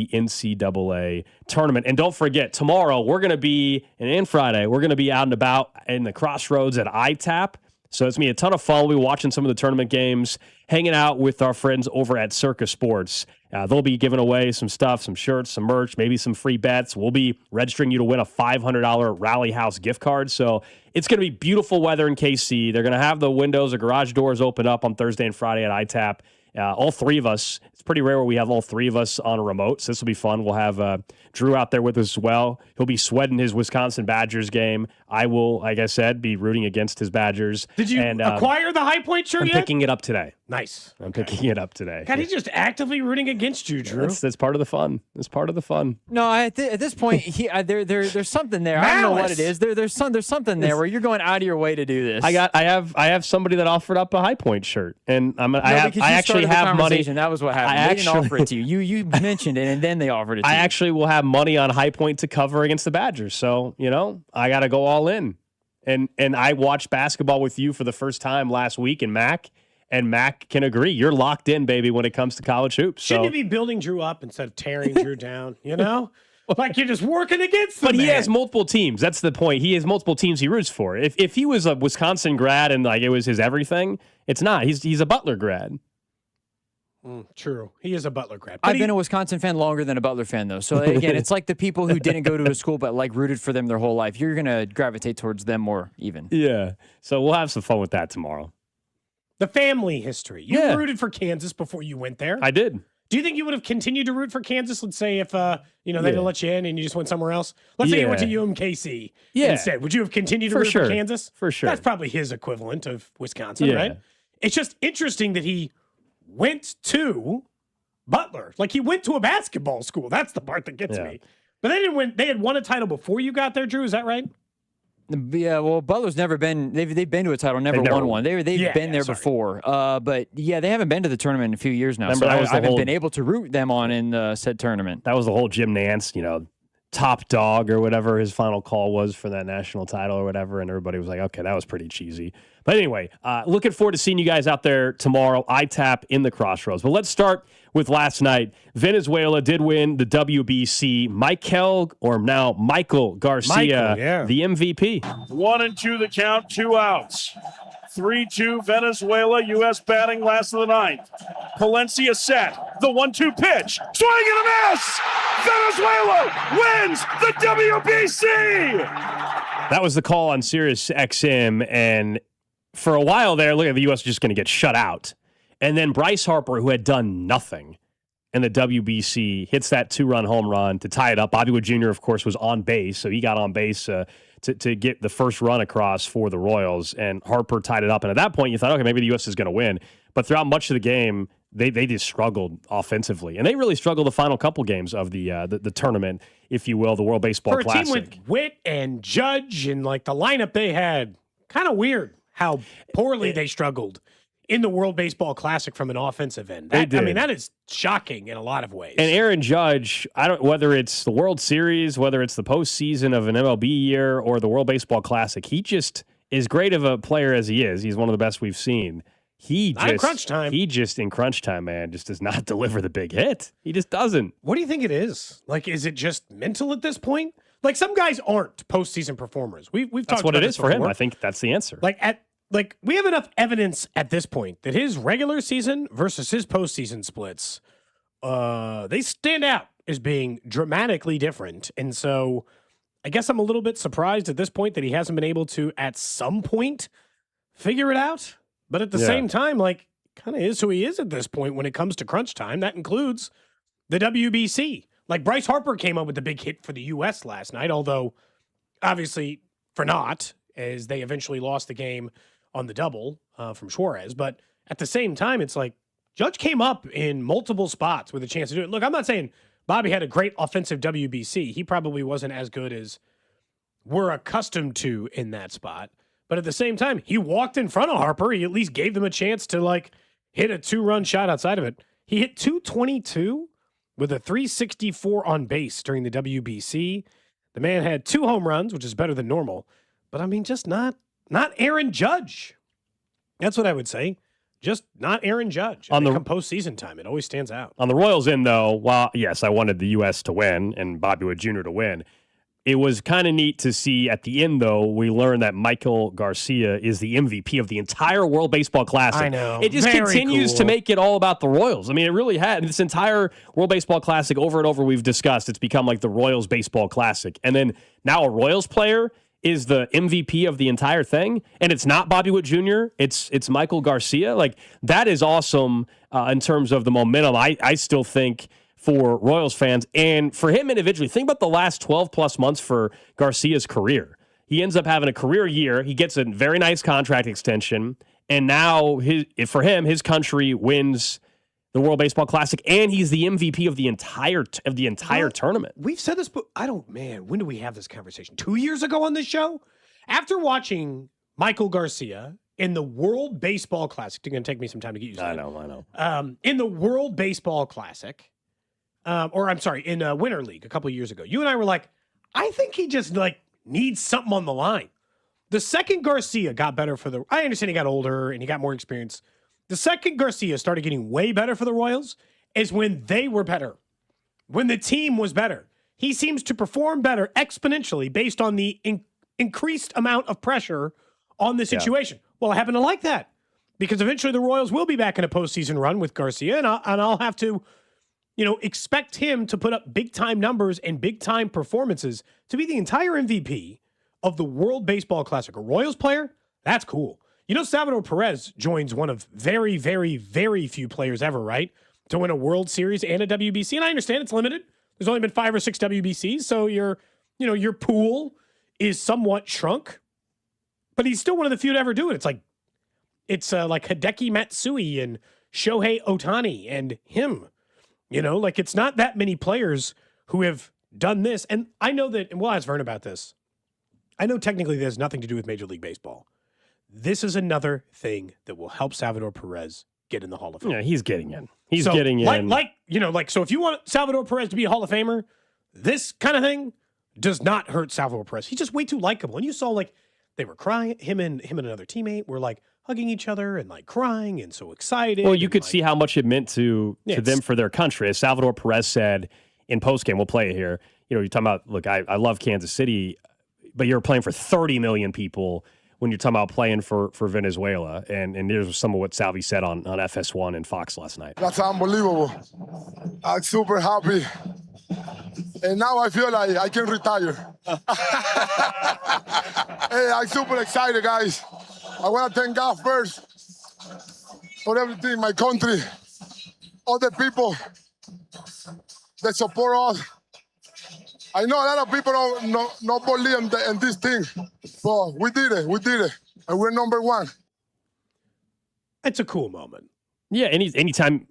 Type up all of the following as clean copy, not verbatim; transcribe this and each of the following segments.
the NCAA tournament. And don't forget, tomorrow we're going to be, and Friday, we're going to be out and about in the Crossroads at ITAP. So it's going to be a ton of fun. We'll be watching some of the tournament games, hanging out with our friends over at Circus Sports. They'll be giving away some stuff, some shirts, some merch, maybe some free bets. We'll be registering you to win a $500 Rally House gift card. So it's going to be beautiful weather in KC. They're going to have the windows or garage doors open up on Thursday and Friday at ITAP. All three of us, it's pretty rare where we have all three of us on a remote, so this will be fun. We'll have Drew out there with us as well. He'll be sweating his Wisconsin Badgers game. I will, like I said, be rooting against his Badgers. Did you acquire the High Point shirt I'm yet? picking it up today. Nice. I'm picking it up today. God, he's just actively rooting against you, Drew. That's part of the fun. It's part of the fun. No, at this point, there's something there. Malice. I don't know what it is. There's something there where you're going out of your way to do this. I have somebody that offered up a High Point shirt, and I actually have money. That was what happened. They didn't offer it to you. You mentioned it, and then they offered it to you. I actually will have money on High Point to cover against the Badgers. So, I got to go all in. And I watched basketball with you for the first time last week in Mac, and Mac can agree. You're locked in, baby, when it comes to college hoops. Shouldn't you be building Drew up instead of tearing Drew down, Like you're just working against him. But he has multiple teams. That's the point. He has multiple teams he roots for. If he was a Wisconsin grad and like it was his everything, it's not. He's a Butler grad. True. He is a Butler grad. I've been a Wisconsin fan longer than a Butler fan, though. So, again, it's like the people who didn't go to a school but, rooted for them their whole life. You're going to gravitate towards them more even. Yeah. So we'll have some fun with that tomorrow. The family history. You rooted for Kansas before you went there. I did. Do you think you would have continued to root for Kansas? Let's say if, they didn't let you in and you just went somewhere else. Let's say you went to UMKC instead. Would you have continued to root for Kansas? For sure. That's probably his equivalent of Wisconsin, right? It's just interesting that he went to Butler. Like he went to a basketball school. That's the part that gets me. But they didn't win. They had won a title before you got there, Drew. Is that right? Yeah, well, Butler's never been. They've been to a title, never won one. They've been there before. But they haven't been to the tournament in a few years now. Remember, so I haven't been able to root them on in said tournament. That was the whole Jim Nance, top dog or whatever his final call was for that national title or whatever, and everybody was like, okay, that was pretty cheesy. But anyway, looking forward to seeing you guys out there tomorrow. ITAP in the Crossroads. But let's start with last night. Venezuela did win the WBC. Michael Garcia, the MVP. 1-2 the count, 2 outs. 3-2 Venezuela, U.S. batting last of the ninth. Palencia set, the 1-2 pitch, swing and a miss! Venezuela wins the WBC! That was the call on Sirius XM, and for a while there, look at the U.S. just going to get shut out. And then Bryce Harper, who had done nothing in the WBC, hits that 2-run home run to tie it up. Bobby Wood Jr., of course, was on base, so he got on base to get the first run across for the Royals, and Harper tied it up. And at that point, you thought, okay, maybe the U.S. is going to win. But throughout much of the game, they just struggled offensively. And they really struggled the final couple games of the tournament, if you will, the World Baseball Classic. For a team with Witt and Judge and the lineup they had, kind of weird how poorly they struggled in the World Baseball Classic from an offensive end. That is shocking in a lot of ways. And Aaron Judge, whether it's the World Series, whether it's the postseason of an MLB year or the World Baseball Classic, he just is great of a player as he is. He's one of the best we've seen. In crunch time, man, just does not deliver the big hit. He just doesn't. What do you think it is? Is it just mental at this point? Some guys aren't postseason performers. We've talked about that's what it is for him. before. I think that's the answer. We have enough evidence at this point that his regular season versus his postseason splits, they stand out as being dramatically different. And so I guess I'm a little bit surprised at this point that he hasn't been able to, at some point, figure it out. But at the same time, kind of is who he is at this point when it comes to crunch time. That includes the WBC. Bryce Harper came up with the big hit for the U.S. last night, although obviously for naught, as they eventually lost the game on the double from Suarez. But at the same time, it's Judge came up in multiple spots with a chance to do it. Look, I'm not saying Bobby had a great offensive WBC. He probably wasn't as good as we're accustomed to in that spot. But at the same time, he walked in front of Harper. He at least gave them a chance to hit a 2-run shot outside of it. He hit 222 with a 364 on base during the WBC. The man had 2 home runs, which is better than normal. But just not Aaron Judge. That's what I would say. just not Aaron Judge. On the postseason time, it always stands out. On the Royals end, though, while, yes, I wanted the U.S. to win and Bobby Wood Jr. to win, it was kind of neat to see at the end, though, we learned that Michael Garcia is the MVP of the entire World Baseball Classic. I know. It just continues to make it all about the Royals. I mean, it really had. This entire World Baseball Classic, over and over, we've discussed, it's become like the Royals Baseball Classic. And then now a Royals player is the MVP of the entire thing, and it's not Bobby Witt Jr., it's Michael Garcia. Like, that is awesome in terms of the momentum. I still think for Royals fans and for him individually, think about the last 12-plus months for Garcia's career. He ends up having a career year. He gets a very nice contract extension, and now for him, his country wins the World Baseball Classic, and he's the MVP of the entire tournament. We've said this, but when do we have this conversation? 2 years ago on this show? After watching Michael Garcia in the World Baseball Classic, it's going to take me some time to get used to it. I know. In the World Baseball Classic, in Winter League a couple of years ago, you and I were like, I think he just needs something on the line. The second Garcia got better I understand he got older and he got more experience. The second Garcia started getting way better for the Royals is when they were better, when the team was better. He seems to perform better exponentially based on the increased amount of pressure on the situation. Yeah. Well, I happen to like that because eventually the Royals will be back in a postseason run with Garcia, and I'll have to, expect him to put up big-time numbers and big-time performances to be the entire MVP of the World Baseball Classic. A Royals player? That's cool. Salvador Perez joins one of very, very, very few players ever, right, to win a World Series and a WBC. And I understand it's limited. There's only been 5 or 6 WBCs, so your pool is somewhat shrunk. But he's still one of the few to ever do it. It's like Hideki Matsui and Shohei Ohtani and him. It's not that many players who have done this. And I know that, and we'll ask Vern about this. I know technically there's nothing to do with Major League Baseball. This is another thing that will help Salvador Perez get in the Hall of Fame. Yeah, he's getting in. He's getting in. So if you want Salvador Perez to be a Hall of Famer, this kind of thing does not hurt Salvador Perez. He's just way too likable. And you saw they were crying, him and another teammate were hugging each other and crying and so excited. Well, you could see how much it meant to them for their country. As Salvador Perez said in postgame, we'll play it here. You're talking about, look, I love Kansas City, but you're playing for 30 million people when you're talking about playing for Venezuela. And there's some of what Salvi said on FS1 and Fox last night. That's unbelievable. I'm super happy. And now I feel like I can retire. Hey, I'm super excited, guys. I want to thank God first for everything, my country, all the people that support us. I know a lot of people don't believe in this thing, but we did it, and we're number one. It's a cool moment. Yeah, anytime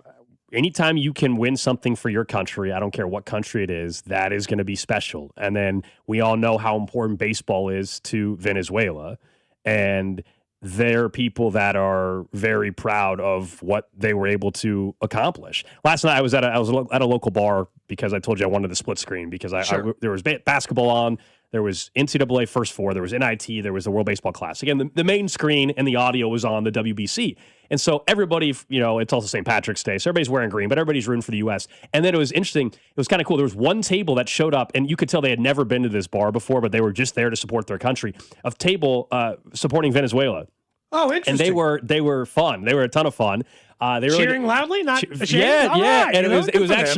you can win something for your country, I don't care what country it is, that is going to be special. And then we all know how important baseball is to Venezuela, and there are people that are very proud of what they were able to accomplish. Last night I was at a local bar because I told you I wanted the split screen because there was basketball on, there was NCAA First Four, there was NIT, there was the World Baseball Classic, and the main screen and the audio was on the WBC. And so everybody, it's also St. Patrick's Day, so everybody's wearing green, but everybody's rooting for the U.S. And then it was interesting. It was kind of cool. There was one table that showed up, and you could tell they had never been to this bar before, but they were just there to support their country. A table supporting Venezuela. Oh, interesting. And they were fun. They were a ton of fun. They were cheering loudly, not ashamed? Yeah. Right, and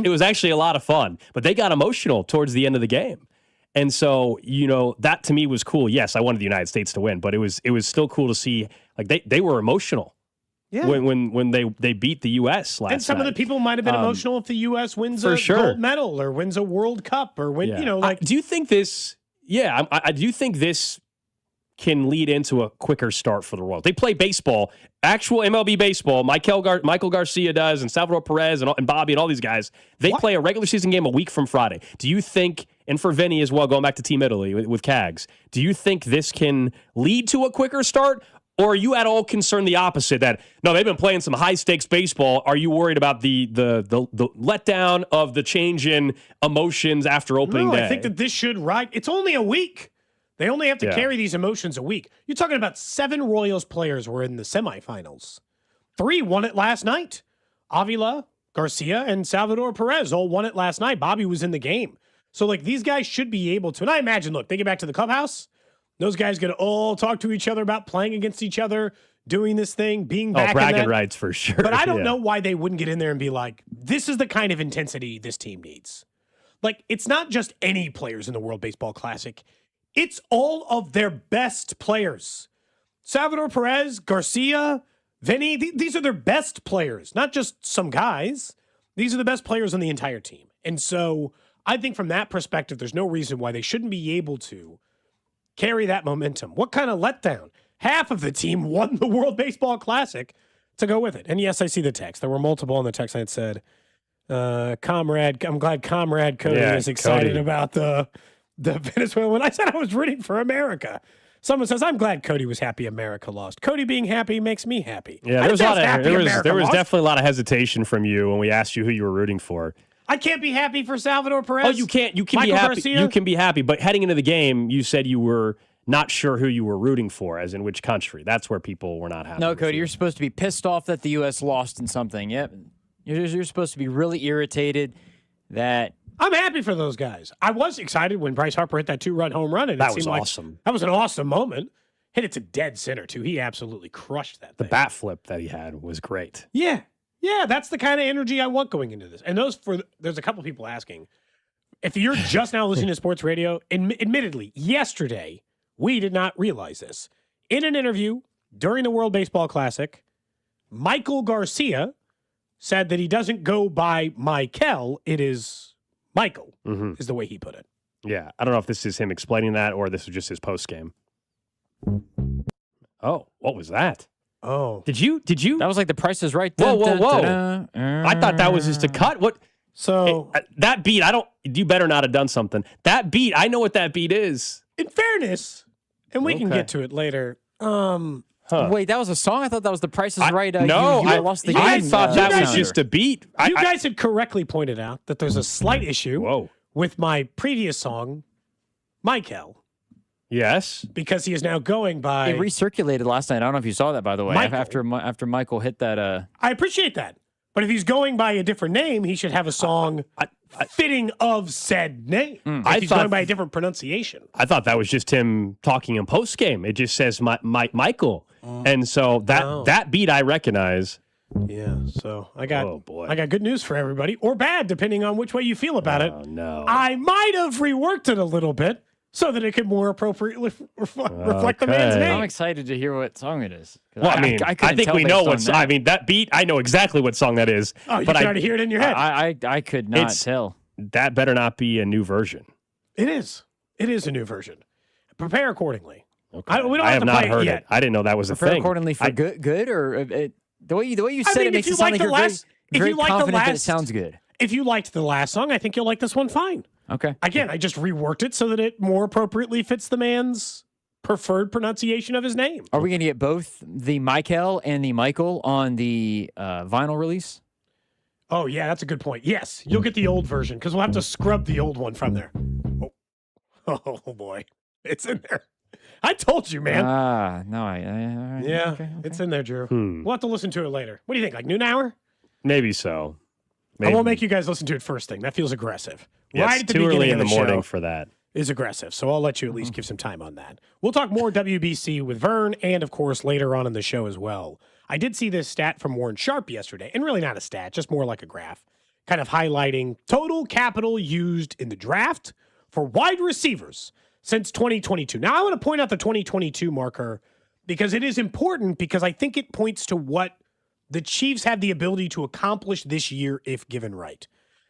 it was actually a lot of fun. But they got emotional towards the end of the game. And so, that to me was cool. Yes, I wanted the United States to win, but it was still cool to see they were emotional. Yeah. When they beat the U.S. last night. And some of the people might have been emotional if the U.S. wins a gold medal or wins a World Cup or win, do you think this? Yeah, I do think this can lead into a quicker start for the Royals. They play baseball, actual MLB baseball. Michael Garcia does, and Salvador Perez and Bobby and all these guys. They play a regular season game a week from Friday. Do you think, and for Vinny as well, going back to Team Italy with Cags, do you think this can lead to a quicker start? Or are you at all concerned the opposite, that, no, they've been playing some high-stakes baseball. Are you worried about the letdown of the change in emotions after opening day? I think that this should ride. It's only a week. They only have to carry these emotions a week. You're talking about 7 Royals players were in the semifinals 3 won it last night. Avila, Garcia, and Salvador Perez all won it last night. Bobby was in the game. So, like, these guys should be able to. And I imagine, look, they get back to the clubhouse. Those guys going to all talk to each other about playing against each other, doing this thing, being back in bragging that. rights for sure. But I don't know why they wouldn't get in there and be like, this is the kind of intensity this team needs. Like, it's not just any players in the World Baseball Classic. It's all of their best players. Salvador Perez, Garcia, Vinny, these are their best players, not just some guys. These are the best players on the entire team. And so I think from that perspective, there's no reason why they shouldn't be able to carry that momentum. What kind of letdown? Half of the team won the World Baseball Classic to go with it. And yes, I see the text. There were multiple on the text that said, Comrade, I'm glad Comrade Cody is excited about the Venezuela. When I said I was rooting for America, someone says, I'm glad Cody was happy America lost. Cody being happy makes me happy. Yeah, there was definitely a lot of hesitation from you when we asked you who you were rooting for. I can't be happy for Salvador Perez. Oh, you can't. You can Michael be happy. Garcia? You can be happy, but heading into the game, you said you were not sure who you were rooting for, as in which country. That's where people were not happy. No, Cody, you're supposed to be pissed off that the U.S. lost in something. Yep. You're supposed to be really irritated that... I'm happy for those guys. I was excited when Bryce Harper hit that 2-run home run. And that was awesome. That was an awesome moment. Hit it to dead center, too. He absolutely crushed that thing. The bat flip that he had was great. Yeah. Yeah, that's the kind of energy I want going into this. And there's a couple people asking, if you're just now listening to sports radio, admittedly, yesterday, we did not realize this. In an interview during the World Baseball Classic, Michael Garcia said that he doesn't go by Michael, it is Michael, is the way he put it. Yeah, I don't know if this is him explaining that or this is just his post game. Oh, what was that? Oh. Did you? That was like the Price is Right. Whoa. I thought that was just a cut. What? So that beat, you better not have done something. That beat, I know what that beat is. In fairness, and we can get to it later. Wait, that was a song? I thought that was the Price is Right. No, I lost the game. I thought that was just a beat. You guys had correctly pointed out that there's a slight issue with my previous song, Michael. Yes. Because he is now going by... It recirculated last night. I don't know if you saw that, by the way. After Michael hit that... I appreciate that. But if he's going by a different name, he should have a song fitting of said name. If he's going by a different pronunciation. I thought that was just him talking in post-game. It just says Michael. And so that beat I recognize. Yeah, so I got good news for everybody. Or bad, depending on which way you feel about it. No. I might have reworked it a little bit, so that it could more appropriately reflect the man's name. I'm excited to hear what song it is. Well, I think we know what. I mean, that beat. I know exactly what song that is. Oh, you can already hear it in your head. I could not tell. That better not be a new version. It is. It is a new version. Prepare accordingly. Okay. We don't I have have to not play heard it yet. I didn't know that was a Prepare thing. accordingly for good or the way you said it makes it sound like you're very confident that it sounds good. If you liked the last song, I think you'll like this one fine. Okay. Again, I just reworked it so that it more appropriately fits the man's preferred pronunciation of his name. Are we going to get both the Michael and the Michael on the vinyl release? Oh, yeah, that's a good point. Yes, you'll get the old version because we'll have to scrub the old one from there. Oh boy. It's in there. I told you, man. No, yeah, okay. It's in there, Drew. We'll have to listen to it later. What do you think, like noon hour? Maybe so. I won't make you guys listen to it first thing. That feels aggressive. Yeah, right it's at the too early in the morning show for that. Is aggressive. So I'll let you at least give some time on that. We'll talk more WBC with Vern and, of course, later on in the show as well. I did see this stat from Warren Sharp yesterday, and really not a stat, just more like a graph, kind of highlighting total capital used in the draft for wide receivers since 2022. Now, I want to point out the 2022 marker because it is important because I think it points to what the Chiefs have the ability to accomplish this year if given right.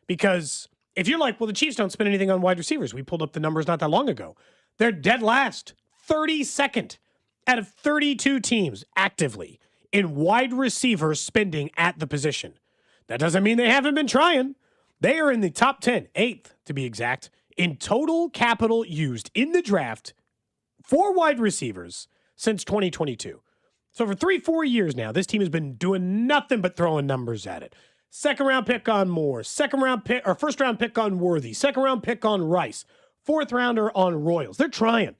Because if you're like, well, the Chiefs don't spend anything on wide receivers. We pulled up the numbers not that long ago. They're dead last, 32nd out of 32 teams actively in wide receiver spending at the position. That doesn't mean they haven't been trying. They are in the top 10, 8th to be exact, in total capital used in the draft for wide receivers since 2022. So for 3-4 years now, this team has been doing nothing but throwing numbers at it. Second round pick on Moore, first round pick on Worthy, second round pick on Rice, fourth rounder on Royals. They're trying.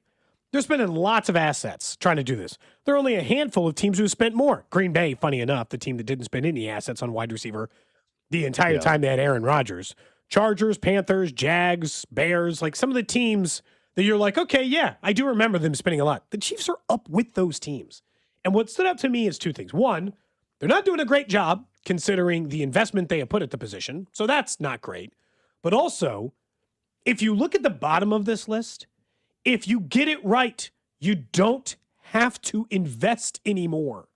They're spending lots of assets trying to do this. There are only a handful of teams who spent more. Green Bay, funny enough, the team that didn't spend any assets on wide receiver the entire time they had Aaron Rodgers. Chargers, Panthers, Jags, Bears, like some of the teams that you're like, okay, yeah, I do remember them spending a lot. The Chiefs are up with those teams. And what stood out to me is two things. One, they're not doing a great job considering the investment they have put at the position. So that's not great. But also, if you look at the bottom of this list, if you get it right, you don't have to invest anymore.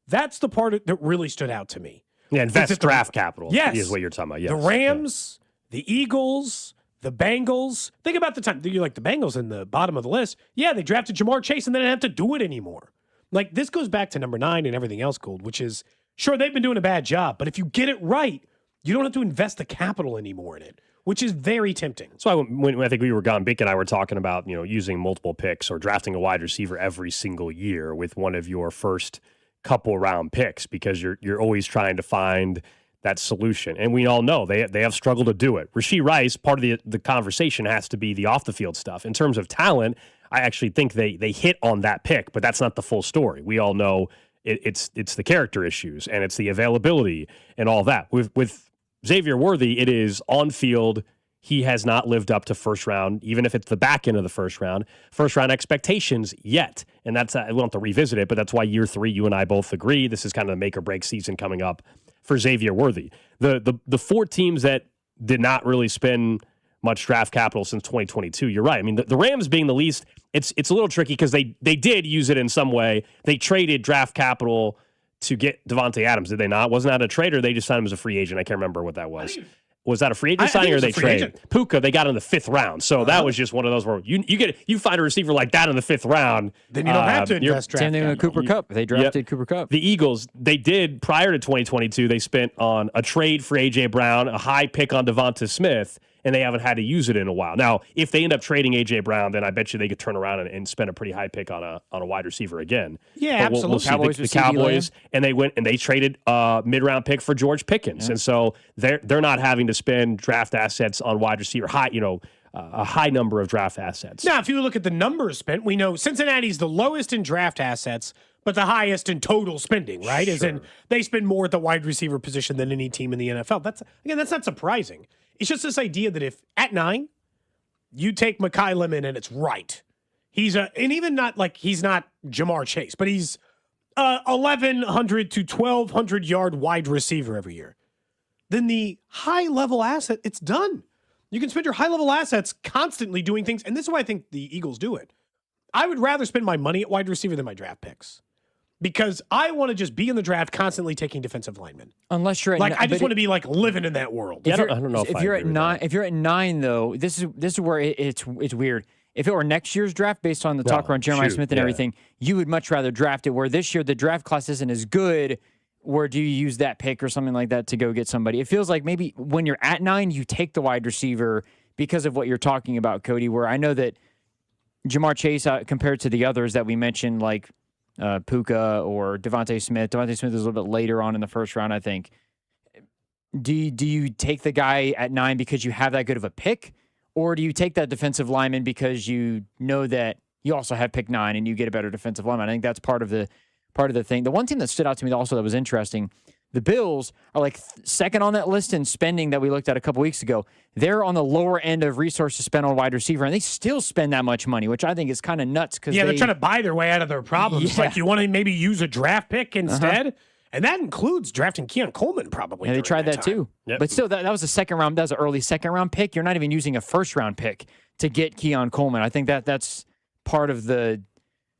That's the part that really stood out to me. Yeah, invest draft capital. Yes. Is what you're talking about. Yes. The Rams, the Eagles, the Bengals. Think about the time. You're like, the Bengals in the bottom of the list. Yeah, they drafted Jamar Chase and they didn't have to do it anymore. Like, this goes back to number 9 and everything else, Gold, which is, sure, they've been doing a bad job, but if you get it right, you don't have to invest the capital anymore in it, which is very tempting. So when I think we were gone, Bink and I were talking about, using multiple picks or drafting a wide receiver every single year with one of your first couple round picks, because you're always trying to find that solution. And we all know they have struggled to do it. Rashee Rice, part of the conversation has to be the off the field stuff. In terms of talent, I actually think they hit on that pick, but that's not the full story. We all know it's the character issues and it's the availability and all that. With Xavier Worthy, it is on field. He has not lived up to first round, even if it's the back end of the first round expectations yet. And that's, we don't have to revisit it, but that's why year 3, you and I both agree, this is kind of the make or break season coming up for Xavier Worthy. The 4 teams that did not really spend much draft capital since 2022, you're right. I mean, the Rams being the least, it's a little tricky because they did use it in some way. They traded draft capital to get Devontae Adams, did they not? Wasn't that a trade, or they just signed him as a free agent? I can't remember what that was. Was that a free agent signing or they traded? Puka, they got in the 5th round. So that was just one of those where you find a receiver like that in the 5th round. Then you don't have to invest draft capital. Same thing with Cooper Kupp. They drafted Cooper Kupp. The Eagles, they did prior to 2022, they spent on a trade for A.J. Brown, a high pick on Devonta Smith, and they haven't had to use it in a while. Now, if they end up trading A.J. Brown, then I bet you they could turn around and spend a pretty high pick on a wide receiver again. Yeah, but absolutely. We'll see. The Cowboys, and they went and they traded a mid-round pick for George Pickens. Yeah. And so they're not having to spend draft assets on wide receiver, a high number of draft assets. Now, if you look at the numbers spent, we know Cincinnati's the lowest in draft assets, but the highest in total spending, right? Sure. As in, they spend more at the wide receiver position than any team in the NFL. That's not surprising. It's just this idea that if at 9, you take Mekhi Lemon and it's right. He's not Jamar Chase, but he's 1,100 to 1,200 yard wide receiver every year. Then the high level asset, it's done. You can spend your high level assets constantly doing things. And this is why I think the Eagles do it. I would rather spend my money at wide receiver than my draft picks, because I want to just be in the draft constantly taking defensive linemen. Unless you're I just want to be living in that world. I don't know if you're at 9. If you're at 9, though, this is where it's weird. If it were next year's draft, based on the talk around Jeremiah Smith and everything, you would much rather draft it. Where this year the draft class isn't as good. Where do you use that pick or something like that to go get somebody? It feels like maybe when you're at 9, you take the wide receiver because of what you're talking about, Cody. Where I know that Jamar Chase, compared to the others that we mentioned, like Puka or Devontae Smith. Devontae Smith is a little bit later on in the first round, I think. Do you take the guy at 9 because you have that good of a pick, or do you take that defensive lineman because you know that you also have pick 9 and you get a better defensive lineman? I think that's part of the thing. The one team that stood out to me also that was interesting, the Bills are like second on that list in spending that we looked at a couple weeks ago. They're on the lower end of resources spent on wide receiver, and they still spend that much money, which I think is kind of nuts. They're trying to buy their way out of their problems. Yeah. Like, you want to maybe use a draft pick instead, and that includes drafting Keon Coleman probably. Yeah, they tried that too. Yep. But still, that was a second round. That was an early second round pick. You're not even using a first round pick to get Keon Coleman. I think that's part of the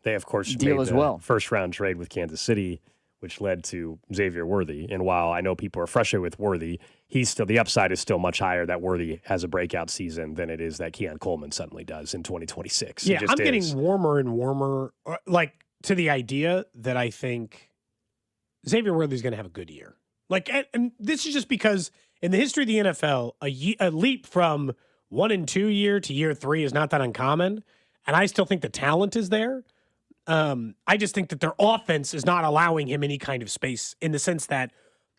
They, of course, deal made as the well. first-round trade with Kansas City, which led to Xavier Worthy. And while I know people are frustrated with Worthy, the upside is still much higher that Worthy has a breakout season than it is that Keon Coleman suddenly does in 2026. Yeah, I'm getting warmer and warmer, to the idea that I think Xavier Worthy's going to have a good year. And this is just because in the history of the NFL, a leap from 1 and 2 year to year 3 is not that uncommon. And I still think the talent is there. I just think that their offense is not allowing him any kind of space, in the sense that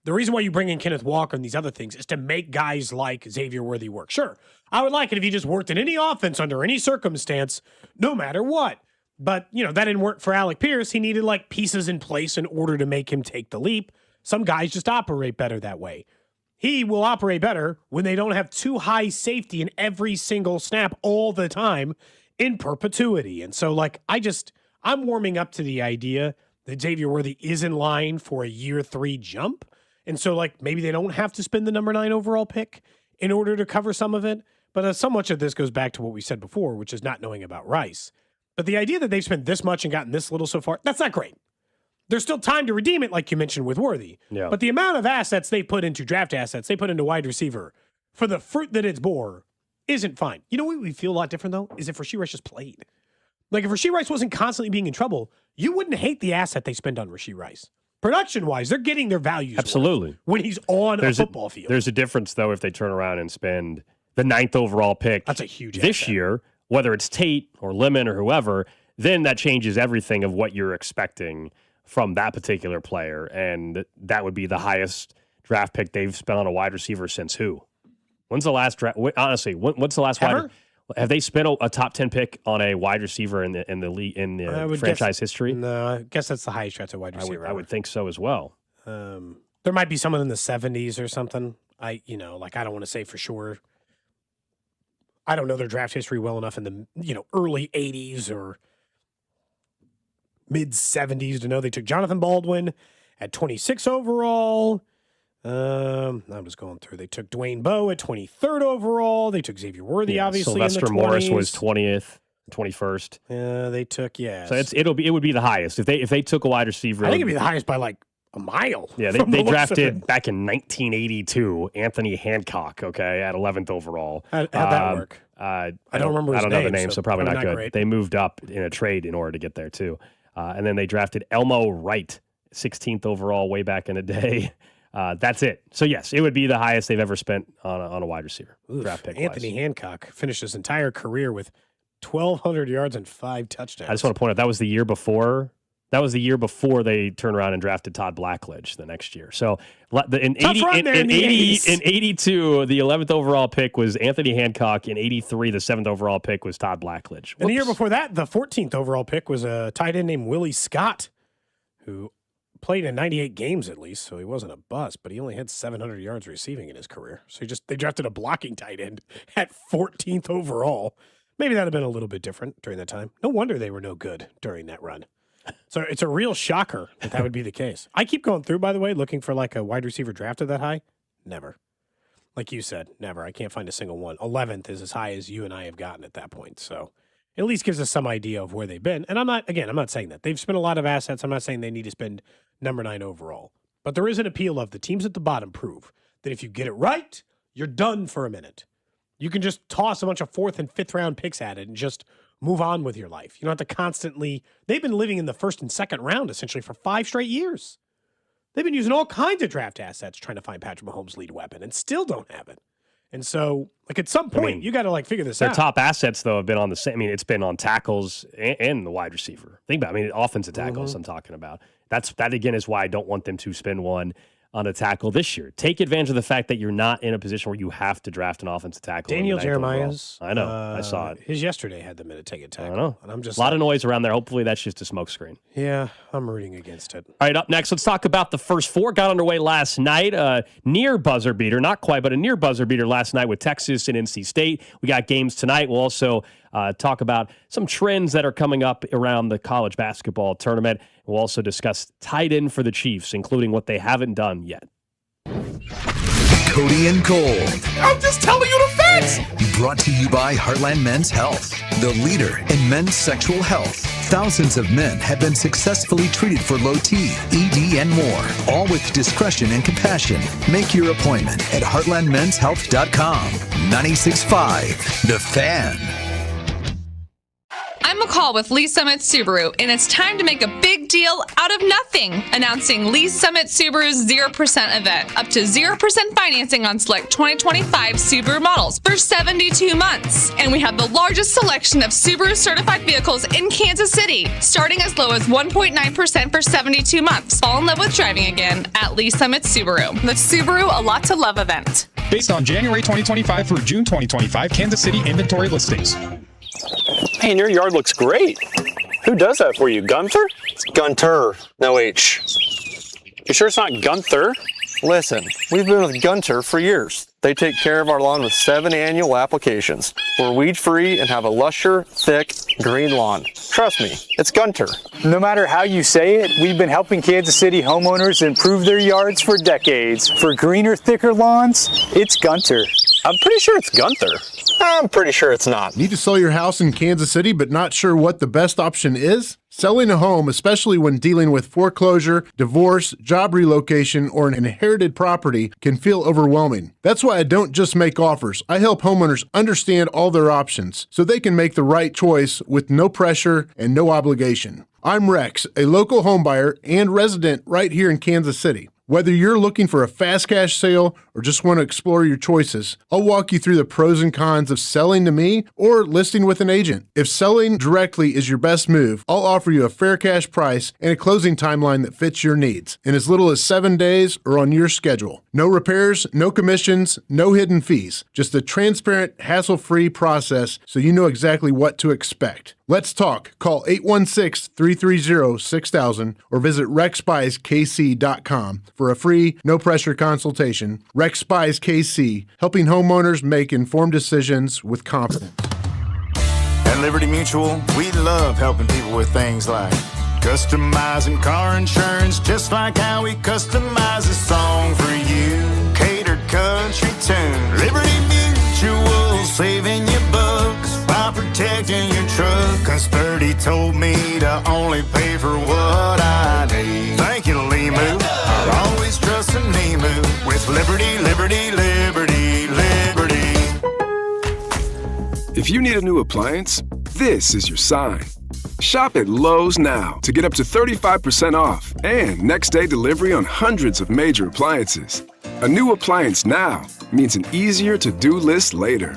the reason why you bring in Kenneth Walker and these other things is to make guys like Xavier Worthy work. Sure, I would like it if he just worked in any offense under any circumstance, no matter what. But, that didn't work for Alec Pierce. He needed like pieces in place in order to make him take the leap. Some guys just operate better that way. He will operate better when they don't have too high safety in every single snap all the time in perpetuity. And so, I'm warming up to the idea that Xavier Worthy is in line for a year 3 jump. And so, maybe they don't have to spend the number 9 overall pick in order to cover some of it. But so much of this goes back to what we said before, which is not knowing about Rice. But the idea that they've spent this much and gotten this little so far, that's not great. There's still time to redeem it, like you mentioned with Worthy. Yeah. But the amount of assets they put into draft assets, they put into wide receiver for the fruit that it's bore isn't fine. You know what we feel a lot different, though, is if Rashee Rice just played. If Rashee Rice wasn't constantly being in trouble, you wouldn't hate the asset they spend on Rashee Rice. Production-wise, they're getting their values absolutely when he's on a football field. There's a difference, though, if they turn around and spend the 9th overall pick that's a huge this asset. year, whether it's Tate or Lemon or whoever, then that changes everything of what you're expecting from that particular player. And that would be the highest draft pick they've spent on a wide receiver since who? When's the last draft? Honestly, what's the last Ever? Have they spent a top 10 pick on a wide receiver in the league in the franchise history? No, I guess that's the highest drafted wide receiver. I would think so as well. There might be someone in the 70s or something. I don't want to say for sure. I don't know their draft history well enough in the early 80s or mid 70s to know they took Jonathan Baldwin at 26 overall. I'm just going through. They took Dwayne Bowe at 23rd overall. They took Xavier Worthy, obviously. Sylvester in the 20s. Morris was 20th, 21st. They took So it would be the highest if they took a wide receiver. I think it'd be the highest by a mile. Yeah, they drafted back in 1982 Anthony Hancock. Okay, at 11th overall. How'd that work? I don't remember. I don't know the name, so so probably not good. Great. They moved up in a trade in order to get there too, and then they drafted Elmo Wright, 16th overall, way back in the day. That's it. So yes, it would be the highest they've ever spent on a wide receiver draft pick. Anthony Hancock finished his entire career with 1,200 yards and 5 touchdowns. I just want to point out that was the year before. That was the year before they turned around and drafted Todd Blackledge the next year. So in 82, the 11th overall pick was Anthony Hancock. In 83, the 7th overall pick was Todd Blackledge. And the year before that, the 14th overall pick was a tight end named Willie Scott, who played in 98 games at least, so he wasn't a bust, but he only had 700 yards receiving in his career. So they drafted a blocking tight end at 14th overall. Maybe that would have been a little bit different during that time. No wonder they were no good during that run. So it's a real shocker that would be the case. I keep going through, by the way, looking for a wide receiver drafted that high. Never. Like you said, never. I can't find a single one. 11th is as high as you and I have gotten at that point. So it at least gives us some idea of where they've been. And I'm not saying that. They've spent a lot of assets. I'm not saying they need to spend number 9 overall. But there is an appeal of the teams at the bottom prove that if you get it right, you're done for a minute. You can just toss a bunch of 4th and 5th round picks at it and just move on with your life. You don't have to constantly. They've been living in the 1st and 2nd round essentially for 5 straight years. They've been using all kinds of draft assets trying to find Patrick Mahomes' lead weapon and still don't have it. And so, at some point, you got to figure this out. Their top assets, though, have been on the same. I mean, it's been on tackles and the wide receiver. Think about it. Offensive tackles I'm talking about. That, again, is why I don't want them to spend one on a tackle this year. Take advantage of the fact that you're not in a position where you have to draft an offensive tackle. Daniel Jeremiah's. I know. I saw it. His yesterday had them in a take a tackle. I know. And I'm just a lot of noise around there. Hopefully that's just a smokescreen. Yeah, I'm rooting against it. All right, up next, let's talk about the first 4. Got underway last night. Near buzzer beater. Not quite, but a near buzzer beater last night with Texas and NC State. We got games tonight. We'll also talk about some trends that are coming up around the college basketball tournament. We'll also discuss tight end for the Chiefs, including what they haven't done yet. Cody and Gold. I'm just telling you the facts. Brought to you by Heartland Men's Health, the leader in men's sexual health. Thousands of men have been successfully treated for low T, ED, and more, all with discretion and compassion. Make your appointment at heartlandmenshealth.com. 96.5, The Fan. I'm McCall with Lee Summit Subaru, and it's time to make a big deal out of nothing. Announcing Lee Summit Subaru's 0% event. Up to 0% financing on select 2025 Subaru models for 72 months. And we have the largest selection of Subaru certified vehicles in Kansas City, starting as low as 1.9% for 72 months. Fall in love with driving again at Lee Summit Subaru. The Subaru A Lot to Love event. Based on January 2025 through June 2025 Kansas City inventory listings. Man, your yard looks great. Who does that for you, Gunther? It's Gunter, no H. You sure it's not Gunther? Listen, we've been with Gunter for years. They take care of our lawn with 7 annual applications. We're weed-free and have a lusher, thick, green lawn. Trust me, it's Gunter. No matter how you say it, we've been helping Kansas City homeowners improve their yards for decades. For greener, thicker lawns, it's Gunter. I'm pretty sure it's Gunther. I'm pretty sure it's not. Need to sell your house in Kansas City but not sure what the best option is? Selling a home, especially when dealing with foreclosure, divorce, job relocation, or an inherited property, can feel overwhelming. That's why I don't just make offers. I help homeowners understand all their options so they can make the right choice with no pressure and no obligation. I'm Rex, a local homebuyer and resident right here in Kansas City. Whether you're looking for a fast cash sale or just want to explore your choices, I'll walk you through the pros and cons of selling to me or listing with an agent. If selling directly is your best move, I'll offer you a fair cash price and a closing timeline that fits your needs in as little as 7 days or on your schedule. No repairs, no commissions, no hidden fees. Just a transparent, hassle-free process so you know exactly what to expect. Let's talk. Call 816-330-6000 or visit rexbuyskc.com for a free, no-pressure consultation. Rex Buys KC, helping homeowners make informed decisions with confidence. At Liberty Mutual, we love helping people with things like customizing car insurance, just like how we customize a song for you. Catered country tune. Liberty Mutual, saving you bucks by protecting your truck. Cause Birdie told me to only pay for what I need. Thank you, Limu. I'll always trust an emu with Liberty, Liberty, Liberty, Liberty. If you need a new appliance, this is your sign. Shop at Lowe's now to get up to 35% off and next-day delivery on hundreds of major appliances. A new appliance now means an easier to-do list later.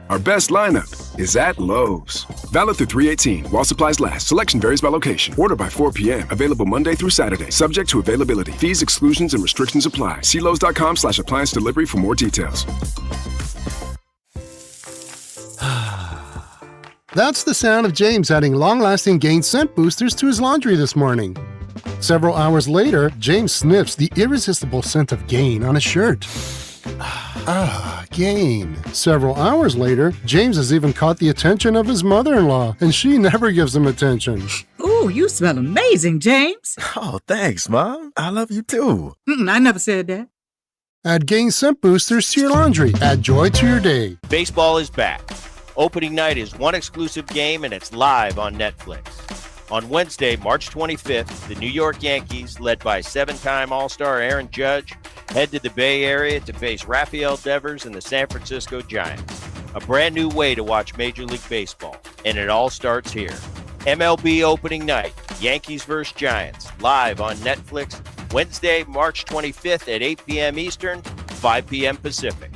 Our best lineup is at Lowe's. Valid through 3/18 while supplies last. Selection varies by location. Order by 4 p.m. Available Monday through Saturday. Subject to availability. Fees, exclusions, and restrictions apply. See Lowes.com/appliance delivery for more details. That's the sound of James adding long-lasting Gain scent boosters to his laundry this morning. Several hours later, James sniffs the irresistible scent of Gain on his shirt. Gain. Several hours later, James has even caught the attention of his mother-in-law, and she never gives him attention. Ooh, you smell amazing, James. Oh, thanks, Mom. I love you too. I never said that. Add Gain scent boosters to your laundry. Add joy to your day. Baseball is back. Opening night is one exclusive game, and it's live on Netflix. On Wednesday, March 25th, the New York Yankees, led by 7-time All-Star Aaron Judge, head to the Bay Area to face Rafael Devers and the San Francisco Giants. A brand new way to watch Major League Baseball, and it all starts here. MLB opening night, Yankees vs. Giants, live on Netflix, Wednesday, March 25th at 8 p.m. Eastern, 5 p.m. Pacific.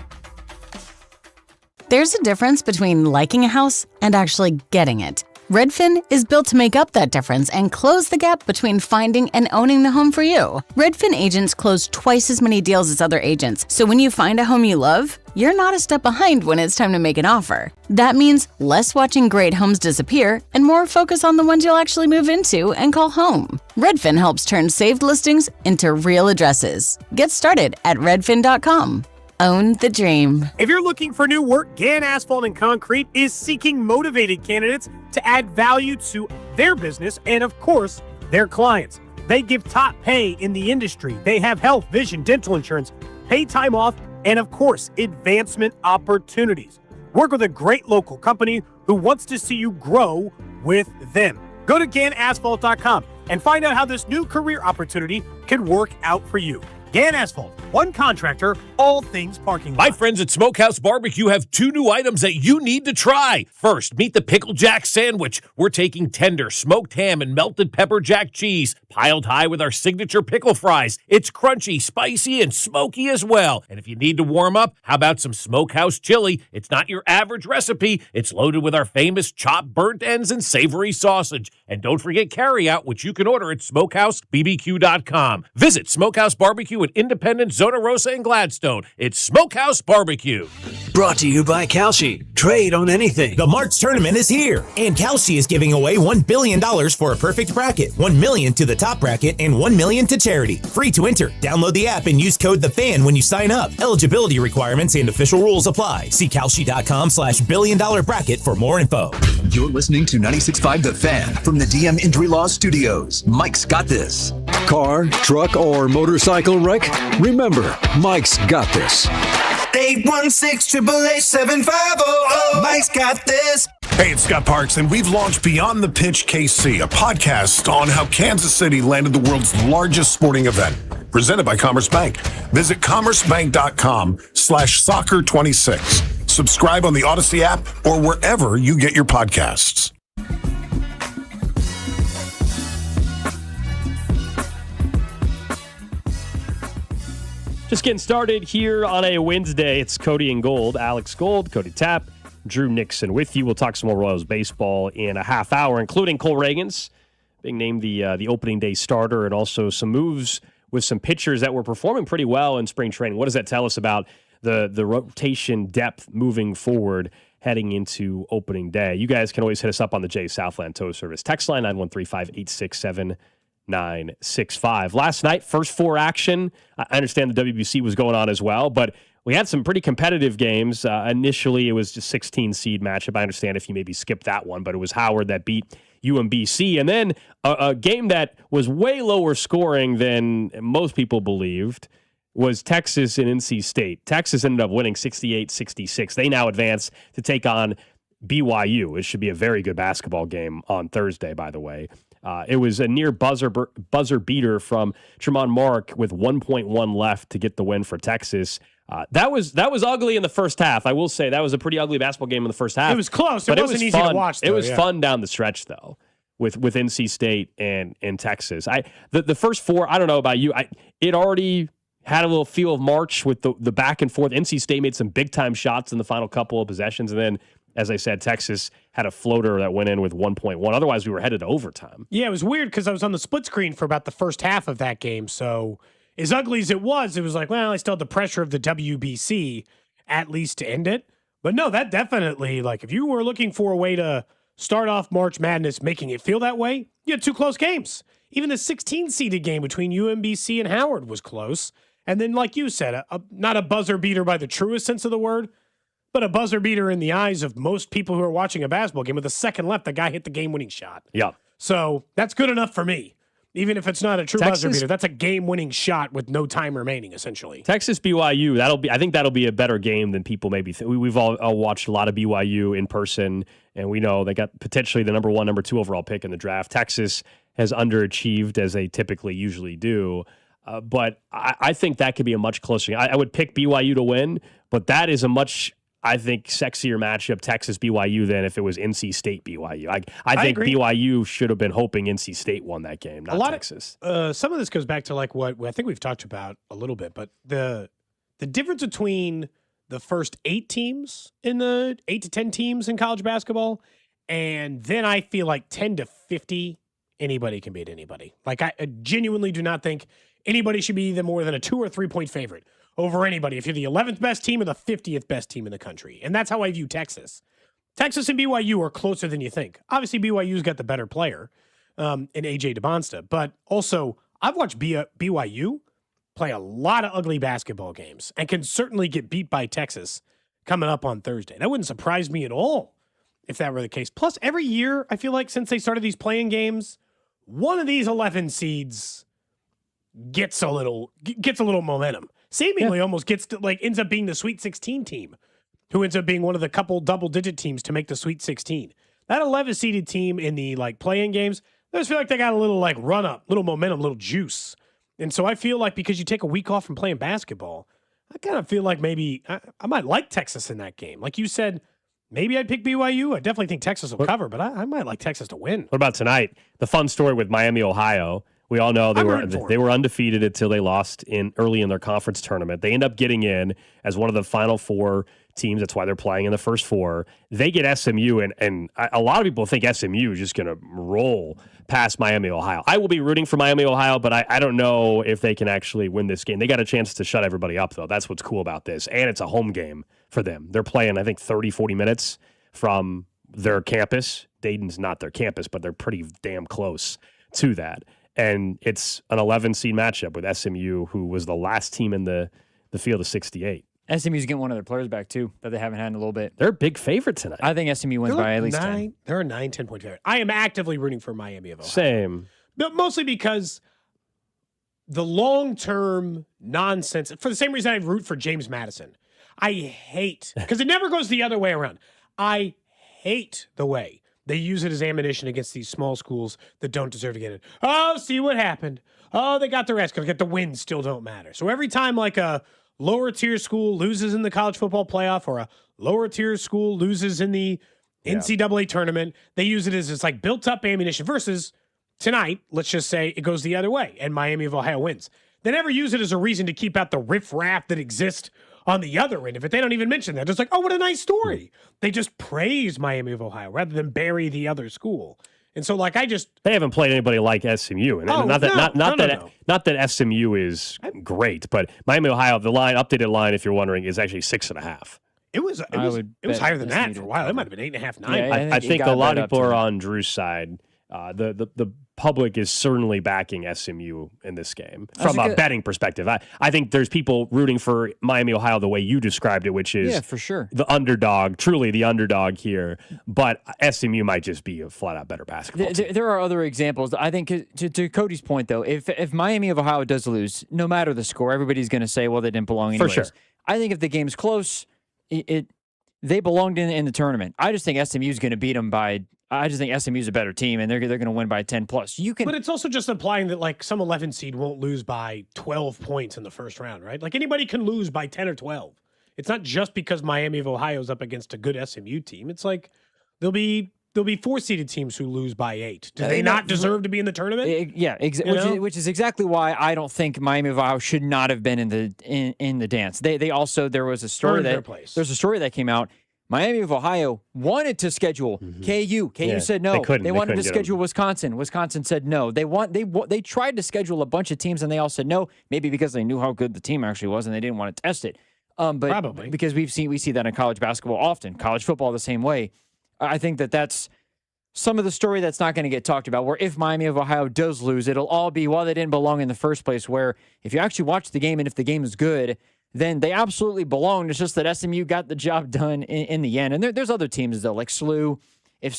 There's a difference between liking a house and actually getting it. Redfin is built to make up that difference and close the gap between finding and owning the home for you. Redfin agents close twice as many deals as other agents, so when you find a home you love, you're not a step behind when it's time to make an offer. That means less watching great homes disappear and more focus on the ones you'll actually move into and call home. Redfin helps turn saved listings into real addresses. Get started at redfin.com. Own the dream. If you're looking for new work, Gann Asphalt and Concrete is seeking motivated candidates to add value to their business and, of course, their clients. They give top pay in the industry. They have health, vision, dental insurance, paid time off, and, of course, advancement opportunities. Work with a great local company who wants to see you grow with them. Go to GannAsphalt.com and find out how this new career opportunity can work out for you. Gann Asphalt, one contractor, all things parking lot. My friends at Smokehouse Barbecue have 2 new items that you need to try. First, meet the Pickle Jack Sandwich. We're taking tender smoked ham and melted pepper jack cheese, piled high with our signature pickle fries. It's crunchy, spicy, and smoky as well. And if you need to warm up, how about some Smokehouse chili? It's not your average recipe. It's loaded with our famous chopped burnt ends and savory sausage. And don't forget carryout, which you can order at smokehousebbq.com. Visit Smokehouse Barbecue with Independence, Zona Rosa, and Gladstone. It's Smokehouse Barbecue. Brought to you by Kalshi. Trade on anything. The March tournament is here, and Kalshi is giving away $1 billion for a perfect bracket, $1 million to the top bracket, and $1 million to charity. Free to enter. Download the app and use code THEFAN when you sign up. Eligibility requirements and official rules apply. See Kalshi.com/billion-dollar-bracket for more info. You're listening to 96.5 The Fan from the DM Injury Law Studios. Mike's got this. Car, truck, or motorcycle wreck? Remember, Mike's got this. 816-888-7500. Mike's got this. Hey, it's Scott Parks, and we've launched Beyond the Pitch KC, a podcast on how Kansas City landed the world's largest sporting event, presented by Commerce Bank. Visit commercebank.com/soccer26. Subscribe on the Odyssey app or wherever you get your podcasts. Just getting started here on a Wednesday. It's Cody and Gold. Alex Gold, Cody Tapp, Drew Nixon with you. We'll talk some more Royals baseball in a half hour, including Cole Reagans being named the opening day starter, and also some moves with some pitchers that were performing pretty well in spring training. What does that tell us about the rotation depth moving forward heading into opening day? You guys can always hit us up on the Jay Southland Tow Service text line, 913-586-7965. Last night, first four action. I understand the WBC was going on as well, but we had some pretty competitive games. Initially, it was just 16 seed matchup. I understand if you maybe skipped that one, but it was Howard that beat UMBC. And then a game that was way lower scoring than most people believed was Texas and NC State. Texas ended up winning 68-66. They now advance to take on BYU. It should be a very good basketball game on Thursday, by the way. It was a near buzzer beater from Tremont Mark with 1.1 left to get the win for Texas. That was ugly in the first half. I will say that was a pretty ugly basketball game in the first half. It was close. It wasn't easy fun. to watch, though. It was fun down the stretch, though, with NC State and Texas. The first four, I don't know about you. It already had a little feel of March with the back and forth. NC State made some big-time shots in the final couple of possessions, and then, as I said, Texas had a floater that went in with 1.1. Otherwise, we were headed to overtime. Yeah, it was weird because I was on the split screen for about the first half of that game. So as ugly as it was like, well, I still had the pressure of the WBC at least to end it. But no, that definitely, like, if you were looking for a way to start off March Madness making it feel that way, you had two close games. Even the 16-seeded game between UMBC and Howard was close. And then, like you said, not a buzzer beater by the truest sense of the word, but a buzzer beater in the eyes of most people who are watching a basketball game. With a second left, the guy hit the game-winning shot. Yeah. So that's good enough for me. Even if it's not a true buzzer beater, that's a game-winning shot with no time remaining, essentially. Texas BYU, I think that'll be a better game than people maybe think. We've all watched a lot of BYU in person, and we know they got potentially the number 1, number 2 overall pick in the draft. Texas has underachieved, as they typically usually do. But I think that could be a much closer game. I would pick BYU to win, but that is a much, I think, sexier matchup, Texas BYU, than if it was NC State BYU. I think agree. BYU should have been hoping NC State won that game, not Texas. Some of this goes back to like what I think we've talked about a little bit, but the difference between the first 8 teams in the 8 to 10 teams in college basketball, and then I feel like 10 to 50, anybody can beat anybody. Like, I genuinely do not think anybody should be more than a 2 or 3 point favorite over anybody if you're the 11th best team or the 50th best team in the country. And that's how I view Texas. Texas and BYU are closer than you think. Obviously, BYU's got the better player in A.J. DeBonsta. But also, I've watched BYU play a lot of ugly basketball games and can certainly get beat by Texas coming up on Thursday. That wouldn't surprise me at all if that were the case. Plus, every year, I feel like since they started these playing games, one of these 11 seeds gets a little momentum. Seemingly almost gets to, like, ends up being the Sweet 16 team, who ends up being one of the couple double-digit teams to make the Sweet 16. That 11-seeded team in the, like, play-in games, I just feel like they got a little, like, run-up, little momentum, little juice. And so I feel like because you take a week off from playing basketball, I kind of feel like maybe I might like Texas in that game. Like you said, maybe I'd pick BYU. I definitely think Texas will cover, but I might like Texas to win. What about tonight? The fun story with Miami, Ohio. We all know they were undefeated until they lost early in their conference tournament. They end up getting in as one of the Final Four teams. That's why they're playing in the first 4. They get SMU, and a lot of people think SMU is just going to roll past Miami, Ohio. I will be rooting for Miami, Ohio, but I don't know if they can actually win this game. They got a chance to shut everybody up, though. That's what's cool about this. And it's a home game for them. They're playing, I think, 30, 40 minutes from their campus. Dayton's not their campus, but they're pretty damn close to that. And it's an 11-seed matchup with SMU, who was the last team in the field of 68. SMU's getting one of their players back, too, that they haven't had in a little bit. They're a big favorite tonight. I think SMU wins by at least 10. They're a 9-10 point favorite. I am actively rooting for Miami of Ohio. Same. But mostly because the long-term nonsense, for the same reason I root for James Madison. I hate, because it never goes the other way around. I hate the way they use it as ammunition against these small schools that don't deserve to get it. Oh, see what happened. Oh, they got the rest because the wins still don't matter. So every time like a lower tier school loses in the college football playoff or a lower tier school loses in the NCAA tournament, they use it as this like built up ammunition versus tonight, let's just say it goes the other way and Miami of Ohio wins. They never use it as a reason to keep out the riffraff that exists on the other end of it. They don't even mention that. It's like, oh, what a nice story. They just praise Miami of Ohio rather than bury the other school. And so, like, they haven't played anybody like SMU, and not that SMU is great, but Miami, Ohio, the updated line, if you're wondering, is actually 6.5. It was higher than that for a while. It might have been 8.5, 9. Yeah, I think a lot of people are on Drew's side. The public is certainly backing SMU in this game from a betting perspective. I think there's people rooting for Miami, Ohio, the way you described it, which is for sure the underdog, truly the underdog here. But SMU might just be a flat out better basketball team. There are other examples. I think to Cody's point, though, if Miami of Ohio does lose, no matter the score, everybody's going to say, well, they didn't belong anyways. For sure. I think if the game's close, they belonged in the tournament. I just think SMU is going to beat them by. I just think SMU is a better team, and they're going to win by 10 plus. But it's also just implying that like some 11 seed won't lose by 12 points in the first round, right? Like anybody can lose by 10 or 12. It's not just because Miami of Ohio is up against a good SMU team. It's like there'll be 4-seeded teams who lose by 8. Do they not deserve to be in the tournament? Which is exactly why I don't think Miami of Ohio should not have been in the dance. They also there was a story there's a story that came out. Miami of Ohio wanted to schedule KU. KU said no. They wanted to schedule Wisconsin. Wisconsin said no. They tried to schedule a bunch of teams and they all said no. Maybe because they knew how good the team actually was and they didn't want to test it. But probably because we see that in college basketball often, college football the same way. I think that's some of the story that's not going to get talked about. Where if Miami of Ohio does lose, it'll all be they didn't belong in the first place. Where if you actually watch the game and if the game is good, then they absolutely belonged. It's just that SMU got the job done in the end. And there's other teams, though, like SLU. If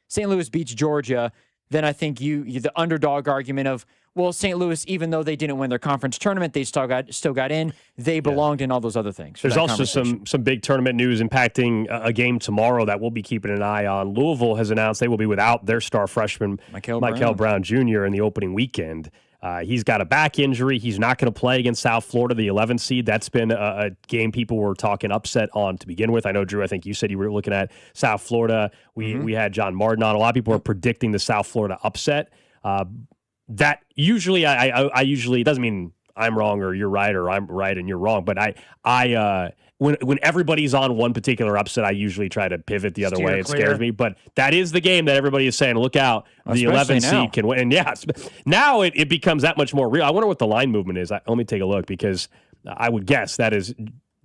St. Louis beats Georgia, then I think you the underdog argument of, well, St. Louis, even though they didn't win their conference tournament, they still got in. They belonged in all those other things. There's also some big tournament news impacting a game tomorrow that we'll be keeping an eye on. Louisville has announced they will be without their star freshman, Michael Brown Jr. in the opening weekend. He's got a back injury. He's not going to play against South Florida, the 11th seed. That's been a game people were talking upset on to begin with. I know, Drew, I think you said you were looking at South Florida. We had John Martin on. A lot of people are predicting the South Florida upset. That usually, I usually, it doesn't mean I'm wrong or you're right or I'm right and you're wrong, but when everybody's on one particular upset, I usually try to pivot the other way. It scares me, but that is the game that everybody is saying, look out, the 11th seed can win. And now it becomes that much more real. I wonder what the line movement is. Let me take a look because I would guess that is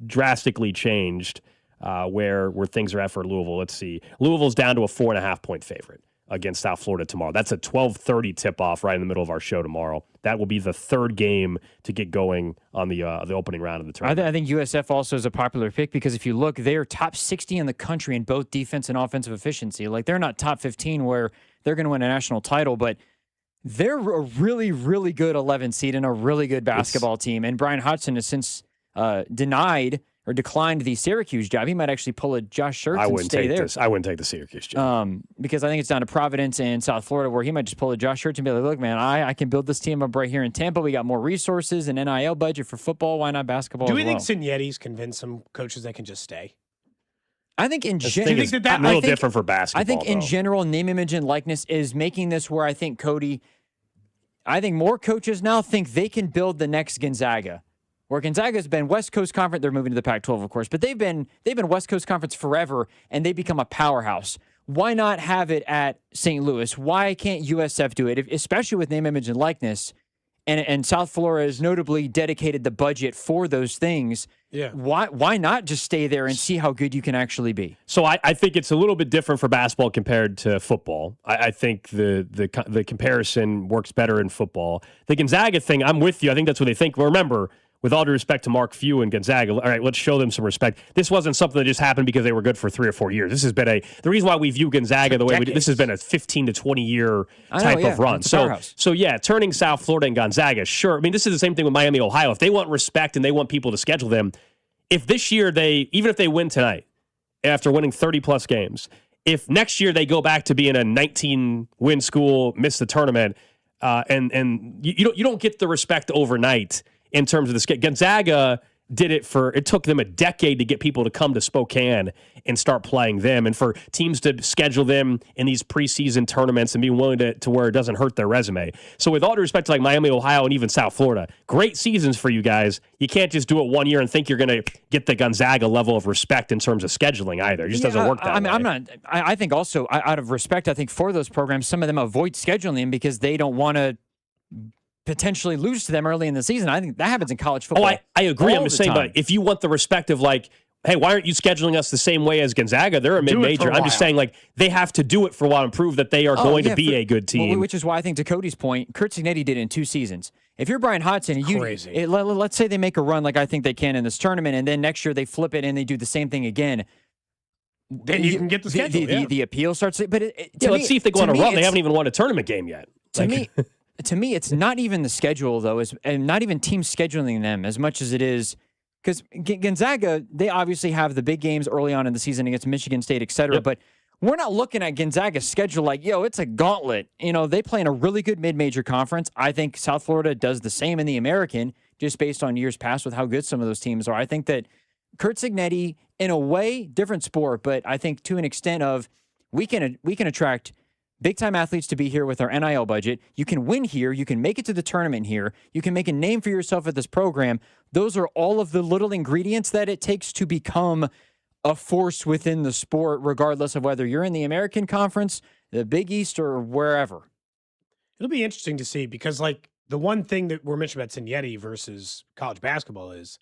drastically changed where things are at for Louisville. Let's see. Louisville's down to a 4.5-point favorite against South Florida tomorrow. That's a 12:30 tip-off right in the middle of our show tomorrow. That will be the third game to get going on the opening round of the tournament. I think USF also is a popular pick because if you look, they're top 60 in the country in both defense and offensive efficiency. Like, they're not top 15 where they're going to win a national title, but they're a really, really good 11 seed and a really good basketball team. And Brian Hodgson has since declined the Syracuse job. He might actually pull a Josh Schertz and stay there. I wouldn't take the Syracuse job. Because I think it's down to Providence and South Florida where he might just pull a Josh Schertz and be like, look, man, I can build this team up right here in Tampa. We got more resources and NIL budget for football. Why not basketball Do we think Signetti's convinced some coaches that can just stay? I think in general, it's a little different for basketball. I think in general, name, image, and likeness is making this where I think more coaches now think they can build the next Gonzaga. where Gonzaga's been West Coast Conference. They're moving to the Pac-12, of course, but they've been West Coast Conference forever, and they become a powerhouse. Why not have it at St. Louis? Why can't USF do it, especially with name, image, and likeness? And South Florida has notably dedicated the budget for those things. Yeah. Why not just stay there and see how good you can actually be? So I think it's a little bit different for basketball compared to football. I think the comparison works better in football. The Gonzaga thing, I'm with you. I think that's what they think. Well, remember, with all due respect to Mark Few and Gonzaga, all right, let's show them some respect. This wasn't something that just happened because they were good for 3 or 4 years. This has been the reason why we view Gonzaga the way we do. This has been a 15 to 20 year type of run. So yeah, turning South Florida and Gonzaga, sure. I mean, this is the same thing with Miami, Ohio. If they want respect and they want people to schedule them, if this year even if they win tonight after winning 30 plus games, if next year they go back to being a 19 win school, miss the tournament, and you don't get the respect overnight. In terms of the schedule, Gonzaga it took them a decade to get people to come to Spokane and start playing them, and for teams to schedule them in these preseason tournaments and be willing to where it doesn't hurt their resume. So with all due respect to like Miami, Ohio, and even South Florida, great seasons for you guys. You can't just do it 1 year and think you're going to get the Gonzaga level of respect in terms of scheduling either. It just doesn't work that way. I think also, out of respect, I think for those programs, some of them avoid scheduling them because they don't want to potentially lose to them early in the season. I think that happens in college football. Oh, I agree. I'm just saying, but if you want the respect of like, hey, why aren't you scheduling us the same way as Gonzaga? They're a mid-major. I'm just saying, like, they have to do it for a while and prove that they are going to be a good team. Well, which is why I think, to Cody's point, Curt Cignetti did it in 2 seasons. If you're Brian Hodgson, let's say they make a run like I think they can in this tournament, and then next year they flip it and they do the same thing again. Then you can get the schedule. The appeal starts. But let's see if they go on a run. They haven't even won a tournament game yet. To me, it's not even the schedule, though, and not even teams scheduling them as much as it is, because Gonzaga, they obviously have the big games early on in the season against Michigan State, et cetera, but we're not looking at Gonzaga's schedule like, it's a gauntlet. They play in a really good mid-major conference. I think South Florida does the same in the American, just based on years past with how good some of those teams are. I think that Curt Cignetti, in a way, different sport, but I think to an extent of we can attract big-time athletes to be here with our NIL budget. You can win here. You can make it to the tournament here. You can make a name for yourself at this program. Those are all of the little ingredients that it takes to become a force within the sport, regardless of whether you're in the American Conference, the Big East, or wherever. It'll be interesting to see because, like, the one thing that we're mentioning about Cignetti versus college basketball is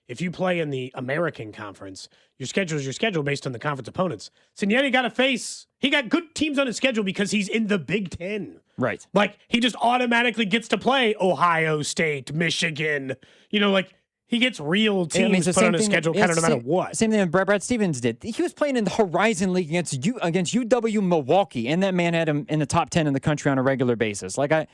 if you play in the American Conference, your schedule is your schedule based on the conference opponents. Cignetti he got good teams on his schedule because he's in the Big Ten. Right. Like, he just automatically gets to play Ohio State, Michigan. He gets real teams put on his schedule kind of no matter what. Same thing that Brad Stevens did. He was playing in the Horizon League against UW Milwaukee, and that man had him in the top 10 in the country on a regular basis. Like, I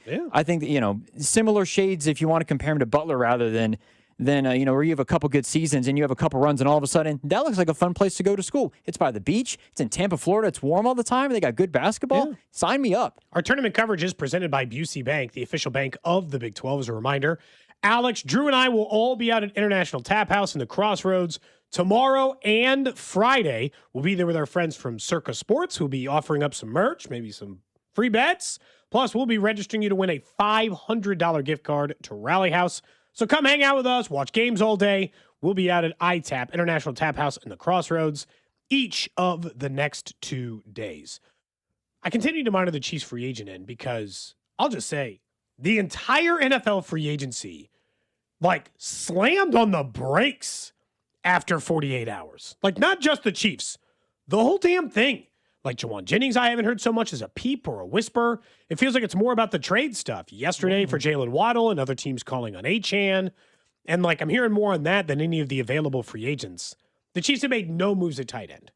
think that, similar shades if you want to compare him to Butler rather than where you have a couple good seasons and you have a couple runs and all of a sudden that looks like a fun place to go to school. It's by the beach. It's in Tampa, Florida. It's warm all the time. They got good basketball. Yeah. Sign me up. Our tournament coverage is presented by Busey Bank, the official bank of the Big 12. As a reminder, Alex, Drew, and I will all be out at International Tap House in the Crossroads tomorrow and Friday. We'll be there with our friends from Circa Sports, who'll be offering up some merch, maybe some free bets. Plus, we'll be registering you to win a $500 gift card to Rally House. So come hang out with us, watch games all day. We'll be out at ITAP, International Tap House in the Crossroads, each of the next 2 days. I continue to monitor the Chiefs free agent end because I'll just say the entire NFL free agency, slammed on the brakes after 48 hours. Not just the Chiefs, the whole damn thing. Jawan Jennings, I haven't heard so much as a peep or a whisper. It feels like it's more about the trade stuff. Yesterday for Jalen Waddle and other teams calling on Achane. And I'm hearing more on that than any of the available free agents. The Chiefs have made no moves at tight end.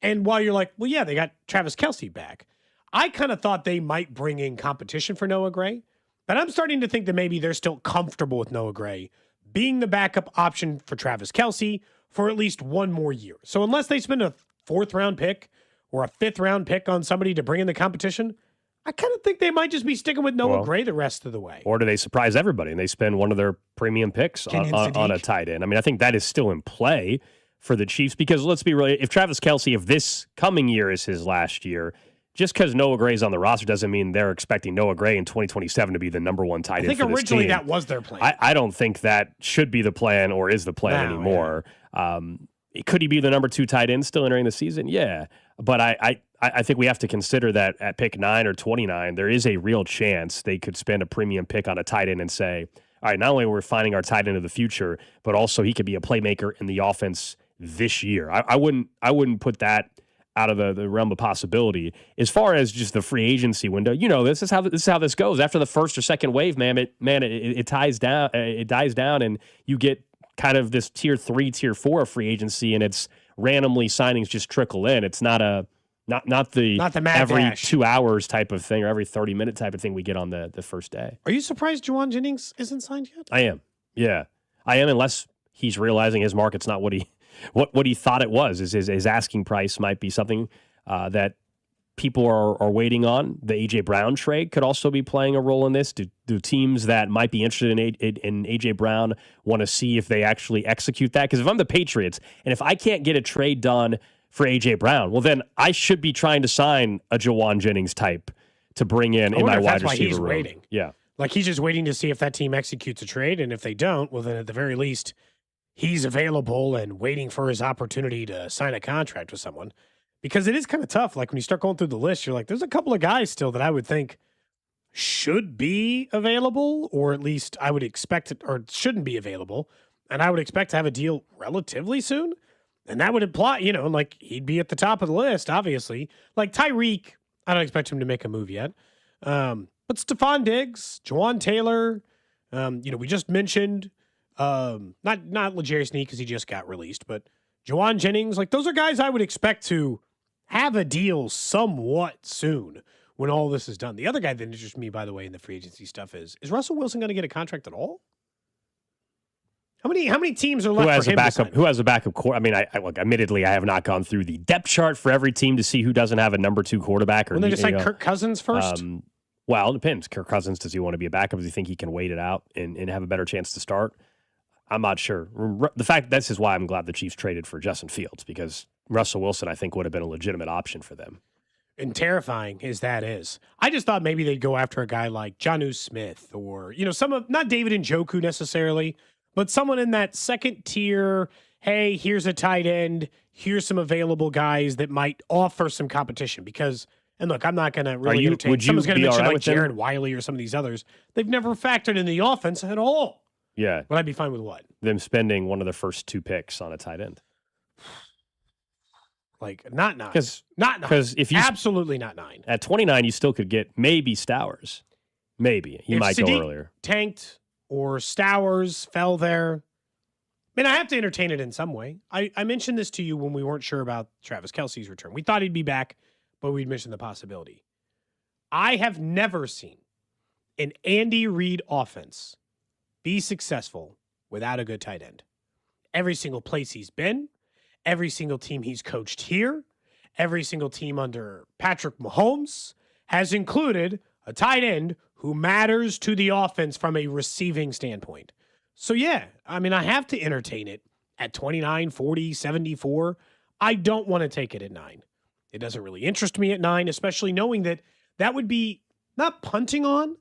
And while you're like, well, yeah, they got Travis Kelce back. I kind of thought they might bring in competition for Noah Gray. But I'm starting to think that maybe they're still comfortable with Noah Gray being the backup option for Travis Kelce for at least one more year. So unless they spend a 4th-round pick or a 5th-round pick on somebody to bring in the competition, I kind of think they might just be sticking with Noah Gray the rest of the way. Or do they surprise everybody and they spend one of their premium picks on a tight end? I mean, I think that is still in play for the Chiefs because let's be real. If Travis Kelce, if this coming year is his last year, just because Noah Gray's on the roster doesn't mean they're expecting Noah Gray in 2027 to be the number one tight end. I think for this originally team. that was their plan. I don't think that should be the plan or is the plan anymore. Yeah. Could he be the number 2 tight end still entering the season? Yeah. But I think we have to consider that at pick 9 or 29, there is a real chance they could spend a premium pick on a tight end and say, all right, not only are we finding our tight end of the future, but also he could be a playmaker in the offense this year. I wouldn't put that out of the realm of possibility. As far as just the free agency window, this is how this goes. After the first or second wave, it dies down, and you get kind of this tier 3, tier 4 of free agency, and it's randomly signings just trickle in. It's not the mad every dash. 2 hours type of thing or every 30-minute type of thing we get on the first day. Are you surprised Juwan Jennings isn't signed yet? I am. Yeah, I am, unless he's realizing his market's not what he thought it was. His asking price might be something that people are waiting on. The A.J. Brown trade could also be playing a role in this. Do teams that might be interested in A.J. Brown want to see if they actually execute that? Because if I'm the Patriots, and if I can't get a trade done for A.J. Brown, well, then I should be trying to sign a Juwan Jennings type to bring in my wide receiver room. Waiting. Yeah. Like he's just waiting to see if that team executes a trade, and if they don't, well, then at the very least, he's available and waiting for his opportunity to sign a contract with someone. Because it is kind of tough. Like when you start going through the list, you're like, there's a couple of guys still that I would think should be available, or at least I would expect it, or shouldn't be available. And I would expect to have a deal relatively soon. And that would imply, like he'd be at the top of the list, obviously. Like Tyreek, I don't expect him to make a move yet. But Stephon Diggs, Jawan Taylor, we just mentioned, not L'Jarius Sneed because he just got released, but Juwan Jennings, like those are guys I would expect to have a deal somewhat soon when all this is done. The other guy that interests me, by the way, in the free agency stuff is Russell Wilson going to get a contract at all? How many teams are left for him to sign? Who has a backup quarterback? I mean, look, admittedly, I have not gone through the depth chart for every team to see who doesn't have a number 2 quarterback. Well, they just like Kirk Cousins first? Well, it depends. Kirk Cousins, does he want to be a backup? Does he think he can wait it out and have a better chance to start? I'm not sure. The fact this is why I'm glad the Chiefs traded for Justin Fields, because Russell Wilson, I think, would have been a legitimate option for them. And terrifying as that is, I just thought maybe they'd go after a guy like Jonnu Smith or, not David Njoku necessarily, but someone in that second tier. Hey, here's a tight end. Here's some available guys that might offer some competition because, and look, I'm not going to really entertain. Someone's going to mention like Jared Wiley or some of these others. They've never factored in the offense at all. Yeah. But I'd be fine with what? Them spending one of the first 2 picks on a tight end. Like, not 9. Not 9. Because if you absolutely not 9. At 29, you still could get maybe Stowers. Maybe. He might Sadiq go earlier. Tanked or Stowers fell there. I mean, I have to entertain it in some way. I mentioned this to you when we weren't sure about Travis Kelce's return. We thought he'd be back, but we'd mentioned the possibility. I have never seen an Andy Reid offense be successful without a good tight end. Every single place he's been, every single team he's coached here, every single team under Patrick Mahomes has included a tight end who matters to the offense from a receiving standpoint. So yeah, I mean, I have to entertain it at 29, 40, 74. I don't want to take it at 9. It doesn't really interest me at 9, especially knowing that would be not punting on,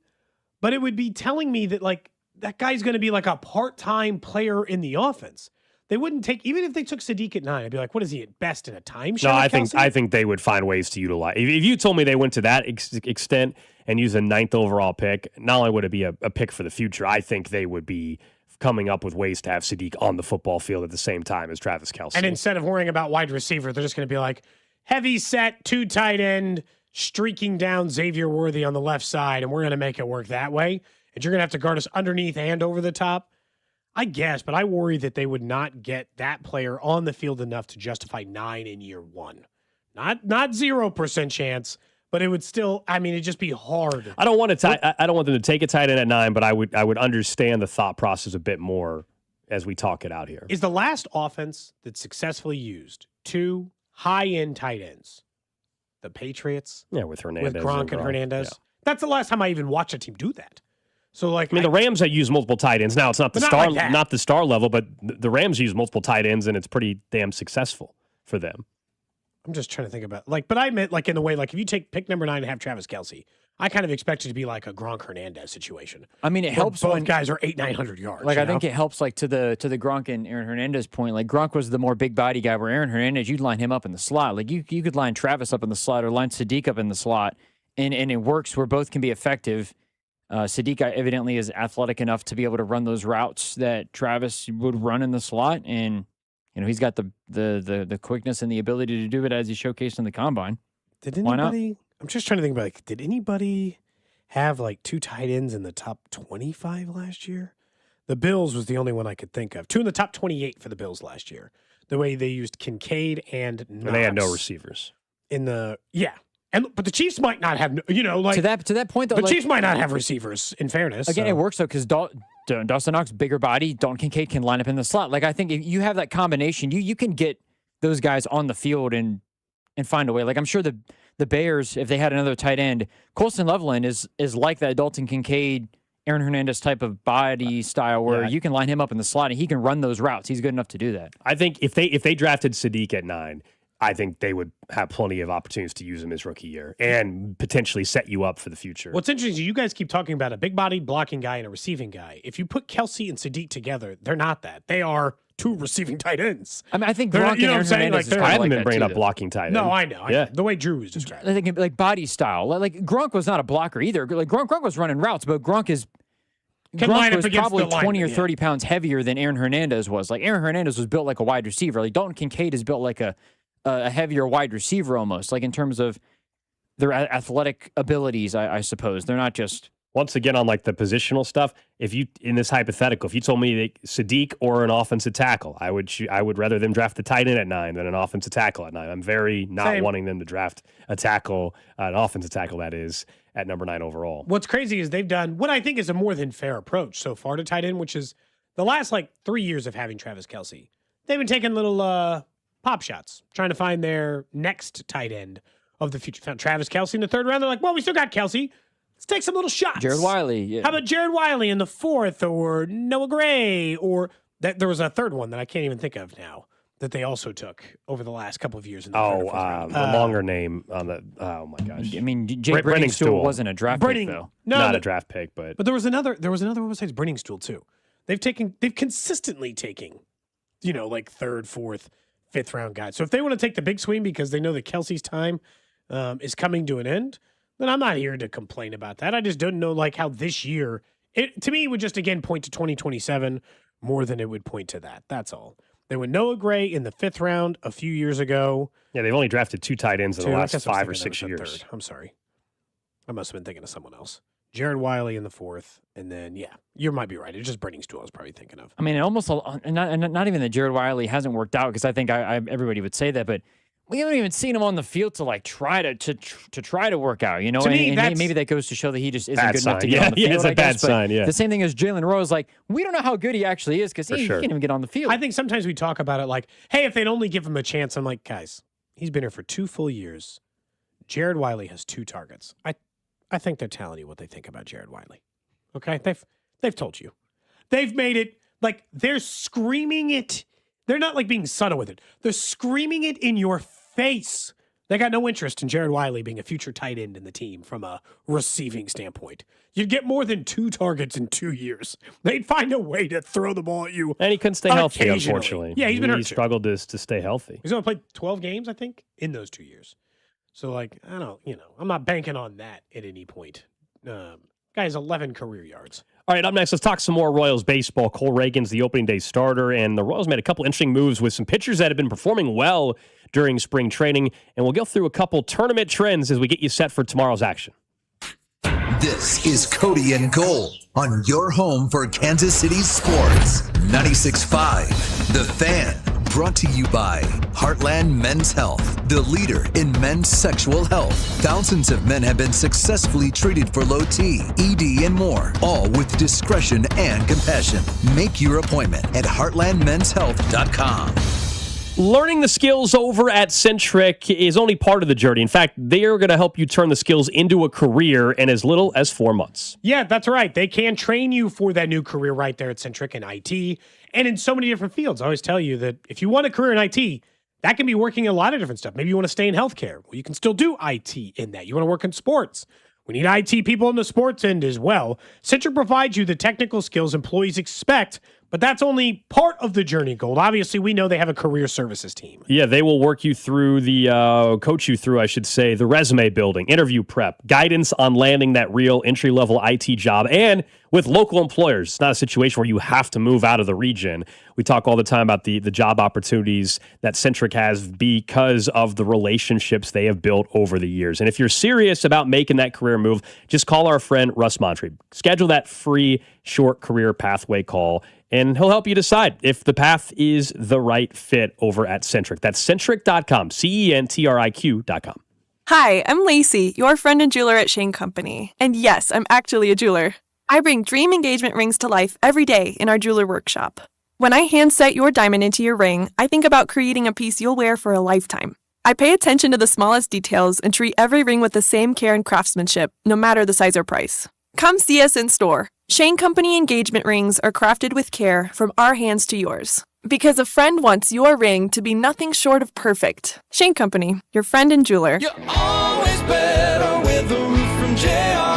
but it would be telling me that like that guy's going to be like a part-time player in the offense. They wouldn't take, even if they took Sadiq at 9, I'd be like, what is he at best in a timeshare? No, I think they would find ways to utilize. If you told me they went to that extent and use a 9th overall pick, not only would it be a pick for the future, I think they would be coming up with ways to have Sadiq on the football field at the same time as Travis Kelce. And instead of worrying about wide receiver, they're just going to be like, heavy set, 2 tight end, streaking down Xavier Worthy on the left side, and we're going to make it work that way. And you're going to have to guard us underneath and over the top. I guess, but I worry that they would not get that player on the field enough to justify 9 in year 1. Not 0% chance, but it would still, I mean, it'd just be hard. I don't want to I don't want them to take a tight end at 9, but I would understand the thought process a bit more as we talk it out here. Is the last offense that successfully used 2 high-end tight ends the Patriots? Yeah, with Hernandez. With Gronk and Hernandez. Yeah. That's the last time I even watched a team do that. So like, I mean, the Rams that use multiple tight ends. Now it's not the star, not the star level, but the Rams use multiple tight ends, and it's pretty damn successful for them. I'm just trying to think about but I meant in the way if you take pick number 9 and have Travis Kelce, I kind of expect it to be like a Gronk Hernandez situation. I mean, it helps both when guys are 900 yards. I think it helps to the Gronk and Aaron Hernandez point. Like Gronk was the more big body guy, where Aaron Hernandez, you'd line him up in the slot. Like you could line Travis up in the slot or line Sadiq up in the slot, and it works where both can be effective. Sadiq evidently is athletic enough to be able to run those routes that Travis would run in the slot, and he's got the quickness and the ability to do it as he showcased in the combine. Did anybody? I'm just trying to think about did anybody have 2 tight ends in the top 25 last year? The Bills was the only one I could think of. 2 in the top 28 for the Bills last year. The way they used Kincaid and Knox. And they had no receivers. But the Chiefs might not have, to that point though. The Chiefs might not have receivers. In fairness, again, it works though because Dawson Knox, bigger body, Dalton Kincaid can line up in the slot. I think if you have that combination, you can get those guys on the field and find a way. I'm sure the Bears, if they had another tight end, Colston Loveland is like that Dalton Kincaid, Aaron Hernandez type of body style where you can line him up in the slot and he can run those routes. He's good enough to do that. I think if they drafted Sadiq at 9, I think they would have plenty of opportunities to use him his rookie year and potentially set you up for the future. What's interesting is you guys keep talking about a big-bodied blocking guy and a receiving guy. If you put Kelce and Sadiq together, they're not that. They are 2 receiving tight ends. I mean, I think Gronk and Aaron Hernandez I haven't been bringing up blocking tight ends. No, I know. Yeah. The way Drew was describing. I think body style. Gronk was not a blocker either. Gronk was running routes, but Gronk was probably 20 or 30 pounds heavier than Aaron Hernandez was. Aaron Hernandez was built like a wide receiver. Dalton Kincaid is built like a heavier wide receiver almost, in terms of their athletic abilities, I suppose. They're not just... Once again, on the positional stuff, if you, in this hypothetical, if you told me Sadiq or an offensive tackle, I would rather them draft the tight end at 9 than an offensive tackle at 9. I'm very not wanting them to draft an offensive tackle that is, at number 9 overall. What's crazy is they've done what I think is a more than fair approach so far to tight end, which is the last 3 years of having Travis Kelce. They've been taking little pop shots, trying to find their next tight end of the future. Found Travis Kelce in the 3rd round. They're like, well, we still got Kelce. Let's take some little shots. Jared Wiley. Yeah. How about Jared Wiley in the 4th, or Noah Gray, or there was a 3rd one that I can't even think of now that they also took over the last couple of years. In the the longer name on the. Oh my gosh! I mean, Jay Brenningstool wasn't a draft pick though. No, not a draft pick, but there was another one besides Brenningstool too. They've consistently taken, 3rd, 4th, 5th round guys. So if they want to take the big swing because they know that Kelce's time is coming to an end, then I'm not here to complain about that. I just don't know how this year, to me, it would just again point to 2027 more than it would point to that. That's all. They went Noah Gray in the 5th round a few years ago. Yeah, they've only drafted 2 tight ends in the last 5 or 6 years. I'm sorry. I must have been thinking of someone else. Jared Wiley in the 4th, and then you might be right. It's just Brenningstool I was probably thinking of. I mean, almost not even that Jared Wiley hasn't worked out, because I think everybody would say that, but we haven't even seen him on the field to try to work out, To me, maybe that goes to show that he just isn't good enough to get on the field. Yeah, it's a bad sign. Yeah, the same thing as Jalen Rose. We don't know how good he actually is because he can't even get on the field. I think sometimes we talk about it hey, if they'd only give him a chance. I'm like, guys, he's been here for 2 full years. Jared Wiley has 2 targets. I think they're telling you what they think about Jared Wiley. Okay, they've told you. They've made it they're screaming it. They're not being subtle with it. They're screaming it in your face. They got no interest in Jared Wiley being a future tight end in the team from a receiving standpoint. You'd get more than 2 targets in 2 years. They'd find a way to throw the ball at you. And he couldn't stay healthy, unfortunately. Yeah, he's been hurt. He struggled to stay healthy. He's only played 12 games, I think, in those 2 years. So, I don't, I'm not banking on that at any point. Guy has 11 career yards. All right, up next, let's talk some more Royals baseball. Cole Reagan's the opening day starter, and the Royals made a couple interesting moves with some pitchers that have been performing well during spring training, and we'll go through a couple tournament trends as we get you set for tomorrow's action. This is Cody and Gold on your home for Kansas City sports. 96.5, The Fan. Brought to you by Heartland Men's Health, the leader in men's sexual health. Thousands of men have been successfully treated for low T, ED, and more, all with discretion and compassion. Make your appointment at heartlandmenshealth.com. Learning the skills over at Centric is only part of the journey. In fact, they are going to help you turn the skills into a career in as little as 4 months. Yeah, that's right. They can train you for that new career right there at Centric in IT and in so many different fields. I always tell you that if you want a career in IT, That can be working in a lot of different stuff. Maybe you want to stay in healthcare. Well, you can still do IT in that. You want to work in sports. We need IT people in the sports end as well. Centric provides you the technical skills employees expect, but that's only part of the journey, Gold. Obviously, we know they have a career services team. Yeah, they will work you through coach you through, I should say, the resume building, interview prep, guidance on landing that real entry-level IT job, and with local employers. It's not a situation where you have to move out of the region. We talk all the time about the job opportunities that Centric has because of the relationships they have built over the years. And if you're serious about making that career move, just call our friend Russ Montre. Schedule that free short career pathway call, and he'll help you decide if the path is the right fit over at Centric. That's centric.com, CENTRIQ.com. Hi, I'm Lacey, your friend and jeweler at Shane Company. And yes, I'm actually a jeweler. I bring dream engagement rings to life every day in our jeweler workshop. When I hand set your diamond into your ring, I think about creating a piece you'll wear for a lifetime. I pay attention to the smallest details and treat every ring with the same care and craftsmanship, no matter the size or price. Come see us in store. Shane Company engagement rings are crafted with care from our hands to yours. Because a friend wants your ring to be nothing short of perfect. Shane Company, your friend and jeweler. You're always better with a roof from JR.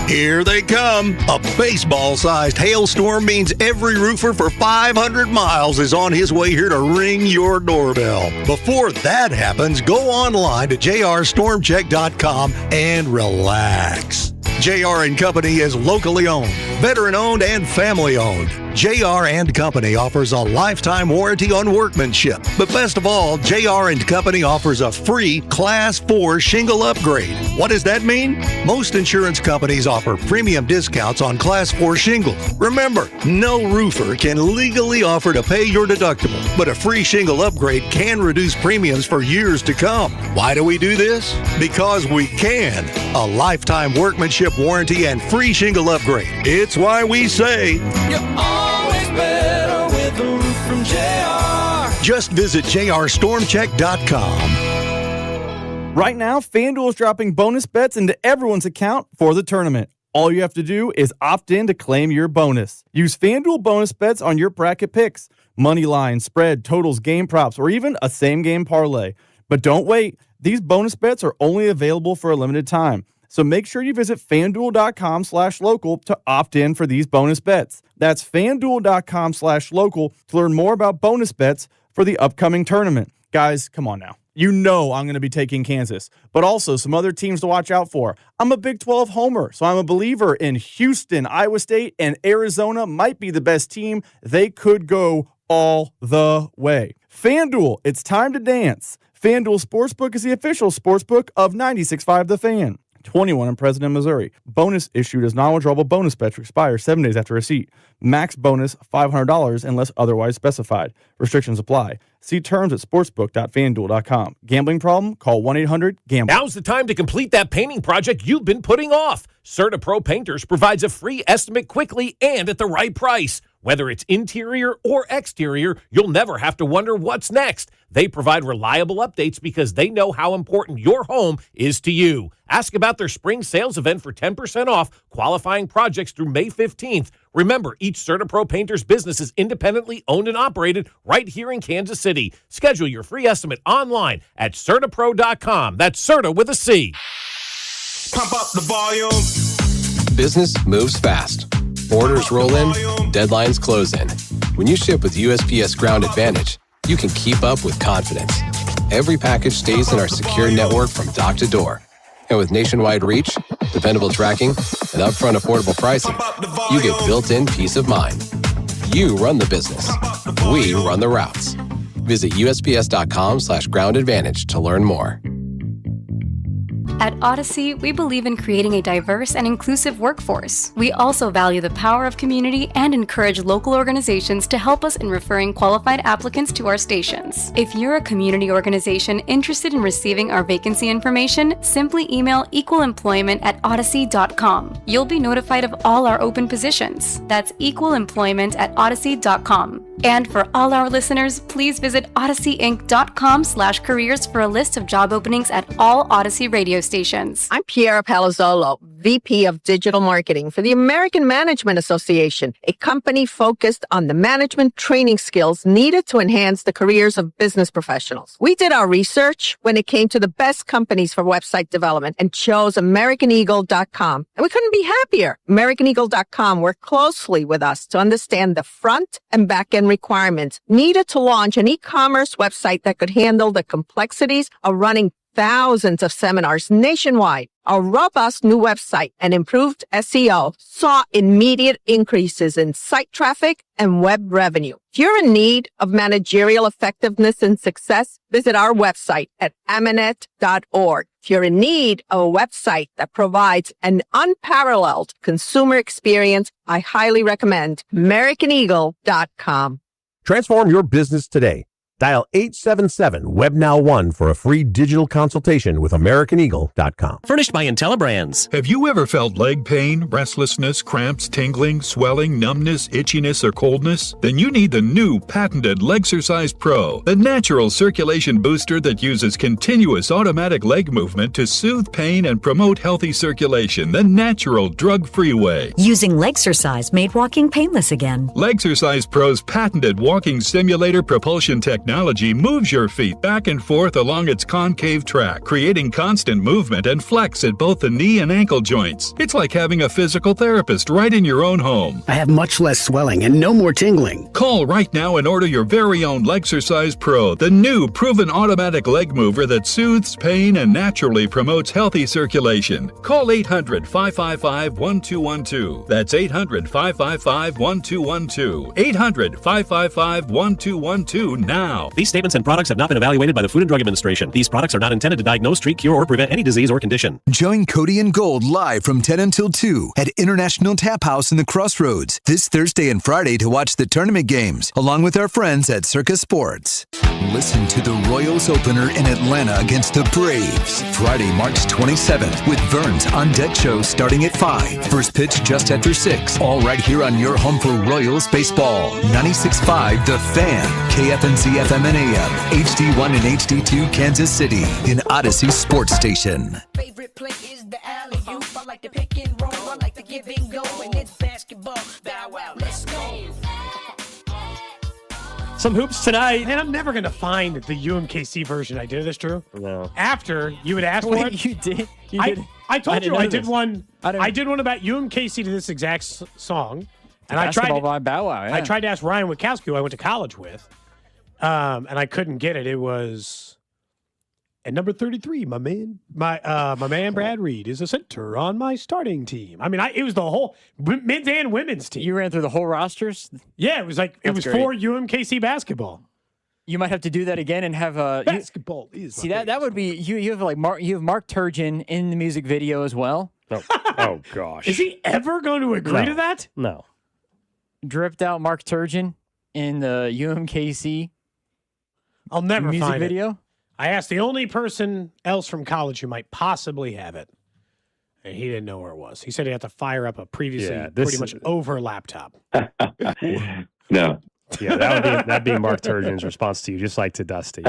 Here they come. A baseball-sized hailstorm means every roofer for 500 miles is on his way here to ring your doorbell. Before that happens, go online to jrstormcheck.com and relax. JR & Company is locally owned, veteran-owned, and family-owned. JR & Company offers a lifetime warranty on workmanship. But best of all, JR & Company offers a free Class 4 shingle upgrade. What does that mean? Most insurance companies offer premium discounts on Class 4 shingles. Remember, no roofer can legally offer to pay your deductible, but a free shingle upgrade can reduce premiums for years to come. Why do we do this? Because we can. A lifetime workmanship warranty and free shingle upgrade. It's why we say, You're always better with a roof from JR. just visit jrstormcheck.com. Right now, FanDuel is dropping bonus bets into everyone's account for the tournament. All you have to do is opt in to claim your bonus. Use FanDuel bonus bets on your bracket picks, money line, spread, totals, game props, or even a same-game parlay. But don't wait. These bonus bets are only available for a limited time. So make sure you visit FanDuel.com/local to opt in for these bonus bets. That's FanDuel.com/local to learn more about bonus bets for the upcoming tournament. Guys, come on now. You know I'm going to be taking Kansas, but also some other teams to watch out for. I'm a Big 12 homer, so I'm a believer in Houston, Iowa State, and Arizona might be the best team. They could go all the way. FanDuel, it's time to dance. FanDuel Sportsbook is the official sportsbook of 96.5 The Fan. 21 in President, Missouri. Bonus issued as non-withdrawable bonus bet to expire 7 days after receipt. Max bonus $500 unless otherwise specified. Restrictions apply. See terms at sportsbook.fanduel.com. Gambling problem? Call 1-800-GAMBLE. Now's the time to complete that painting project you've been putting off. CertaPro Painters provides a free estimate quickly and at the right price. Whether it's interior or exterior, you'll never have to wonder what's next. They provide reliable updates because they know how important your home is to you. Ask about their spring sales event for 10% off qualifying projects through May 15th. Remember, each CertaPro Painters business is independently owned and operated right here in Kansas City. Schedule your free estimate online at CertaPro.com. That's Certa with a C. Pump up the volume. Business moves fast. Orders roll in, deadlines close in. When you ship with USPS Ground Advantage, you can keep up with confidence. Every package stays in our secure network from dock to door. And with nationwide reach, dependable tracking, and upfront affordable pricing, you get built-in peace of mind. You run the business. We run the routes. Visit USPS.com/Ground Advantage to learn more. At Odyssey, we believe in creating a diverse and inclusive workforce. We also value the power of community and encourage local organizations to help us in referring qualified applicants to our stations. If you're a community organization interested in receiving our vacancy information, simply email equalemployment@odyssey.com. You'll be notified of all our open positions. That's equalemployment@odyssey.com. And for all our listeners, please visit odysseyinc.com/careers for a list of job openings at all Odyssey radio stations. I'm Piera Palazzolo, VP of Digital Marketing for the American Management Association, a company focused on the management training skills needed to enhance the careers of business professionals. We did our research when it came to the best companies for website development and chose AmericanEagle.com. And we couldn't be happier. AmericanEagle.com worked closely with us to understand the front and back end requirements needed to launch an e-commerce website that could handle the complexities of running thousands of seminars nationwide. Our robust new website and improved SEO saw immediate increases in site traffic and web revenue. If you're in need of managerial effectiveness and success, visit our website at amanet.org. If you're in need of a website that provides an unparalleled consumer experience, I highly recommend AmericanEagle.com. Transform your business today. Dial 877-WebNow1 for a free digital consultation with AmericanEagle.com. Furnished by IntelliBrands. Have you ever felt leg pain, restlessness, cramps, tingling, swelling, numbness, itchiness, or coldness? Then you need the new patented Legsercise Pro, the natural circulation booster that uses continuous automatic leg movement to soothe pain and promote healthy circulation the natural drug-free way. Using Legsercise made walking painless again. Legsercise Pro's patented walking simulator propulsion technology moves your feet back and forth along its concave track, creating constant movement and flex at both the knee and ankle joints. It's like having a physical therapist right in your own home. I have much less swelling and no more tingling. Call right now and order your very own Legsercise Pro, the new proven automatic leg mover that soothes pain and naturally promotes healthy circulation. Call 800-555-1212. That's 800-555-1212. 800-555-1212 now. These statements and products have not been evaluated by the Food and Drug Administration. These products are not intended to diagnose, treat, cure, or prevent any disease or condition. Join Cody and Gold live from 10 until 2 at International Tap House in the Crossroads this Thursday and Friday to watch the tournament games, along with our friends at Circus Sports. Listen to the Royals opener in Atlanta against the Braves, Friday, March 27th, with Vern's On Deck show starting at 5. First pitch just after 6. All right here on your home for Royals baseball. 96.5 The Fan, KFNC FM and AM, HD1 and HD2 Kansas City, in Odyssey Sports Station. Favorite play is the alley-oop. I like to pick and roll. I like to give and go. And it's basketball. Bow wow, let's go. Some hoops tonight. And I'm never going to find the UMKC version. I did this, Drew. No. After you had asked for it. You did? You did? I told you I did this. one. I did one about UMKC to this exact song. And I tried by Bow Wow, yeah. I tried to ask Ryan Witkowski, who I went to college with. And I couldn't get it. It was at number 33. My man Brad Reed is a center on my starting team. I mean, it was the whole men's and women's team. You ran through the whole rosters? Yeah, it was like it was great. for UMKC basketball. You might have to do that again and have basketball. See that would be you have like Mark Turgeon in the music video as well. Oh gosh, is he ever going to agree to that? No. Dripped out Mark Turgeon in the UMKC. I'll never music find video. It. I asked the only person else from college who might possibly have it, and he didn't know where it was. He said he had to fire up a previously pretty much over laptop. No. Yeah, that'd be Mark Turgeon's response to you, just like to Dusty.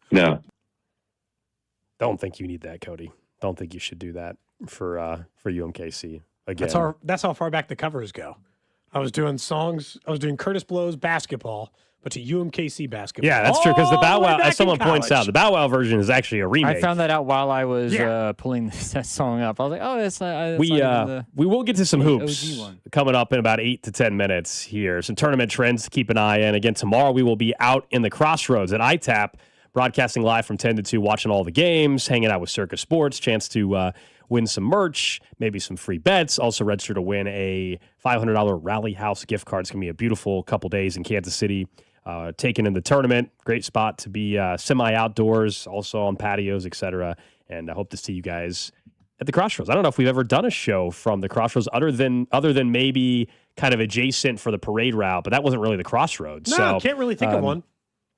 No. Don't think you need that, Cody. Don't think you should do that for UMKC again. That's how far back the covers go. I was doing songs. I was doing Curtis Blow's Basketball, but to UMKC Basketball. Yeah, that's true, because the Bow Wow, as someone points out, the the Bow Wow version is actually a remake. I found that out while I was pulling that song up. I was like, oh, that's we will get to some hoops OG one. coming up in about 8 to 10 minutes here. Some tournament trends to keep an eye on. Again, tomorrow we will be out in the Crossroads at ITAP, broadcasting live from 10 to 2, watching all the games, hanging out with Circus Sports, chance to win some merch, maybe some free bets. Also register to win a $500 Rally House gift card. It's going to be a beautiful couple days in Kansas City. Taken in the tournament. Great spot to be semi-outdoors, also on patios, etc. And I hope to see you guys at the Crossroads. I don't know if we've ever done a show from the Crossroads other than maybe kind of adjacent for the parade route, but that wasn't really the Crossroads. No, so, can't really think of one.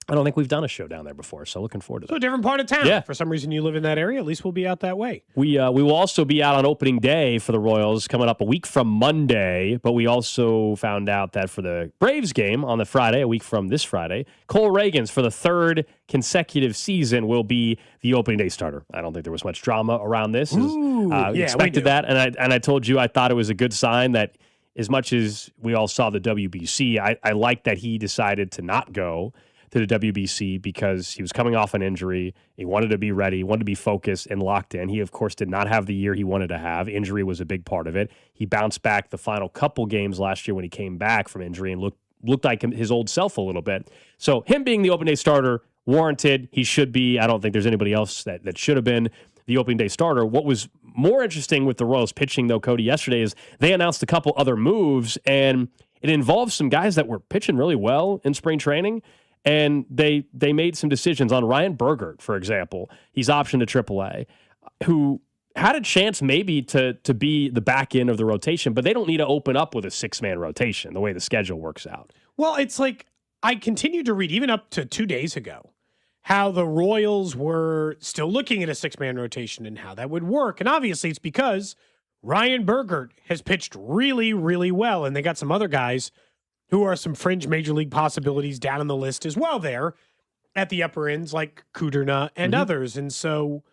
I don't think we've done a show down there before, so looking forward to that. So a different part of town. Yeah. For some reason you live in that area, at least we'll be out that way. We will also be out on opening day for the Royals coming up a week from Monday, but we also found out that for the Braves game on the Friday, a week from this Friday, Cole Reagans for the third consecutive season will be the opening day starter. I don't think there was much drama around this. Expected that, and I told you I thought it was a good sign that as much as we all saw the WBC, I like that he decided to not go to the WBC because he was coming off an injury. He wanted to be ready, wanted to be focused and locked in. He, of course, did not have the year he wanted to have. Injury was a big part of it. He bounced back the final couple games last year when he came back from injury and looked like his old self a little bit. So him being the opening day starter, warranted. He should be. I don't think there's anybody else that should have been the opening day starter. What was more interesting with the Royals pitching, though, Cody, yesterday is they announced a couple other moves, and it involves some guys that were pitching really well in spring training. And they made some decisions on Ryan Bergert, for example. He's optioned to AAA, who had a chance maybe to be the back end of the rotation, but they don't need to open up with a 6-man rotation the way the schedule works out. Well, it's like I continued to read, even up to 2 days ago, how the Royals were still looking at a 6-man rotation and how that would work. And obviously it's because Ryan Bergert has pitched really, really well, and they got some other guys who are some fringe major league possibilities down on the list as well there at the upper ends, like Kudrna and others. And so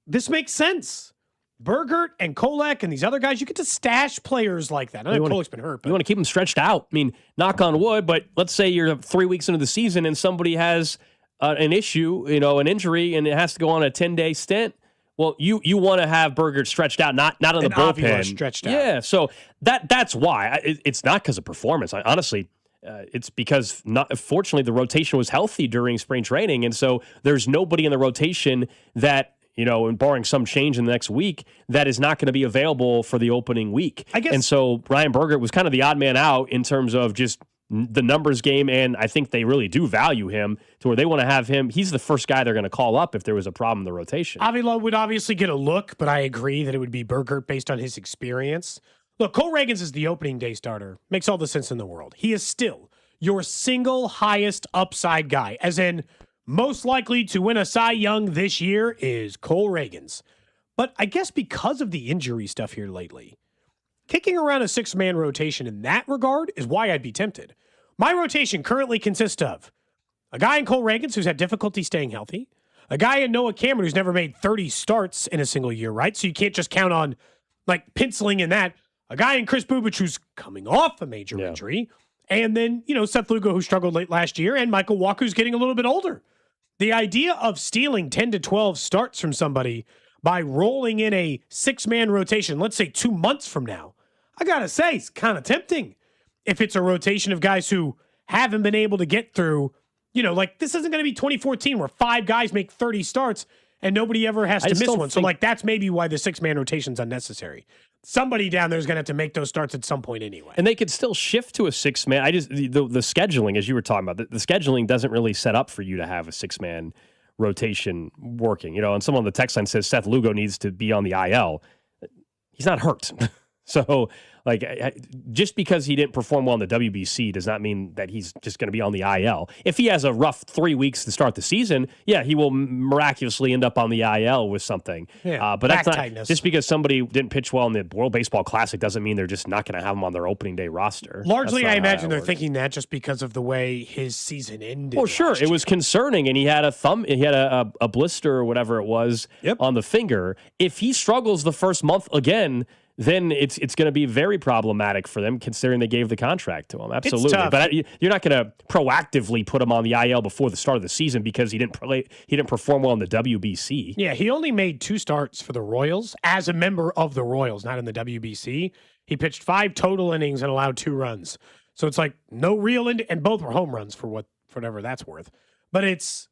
this makes sense. Bergert and Kolek and these other guys, you get to stash players like that. I know Kolek's been hurt, but you want to keep them stretched out. I mean, knock on wood, but let's say you're 3 weeks into the season and somebody has an issue, an injury, and it has to go on a 10-day stint. Well, you want to have Bergert stretched out, not on the bullpen. Stretched out. Yeah, so that's why. It's not because of performance. Honestly, it's because fortunately the rotation was healthy during spring training, and so there's nobody in the rotation that, and barring some change in the next week, that is not going to be available for the opening week. I guess. And so Ryan Bergert was kind of the odd man out in terms of just the numbers game, and I think they really do value him to where they want to have him. He's the first guy they're going to call up if there was a problem in the rotation. Avila would obviously get a look, but I agree that it would be Bergert based on his experience. Look, Cole Reagans is the opening day starter. Makes all the sense in the world. He is still your single highest upside guy, as in most likely to win a Cy Young this year is Cole Reagans. But I guess because of the injury stuff here lately, kicking around a 6-man rotation in that regard is why I'd be tempted. My rotation currently consists of a guy in Cole Reagans who's had difficulty staying healthy, a guy in Noah Cameron who's never made 30 starts in a single year, right? So you can't just count on penciling in that. A guy in Chris Bubich who's coming off a major injury, and then, Seth Lugo who struggled late last year, and Michael Walker who's getting a little bit older. The idea of stealing 10 to 12 starts from somebody by rolling in a 6-man rotation, let's say 2 months from now, I got to say, it's kind of tempting. If it's a rotation of guys who haven't been able to get through, this isn't going to be 2014 where 5 guys make 30 starts and nobody ever has to miss one. So that's maybe why the 6-man rotation's unnecessary. Somebody down there is going to have to make those starts at some point anyway. And they could still shift to a 6-man. The scheduling, as you were talking about, the scheduling doesn't really set up for you to have a 6-man rotation working. And someone on the text line says Seth Lugo needs to be on the IL. He's not hurt. So, just because he didn't perform well in the WBC does not mean that he's just going to be on the IL. If he has a rough 3 weeks to start the season, he will miraculously end up on the IL with something. Yeah, but that's not tightness. Just because somebody didn't pitch well in the World Baseball Classic doesn't mean they're just not going to have him on their opening day roster. Largely, I imagine they're thinking that just because of the way his season ended. Well, sure, it was concerning, and he had a blister or whatever it was on the finger. If he struggles the first month again, then it's going to be very problematic for them, considering they gave the contract to him. Absolutely, but you're not going to proactively put him on the IL before the start of the season because he didn't perform well in the WBC. Yeah, he only made 2 starts for the Royals as a member of the Royals, not in the WBC. He pitched 5 total innings and allowed 2 runs. So it's no real and both were home runs for whatever that's worth. But it's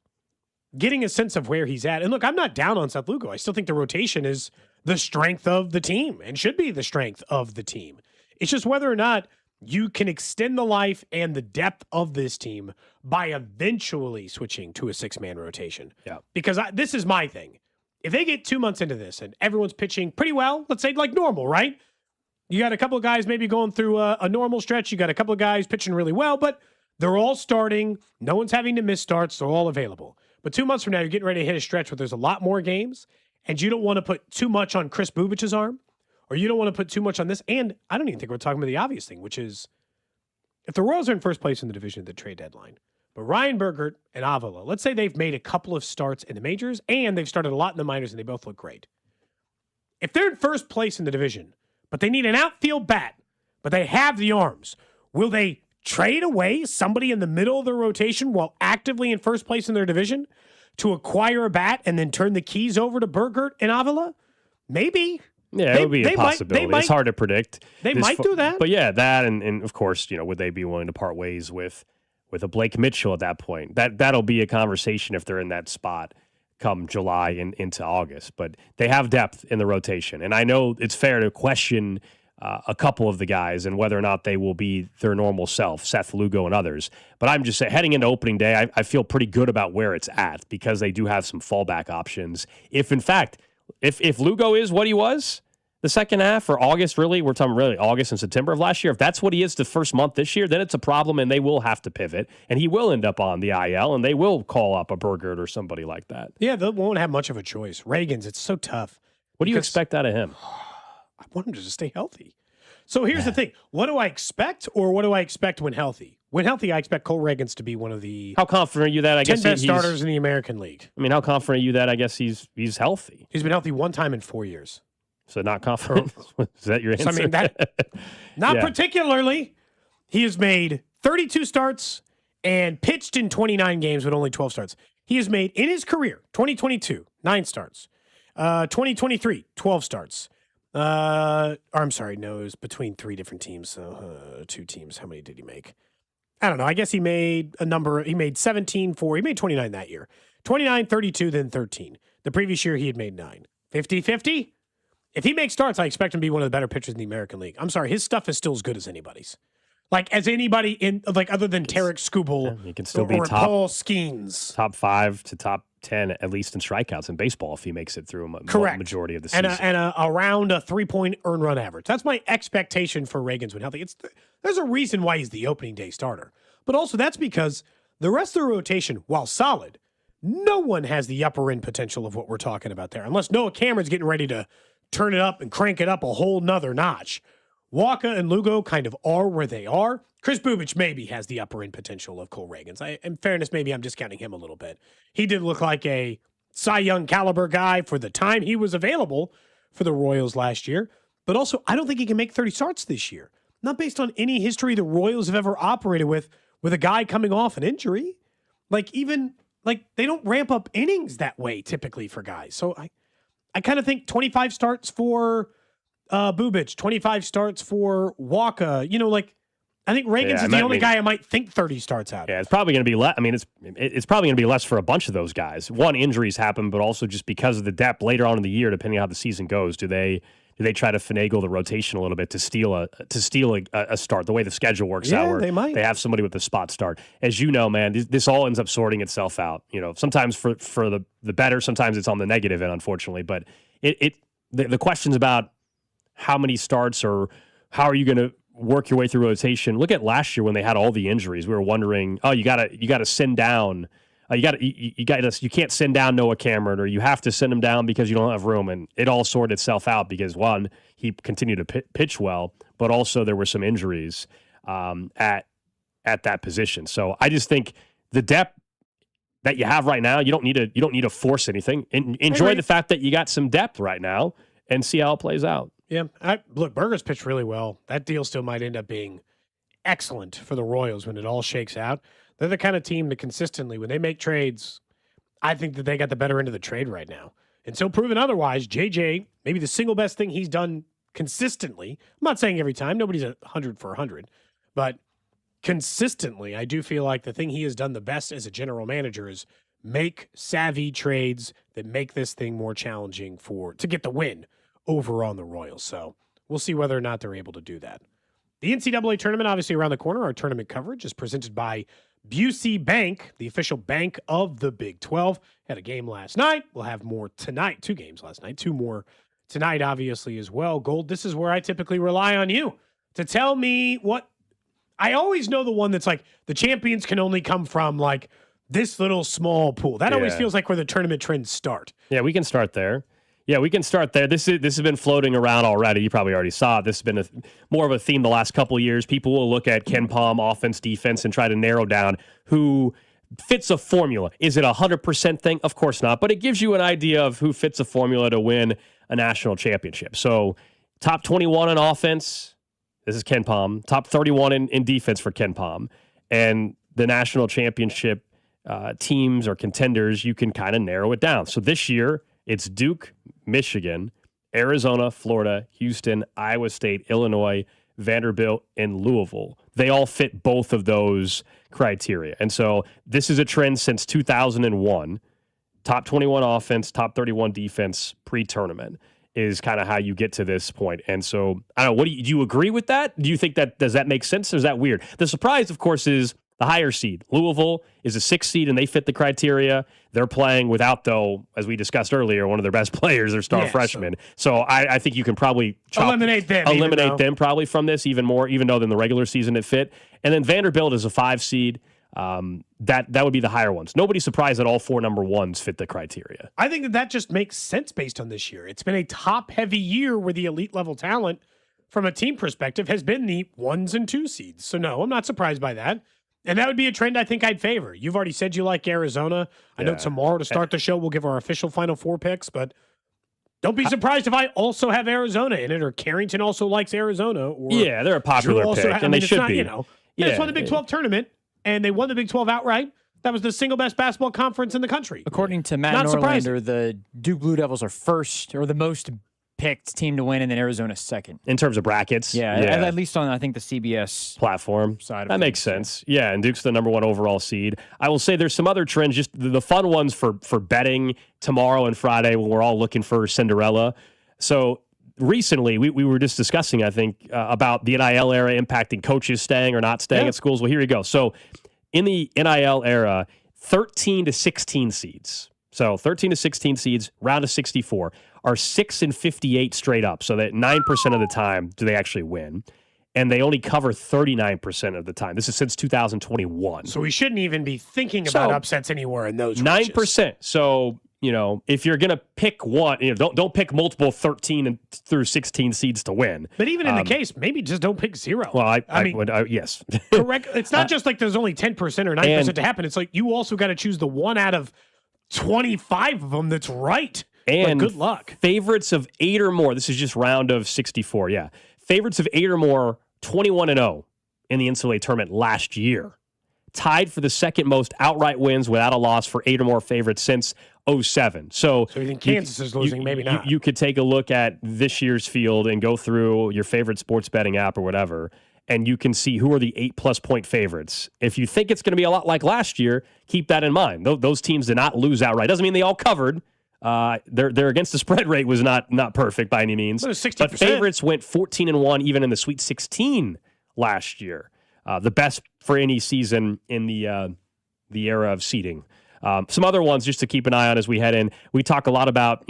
getting a sense of where he's at. And look, I'm not down on Seth Lugo. I still think the rotation is the strength of the team and should be the strength of the team. It's just whether or not you can extend the life and the depth of this team by eventually switching to a 6-man rotation. Yeah. Because this is my thing. If they get 2 months into this and everyone's pitching pretty well, let's say normal, right? You got a couple of guys maybe going through a normal stretch. You got a couple of guys pitching really well, but They're all starting. No one's having to miss starts. They're all available. But 2 months from now, you're getting ready to hit a stretch where there's a lot more games, and you don't want to put too much on Chris Bubich's arm, or you don't want to put too much on this. And I don't even think we're talking about the obvious thing, which is if the Royals are in first place in the division at the trade deadline, but Ryan Bergert and Avila, let's say they've made a couple of starts in the majors, and they've started a lot in the minors, and they both look great. If they're in first place in the division, but they need an outfield bat, but they have the arms, will they trade away somebody in the middle of the rotation while actively in first place in their division to acquire a bat and then turn the keys over to Bergert and Avila? Maybe. Yeah, it would be a possibility. It's hard to predict. They might do that. But yeah, that and of course, would they be willing to part ways with a Blake Mitchell at that point? That'll be a conversation if they're in that spot come July and into August. But they have depth in the rotation. And I know it's fair to question a couple of the guys and whether or not they will be their normal self, Seth Lugo and others. But I'm just saying, heading into opening day, I feel pretty good about where it's at because they do have some fallback options. If, in fact, if Lugo is what he was the second half or August, really, we're talking really August and September of last year, if that's what he is the first month this year, then it's a problem and they will have to pivot. And he will end up on the IL and they will call up a Bergert or somebody like that. Yeah, they won't have much of a choice. Reagan's, it's so tough. What do you expect out of him? I want him to just stay healthy. So here's the thing. What do I expect, or what do I expect when healthy? When healthy, I expect Cole Reagans to be one of the how confident are you that 10 best starters in the American League. I mean, how confident are you that I guess he's healthy? He's been healthy one time in 4 years. So not confident? Is that your answer? So, I mean, not particularly. He has made 32 starts and pitched in 29 games with only 12 starts. He has made, in his career, 2022, 9 starts. 2023, 12 starts. I'm sorry, no, it was between 3 different teams. So 2 teams. How many did he make? I don't know. I guess he made a number. He made 17 for, he made 29 that year. 29, 32, then 13. The previous year, he had made 9. 50-50? If he makes starts, I expect him to be one of the better pitchers in the American League. I'm sorry, his stuff is still as good as anybody's. Like, as anybody in, like, other than Tarek Skubal he can still be or Paul Skeens. Top 5 to top 10, at least in strikeouts in baseball, if he makes it through a majority of the season. And around a 3-point earned run average. That's my expectation for Reagans when healthy. There's a reason why he's the opening day starter. But also, that's because the rest of the rotation, while solid, no one has the upper end potential of what we're talking about there. Unless Noah Cameron's getting ready to turn it up and crank it up a whole nother notch. Waka and Lugo kind of are where they are. Chris Bubich maybe has the upper end potential of Cole Reagans. In fairness, maybe I'm discounting him a little bit. He did look like a Cy Young caliber guy for the time he was available for the Royals last year. But also, I don't think he can make 30 starts this year. Not based on any history the Royals have ever operated with a guy coming off an injury. Like, they don't ramp up innings that way typically for guys. So I kind of think 25 starts for Bubich, 25 starts for Waka. I think Reagans is the only guy I might think 30 starts out. Yeah, it's probably going to be less. I mean, it's probably going to be less for a bunch of those guys. One, injuries happen, but also just because of the depth later on in the year, depending on how the season goes, do they try to finagle the rotation a little bit to steal a start? The way the schedule works out, where they might. They have somebody with a spot start. As you know, man, this all ends up sorting itself out. Sometimes for the better, sometimes it's on the negative end, unfortunately. But the questions about how many starts or how are you going to work your way through rotation. Look at last year when they had all the injuries. We were wondering, you got to send down. You can't send down Noah Cameron, or you have to send him down because you don't have room. And it all sorted itself out because one, he continued to pitch well, but also there were some injuries at that position. So I just think the depth that you have right now, you don't need to force anything. Enjoy the fact that you got some depth right now and see how it plays out. Yeah, look, Berger's pitched really well. That deal still might end up being excellent for the Royals when it all shakes out. They're the kind of team that consistently, when they make trades, I think that they got the better end of the trade right now. Until proven otherwise, JJ, maybe the single best thing he's done consistently. I'm not saying every time. Nobody's 100 for 100. But consistently, I do feel like the thing he has done the best as a general manager is make savvy trades that make this thing more challenging to get the win over on the Royals. So we'll see whether or not they're able to do that. The NCAA tournament, obviously around the corner. Our tournament coverage is presented by Busey Bank, the official bank of the Big 12. Had a game last night. We'll have more tonight. 2 games last night. 2 more tonight, obviously, as well. Gold, this is where I typically rely on you to tell me what I always know the one that's like the champions can only come from like this little small pool. That always feels like where the tournament trends start. Yeah, we can start there. This has been floating around already. You probably already saw it. This has been more of a theme the last couple of years. People will look at Ken Pom offense, defense, and try to narrow down who fits a formula. Is it a 100% thing? Of course not. But it gives you an idea of who fits a formula to win a national championship. So top 21 in offense. This is Ken Pom. Top 31 in defense for Ken Pom. And the national championship teams or contenders, you can kind of narrow it down. So this year, it's Duke, Michigan, Arizona, Florida, Houston, Iowa State, Illinois, Vanderbilt, and Louisville. They all fit both of those criteria. And so this is a trend since 2001. Top 21 offense, top 31 defense pre-tournament is kind of how you get to this point. And so, I don't know, do you agree with that? Do you think does that make sense, or is that weird? The surprise, of course, is the higher seed. Louisville is a 6th seed, and they fit the criteria. They're playing without, though, as we discussed earlier, one of their best players, their star freshman. So I think you can probably eliminate them probably from this even though than the regular season it fit. And then Vanderbilt is a 5 seed. That would be the higher ones. Nobody's surprised that all 4 number ones fit the criteria. I think that just makes sense based on this year. It's been a top-heavy year where the elite level talent, from a team perspective, has been the 1s and 2 seeds. So no, I'm not surprised by that. And that would be a trend I think I'd favor. You've already said you like Arizona. I know tomorrow to start the show, we'll give our official Final Four picks, but don't be surprised if I also have Arizona in it, or Carrington also likes Arizona. Or they're a popular pick, and they should be. They just won the Big 12 tournament, and they won the Big 12 outright. That was the single best basketball conference in the country. According to Matt Norlander, the Duke Blue Devils are first, or the most picked team to win, and then Arizona's second. In terms of brackets? Yeah. At least on, I think, the CBS platform side of that makes sense. Yeah, and Duke's the number 1 overall seed. I will say there's some other trends, just the fun ones for betting tomorrow and Friday when we're all looking for Cinderella. So recently, we were just discussing, I think, about the NIL era impacting coaches staying or not staying at schools. Well, here you go. So in the NIL era, 13 to 16 seeds. So 13 to 16 seeds, round of 64, are 6-58 straight up. So that 9% of the time do they actually win. And they only cover 39% of the time. This is since 2021. So we shouldn't even be thinking about upsets anywhere in those 9%. Ranges. So, if you're going to pick one, don't pick multiple 13 through 16 seeds to win. But even in the case, maybe just don't pick 0. Well, I mean, yes. Correct. It's not just like there's only 10% or 9% to happen. It's like you also got to choose the one out of 25 of them that's right. And good luck. Favorites of 8 or more. This is just round of 64. Yeah. Favorites of 8 or more, 21-0 in the NCAA tournament last year. Tied for the second most outright wins without a loss for 8 or more favorites since 2007. So you think Kansas is losing? Maybe not. You could take a look at this year's field and go through your favorite sports betting app or whatever, and you can see who are the 8+ point favorites. If you think it's going to be a lot like last year, keep that in mind. Those teams did not lose outright. Doesn't mean they all covered. Their against the spread rate was not perfect by any means. But favorites went 14-1 even in the Sweet 16 last year. The best for any season in the era of seeding. Some other ones just to keep an eye on as we head in. We talk a lot about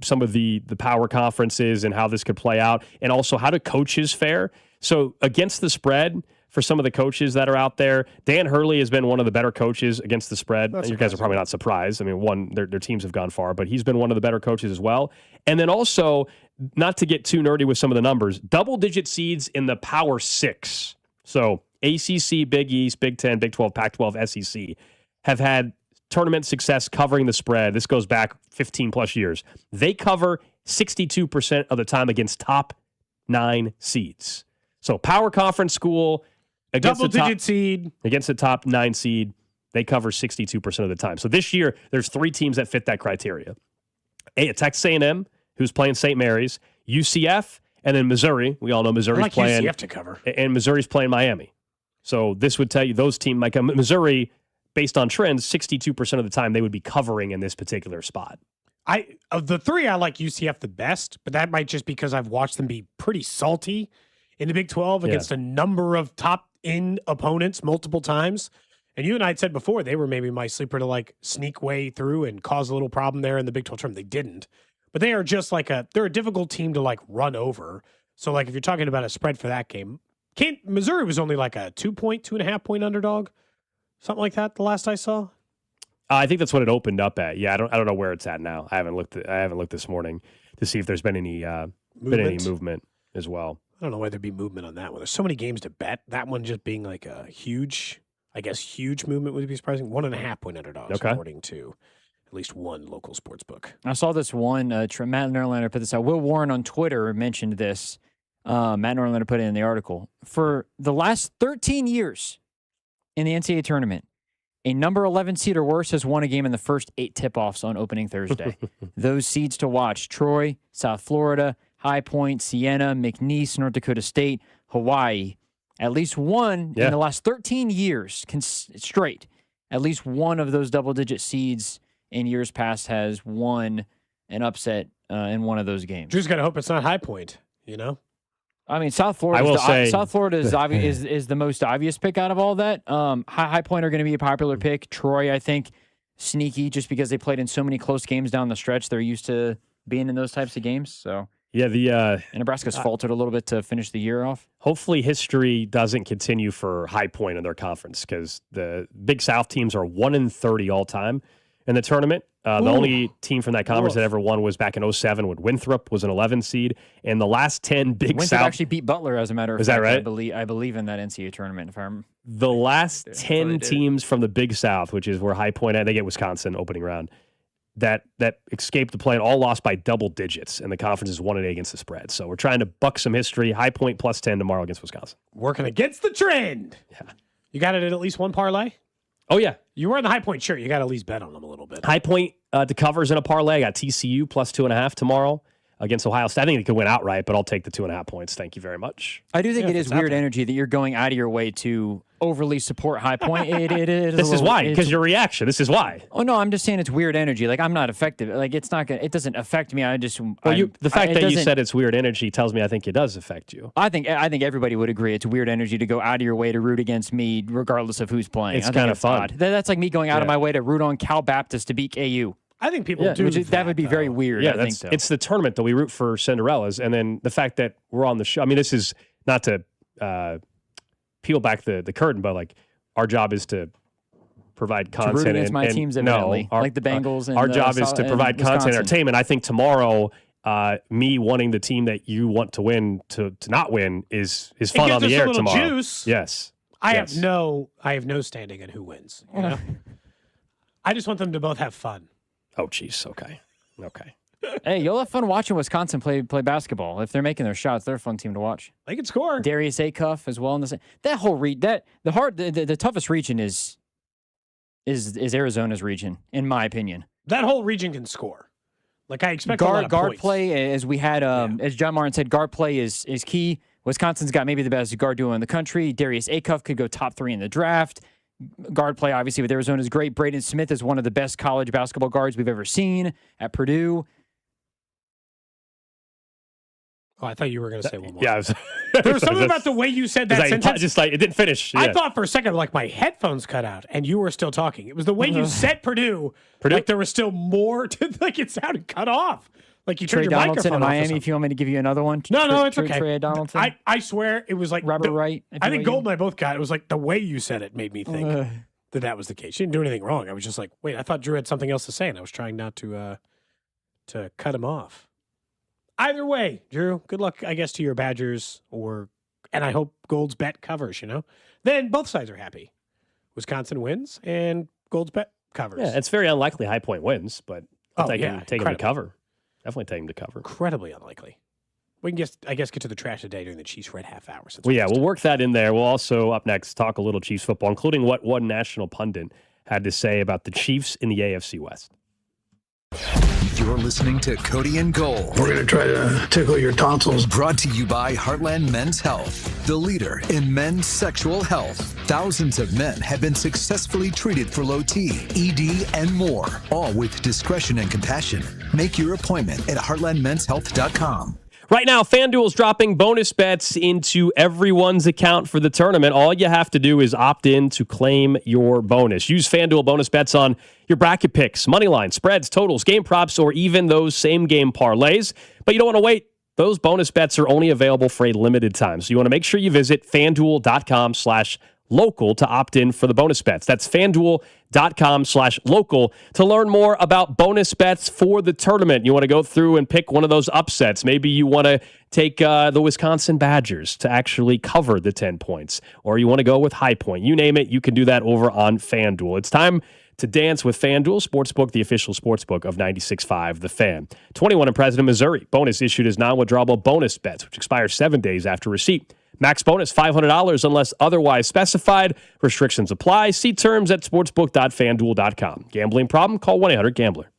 some of the power conferences and how this could play out, and also how do coaches fare. So against the spread, for some of the coaches that are out there, Dan Hurley has been one of the better coaches against the spread. You guys are probably not surprised. I mean, their teams have gone far, but he's been one of the better coaches as well. And then also, not to get too nerdy with some of the numbers, double-digit seeds in the Power 6. So ACC, Big East, Big 10, Big 12, Pac-12, SEC have had tournament success covering the spread. This goes back 15-plus years. They cover 62% of the time against top 9 seeds. So power conference school against double-digit seed. Against the top 9 seed, they cover 62% of the time. So this year, there's 3 teams that fit that criteria. Texas A&M, who's playing St. Mary's, UCF, and then Missouri. We all know Missouri's playing. UCF to cover. And Missouri's playing Miami. So this would tell you those teams, like Missouri, based on trends, 62% of the time they would be covering in this particular spot. Of the 3, I like UCF the best, but that might just because I've watched them be pretty salty in the Big 12 against a number of top-end opponents multiple times. And you and I had said before, they were maybe my sleeper to sneak way through and cause a little problem there in the Big 12 tournament. They didn't. But they are just they're a difficult team to run over. So if you're talking about a spread for that game, Missouri was only like a 2.5 point underdog, something like that. The last I saw. I think that's what it opened up at. Yeah, I don't know where it's at now. I haven't looked this morning to see if there's been any movement as well. I don't know why there'd be movement on that one. There's so many games to bet. That one just being like a huge movement would be surprising. 1.5 point underdogs, according to at least one local sports book. I saw this one. Matt Norlander put this out. Will Warren on Twitter mentioned this. Matt Norlander put it in the article. For the last 13 years in the NCAA tournament, a number 11 seed or worse has won a game in the first 8 tip-offs on opening Thursday. Those seeds to watch: Troy, South Florida, High Point, Siena, McNeese, North Dakota State, Hawaii. At least one in the last 13 years straight, at least one of those double-digit seeds in years past has won an upset in one of those games. Drew's got to hope it's not High Point, you know? I mean, South Florida is the most obvious pick out of all that. High Point are going to be a popular pick. Troy, I think, sneaky just because they played in so many close games down the stretch. They're used to being in those types of games. So yeah, and Nebraska's faltered a little bit to finish the year off. Hopefully, history doesn't continue for High Point in their conference because the Big South teams are 1-30 all time in the tournament. The only team from that conference that ever won was back in 2007 when Winthrop was an 11 seed. And the last 10 Big Winthrop South actually beat Butler, as a matter of fact. Is that right? I believe in that NCAA tournament. If I'm the last 10 teams from the Big South, which is where High Point they get Wisconsin opening round, that escaped the play and all lost by double digits, and the conference is 1-8 against the spread. So we're trying to buck some history. High Point plus 10 tomorrow against Wisconsin. Working against the trend. Yeah. You got it at least one parlay? Oh, yeah. You were in the High Point shirt. You got to at least bet on them a little bit. High Point to covers in a parlay. I got TCU plus 2.5 tomorrow against Ohio State. I think it could win outright, but I'll take the 2.5 points. Thank you very much. I do think it is weird energy that you're going out of your way to overly support High Point. It is. This is why, because your reaction. This is why. Oh no, I'm just saying it's weird energy. Like I'm not affected. Like it's not gonna. It doesn't affect me. The fact that you said it's weird energy tells me I think it does affect you. I think everybody would agree it's weird energy to go out of your way to root against me, regardless of who's playing. It's kind of fun. Odd. That's like me going out of my way to root on Cal Baptist to beat KU. I think people do that would be very weird. Yeah, I think so. It's the tournament that we root for Cinderellas, and then the fact that we're on the show. I mean, this is not to peel back the curtain, but like our job is to provide content. To root against my teams, evidently, like the Bengals. And our job is to provide content, Wisconsin. Entertainment. I think tomorrow, me wanting the team that you want to win to not win is fun on the air tomorrow. Juice. Yes, I have no standing in who wins. You know? I just want them to both have fun. Oh, geez. Okay. Hey, you'll have fun watching Wisconsin play basketball. If they're making their shots, they're a fun team to watch. They can score. Darius Acuff as well in the same. That whole the toughest region is Arizona's region, in my opinion. That whole region can score. Like I expect a lot of guard points. play, as we had, as John Martin said, guard play is key. Wisconsin's got maybe the best guard duo in the country. Darius Acuff could go top 3 in the draft. Guard play, obviously, with Arizona is great. Braden Smith is one of the best college basketball guards we've ever seen at Purdue. Oh, I thought you were going to say one more. Yeah, there was something about the way you said that sentence. Just like it didn't finish. Yeah. I thought for a second, like my headphones cut out, and you were still talking. It was the way you said Purdue. Like there was still more to. Like it sounded cut off. Like you turned Trey your Donaldson microphone in off. Miami. If you want me to give you another one. No, it's okay. Trey Donaldson. I swear it was like Robert Wright. I think Gold and I both got it. It was like the way you said it made me think that was the case. She didn't do anything wrong. I was just like, wait, I thought Drew had something else to say, and I was trying not to cut him off. Either way, Drew, good luck, I guess, to your Badgers, and I hope Gold's bet covers, Then both sides are happy. Wisconsin wins, and Gold's bet covers. Yeah, it's very unlikely High Point wins, but I'll take him to cover. Definitely take him to cover. Incredibly unlikely. We can get to the trash today during the Chiefs Red half hour. We'll work that in there. We'll also, up next, talk a little Chiefs football, including what one national pundit had to say about the Chiefs in the AFC West. You're listening to Cody and Gold. We're going to try to tickle your tonsils. Brought to you by Heartland Men's Health, the leader in men's sexual health. Thousands of men have been successfully treated for low T, ED, and more, all with discretion and compassion. Make your appointment at heartlandmenshealth.com. Right now, FanDuel's dropping bonus bets into everyone's account for the tournament. All you have to do is opt in to claim your bonus. Use FanDuel bonus bets on your bracket picks, money line, spreads, totals, game props, or even those same game parlays. But you don't want to wait Those bonus bets are only available for a limited time. So you want to make sure you visit FanDuel.com/local to opt in for the bonus bets. That's FanDuel.com/local to learn more about bonus bets for the tournament. You want to go through and pick one of those upsets. Maybe you want to take the Wisconsin Badgers to actually cover the 10 points, or you want to go with High Point. You name it, you can do that over on FanDuel. It's time to dance with FanDuel Sportsbook, the official sportsbook of 96.5 The Fan. 21 and President, Missouri. Bonus issued as non-withdrawable bonus bets, which expire 7 days after receipt. Max bonus $500 unless otherwise specified. Restrictions apply. See terms at sportsbook.fanduel.com. Gambling problem? Call 1-800-GAMBLER.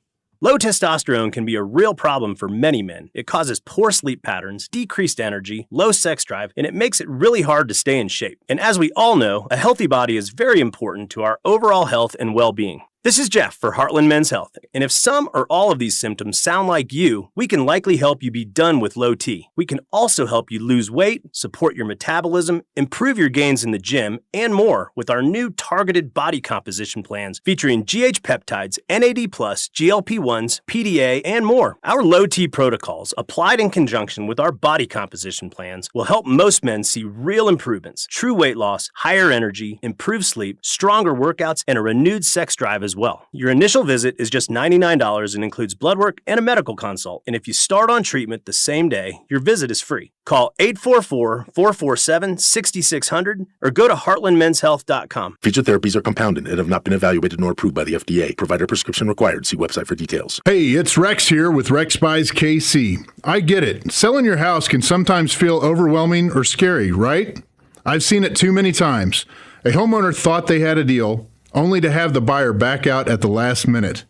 Low testosterone can be a real problem for many men. It causes poor sleep patterns, decreased energy, low sex drive, and it makes it really hard to stay in shape. And as we all know, a healthy body is very important to our overall health and well-being. This is Jeff for Heartland Men's Health, and if some or all of these symptoms sound like you, we can likely help you be done with low T. We can also help you lose weight, support your metabolism, improve your gains in the gym, and more with our new targeted body composition plans featuring GH peptides, NAD+, GLP-1s, PDA, and more. Our low T protocols, applied in conjunction with our body composition plans, will help most men see real improvements, true weight loss, higher energy, improved sleep, stronger workouts, and a renewed sex drive as well. Your initial visit is just $99 and includes blood work and a medical consult. And if you start on treatment the same day, your visit is free. Call 844-447-6600 or go to heartlandmenshealth.com. Featured therapies are compounded and have not been evaluated nor approved by the FDA. Provider prescription required. See website for details. Hey, it's Rex here with Rex Buys KC. I get it. Selling your house can sometimes feel overwhelming or scary, right? I've seen it too many times. A homeowner thought they had a deal, only to have the buyer back out at the last minute.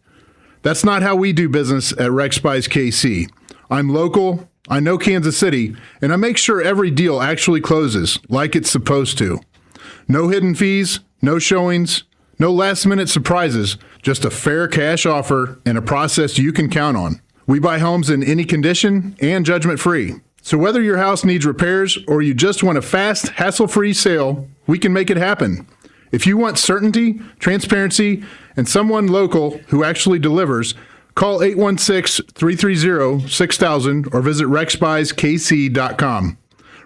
That's not how we do business at Rex Buys KC. I'm local, I know Kansas City, and I make sure every deal actually closes like it's supposed to. No hidden fees, no showings, no last-minute surprises, just a fair cash offer and a process you can count on. We buy homes in any condition and judgment-free. So whether your house needs repairs or you just want a fast, hassle-free sale, we can make it happen. If you want certainty, transparency, and someone local who actually delivers, call 816-330-6000 or visit rexbuyskc.com.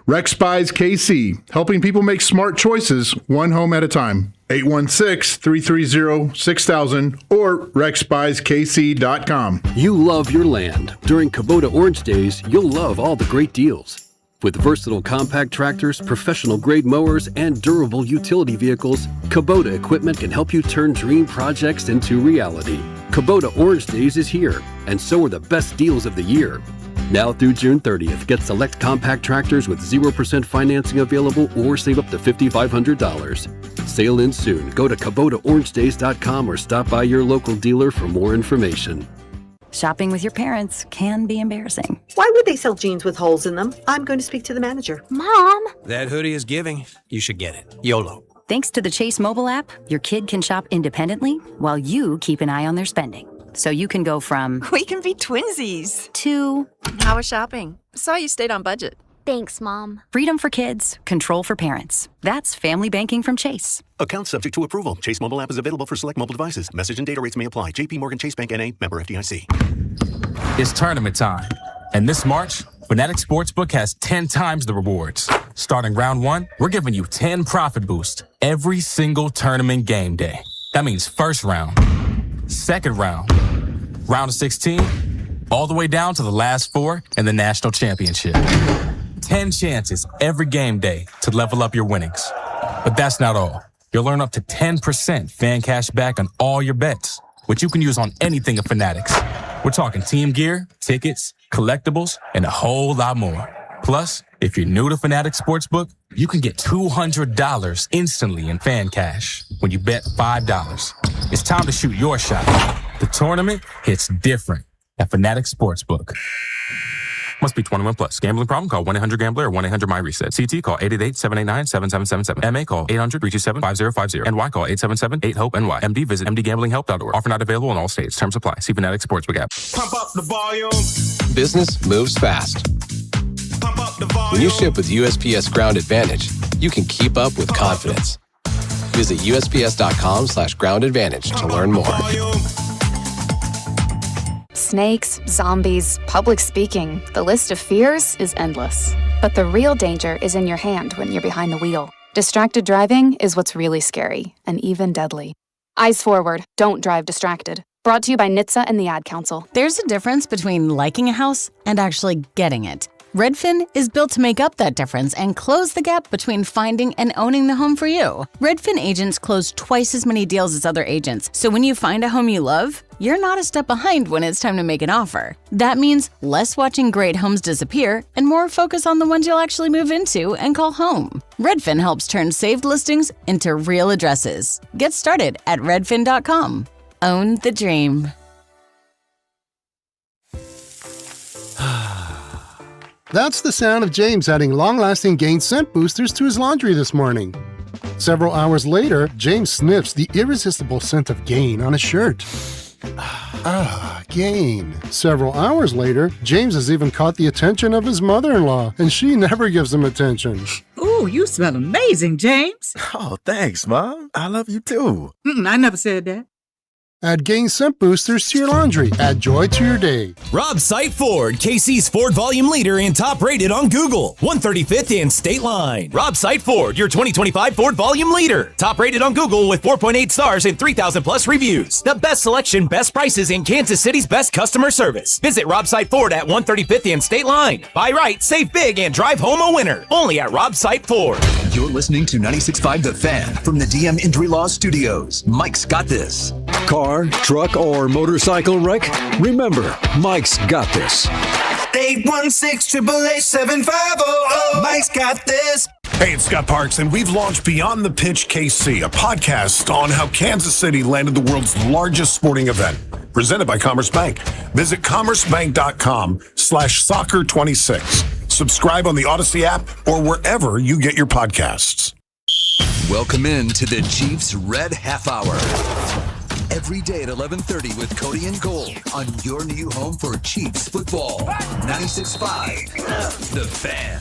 Rex Buys KC, helping people make smart choices one home at a time. 816-330-6000 or rexbuyskc.com. You love your land. During Kubota Orange Days, you'll love all the great deals. With versatile compact tractors, professional-grade mowers, and durable utility vehicles, Kubota equipment can help you turn dream projects into reality. Kubota Orange Days is here, and so are the best deals of the year. Now through June 30th, get select compact tractors with 0% financing available or save up to $5,500. Sale ends soon. Go to KubotaOrangeDays.com or stop by your local dealer for more information. Shopping with your parents can be embarrassing. Why would they sell jeans with holes in them? I'm going to speak to the manager. Mom! That hoodie is giving. You should get it. YOLO. Thanks to the Chase mobile app, your kid can shop independently while you keep an eye on their spending. So you can go from we can be twinsies to how was shopping? Saw you stayed on budget. Thanks, Mom. Freedom for kids, control for parents. That's family banking from Chase. Account subject to approval. Chase mobile app is available for select mobile devices. Message and data rates may apply. JP Morgan Chase Bank N.A. member FDIC. It's tournament time. And this March, Fanatics Sportsbook has 10 times the rewards. Starting round 1, we're giving you 10 profit boosts every single tournament game day. That means first round, second round, round of 16, all the way down to the last 4 in the national championship. 10 chances every game day to level up your winnings. But that's not all. You'll earn up to 10% fan cash back on all your bets, which you can use on anything at Fanatics. We're talking team gear, tickets, collectibles, and a whole lot more. Plus, if you're new to Fanatics Sportsbook, you can get $200 instantly in fan cash when you bet $5. It's time to shoot your shot. The tournament hits different at Fanatics Sportsbook. Must be 21 plus. Gambling problem? Call 1-800-GAMBLER or 1-800-MY-RESET. CT call 888-789-7777. MA call 800-327-5050. NY call 877-8-HOPE-NY. MD visit mdgamblinghelp.org. Offer not available in all states. Terms apply. See Fanatics Sportsbook app. Pump up the volume. Business moves fast. Pump up the volume. When you ship with USPS Ground Advantage, you can keep up with confidence. Visit USPS.com/Ground Advantage to learn more. Snakes, zombies, public speaking, the list of fears is endless. But the real danger is in your hand when you're behind the wheel. Distracted driving is what's really scary and even deadly. Eyes forward, don't drive distracted. Brought to you by NHTSA and the Ad Council. There's a difference between liking a house and actually getting it. Redfin is built to make up that difference and close the gap between finding and owning the home for you. Redfin agents close twice as many deals as other agents, so when you find a home you love, you're not a step behind when it's time to make an offer. That means less watching great homes disappear and more focus on the ones you'll actually move into and call home. Redfin helps turn saved listings into real addresses. Get started at redfin.com. Own the dream. That's the sound of James adding long-lasting Gain scent boosters to his laundry this morning. Several hours later, James sniffs the irresistible scent of Gain on his shirt. Gain. Several hours later, James has even caught the attention of his mother-in-law, and she never gives him attention. Ooh, you smell amazing, James. Oh, thanks, Mom. I love you too. I never said that. Add Gain scent boosters to your laundry. Add joy to your day. Rob Sight Ford, KC's Ford volume leader and top rated on Google. 135th and State Line. Rob Sight Ford, your 2025 Ford volume leader. Top rated on Google with 4.8 stars and 3,000 plus reviews. The best selection, best prices, and Kansas City's best customer service. Visit Rob Sight Ford at 135th and State Line. Buy right, save big, and drive home a winner. Only at Rob Sight Ford. You're listening to 96.5 The Fan from the DM Injury Law Studios. Mike's got this. Car, truck, or motorcycle wreck? Remember, Mike's got this. 816-888-7500. Mike's got this. Hey, it's Scott Parks, and we've launched Beyond the Pitch KC, a podcast on how Kansas City landed the world's largest sporting event, presented by Commerce Bank. Visit commercebank.com/soccer26. Subscribe on the Odyssey app or wherever you get your podcasts. Welcome in to the Chiefs Red Half Hour. Every day at 11:30 with Cody and Gold on your new home for Chiefs football. 96.5 The Fan.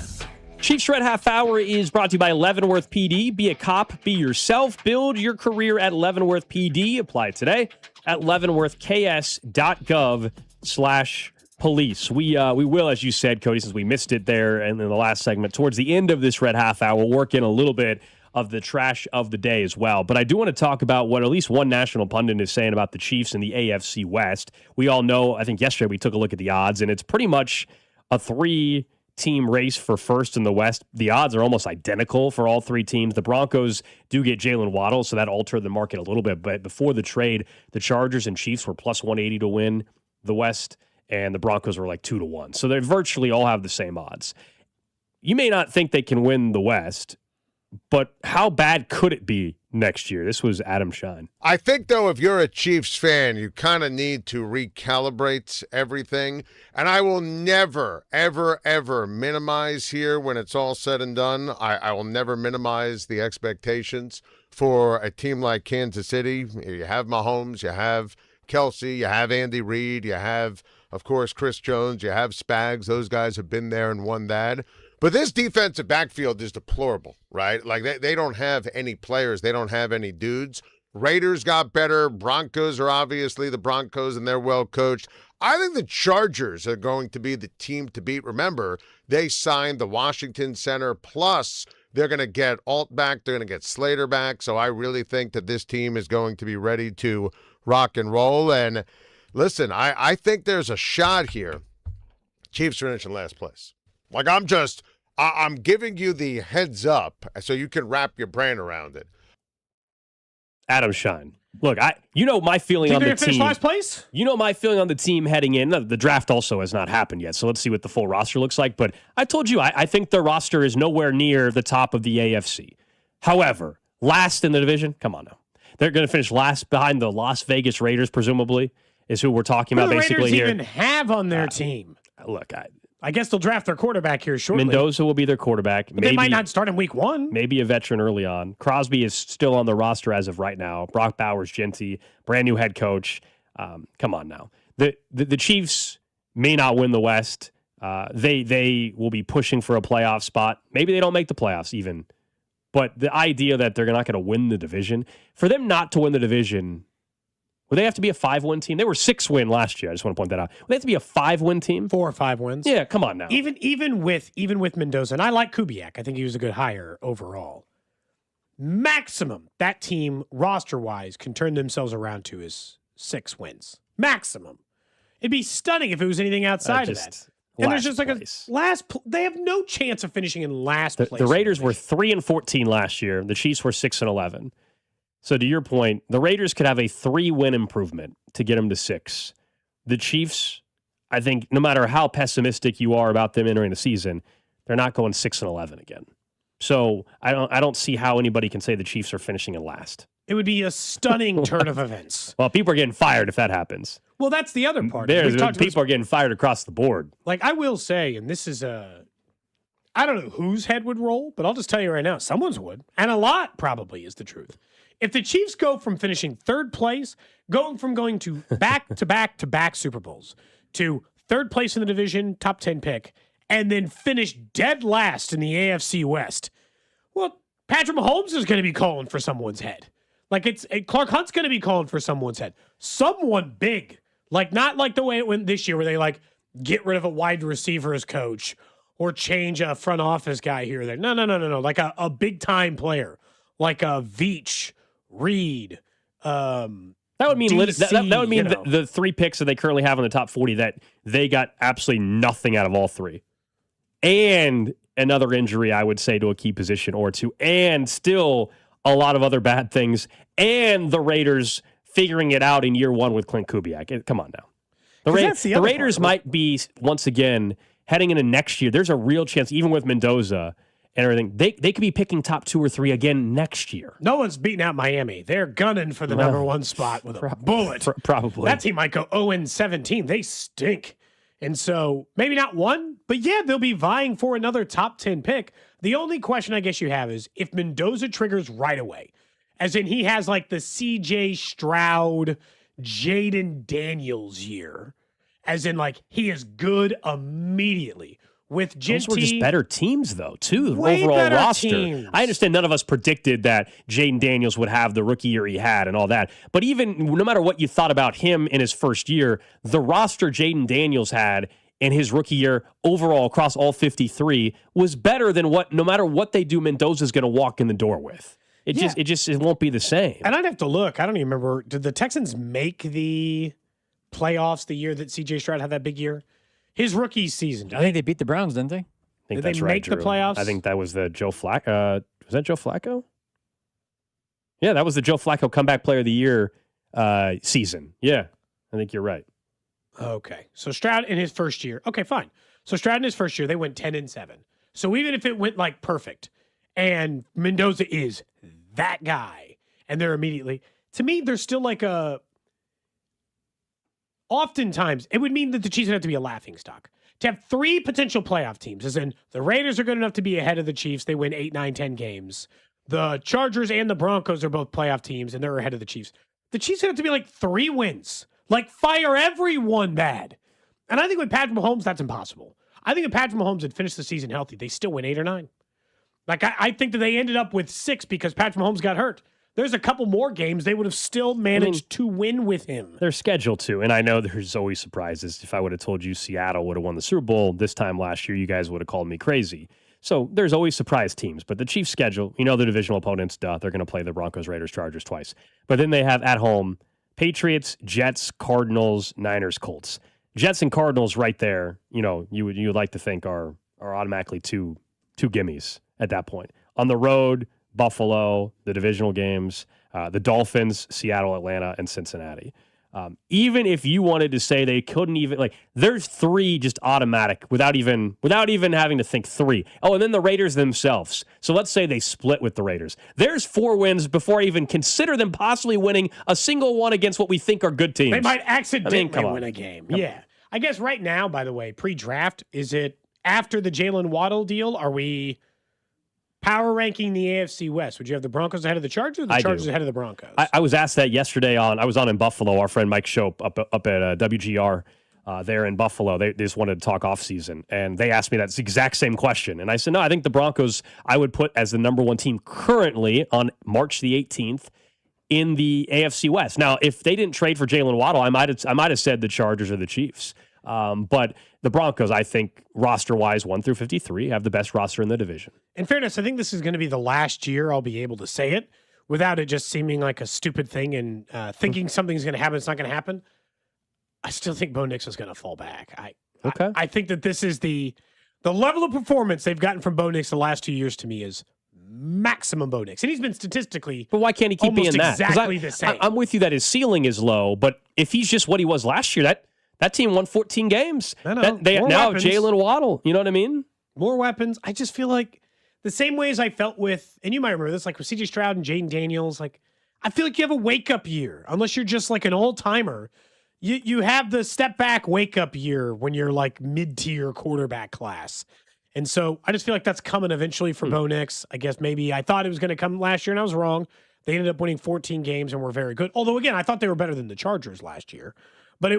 Chiefs Red Half Hour is brought to you by Leavenworth PD. Be a cop, be yourself. Build your career at Leavenworth PD. Apply today at leavenworthks.gov/police. We will, as you said, Cody, since we missed it there and in the last segment, towards the end of this Red Half Hour, we'll work in a little bit of the trash of the day as well. But I do want to talk about what at least one national pundit is saying about the Chiefs in the AFC West. We all know, I think yesterday we took a look at the odds, and it's pretty much a three-team race for first in the West. The odds are almost identical for all three teams. The Broncos do get Jalen Waddle, so that altered the market a little bit. But before the trade, the Chargers and Chiefs were plus 180 to win the West, and the Broncos were like 2-1. So they virtually all have the same odds. You may not think they can win the West, but how bad could it be next year? This was Adam Shine. I think, though, if you're a Chiefs fan, you kind of need to recalibrate everything. And I will never, ever, ever minimize here when it's all said and done. I will never minimize the expectations for a team like Kansas City. You have Mahomes, you have Kelsey, you have Andy Reid, you have, of course, Chris Jones, you have Spags. Those guys have been there and won that. But this defensive backfield is deplorable, right? Like, they don't have any players. They don't have any dudes. Raiders got better. Broncos are obviously the Broncos, and they're well coached. I think the Chargers are going to be the team to beat. Remember, they signed the Washington center, plus they're going to get Alt back. They're going to get Slater back. So I really think that this team is going to be ready to rock and roll. And listen, I think there's a shot here. Chiefs finish in last place. Like, I'm giving you the heads up so you can wrap your brain around it. Adam Shine. Look, you know my feeling on the team. Last place? You know my feeling on the team heading in. The draft also has not happened yet, so let's see what the full roster looks like. But I told you, I think the roster is nowhere near the top of the AFC. However, last in the division, come on now. They're going to finish last behind the Las Vegas Raiders, presumably, is who we're talking about basically here. Who do the Raiders even have on their team? Look, I guess they'll draft their quarterback here shortly. Mendoza will be their quarterback. But they might not start in week 1. Maybe a veteran early on. Crosby is still on the roster as of right now. Brock Bowers, Genty, brand new head coach. Come on now. The Chiefs may not win the West. They will be pushing for a playoff spot. Maybe they don't make the playoffs even. But the idea that they're not going to win the division, for them not to win the division Would they have to be a 5-win team? They were 6-win last year. I just want to point that out. Would they have to be a 5-win team? 4 or 5 wins. Yeah, come on now. Even with Mendoza, and I like Kubiak. I think he was a good hire overall. Maximum that team roster-wise can turn themselves around to is 6 wins. Maximum. It'd be stunning if it was anything outside of that. And there's just like they have no chance of finishing in last place. The Raiders were 3-14 last year. The Chiefs were 6-11. So to your point, the Raiders could have a 3-win improvement to get them to 6. The Chiefs, I think, no matter how pessimistic you are about them entering the season, they're not going 6-11 again. So I don't see how anybody can say the Chiefs are finishing in last. It would be a stunning turn of events. Well, people are getting fired if that happens. Well, that's the other part. People are getting fired across the board. Like, I will say, and this is I don't know whose head would roll, but I'll just tell you right now, someone's would. And a lot probably is the truth. If the Chiefs go from finishing third place, going to back-to-back Super Bowls, to third place in the division, top 10 pick, and then finish dead last in the AFC West, well, Patrick Mahomes is going to be calling for someone's head. Like, Clark Hunt's going to be calling for someone's head. Someone big. Like, not like the way it went this year where they, like, get rid of a wide receivers coach or change a front office guy here or there. No. Like a big-time player. Like a Veach, Reed, that would mean DC, that would mean the 3 picks that they currently have in the top 40 that they got absolutely nothing out of all 3. And another injury, I would say, to a key position or 2. And still a lot of other bad things. And the Raiders figuring it out in year 1 with Clint Kubiak. Come on now. The Raiders might be, once again, heading into next year. There's a real chance, even with Mendoza and everything, they could be picking top 2 or 3 again next year. No one's beating out Miami. They're gunning for the number 1 spot with a bullet. Probably. That team might go 0-17. They stink. And so maybe not 1, but yeah, they'll be vying for another top 10 pick. The only question I guess you have is if Mendoza triggers right away, as in he has like the C.J. Stroud, Jaden Daniels year, as in like he is good immediately. With Genty, those were just better teams, though, too. The way overall better roster. teams. I understand none of us predicted that Jaden Daniels would have the rookie year he had and all that. But even no matter what you thought about him in his first year, the roster Jaden Daniels had in his rookie year overall across all 53 was better than what, no matter what they do, Mendoza's going to walk in the door with. It won't be the same. And I'd have to look. I don't even remember. Did the Texans make the playoffs the year that C.J. Stroud had that big year? His rookie season. I think they beat the Browns, didn't they? Did they make the playoffs? I think that was the Joe Flacco. Was that Joe Flacco? Yeah, that was the Joe Flacco comeback player of the year season. Yeah, I think you're right. Okay. So Stroud in his first year. Okay, fine. So Stroud in his first year, they went 10-7. So even if it went like perfect and Mendoza is that guy and they're immediately, to me, there's still like oftentimes, it would mean that the Chiefs would have to be a laughingstock. To have 3 potential playoff teams, as in the Raiders are good enough to be ahead of the Chiefs. They win 8, 9, 10 games. The Chargers and the Broncos are both playoff teams, and they're ahead of the Chiefs. The Chiefs would have to be like 3 wins. Like, fire everyone bad. And I think with Patrick Mahomes, that's impossible. I think if Patrick Mahomes had finished the season healthy, they still win 8 or 9. Like, I think that they ended up with 6 because Patrick Mahomes got hurt. There's a couple more games they would have still managed to win with him. They're scheduled to, and I know there's always surprises. If I would have told you Seattle would have won the Super Bowl this time last year, you guys would have called me crazy. So there's always surprise teams, but the Chiefs' schedule, the divisional opponents, they're going to play the Broncos, Raiders, Chargers twice. But then they have at home Patriots, Jets, Cardinals, Niners, Colts. Jets and Cardinals right there, you would like to think are automatically two gimmies at that point. On the road, Buffalo, the divisional games, the Dolphins, Seattle, Atlanta, and Cincinnati. Even if you wanted to say they couldn't even, there's 3 just automatic without even having to think 3. Oh, and then the Raiders themselves. So let's say they split with the Raiders. There's 4 wins before I even consider them possibly winning a single one against what we think are good teams. They might accidentally win a game. Yeah. I guess right now, by the way, pre-draft, is it after the Jalen Waddle deal? Are we power ranking the AFC West? Would you have the Broncos ahead of the Chargers or the Chargers ahead of the Broncos? I was asked that yesterday I was on in Buffalo. Our friend Mike Shope up at WGR there in Buffalo. They just wanted to talk offseason, and they asked me that exact same question. And I said, no, I think the Broncos I would put as the number 1 team currently on March the 18th. in the AFC West. Now, if they didn't trade for Jalen Waddle, I might have said the Chargers or the Chiefs. But the Broncos, I think, roster-wise, 1 through 53, have the best roster in the division. In fairness, I think this is going to be the last year I'll be able to say it without it just seeming like a stupid thing and thinking something's going to happen. It's not going to happen. I still think Bo Nix is going to fall back. I think that this is the level of performance they've gotten from Bo Nix the last 2 years to me is maximum Bo Nix. And he's been statistically but why can't he keep being that? Exactly the same. I'm with you that his ceiling is low, but if he's just what he was last year, that team won 14 games. I know. They now have Jalen Waddle. You know what I mean? More weapons. I just feel like the same way as I felt with, and you might remember this, like with C.J. Stroud and Jaden Daniels, like I feel like you have a wake-up year. Unless you're just like an old-timer, you have the step-back wake-up year when you're like mid-tier quarterback class. And so I just feel like that's coming eventually for Bo Nix. I guess maybe I thought it was going to come last year, and I was wrong. They ended up winning 14 games and were very good. Although, again, I thought they were better than the Chargers last year. But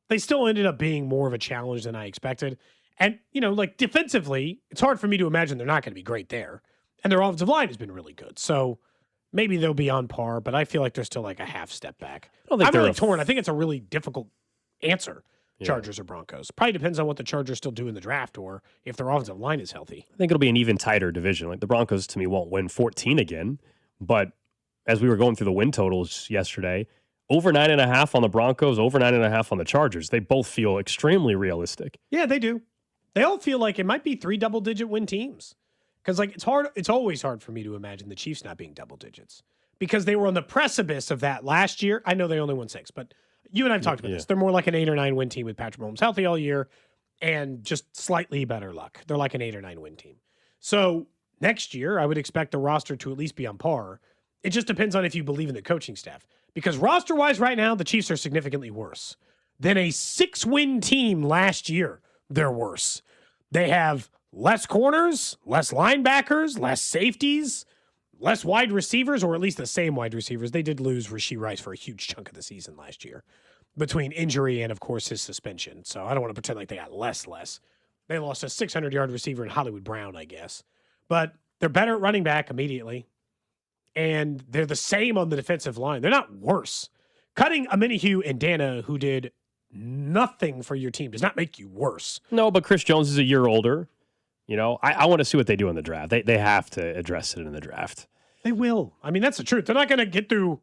they still ended up being more of a challenge than I expected. And, like defensively, it's hard for me to imagine they're not going to be great there. And their offensive line has been really good. So maybe they'll be on par, but I feel like they're still like a half step back. I'm really torn. I think it's a really difficult answer. Chargers or Broncos. Probably depends on what the Chargers still do in the draft or if their offensive line is healthy. I think it'll be an even tighter division. Like the Broncos, to me, won't win 14 again. But as we were going through the win totals yesterday, over 9.5 on the Broncos, over 9.5 on the Chargers. They both feel extremely realistic. Yeah, they do. They all feel like it might be 3 double-digit win teams. Because like it's hard. It's always hard for me to imagine the Chiefs not being double digits because they were on the precipice of that last year. I know they only won 6, but you and I have talked about this. They're more like an 8 or 9 win team with Patrick Mahomes healthy all year and just slightly better luck. They're like an 8 or 9 win team. So next year, I would expect the roster to at least be on par. It just depends on if you believe in the coaching staff. Because roster-wise right now, the Chiefs are significantly worse than a 6-win team last year. They're worse. They have less corners, less linebackers, less safeties, less wide receivers, or at least the same wide receivers. They did lose Rashee Rice for a huge chunk of the season last year between injury and, of course, his suspension. So I don't want to pretend like they got less. They lost a 600-yard receiver in Hollywood Brown, I guess. But they're better at running back immediately, and they're the same on the defensive line. They're not worse. Cutting Aminihu and Dana, who did nothing for your team, does not make you worse. No, but Chris Jones is a year older. I want to see what they do in the draft. They have to address it in the draft. They will. I mean, that's the truth. They're not going to get through.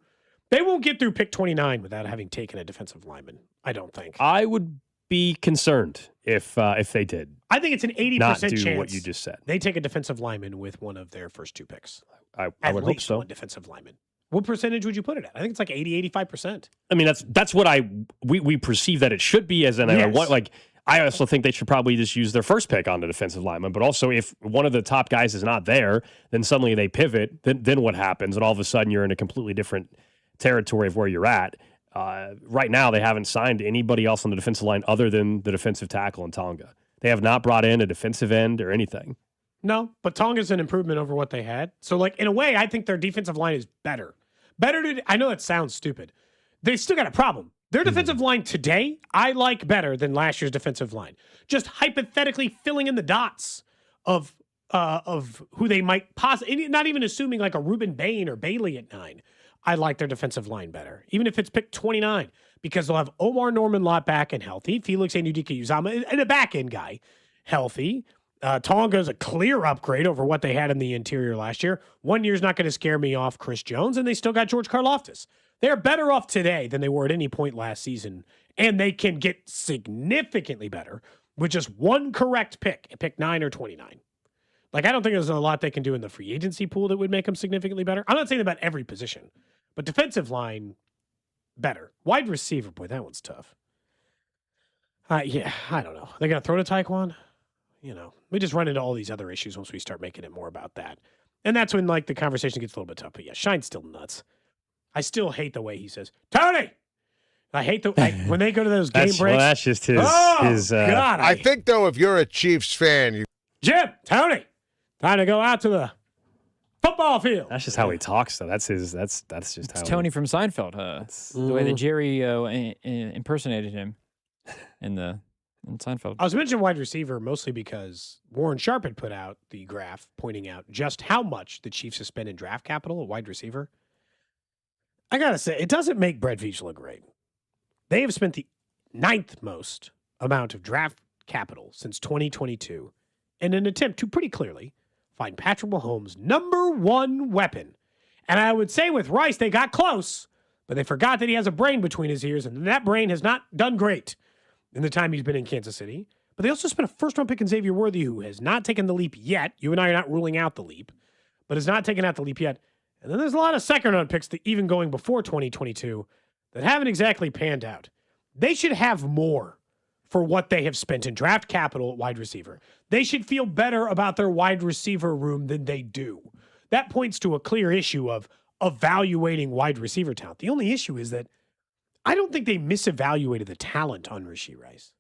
They won't get through pick 29 without having taken a defensive lineman. I don't think. I would be concerned if they did. I think it's an 80% not do chance what you just said. They take a defensive lineman with one of their first 2 picks. I would hope hope so. One defensive lineman. What percentage would you put it at? I think it's like 80, 85%. I mean, that's what we perceive that it should be as an I also think they should probably just use their first pick on the defensive lineman. But also, if one of the top guys is not there, then suddenly they pivot. Then what happens? And all of a sudden, you're in a completely different territory of where you're at. Right now, they haven't signed anybody else on the defensive line other than the defensive tackle in Tonga. They have not brought in a defensive end or anything. No, but Tonga's an improvement over what they had. So, like, in a way, I think their defensive line is better. I know that sounds stupid. They still got a problem. Their defensive line today, I like better than last year's defensive line. Just hypothetically filling in the dots of who they might possibly, not even assuming like a Reuben Bain or Bailey at 9. I like their defensive line better, even if it's picked 29, because they'll have Omar Norman Lott back and healthy, Felix Anudike-Uzomah, and a back-end guy healthy. Tonga's a clear upgrade over what they had in the interior last year. 1 year's not going to scare me off Chris Jones, and they still got George Karlaftis. They're better off today than they were at any point last season, and they can get significantly better with just one correct pick 9 or 29. Like, I don't think there's a lot they can do in the free agency pool that would make them significantly better. I'm not saying about every position, but defensive line, better. Wide receiver, boy, that one's tough. Yeah, I don't know. They're going to throw to Taekwon? We just run into all these other issues once we start making it more about that. And that's when, like, the conversation gets a little bit tough. But yeah, Shine's still nuts. I still hate the way he says, Tony! I hate when they go to those game breaks. Well, that's just his. God, I think, though, if you're a Chiefs fan, Jim, Tony, time to go out to the football field. That's just how he talks, though. That's just how. Tony from Seinfeld. The way that Jerry impersonated him in Seinfeld. I was mentioning wide receiver mostly because Warren Sharp had put out the graph pointing out just how much the Chiefs have spent in draft capital at wide receiver. I got to say, it doesn't make Brett Veach look great. They have spent the 9th most amount of draft capital since 2022 in an attempt to pretty clearly find Patrick Mahomes' number one weapon. And I would say with Rice, they got close, but they forgot that he has a brain between his ears, and that brain has not done great in the time he's been in Kansas City. But they also spent a first-round pick in Xavier Worthy, who has not taken the leap yet. You and I are not ruling out the leap, but has not taken out the leap yet. And then there's a lot of second-round picks that even going before 2022 that haven't exactly panned out. They should have more for what they have spent in draft capital at wide receiver. They should feel better about their wide receiver room than they do. That points to a clear issue of evaluating wide receiver talent. The only issue is that I don't think they misevaluated the talent on Rashee Rice.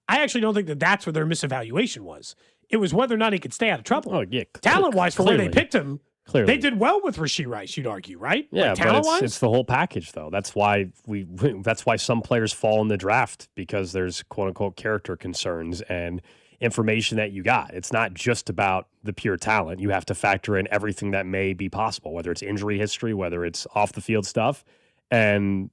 I actually don't think that that's where their misevaluation was. It was whether or not he could stay out of trouble. Oh, yeah. Talent-wise, for where they picked him, Clearly. they did well with Rashee Rice, you'd argue, right? Yeah, like, but it's the whole package, though. That's why that's why some players fall in the draft, because there's quote unquote character concerns and information that you got. It's not just about the pure talent. You have to factor in everything that may be possible, whether it's injury history, whether it's off the field stuff. And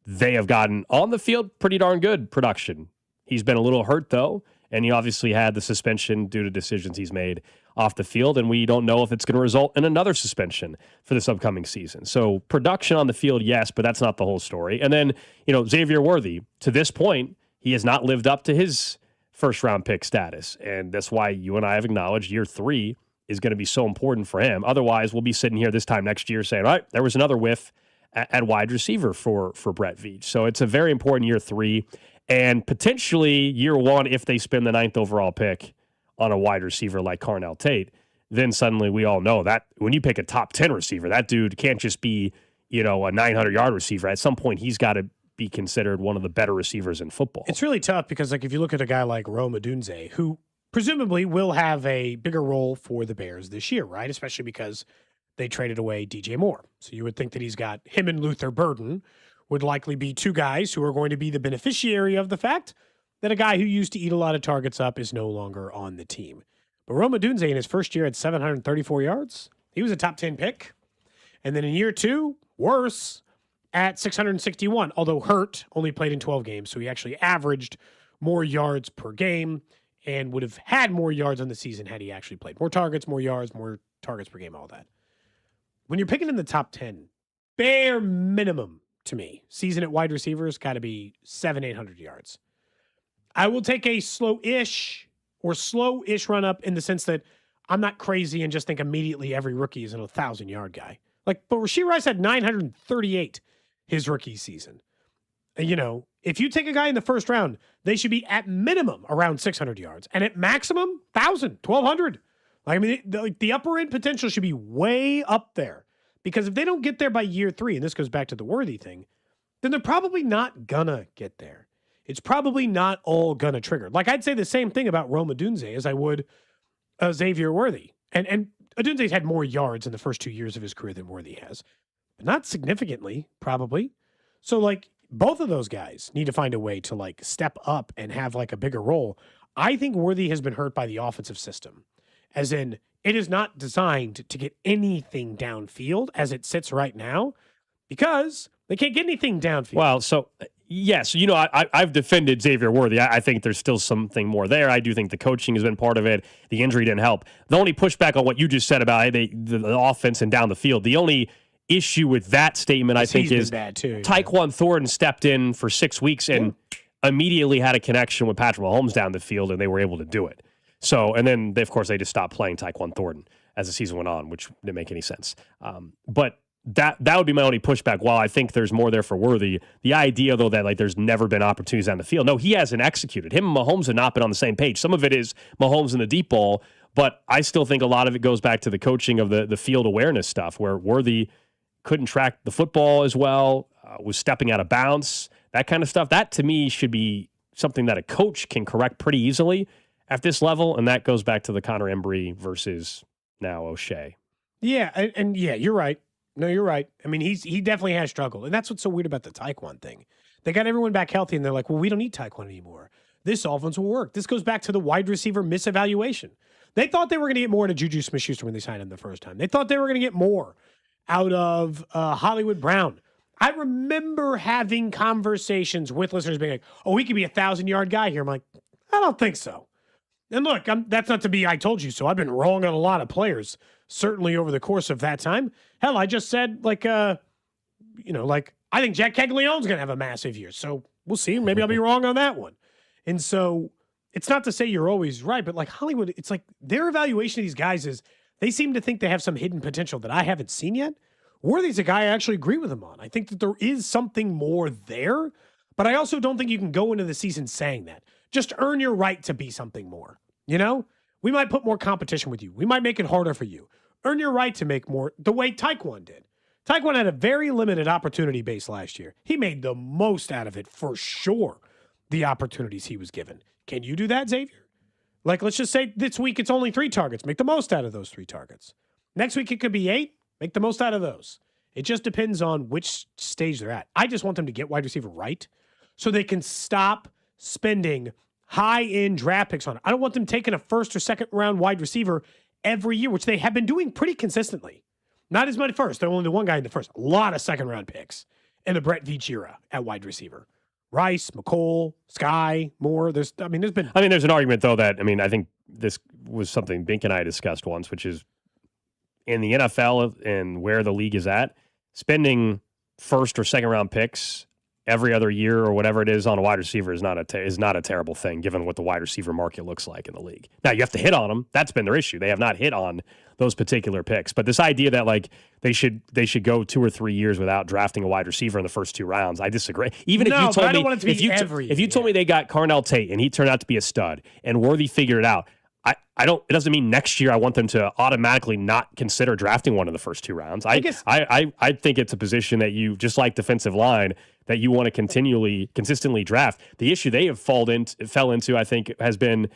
they have gotten on the field pretty darn good production. He's been a little hurt, though, and he obviously had the suspension due to decisions he's made off the field, and we don't know if it's going to result in another suspension for this upcoming season. So production on the field, yes, but that's not the whole story. And then, Xavier Worthy, to this point, he has not lived up to his first-round pick status, and that's why you and I have acknowledged year 3 is going to be so important for him. Otherwise, we'll be sitting here this time next year saying, all right, there was another whiff at wide receiver for Brett Veach. So it's a very important year 3, and potentially year 1 if they spend the 9th overall pick on a wide receiver like Carnell Tate, then suddenly we all know that when you pick a top 10 receiver, that dude can't just be, a 900-yard receiver. At some point, he's got to be considered one of the better receivers in football. It's really tough because, if you look at a guy like Rome Odunze, who presumably will have a bigger role for the Bears this year, right? Especially because they traded away DJ Moore. So you would think that he's got him and Luther Burden would likely be two guys who are going to be the beneficiary of the fact that a guy who used to eat a lot of targets up is no longer on the team. But Rome Odunze in his first year had 734 yards. He was a top 10 pick. And then in year 2, worse, at 661, although hurt, only played in 12 games. So he actually averaged more yards per game and would have had more yards on the season had he actually played. More targets, more yards, more targets per game, all that. When you're picking in the top 10, bare minimum to me, season at wide receivers got to be 700-800 yards. I will take a slow-ish run up in the sense that I'm not crazy and just think immediately every rookie is an 1,000-yard guy. But Rashee Rice had 938 his rookie season. If you take a guy in the first round, they should be at minimum around 600 yards, and at maximum 1,000, 1,200. The upper end potential should be way up there, because if they don't get there by year 3, and this goes back to the Worthy thing, then they're probably not gonna get there. It's probably not all gonna trigger. I'd say the same thing about Rome Odunze as I would Xavier Worthy. And Odunze's had more yards in the first 2 years of his career than Worthy has. But not significantly, probably. So, both of those guys need to find a way to, step up and have, a bigger role. I think Worthy has been hurt by the offensive system. As in, it is not designed to get anything downfield as it sits right now, because they can't get anything downfield. Well, so yes, I've defended Xavier Worthy. I think there's still something more there. I do think the coaching has been part of it. The injury didn't help. The only pushback on what you just said about the offense and down the field, the only issue with that statement, I think, is bad too, Tyquan Thornton stepped in for 6 weeks and immediately had a connection with Patrick Mahomes down the field, and they were able to do it. So, and then, of course, they just stopped playing Tyquan Thornton as the season went on, which didn't make any sense. But that would be my only pushback. While I think there's more there for Worthy, the idea, though, that there's never been opportunities on the field. No, he hasn't executed. Him and Mahomes have not been on the same page. Some of it is Mahomes in the deep ball, but I still think a lot of it goes back to the coaching of the field awareness stuff, where Worthy couldn't track the football as well, was stepping out of bounds, that kind of stuff. That, to me, should be something that a coach can correct pretty easily at this level, and that goes back to the Connor Embry versus now O'Shea. Yeah, and yeah, you're right. No, you're right. I mean, he definitely has struggled, and that's what's so weird about the Tyquan thing. They got everyone back healthy, and they're like, well, we don't need Tyquan anymore. This offense will work. This goes back to the wide receiver misevaluation. They thought they were going to get more to Juju Smith-Schuster when they signed him the first time. They thought they were going to get more out of Hollywood Brown. I remember having conversations with listeners being like, oh, he could be a 1,000-yard guy here. I'm like, I don't think so. And look, that's not to be I told you so. I've been wrong on a lot of players, certainly over the course of that time. Hell, I just said, I think Jack Caglianone's going to have a massive year. So we'll see. Maybe I'll be wrong on that one. And so it's not to say you're always right, but like Hollywood, it's like their evaluation of these guys is they seem to think they have some hidden potential that I haven't seen yet. Worthy's a guy I actually agree with him on. I think that there is something more there, but I also don't think you can go into the season saying that. Just earn your right to be something more. You know? We might put more competition with you. We might make it harder for you. Earn your right to make more the way Taekwon did. Taekwon had a very limited opportunity base last year. He made the most out of it for sure, the opportunities he was given. Can you do that, Xavier? Like, let's just say this week it's only 3 targets. Make the most out of those 3 targets. Next week it could be 8. Make the most out of those. It just depends on which stage they're at. I just want them to get wide receiver right so they can stop spending high-end draft picks on it. I don't want them taking a first or second round wide receiver every year, which they have been doing pretty consistently. Not as much first. They're only the one guy in the first. A lot of second-round picks in the Brett Veach era at wide receiver. Rice, McColl, Sky, Moore. There's an argument, though, that, I think this was something Bink and I discussed once, which is in the NFL and where the league is at, spending first or second round picks every other year or whatever it is on a wide receiver is not a terrible thing, given what the wide receiver market looks like in the league. Now, you have to hit on them. That's been their issue. They have not hit on those particular picks. But this idea that like they should go 2 or 3 years without drafting a wide receiver in the first 2 rounds, I disagree. Even if you told me if you told me they got Carnell Tate and he turned out to be a stud and Worthy figured it out, it doesn't mean next year I want them to automatically not consider drafting one in the first 2 rounds. I think it's a position that you, just like defensive line, that you want to consistently draft. The issue they have fell into, I think, has been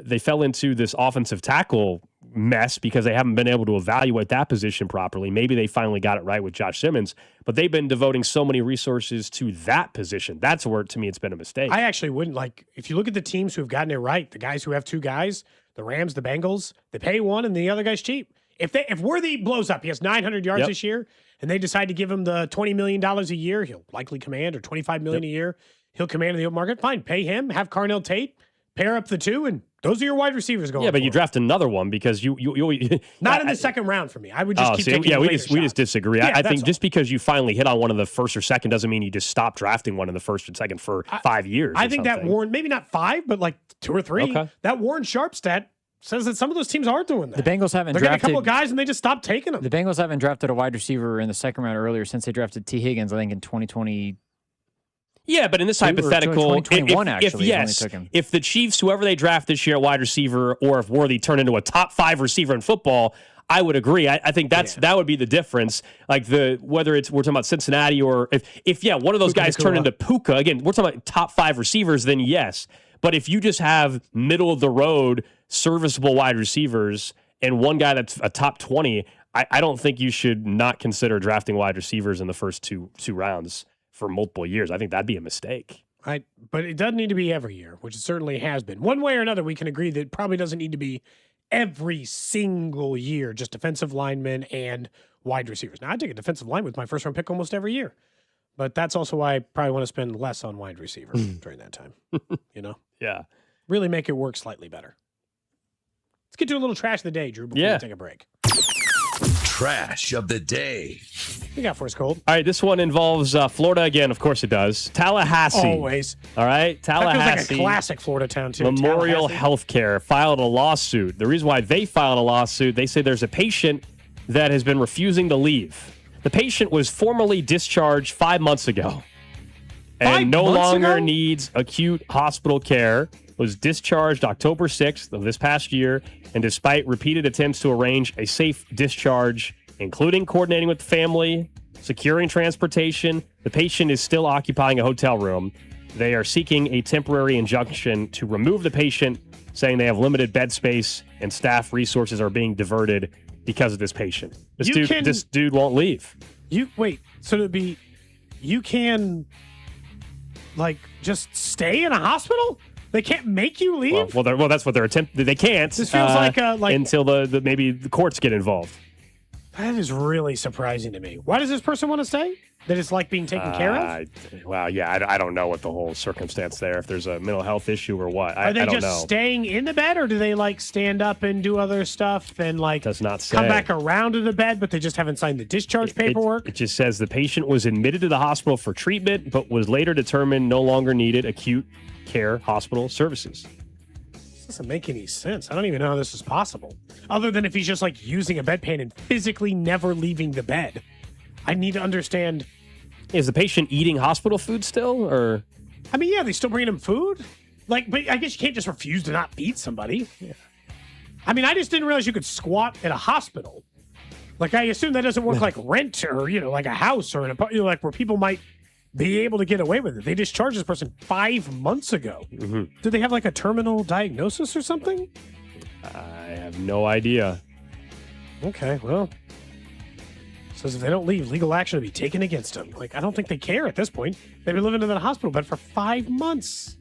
they fell into this offensive tackle mess because they haven't been able to evaluate that position properly. Maybe they finally got it right with Josh Simmons, but they've been devoting so many resources to that position. That's where, to me, it's been a mistake. I actually wouldn't if you look at the teams who have gotten it right, the guys who have 2 guys, the Rams, the Bengals, they pay one and the other guy's cheap. If Worthy blows up, he has 900 yards this year, and they decide to give him the $20 million a year, he'll likely command, or $25 million a year, he'll command in the open market. Fine, pay him, have Carnell Tate, pair up the 2, and those are your wide receivers going. Yeah, but you draft another one because you not in the second round for me. I would just keep taking. Yeah, we just disagree. Yeah, I think just because you finally hit on one of the first or second doesn't mean you just stop drafting one in the first and second for 5 years. I think that Warren, maybe not 5, but like 2 or 3. Okay. That Warren Sharp stat says that some of those teams aren't doing that. The Bengals haven't drafted a couple of guys and they just stopped taking them. The Bengals haven't drafted a wide receiver in the second round earlier since they drafted T. Higgins, I think, in 2020. Yeah, but in this hypothetical, if the Chiefs, whoever they draft this year at wide receiver, or if Worthy turned into a top 5 receiver in football, I would agree. I think that would be the difference. Like whether we're talking about Cincinnati or if one of those guys turned into Puka, again, we're talking about top 5 receivers, then yes. But if you just have middle of the road serviceable wide receivers and one guy that's a top 20, I don't think you should not consider drafting wide receivers in the first two rounds for multiple years. I think that'd be a mistake. But it doesn't need to be every year, which it certainly has been. One way or another, we can agree that it probably doesn't need to be every single year, just defensive linemen and wide receivers. Now, I take a defensive line with my first round pick almost every year. But that's also why I probably want to spend less on wide receiver during that time. Yeah. Really make it work slightly better. Let's get to a little trash of the day, Drew, before we take a break. Trash of the day. What you got for us, Cold? All right, this one involves Florida again. Of course it does. Tallahassee. Always. All right, Tallahassee. That feels like a classic Florida town, too. Memorial Healthcare filed a lawsuit. The reason why they filed a lawsuit, they say there's a patient that has been refusing to leave. The patient was formally discharged 5 months ago and no longer needs acute hospital care. Was discharged October 6th of this past year, and despite repeated attempts to arrange a safe discharge, including coordinating with the family, securing transportation, the patient is still occupying a hotel room. They are seeking a temporary injunction to remove the patient, saying they have limited bed space and staff resources are being diverted because of this patient. This dude won't leave. You can just stay in a hospital? They can't make you leave? Well, that's what they're attempting. They can't. This feels like until maybe the courts get involved. That is really surprising to me. Why does this person want to stay? That it's like being taken care of? Well, yeah, I don't know what the whole circumstance there, if there's a mental health issue or what. Are they I don't just know. staying in the bed, or do they like stand up and do other stuff and like Does not say. come back around to the bed, but they just haven't signed the discharge paperwork? It just says the patient was admitted to the hospital for treatment, but was later determined no longer needed acute care hospital services. This doesn't make any sense. I don't even know how this is possible. Other than if he's just like using a bedpan and physically never leaving the bed. I need to understand. Is the patient eating hospital food still, or? I mean, yeah, they still bringing him food. Like, but I guess you can't just refuse to not feed somebody. Yeah. I mean, I just didn't realize you could squat at a hospital. Like, I assume that doesn't work like rent or, like a house or like where people might be able to get away with it. They discharged this person 5 months ago. Mm-hmm. Did they have like a terminal diagnosis or something? I have no idea. Okay, well. Says if they don't leave, legal action will be taken against them. Like, I don't think they care at this point. They've been living in the hospital bed for 5 months.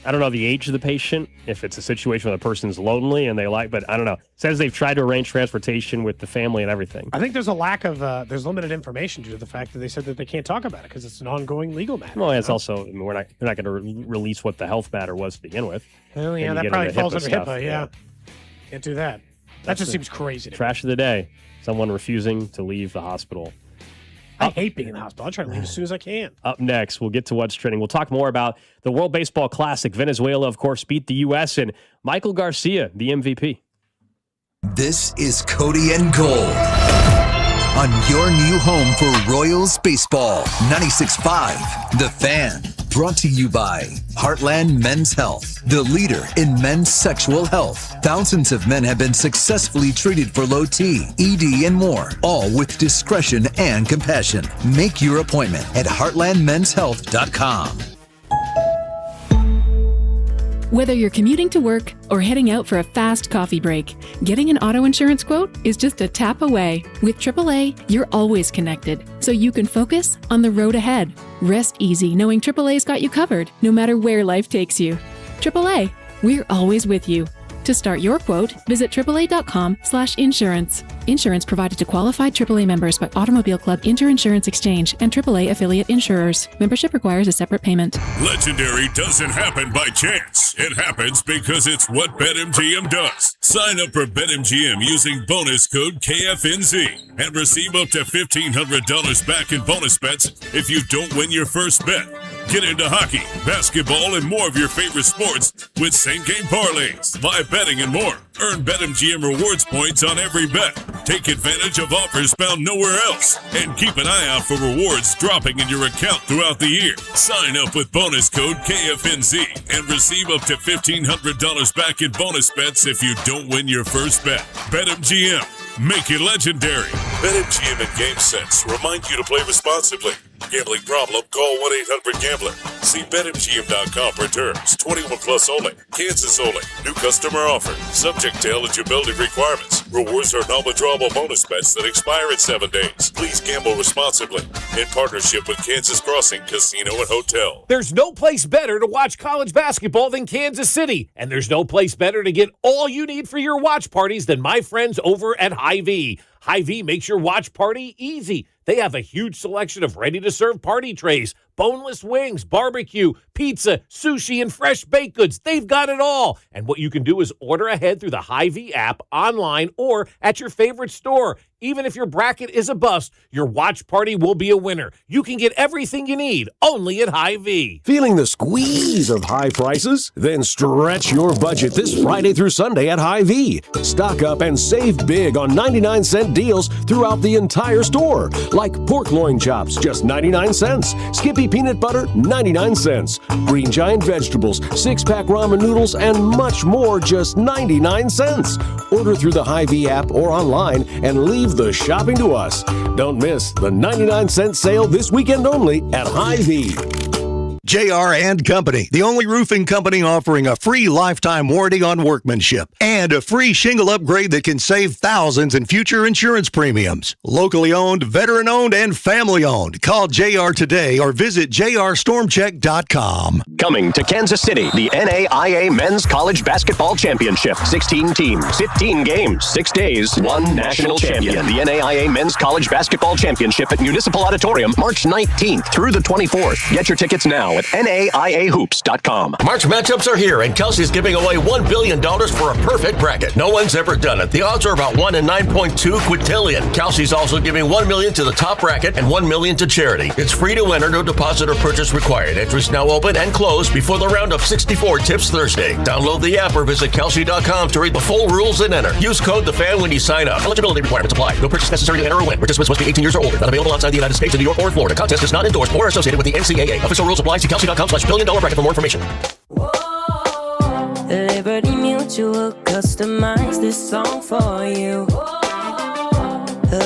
I don't know the age of the patient, if it's a situation where the person's lonely and they but I don't know. It says they've tried to arrange transportation with the family and everything. I think there's a lack of, there's limited information due to the fact that they said that they can't talk about it because it's an ongoing legal matter. Well, it's also, I mean, they're not going to release what the health matter was to begin with. Well, yeah, that probably falls under HIPAA, yeah. Can't do that. That just seems crazy to me. Trash of the day. Someone refusing to leave the hospital. I hate being in the hospital. I'll try to leave as soon as I can. Up next, we'll get to what's trending. We'll talk more about the World Baseball Classic. Venezuela, of course, beat the U.S. and Michael Garcia, the MVP. This is Cody and Gold on your new home for Royals baseball. 96.5, The Fan. Brought to you by Heartland Men's Health, the leader in men's sexual health. Thousands of men have been successfully treated for low T, ED, and more, all with discretion and compassion. Make your appointment at heartlandmenshealth.com. Whether you're commuting to work or heading out for a fast coffee break, getting an auto insurance quote is just a tap away. With AAA, you're always connected, so you can focus on the road ahead. Rest easy knowing AAA's got you covered, no matter where life takes you. AAA, we're always with you. To start your quote, visit AAA.com/insurance. Insurance provided to qualified AAA members by Automobile Club Inter-Insurance Exchange and AAA affiliate insurers. Membership requires a separate payment. Legendary doesn't happen by chance. It happens because it's what BetMGM does. Sign up for BetMGM using bonus code KFNZ and receive up to $1,500 back in bonus bets if you don't win your first bet. Get into hockey, basketball, and more of your favorite sports with same-game parlays, live betting, and more. Earn BetMGM rewards points on every bet. Take advantage of offers found nowhere else. And keep an eye out for rewards dropping in your account throughout the year. Sign up with bonus code KFNZ and receive up to $1,500 back in bonus bets if you don't win your first bet. BetMGM. Make it legendary. BetMGM and GameSense remind you to play responsibly. Gambling problem? Call 1-800-GAMBLER. See BetMGM.com for terms. 21 plus only. Kansas only. New customer offer. Subject to eligibility requirements. Rewards are non-withdrawable bonus bets that expire in 7 days. Please gamble responsibly. In partnership with Kansas Crossing Casino and Hotel. There's no place better to watch college basketball than Kansas City. And there's no place better to get all you need for your watch parties than my friends over at Hy-Vee. Hy-Vee makes your watch party easy. They have a huge selection of ready-to-serve party trays, boneless wings, barbecue, pizza, sushi, and fresh baked goods. They've got it all. And what you can do is order ahead through the Hy-Vee app, online, or at your favorite store. Even if your bracket is a bust, your watch party will be a winner. You can get everything you need only at Hy-Vee. Feeling the squeeze of high prices? Then stretch your budget this Friday through Sunday at Hy-Vee. Stock up and save big on 99-cent deals throughout the entire store. Like pork loin chops, just 99 cents. Skippy peanut butter, 99 cents. Green Giant vegetables, 6-pack ramen noodles, and much more, just 99 cents. Order through the Hy-Vee app or online and leave the shopping to us. Don't miss the 99-cent sale this weekend only at Hy-Vee. JR and Company, the only roofing company offering a free lifetime warranty on workmanship and a free shingle upgrade that can save thousands in future insurance premiums. Locally owned, veteran-owned, and family-owned. Call JR today or visit jrstormcheck.com. Coming to Kansas City, the NAIA Men's College Basketball Championship. 16 teams, 15 games, 6 days, 1 national champion. The NAIA Men's College Basketball Championship at Municipal Auditorium, March 19th through the 24th. Get your tickets now at NAIAHoops.com. March matchups are here, and Kelsey's giving away $1 billion for a perfect bracket. No one's ever done it. The odds are about 1 in 9.2 quintillion. Kelsey's also giving $1 million to the top bracket and $1 million to charity. It's free to enter, no deposit or purchase required. Entries now open and close before the round of 64 tips Thursday. Download the app or visit Kelsey.com to read the full rules and enter. Use code THEFAN when you sign up. Eligibility requirements apply. No purchase necessary to enter or win. Participants must be 18 years or older. Not available outside the United States, in New York, or Florida. Contest is not endorsed or associated with the NCAA. Official rules apply. See Kelsey.com/$1 billion bracket for more information. Liberty Mutual customize this song for you.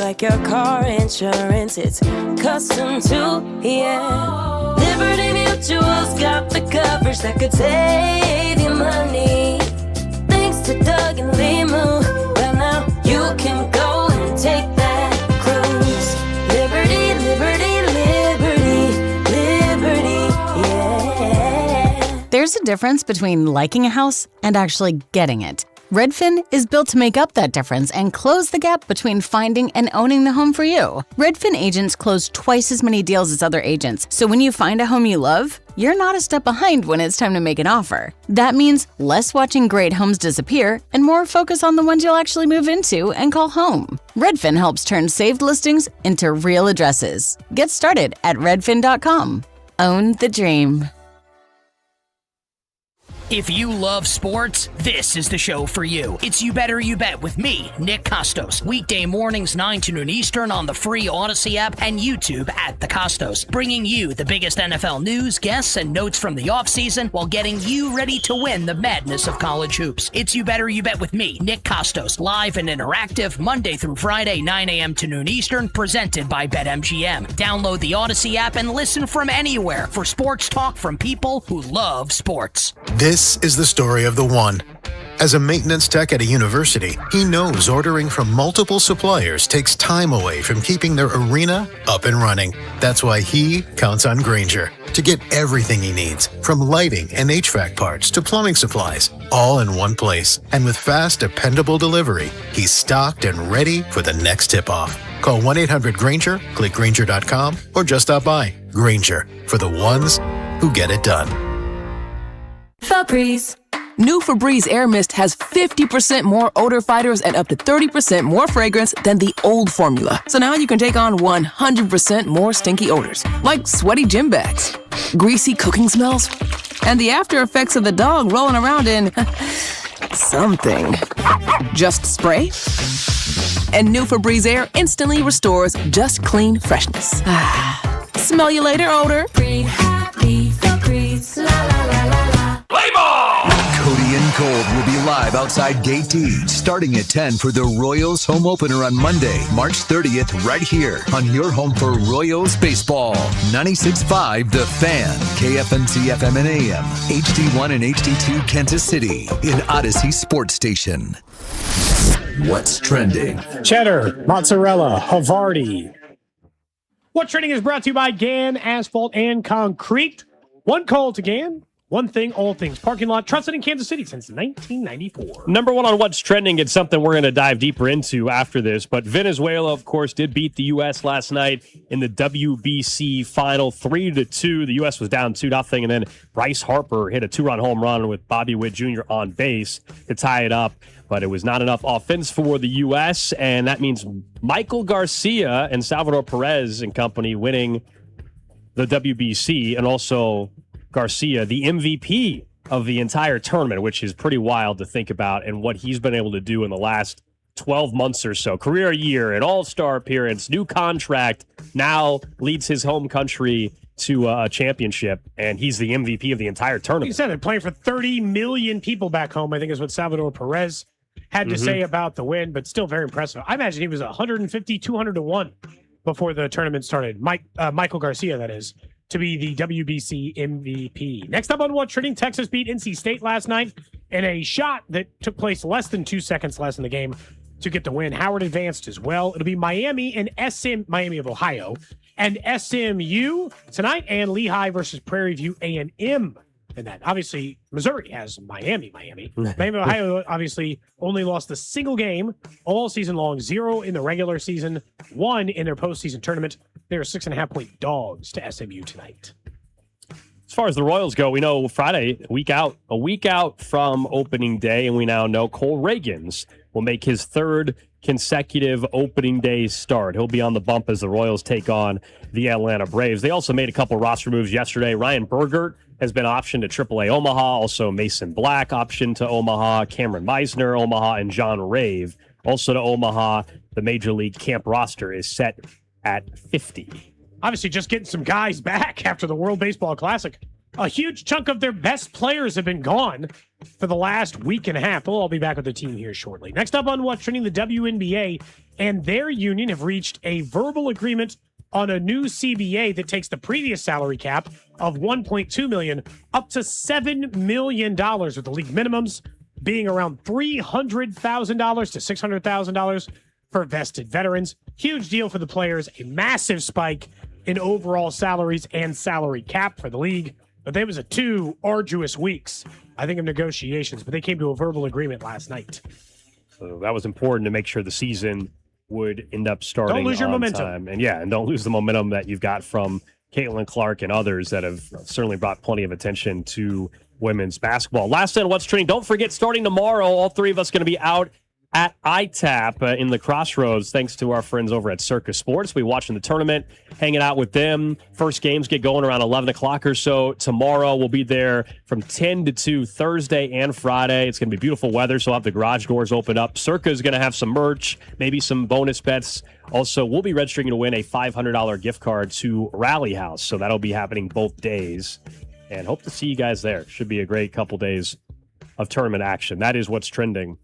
Like your car insurance, it's custom too, yeah. Liberty Mutual's got the coverage that could save you money. Thanks to Doug and Limu, well now you can go and take that cruise. Liberty, liberty, liberty, liberty, yeah. There's a difference between liking a house and actually getting it. Redfin is built to make up that difference and close the gap between finding and owning the home for you. Redfin agents close twice as many deals as other agents, so when you find a home you love, you're not a step behind when it's time to make an offer. That means less watching great homes disappear and more focus on the ones you'll actually move into and call home. Redfin helps turn saved listings into real addresses. Get started at redfin.com. Own the dream. If you love sports, this is the show for you. It's You Better You Bet with me, Nick Costos. Weekday mornings 9 to noon Eastern on the free Odyssey app and YouTube at The Costos. Bringing you the biggest NFL news, guests, and notes from the offseason while getting you ready to win the madness of college hoops. It's You Better You Bet with me, Nick Costos. Live and interactive, Monday through Friday, 9 a.m. to noon Eastern, presented by BetMGM. Download the Odyssey app and listen from anywhere for sports talk from people who love sports. This is the story of the one. As a maintenance tech at a university, he knows ordering from multiple suppliers takes time away from keeping their arena up and running. That's why he counts on Grainger to get everything he needs, from lighting and HVAC parts to plumbing supplies, all in one place. And with fast, dependable delivery, he's stocked and ready for the next tip-off. Call 1-800-GRAINGER, click Grainger.com, or just stop by. Grainger, for the ones who get it done. Febreze. New Febreze Air Mist has 50% more odor fighters and up to 30% more fragrance than the old formula. So now you can take on 100% more stinky odors, like sweaty gym bags, greasy cooking smells, and the after effects of the dog rolling around in something. Just spray, and new Febreze Air instantly restores just clean freshness. Smell you later, odor. Breathe happy, Febreze, la la la la la. Play ball! Cody and Gold will be live outside Gate D, starting at 10 for the Royals home opener on Monday, March 30th, right here on your home for Royals baseball. 96.5 The Fan, KFNC FM and AM, HD1 and HD2 Kansas City, in Odyssey Sports Station. What's trending? Cheddar, mozzarella, Havarti. What's trending is brought to you by Gann Asphalt and Concrete. One call to Gann. One thing, all things. Parking lot trusted in Kansas City since 1994. Number one on what's trending. It's something we're going to dive deeper into after this. But Venezuela, of course, did beat the U.S. last night in the WBC final 3-2. The U.S. was down 2-0. And then Bryce Harper hit a 2-run home run with Bobby Witt Jr. on base to tie it up. But it was not enough offense for the U.S. And that means Michael Garcia and Salvador Perez and company winning the WBC, and also Garcia, the MVP of the entire tournament, which is pretty wild to think about, and what he's been able to do in the last 12 months or so. Career year, an all-star appearance, new contract, now leads his home country to a championship, and he's the MVP of the entire tournament. You said it, playing for 30 million people back home, I think is what Salvador Perez had to say about the win, but still very impressive. I imagine he was 150, 200 to 1 before the tournament started. Michael Garcia, that is. to be the WBC MVP. Next up on What's Trending, Texas beat NC State last night in a shot that took place less than 2 seconds less in the game to get the win. Howard advanced as well. It'll be Miami of Ohio, and SMU tonight, and Lehigh versus Prairie View A&M. And that obviously Missouri has Miami. Miami of Ohio obviously only lost a single game all season long, 0 in the regular season, 1 in their postseason tournament. They're 6.5-point dogs to SMU tonight. As far as the Royals go, we know Friday, a week out from opening day, and we now know Cole Reagans will make his 3rd consecutive opening day start. He'll be on the bump as the Royals take on the Atlanta Braves. They also made a couple roster moves yesterday. Ryan Bergert has been optioned to AAA Omaha. Also, Mason Black optioned to Omaha. Cameron Meisner, Omaha, and John Rave also to Omaha. The Major League camp roster is set at 50. Obviously, just getting some guys back after the World Baseball Classic. A huge chunk of their best players have been gone for the last week and a half. They'll all be back with the team here shortly. Next up on What's Trending, the WNBA and their union have reached a verbal agreement on a new CBA that takes the previous salary cap of $1.2 million up to $7 million, with the league minimums being around $300,000 to $600,000 for vested veterans. Huge deal for the players, a massive spike in overall salaries and salary cap for the league. But there was 2 arduous weeks, I think, of negotiations, but they came to a verbal agreement last night. So that was important to make sure the season would end up starting Don't lose your on momentum. time. And don't lose the momentum that you've got from Caitlin Clark and others that have certainly brought plenty of attention to women's basketball. Last on What's Trending, don't forget, starting tomorrow, all 3 of us going to be out at ITAP in the Crossroads, thanks to our friends over at Circus Sports. We'll be watching the tournament, hanging out with them. First games get going around 11 o'clock or so tomorrow. We'll be there from 10 to 2 Thursday and Friday. It's going to be beautiful weather, so we'll have the garage doors open up. Circa is going to have some merch, maybe some bonus bets. Also, we'll be registering to win a $500 gift card to Rally House, so that'll be happening both days. And hope to see you guys there. Should be a great couple days of tournament action. That is What's Trending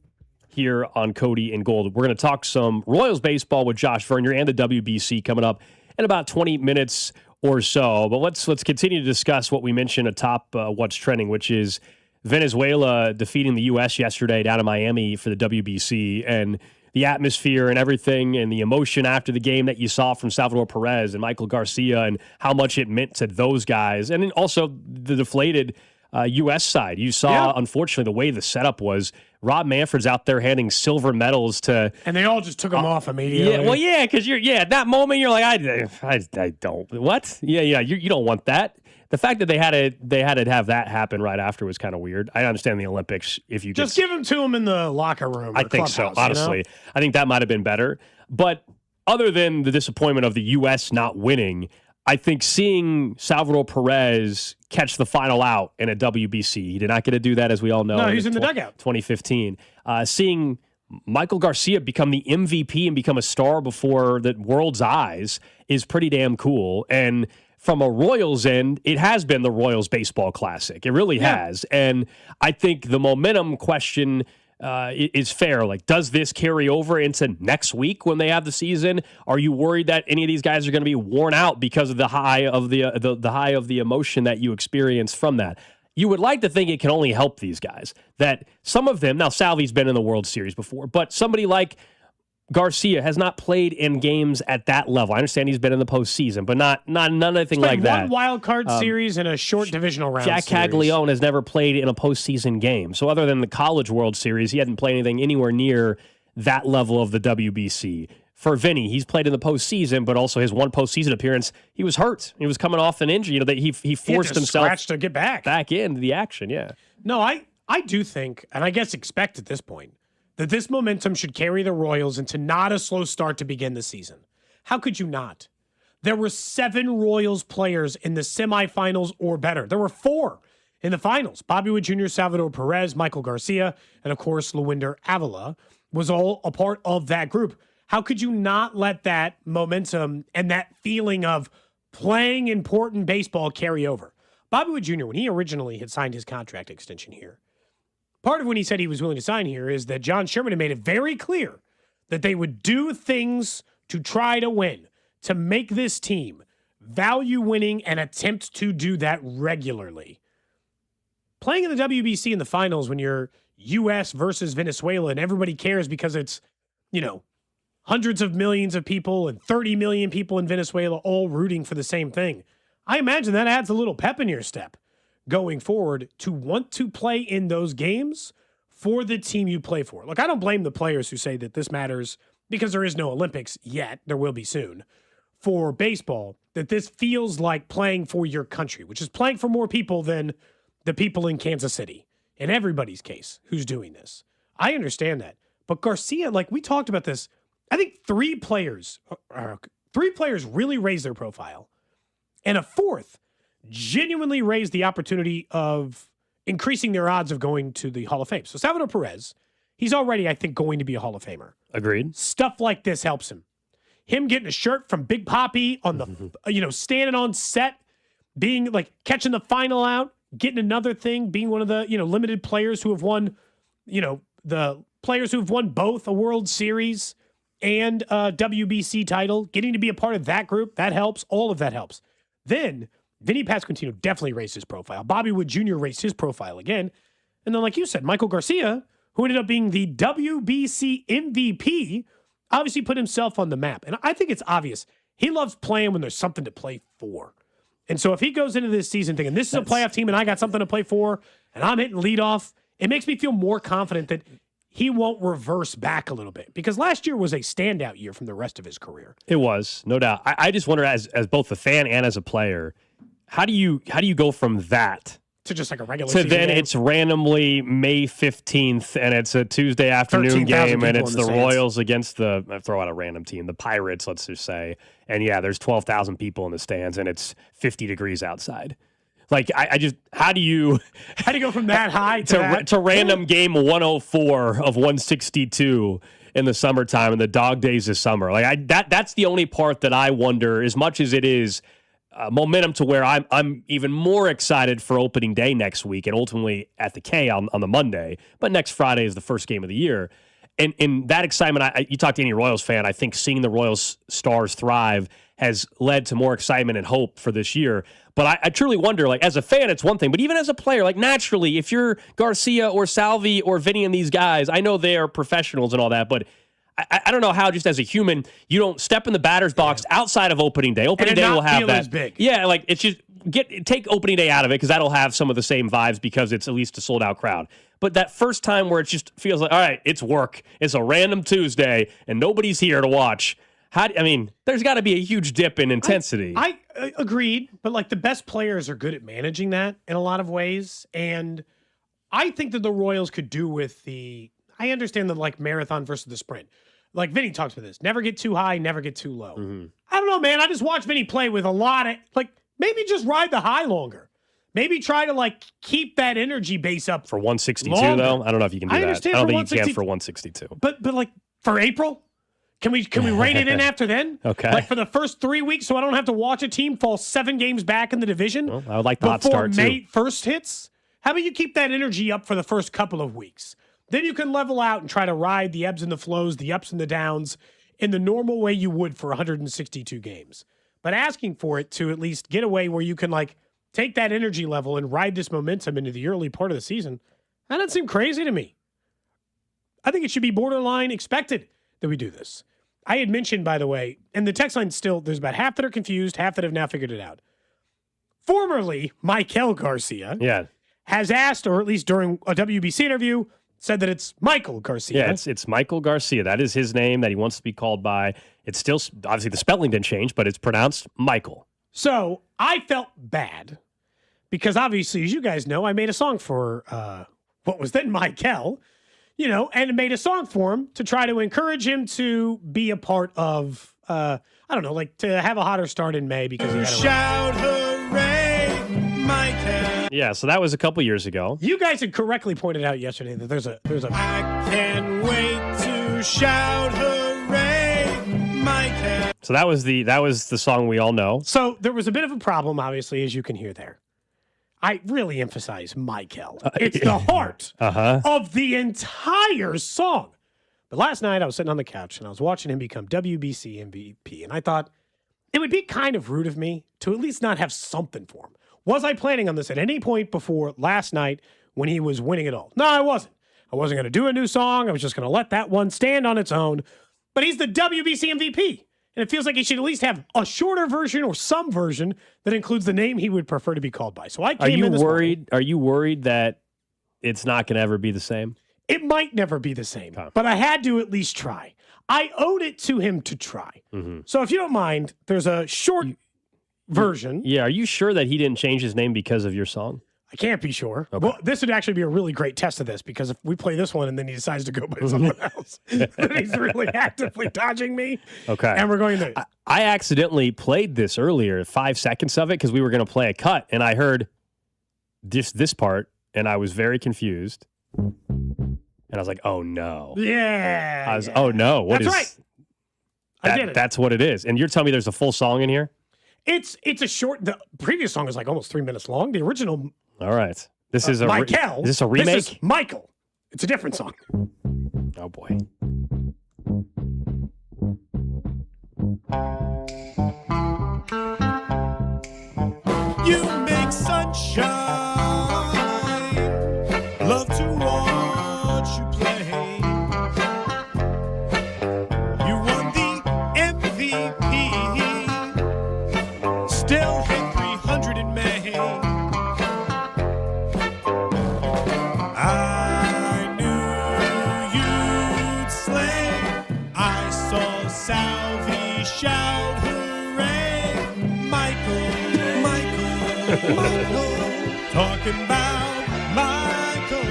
here on Cody and Gold. We're going to talk some Royals baseball with Josh Vern and the WBC coming up in about 20 minutes or so. But let's continue to discuss what we mentioned atop What's Trending, which is Venezuela defeating the U.S. yesterday down in Miami for the WBC, and the atmosphere and everything and the emotion after the game that you saw from Salvador Perez and Michael Garcia and how much it meant to those guys. And then also the deflated U.S. side. You saw, unfortunately, the way the setup was. Rob Manfred's out there handing silver medals to... And they all just took them off immediately. Yeah, well, yeah, because at that moment, you're like, I don't... What? Yeah, you don't want that. The fact that they had to have that happen right after was kind of weird. I understand the Olympics. If you just give them to them in the locker room. I think so, honestly. I think that might have been better. But other than the disappointment of the U.S. not winning, I think seeing Salvador Perez catch the final out in a WBC, he did not get to do that, as we all know. No, he's in the dugout. 2015. Seeing Michael Garcia become the MVP and become a star before the world's eyes is pretty damn cool. And from a Royals end, it has been the Royals Baseball Classic. It really has. And I think the momentum question is fair. Like, does this carry over into next week when they have the season? Are you worried that any of these guys are going to be worn out because of the high of the high of the emotion that you experience from that? You would like to think it can only help these guys. That some of them, now Salvi's been in the World Series before, but somebody like Garcia has not played in games at that level. I understand he's been in the postseason, but nothing like that. One wild card series and a short divisional round. Jack Caglione has never played in a postseason game. So other than the College World Series, he hadn't played anything anywhere near that level of the WBC. For Vinny, he's played in the postseason, but also his one postseason appearance, he was hurt. He was coming off an injury. That he forced himself to get back into the action. Yeah. No, I do think, and I guess expect at this point, that this momentum should carry the Royals into not a slow start to begin the season. How could you not? There were 7 Royals players in the semifinals or better. There were 4 in the finals. Bobby Witt Jr., Salvador Perez, Michael Garcia, and of course, Luwinder Avila was all a part of that group. How could you not let that momentum and that feeling of playing important baseball carry over? Bobby Witt Jr., when he originally had signed his contract extension here, part of when he said he was willing to sign here is that John Sherman had made it very clear that they would do things to try to win, to make this team value winning and attempt to do that regularly. Playing in the WBC in the finals when you're U.S. versus Venezuela and everybody cares because it's, hundreds of millions of people and 30 million people in Venezuela all rooting for the same thing. I imagine that adds a little pep in your step going forward to want to play in those games for the team you play for. Look, I don't blame the players who say that this matters because there is no Olympics yet. There will be soon. For baseball, that this feels like playing for your country, which is playing for more people than the people in Kansas City, in everybody's case, who's doing this. I understand that. But Garcia, like we talked about this, I think three players really raised their profile. And a fourth genuinely raised the opportunity of increasing their odds of going to the Hall of Fame. So Salvador Perez, he's already, I think, going to be a Hall of Famer. Agreed. Stuff like this helps him. Him getting a shirt from Big Papi on the, standing on set, being like catching the final out, getting another thing, being one of the, limited players who have won, the players who've won both a World Series and a WBC title, getting to be a part of that group, that helps. All of that helps. Then Vinny Pasquantino definitely raised his profile. Bobby Wood Jr. raised his profile again. And then, like you said, Michael Garcia, who ended up being the WBC MVP, obviously put himself on the map. And I think it's obvious. He loves playing when there's something to play for. And so if he goes into this season thinking, this is a playoff team and I got something to play for, and I'm hitting leadoff, it makes me feel more confident that he won't reverse back a little bit. Because last year was a standout year from the rest of his career. It was, no doubt. I just wonder, as both a fan and as a player, how do you go from that to just like a regular to season then game? it's randomly May 15th and it's a Tuesday afternoon game and it's the Royals against throw out a random team, the Pirates, let's just say. And yeah, there's 12,000 people in the stands and it's 50 degrees outside. Like I just, how do you go from that high to random game 104 of 162 in the summertime and the dog days of summer? Like that's the only part that I wonder, as much as it is momentum to where I'm even more excited for opening day next week and ultimately at the K on the Monday. But next Friday is the first game of the year. And in that excitement, you talk to any Royals fan, I think seeing the Royals stars thrive has led to more excitement and hope for this year. But I truly wonder, like, as a fan, it's one thing. But even as a player, like, naturally, if you're Garcia or Salvi or Vinny and these guys, I know they are professionals and all that, but I don't know how, just as a human, you don't step in the batter's box outside of opening day. Opening day will have that. As big. Yeah, like, it's just take opening day out of it because that'll have some of the same vibes because it's at least a sold-out crowd. But that first time where it just feels like, all right, it's work. It's a random Tuesday, and nobody's here to watch. There's got to be a huge dip in intensity. I agreed, but like the best players are good at managing that in a lot of ways. And I think that the Royals could do with I understand the like marathon versus the sprint. Like Vinny talks about this. Never get too high, never get too low. Mm-hmm. I don't know, man. I just watched Vinny play with a lot of, like, maybe just ride the high longer. Maybe try to, like, keep that energy base up. For 162, longer. though? I don't know if you can do that. I don't think you can for 162. But like, for April? Can we rein it in after then? Okay. Like, for the first 3 weeks so I don't have to watch a team fall 7 games back in the division? Well, I would like the hot start, before May too. 1st hits? How about you keep that energy up for the first couple of weeks? Then you can level out and try to ride the ebbs and the flows, the ups and the downs in the normal way you would for 162 games. But asking for it to at least get away where you can, like, take that energy level and ride this momentum into the early part of the season, that doesn't seem crazy to me. I think it should be borderline expected that we do this. I had mentioned, by the way, and the text line still, there's about half that are confused, half that have now figured it out. Formerly, Michael Garcia has asked, or at least during a WBC interview, said that it's Michael Garcia. Yeah, it's Michael Garcia. That is his name that he wants to be called by. It's still, obviously the spelling didn't change, but it's pronounced Michael. So I felt bad because obviously, as you guys know, I made a song for what was then Michael, and made a song for him to try to encourage him to be a part of, I don't know, like to have a hotter start in May because he had a Shout hooray, Michael. Yeah, so that was a couple years ago. You guys had correctly pointed out yesterday that there's a I can't wait to shout hooray, Michael. So that was the song we all know. So there was a bit of a problem, obviously, as you can hear there. I really emphasize Michael. It's the heart of the entire song. But last night I was sitting on the couch and I was watching him become WBC MVP, and I thought, it would be kind of rude of me to at least not have something for him. Was I planning on this at any point before last night when he was winning it all? No, I wasn't. I wasn't going to do a new song. I was just going to let that one stand on its own. But he's the WBC MVP. And it feels like he should at least have a shorter version or some version that includes the name he would prefer to be called by. So I came in this morning. Are you worried that it's not going to ever be the same? It might never be the same, but I had to at least try. I owed it to him to try. Mm-hmm. So if you don't mind, there's a short version. Yeah, are you sure that he didn't change his name because of your song? I can't be sure. Okay. Well, this would actually be a really great test of this because if we play this one and then he decides to go by someone else, then he's really actively dodging me. Okay. And we're going to. I accidentally played this earlier, 5 seconds of it, because we were going to play a cut, and I heard this part, and I was very confused. And I was like, oh, no. Yeah. Oh, no. What That's is right. That, I did it. That's what it is. And you're telling me there's a full song in here? It's a short. The previous song is like almost 3 minutes long. The original. All right. This is a Michael. Is this a remake? This is Michael. It's a different song. Oh boy. You make sunshine. Love to watch you play. You won the MVP. Still hit 300 in May. I knew you'd slay. I saw Salvi shout hooray. Michael. Talking about Michael.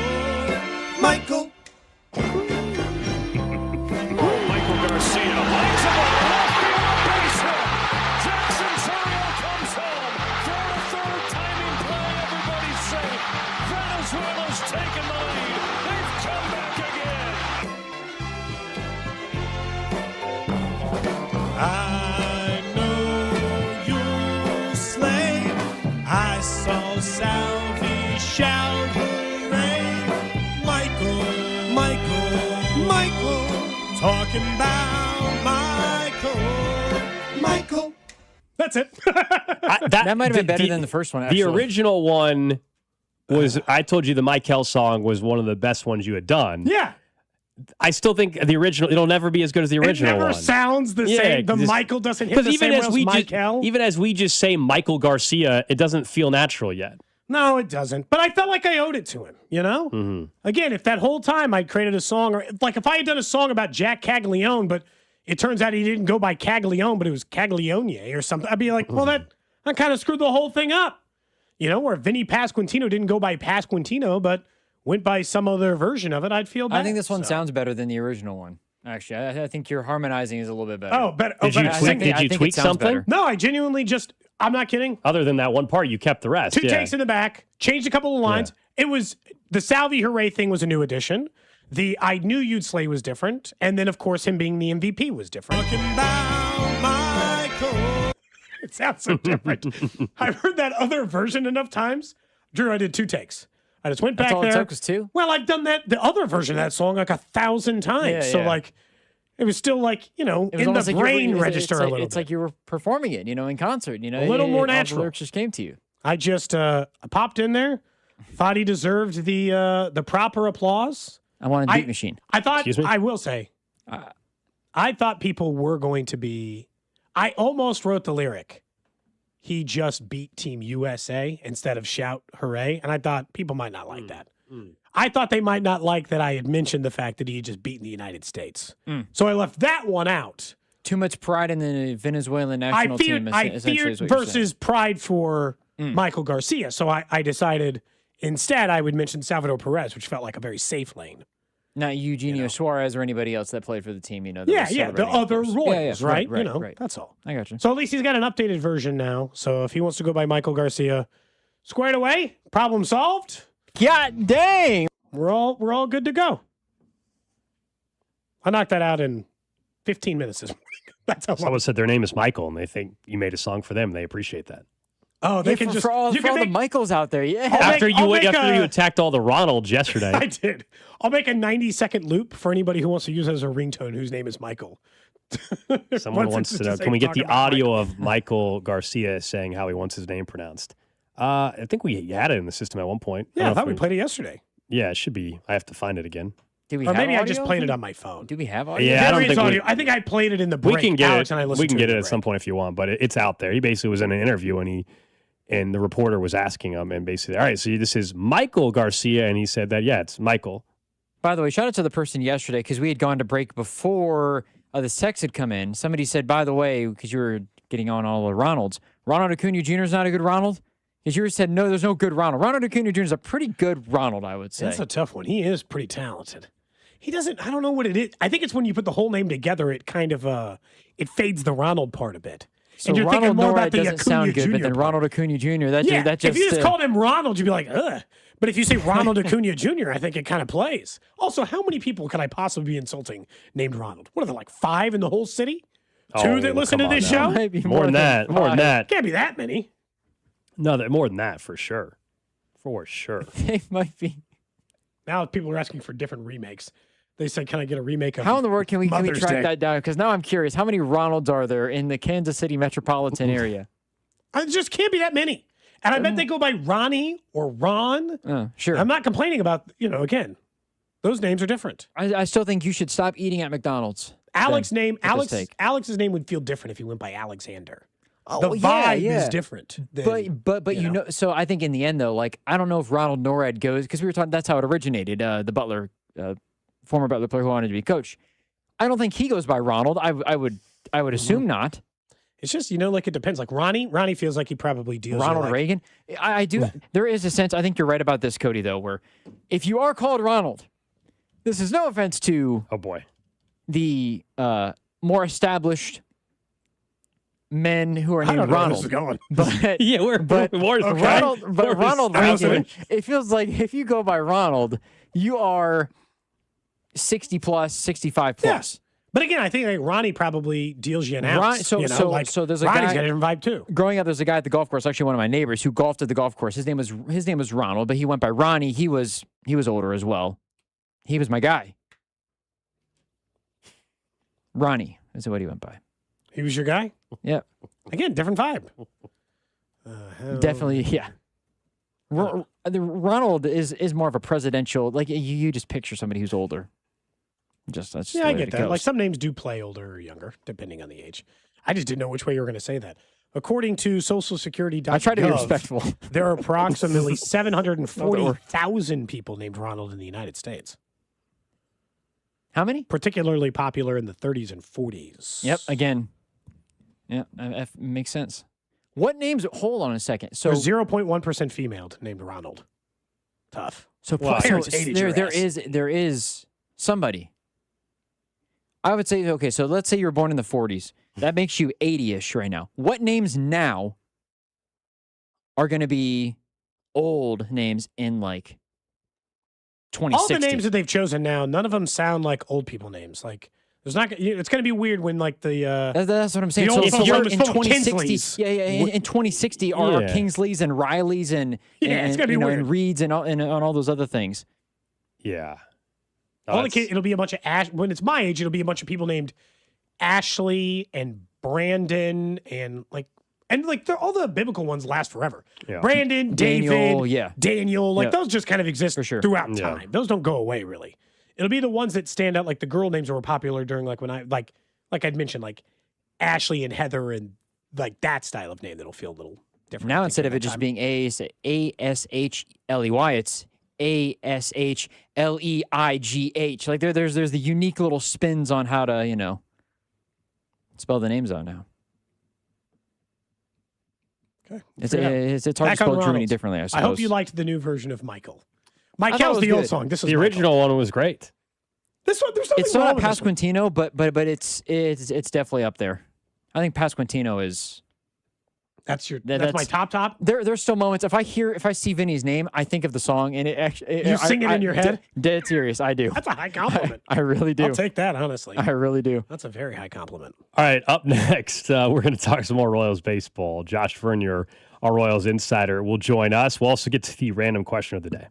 Michael Garcia lays it on left field, base hit. Jackson Chourio comes home for a third time in play. Everybody's safe. Venezuela's taken the lead. They've come back again. I know you'll slay. I saw Salvi shout hooray. Michael. Talking about Michael. That's it. That might have been better than the first one, actually. The original one was, I told you the Michael song was one of the best ones you had done. Yeah. I still think the original, it'll never be as good as the original It never one. sounds the same. The Michael doesn't hit the even same as way we as Michael. even as we just say Michael Garcia, it doesn't feel natural yet. No, it doesn't. But I felt like I owed it to him, you know? Mm-hmm. Again, if that whole time I'd created a song, or like if I had done a song about Jack Caglione, but it turns out he didn't go by Caglione, but it was Caglione or something, I'd be like, well, that kind of screwed the whole thing up. You know, or Vinny Pasquantino didn't go by Pasquantino, but went by some other version of it, I'd feel bad. I think this one sounds better than the original one. Actually, I think your harmonizing is a little bit better. Oh, better. Did you tweak something? Better. No, I genuinely just, I'm not kidding. Other than that one part, you kept the rest. Two takes in the back, changed a couple of lines. It was, the Salvi Hooray thing was a new addition. The I Knew You'd Slay was different. And then, of course, him being the MVP was different. It sounds so different. I've heard that other version enough times. Drew, I did 2 takes. I just went back That's all there. it took was 2? Well, I've done the other version of that song like 1,000 times. Yeah, so, yeah. like, it was still like, you know, It was in almost the like you were- brain register a little It's bit. like you were performing it, in concert. A little more all the natural. lyrics just came to you. I just popped in there, thought he deserved the proper applause. I want a beat machine. I thought, Excuse me? I will say, I thought people were going to be, I almost wrote the lyric, he just beat Team USA instead of shout hooray. And I thought people might not like that. I thought they might not like that I had mentioned the fact that he had just beaten the United States. So I left that one out. Too much pride in the Venezuelan national team. I feared versus pride for Michael Garcia. So I decided instead I would mention Salvador Perez, which felt like a very safe lane. Not Eugenio Suarez or anybody else that played for the team. That Yeah, was the celebrating, other of course. Royals, right? Right. That's all. I got you. So at least he's got an updated version now. So if he wants to go by Michael Garcia, squared away, problem solved. God dang. We're all good to go. I knocked that out in 15 minutes this morning. That's how Someone said their name is Michael, and they think you made a song for them. They appreciate that. Oh, they can just for all the Michaels out there. Yeah. After you attacked all the Ronalds yesterday. I did. I'll make a 90-second loop for anybody who wants to use it as a ringtone whose name is Michael. Someone wants to know. Can we get the audio of Michael Garcia saying how he wants his name pronounced? I think we had it in the system at one point. Yeah, I thought we played it yesterday. Yeah, it should be. I have to find it again. Do we or have maybe audio? I just played it on my phone. Do we have audio? Yeah, I don't think audio. I think I played it in the break. We can get Alex it. And I We listened can to get it it in at the some break. point if you want, but it's out there. He basically was in an interview and the reporter was asking him and basically, all right, so this is Michael Garcia, and he said that it's Michael. By the way, shout out to the person yesterday because we had gone to break before this text had come in. Somebody said, by the way, because you were getting on all the Ronalds, Ronald Acuna Jr. is not a good Ronald? Because you said, no, there's no good Ronald. Ronald Acuna Jr. is a pretty good Ronald, I would say. That's a tough one. He is pretty talented. He doesn't, I don't know what it is. I think it's when you put the whole name together, it kind of, it fades the Ronald part a bit. So and you're Ronald thinking more Norad about the doesn't Acuna sound good, Jr. but then part. Ronald Acuna Jr., that just if you just called him Ronald, you'd be like, ugh. But if you say Ronald Acuna Jr., I think it kind of plays. Also, how many people could I possibly be insulting named Ronald? What are there, like 5 in the whole city? 2 that listen to this show? Maybe More than that. More than that. Can't be that many. No, more than that for sure. For sure. They might be. Now people are asking for different remakes. They said, can I get a remake of How in the world can we Mother's track Day? that down? Because now I'm curious. How many Ronalds are there in the Kansas City metropolitan area? It just can't be that many. And I bet they go by Ronnie or Ron. Sure. I'm not complaining about, again, those names are different. I still think you should stop eating at McDonald's. Alex's name would feel different if he went by Alexander. The vibe is different. But you know, so I think in the end though, like I don't know if Ronald Norad goes because we were talking. That's how it originated. The Butler, former Butler player who wanted to be coach. I don't think he goes by Ronald. I would assume not. It's just like it depends. Like Ronnie feels like he probably deals Ronald with Reagan. I do. There is a sense. I think you're right about this, Cody. Though, where if you are called Ronald, this is no offense to the more established men who are I named don't know where Ronald. this is going. But Okay. Ronald I was Reagan, it feels like if you go by Ronald, you are 60 plus, 65 plus. Yes. But again, I think Ronnie probably deals you an ounce. So there's a Ronnie's guy. got a different vibe too. Growing up, there's a guy at the golf course. Actually, one of my neighbors who golfed at the golf course. His name was Ronald, but he went by Ronnie. He was older as well. He was my guy. Ronnie is what he went by. He was your guy? Yeah. Again, different vibe. Definitely, yeah. Ronald is more of a presidential. Like you just picture somebody who's older. That's just Yeah, the I way get it that. goes. Like some names do play older or younger, depending on the age. I just didn't know which way you were going to say that. According to SocialSecurity.gov, I try to be respectful. There are approximately 740,000 people named Ronald in the United States. How many? Particularly popular in the 30s and 40s. Yep. Again. Yeah, that makes sense. What names? Hold on a second. So There's 0.1% female named Ronald. Tough. So, Parents hated your ass. there is somebody. I would say, okay, so let's say you were born in the 40s. That makes you 80-ish right now. What names now are going to be old names in like 2060? All the names that they've chosen now, none of them sound like old people names. Like there's not. It's going to be weird when like the. That's what I'm saying. The So old if folk you're home in is full of 2060, Kinsleys. in 2060 are Kingsleys and Rileys and it's gonna be weird. and Reeds and all those other things. Yeah. All the kids, it'll be a bunch of Ash. When it's my age, it'll be a bunch of people named Ashley and Brandon and all the biblical ones last forever. Yeah. Brandon, Daniel, David, Daniel, Yeah. those just kind of exist throughout Yeah. time. Those don't go away really. It'll be the ones that stand out, like the girl names that were popular during like when I like I'd mentioned like Ashley and Heather and like that style of name that'll feel a little different. Now instead of it just being ASHLEY, it's ASHLEIGH. Like there's the unique little spins on how to spell the names out now. Okay. It's hard to Back on spell Drew any Ronald. differently, I I suppose. hope you liked the new version of Michael. I thought it Michael's was the old good. song. This is The Michael. original one was great. This one, there's nothing It's not wrong a with this one. Pasquantino, but it's definitely up there. I think Pasquantino is That's my top. There's still moments. If I see Vinny's name, I think of the song, and it actually You sing it in your head? Dead serious, I do. That's a high compliment. I really do. I'll take that, honestly. I really do. That's a very high compliment. All right, up next, we're going to talk some more Royals baseball. Josh Vern, our Royals insider, will join us. We'll also get to the random question of the day.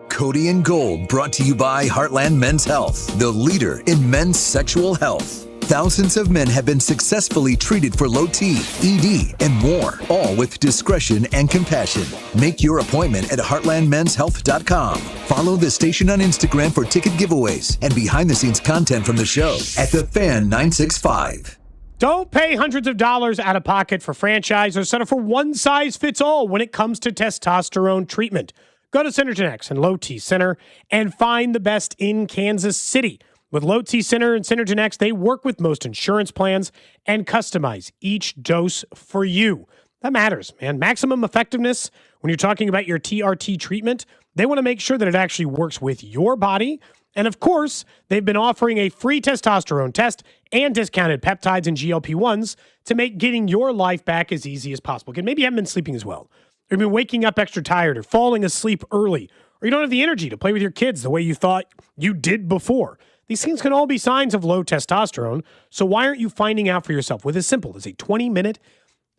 Cody and Gold, brought to you by Heartland Men's Health, the leader in men's sexual health. Thousands of men have been successfully treated for low T, ED, and more, all with discretion and compassion. Make your appointment at heartlandmenshealth.com. Follow the station on Instagram for ticket giveaways and behind-the-scenes content from the show at The Fan 965. Don't pay hundreds of dollars out of pocket for franchise or settle for one-size-fits-all when it comes to testosterone treatment. Go to Synergen X and Low T Center and find the best in Kansas City. With Low T Center and Synergen X, they work with most insurance plans and customize each dose for you. That matters, man. Maximum effectiveness when you're talking about your TRT treatment. They want to make sure that it actually works with your body. And of course, they've been offering a free testosterone test and discounted peptides and GLP-1s to make getting your life back as easy as possible. Again, maybe you haven't been sleeping as well, or you've been waking up extra tired or falling asleep early, or you don't have the energy to play with your kids the way you thought you did before. These things can all be signs of low testosterone, so why aren't you finding out for yourself with as simple as a 20-minute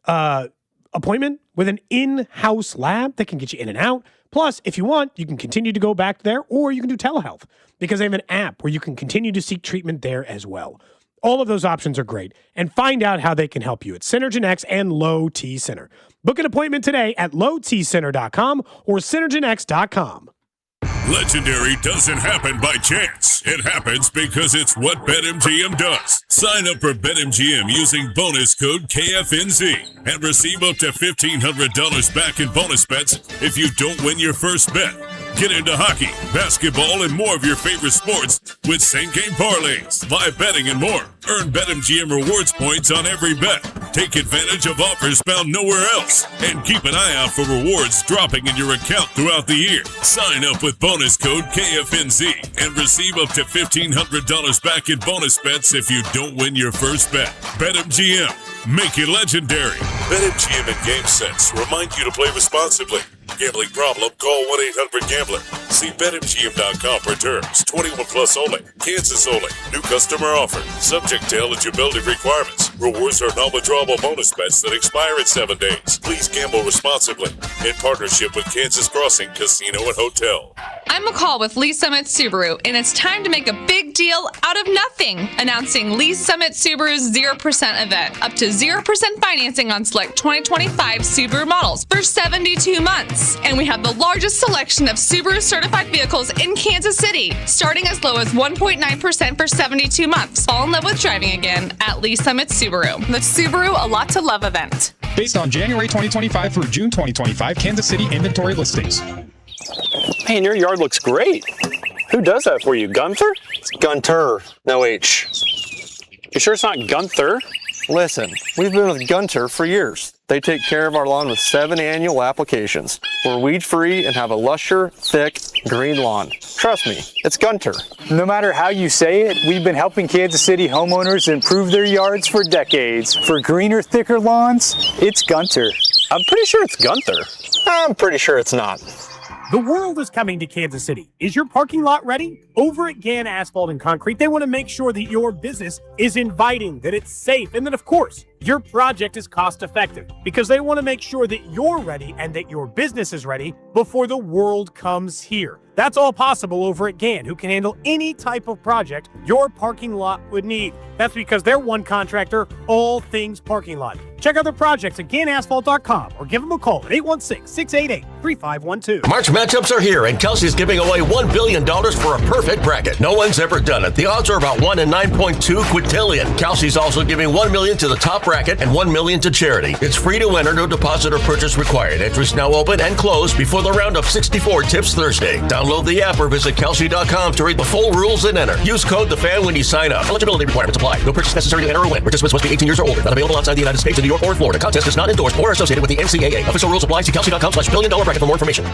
appointment with an in-house lab that can get you in and out? Plus, if you want, you can continue to go back there, or you can do telehealth because they have an app where you can continue to seek treatment there as well. All of those options are great, and find out how they can help you at Synergen X and Low T Center. Book an appointment today at lowtcenter.com or synergenx.com. Legendary doesn't happen by chance. It happens because it's what BetMGM does. Sign up for BetMGM using bonus code KFNZ and receive up to $1,500 back in bonus bets if you don't win your first bet. Get into hockey, basketball, and more of your favorite sports with same-game parlays, live betting, and more. Earn BetMGM rewards points on every bet. Take advantage of offers found nowhere else. And keep an eye out for rewards dropping in your account throughout the year. Sign up with bonus code KFNZ and receive up to $1,500 back in bonus bets if you don't win your first bet. BetMGM. Make it legendary. BetMGM and GameSense remind you to play responsibly. Gambling problem? Call 1-800-GAMBLER. See BetMGM.com for terms. 21 plus only. Kansas only. New customer offer. Subject to eligibility requirements. Rewards are non-withdrawable bonus bets that expire in 7 days. Please gamble responsibly. In partnership with Kansas Crossing Casino and Hotel. I'm McCall with Lee Summit Subaru, and it's time to make a big deal out of nothing. Announcing Lee Summit Subaru's 0% event. Up to 0% financing on select 2025 Subaru models for 72 months. And we have the largest selection of Subaru certified vehicles in Kansas City, starting as low as 1.9% for 72 months. Fall in love with driving again at Lee Summit Subaru. The Subaru A Lot to Love event. Based on January 2025 through June 2025 Kansas City inventory listings. Man, your yard looks great. Who does that for you, Gunther? It's Gunter, no H. You sure it's not Gunther? Listen, we've been with Gunter for years. They take care of our lawn with 7 annual applications. We're weed-free and have a lusher, thick, green lawn. Trust me, it's Gunter. No matter how you say it, we've been helping Kansas City homeowners improve their yards for decades. For greener, thicker lawns, it's Gunter. I'm pretty sure it's Gunther. I'm pretty sure it's not. The world is coming to Kansas City. Is your parking lot ready? Over at GAN Asphalt and Concrete, they want to make sure that your business is inviting, that it's safe, and that, of course, your project is cost effective, because they want to make sure that you're ready and that your business is ready before the world comes here. That's all possible over at GAN, who can handle any type of project your parking lot would need. That's because they're one contractor, all things parking lot. Check out their projects at GANAsphalt.com or give them a call at 816-688-3512. March matchups are here, and Kelsey's giving away $1 billion for a perfect bracket. No one's ever done it. The odds are about 1 in 9.2 quintillion. Kelsey's also giving $1 million to the top bracket and $1 million to charity. It's free to enter, no deposit or purchase required. Entries now open and close before the round of 64 tips Thursday. Download the app or visit Kelsey.com to read the full rules and enter. Use code THEFAN when you sign up. Eligibility requirements apply. No purchase necessary to enter or win. Participants must be 18 years or older. Not available outside the United States, New York, or Florida. Contest is not endorsed or associated with the NCAA. Official rules apply. See Kelsey.com/$1 billion bracket for more information.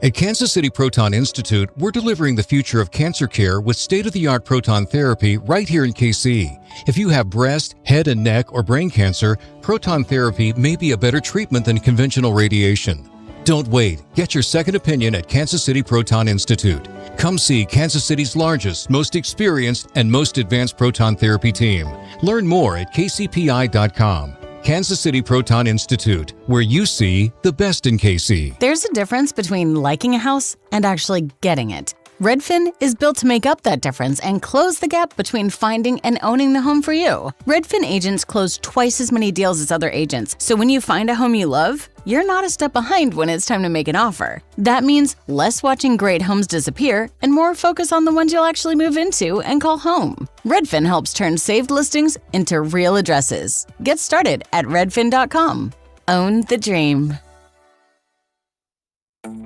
At Kansas City Proton Institute, we're delivering the future of cancer care with state-of-the-art proton therapy right here in KC. If you have breast, head and neck, or brain cancer, proton therapy may be a better treatment than conventional radiation. Don't wait. Get your second opinion at Kansas City Proton Institute. Come see Kansas City's largest, most experienced, and most advanced proton therapy team. Learn more at kcpi.com. Kansas City Proton Institute, where you see the best in KC. There's a difference between liking a house and actually getting it. Redfin is built to make up that difference and close the gap between finding and owning the home for you. Redfin agents close twice as many deals as other agents, so when you find a home you love, you're not a step behind when it's time to make an offer. That means less watching great homes disappear and more focus on the ones you'll actually move into and call home. Redfin helps turn saved listings into real addresses. Get started at redfin.com. Own the dream.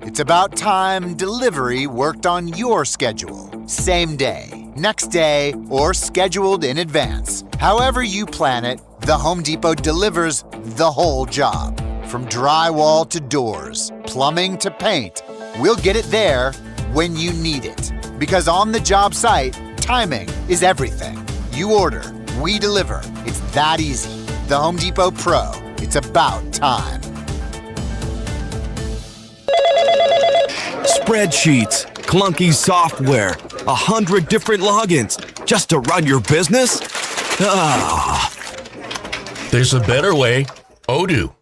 It's about time delivery worked on your schedule. Same day, next day, or scheduled in advance. However you plan it, the Home Depot delivers the whole job. From drywall to doors, plumbing to paint, we'll get it there when you need it. Because on the job site, timing is everything. You order, we deliver. It's that easy. The Home Depot Pro. It's about time. Spreadsheets, clunky software, 100 different logins just to run your business? Ah. There's a better way. Odoo.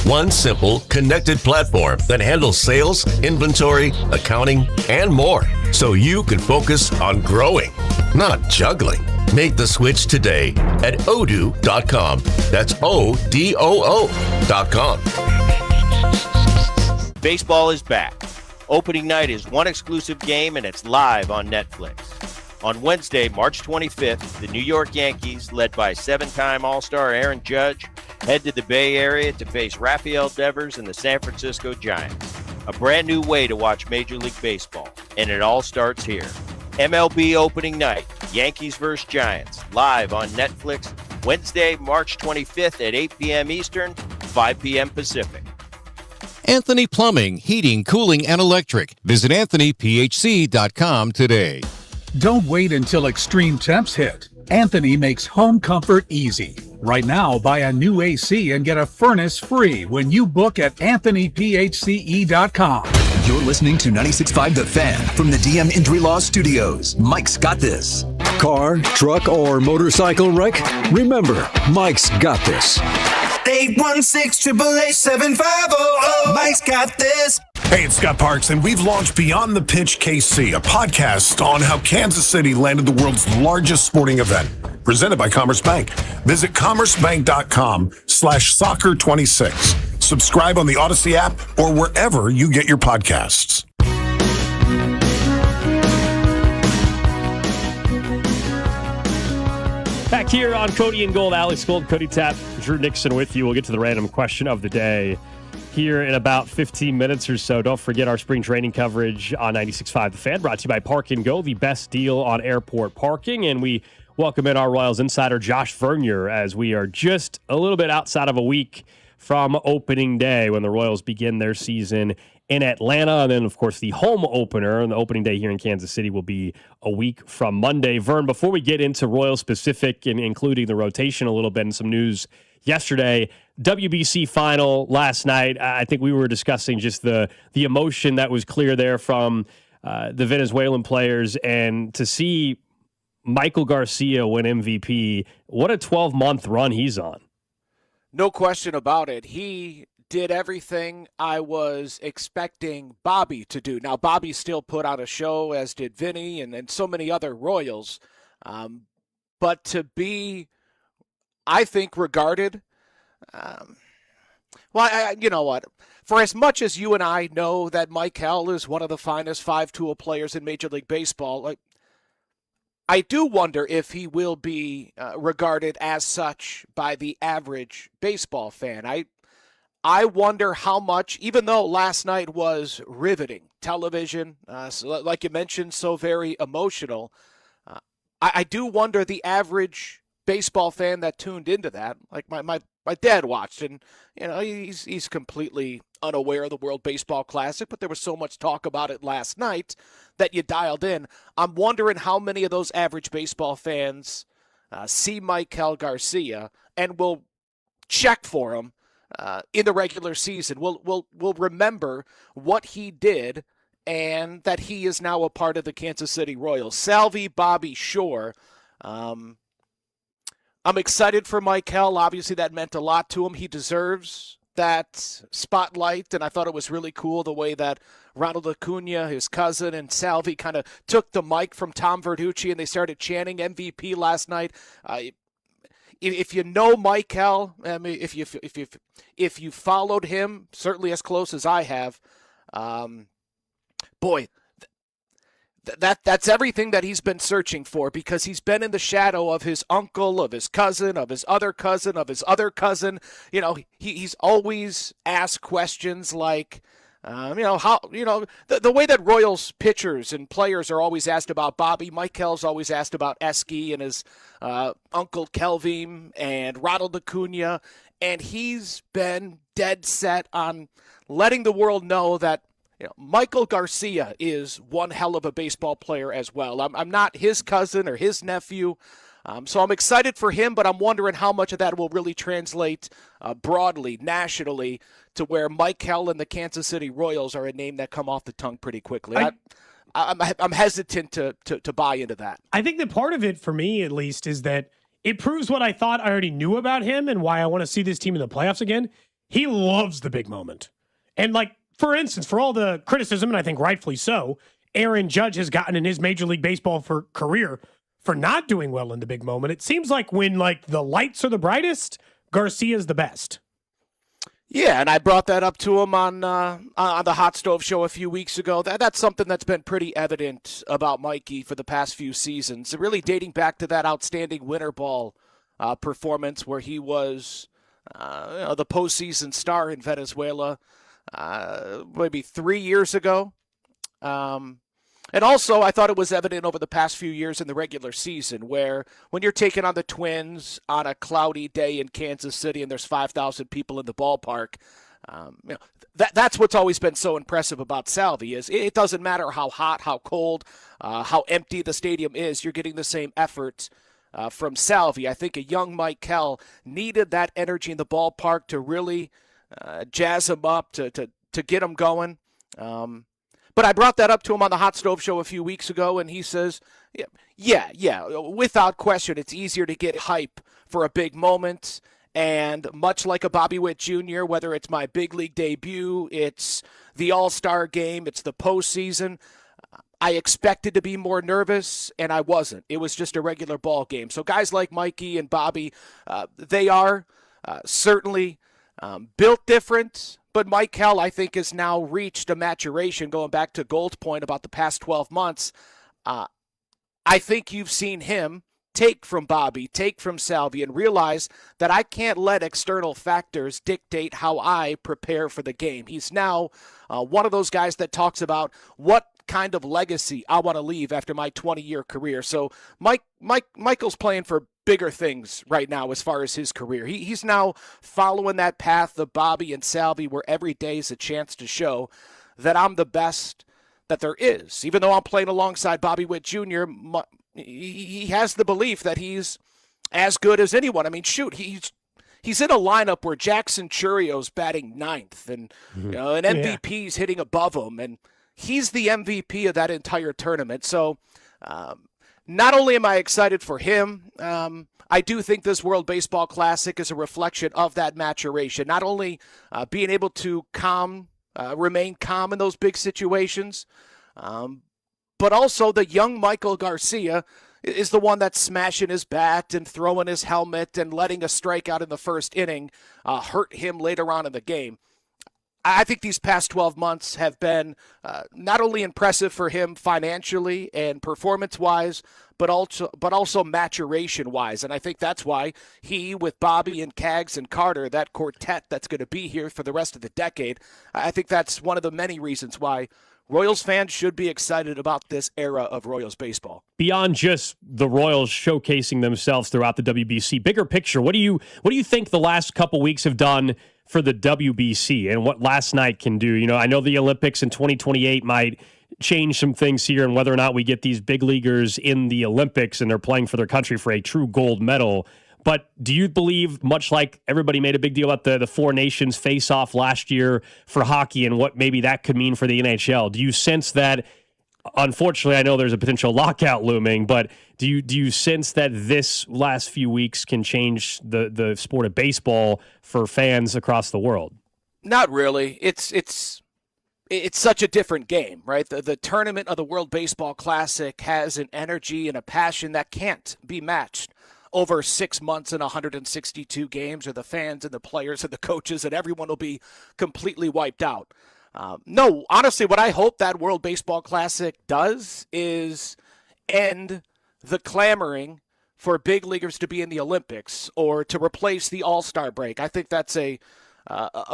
One simple, connected platform that handles sales, inventory, accounting, and more, so you can focus on growing, not juggling. Make the switch today at odoo.com. That's ODOO.com. Baseball is back. Opening night is one exclusive game, and it's live on Netflix. On Wednesday, March 25th, the New York Yankees, led by seven-time All-Star Aaron Judge, head to the Bay Area to face Rafael Devers and the San Francisco Giants. A brand new way to watch Major League Baseball, and it all starts here. MLB opening night, Yankees vs. Giants, live on Netflix, Wednesday, March 25th at 8 p.m. Eastern, 5 p.m. Pacific. Anthony Plumbing, Heating, Cooling, and Electric. Visit anthonyphc.com today. Don't wait until extreme temps hit. Anthony makes home comfort easy. Right now, buy a new AC and get a furnace free when you book at anthonyphce.com. You're listening to 96.5 The Fan from the DM Injury Law Studios. Mike's got this. Car, truck, or motorcycle wreck? Remember, Mike's got this. 816-888-7500. Mike's got this. Hey, it's Scott Parks, and we've launched Beyond the Pitch KC, a podcast on how Kansas City landed the world's largest sporting event, presented by Commerce Bank. Visit commercebank.com/soccer26. Subscribe on the Odyssey app or wherever you get your podcasts. Back here on Cody and Gold, Alex Gold, Cody Tapp, Drew Nixon with you. We'll get to the random question of the day here in about 15 minutes or so. Don't forget our spring training coverage on 96.5 The Fan, brought to you by Park and Go, the best deal on airport parking. And we welcome in our Royals insider, Josh Vern, as we are just a little bit outside of a week from opening day when the Royals begin their season in Atlanta. And then, of course, the home opener and the opening day here in Kansas City will be a week from Monday. Vern, before we get into Royals specific and including the rotation a little bit and some news yesterday, WBC final last night, I think we were discussing just the emotion that was clear there from the Venezuelan players, and to see Michael Garcia win MVP, what a 12-month run he's on. No question about it. He did everything I was expecting Bobby to do. Now, Bobby still put on a show, as did Vinny and so many other Royals. But to be, I think, regarded, you know what? For as much as you and I know that Michael is one of the finest 5-tool players in Major League Baseball, I do wonder if he will be regarded as such by the average baseball fan. I wonder how much, even though last night was riveting television, like you mentioned, so very emotional, I do wonder the average baseball fan that tuned into that, like my my dad watched, and he's completely unaware of the World Baseball Classic, but there was so much talk about it last night that you dialed in. I'm wondering how many of those average baseball fans see Maikel Garcia and will check for him in the regular season. We'll remember what he did and that he is now a part of the Kansas City Royals. Salvi, Bobby, sure. I'm excited for Maikel. Obviously, that meant a lot to him. He deserves that spotlight, and I thought it was really cool the way that Ronald Acuna, his cousin, and Salvi kind of took the mic from Tom Verducci, and they started chanting MVP last night. If you know Maikel, I mean, if you followed him, certainly as close as I have, boy, that's everything that he's been searching for, because he's been in the shadow of his uncle, of his cousin, of his other cousin, of his other cousin. He's always asked questions like, the way that Royals pitchers and players are always asked about Bobby, Maikel's always asked about Eski and his uncle Kelvin and Ronald Acuna, and he's been dead set on letting the world know that Maikel Garcia is one hell of a baseball player as well. I'm not his cousin or his nephew, so I'm excited for him, but I'm wondering how much of that will really translate broadly, nationally, to where Maikel and the Kansas City Royals are a name that come off the tongue pretty quickly. I'm hesitant to buy into that. I think that part of it, for me at least, is that it proves what I thought I already knew about him and why I want to see this team in the playoffs again. He loves the big moment. And for instance, for all the criticism, and I think rightfully so, Aaron Judge has gotten in his Major League Baseball career for not doing well in the big moment. It seems like when the lights are the brightest, Garcia's the best. Yeah, and I brought that up to him on the Hot Stove Show a few weeks ago. That's something that's been pretty evident about Mikey for the past few seasons, really dating back to that outstanding winter ball performance where he was the postseason star in Venezuela maybe 3 years ago. And also, I thought it was evident over the past few years in the regular season, where when you're taking on the Twins on a cloudy day in Kansas City and there's 5,000 people in the ballpark, that's what's always been so impressive about Salvi is it doesn't matter how hot, how cold, how empty the stadium is, you're getting the same effort from Salvi. I think a young Maikel needed that energy in the ballpark to really jazz him up, to get him going. But I brought that up to him on the Hot Stove Show a few weeks ago, and he says, yeah, without question, it's easier to get hype for a big moment. And much like a Bobby Witt Jr., whether it's my big league debut, it's the All-Star game, it's the postseason, I expected to be more nervous, and I wasn't. It was just a regular ball game. So guys like Mikey and Bobby, they are certainly built different. But Maikel, I think, has now reached a maturation, going back to Gold's point about the past 12 months. I think you've seen him take from Bobby, take from Salvi, and realize that I can't let external factors dictate how I prepare for the game. He's now one of those guys that talks about what kind of legacy I want to leave after my 20-year career. So Michael's playing for bigger things right now as far as his career. He's now following that path of Bobby and Salvi, where every day is a chance to show that I'm the best that there is. Even though I'm playing alongside Bobby Witt Jr., he has the belief that he's as good as anyone. I mean, shoot, he's in a lineup where Jackson Churrio's batting ninth, and an MVP's hitting above him, and he's the MVP of that entire tournament. So not only am I excited for him, I do think this World Baseball Classic is a reflection of that maturation. Not only being able to remain calm in those big situations, but also the young Maikel Garcia is the one that's smashing his bat and throwing his helmet and letting a strikeout in the first inning hurt him later on in the game. I think these past 12 months have been not only impressive for him financially and performance-wise, but also maturation-wise. And I think that's why he, with Bobby and Kaggs and Carter, that quartet that's going to be here for the rest of the decade, I think that's one of the many reasons why Royals fans should be excited about this era of Royals baseball. Beyond just the Royals showcasing themselves throughout the WBC, bigger picture, what do you think the last couple weeks have done for the WBC and what last night can do? You know, I know the Olympics in 2028 might change some things here and whether or not we get these big leaguers in the Olympics and they're playing for their country for a true gold medal. But do you believe, much like everybody made a big deal about the Four Nations face-off last year for hockey and what maybe that could mean for the NHL, do you sense that, unfortunately, I know there's a potential lockout looming, but do you sense that this last few weeks can change the sport of baseball for fans across the world? Not really. It's such a different game, right? The tournament of the World Baseball Classic has an energy and a passion that can't be matched over 6 months and 162 games, or the fans and the players and the coaches and everyone will be completely wiped out. No, honestly, what I hope that World Baseball Classic does is end the clamoring for big leaguers to be in the Olympics or to replace the All-Star break. I think that's a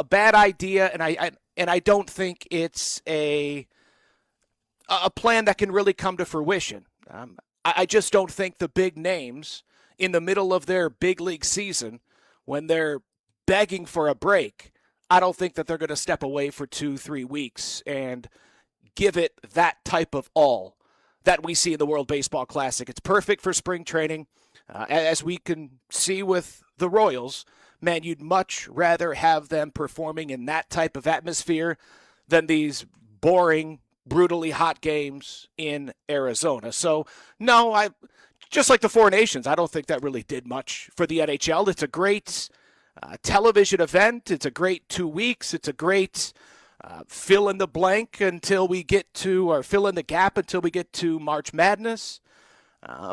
bad idea, and I don't think it's a plan that can really come to fruition. I just don't think the big names in the middle of their big league season, when they're begging for a break, I don't think that they're going to step away for 2-3 weeks and give it that type of all that we see in the World Baseball Classic. It's perfect for spring training. As we can see with the Royals, man, you'd much rather have them performing in that type of atmosphere than these boring, brutally hot games in Arizona. So, no, just like the Four Nations, I don't think that really did much for the NHL. It's a great television event. It's a great 2 weeks. It's a great fill in the blank until we get to, or fill in the gap until we get to March Madness.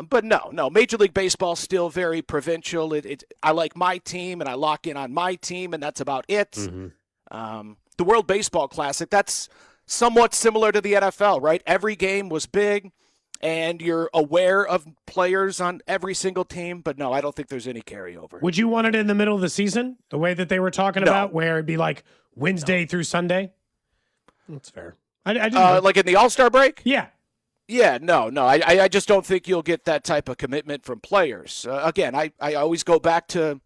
But no, Major League Baseball is still very provincial. I like my team, and I lock in on my team, and that's about it. Mm-hmm. The World Baseball Classic, that's somewhat similar to the NFL, right? Every game was big, and you're aware of players on every single team. But no, I don't think there's any carryover. Would you want it in the middle of the season, the way that they were talking about, where it'd be like Wednesday through Sunday? That's fair. I didn't like in the All-Star break? Yeah. Yeah, no. I just don't think you'll get that type of commitment from players. Again, I always go back to,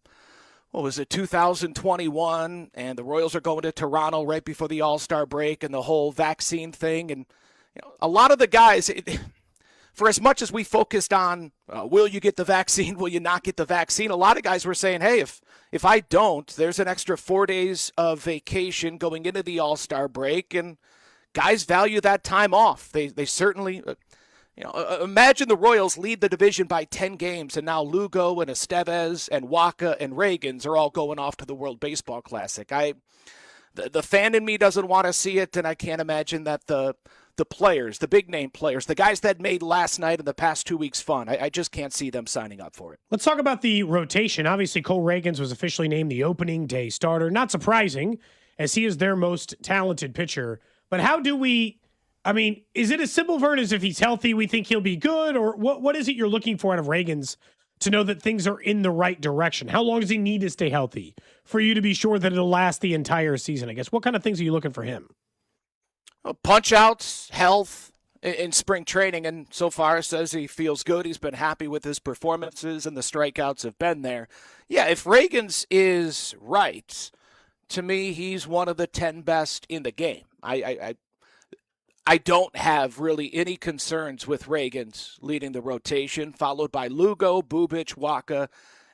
2021, and the Royals are going to Toronto right before the All-Star break and the whole vaccine thing. And a lot of the guys, for as much as we focused on, will you get the vaccine, will you not get the vaccine, a lot of guys were saying, hey, if I don't, there's an extra 4 days of vacation going into the All-Star break, and guys value that time off. They certainly, imagine the Royals lead the division by 10 games, and now Lugo and Estevez and Waka and Reagans are all going off to the World Baseball Classic. The fan in me doesn't want to see it, and I can't imagine that the players, the big name players, the guys that made last night and the past 2 weeks fun, I just can't see them signing up for it. Let's talk about the rotation. Obviously, Cole Reagans was officially named the opening day starter. Not surprising, as he is their most talented pitcher. But how do we, is it as simple, Vern, as if he's healthy, we think he'll be good? Or what is it you're looking for out of Reagans to know that things are in the right direction? How long does he need to stay healthy for you to be sure that it'll last the entire season? I guess, what kind of things are you looking for him? Punch outs, health in spring training, and so far says he feels good. He's been happy with his performances, and the strikeouts have been there. Yeah, if Reagans is right, to me, he's one of the 10 best in the game. I don't have really any concerns with Reagans leading the rotation, followed by Lugo, Bubic, Waka,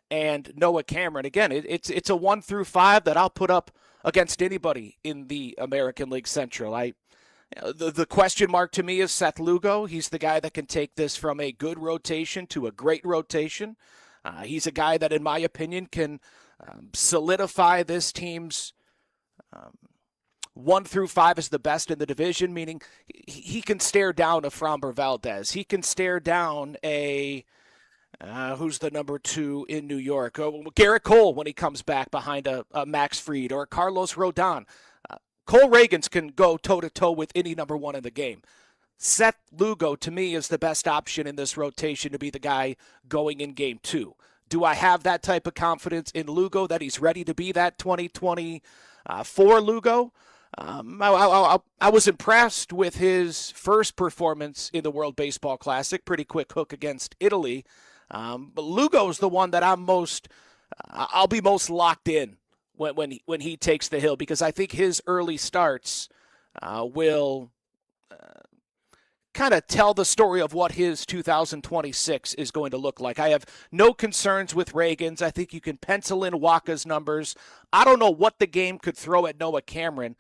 and Noah Cameron. Again, it's a 1 through 5 that I'll put up against anybody in the American League Central. The question mark to me is Seth Lugo. He's the guy that can take this from a good rotation to a great rotation. He's a guy that, in my opinion, can solidify this team's 1 through 5 as the best in the division, meaning he can stare down a Framber Valdez. He can stare down a who's the number 2 in New York? Garrett Cole when he comes back behind a Max Fried or Carlos Rodon. Cole Reagans can go toe-to-toe with any number 1 in the game. Seth Lugo, to me, is the best option in this rotation to be the guy going in Game 2. Do I have that type of confidence in Lugo that he's ready to be that 2024 Lugo? I was impressed with his first performance in the World Baseball Classic. Pretty quick hook against Italy. But Lugo's the one that I'll be most locked in when he takes the hill, because I think his early starts will kind of tell the story of what his 2026 is going to look like. I have no concerns with Reagan's. I think you can pencil in Waka's numbers. I don't know what the game could throw at Noah Cameron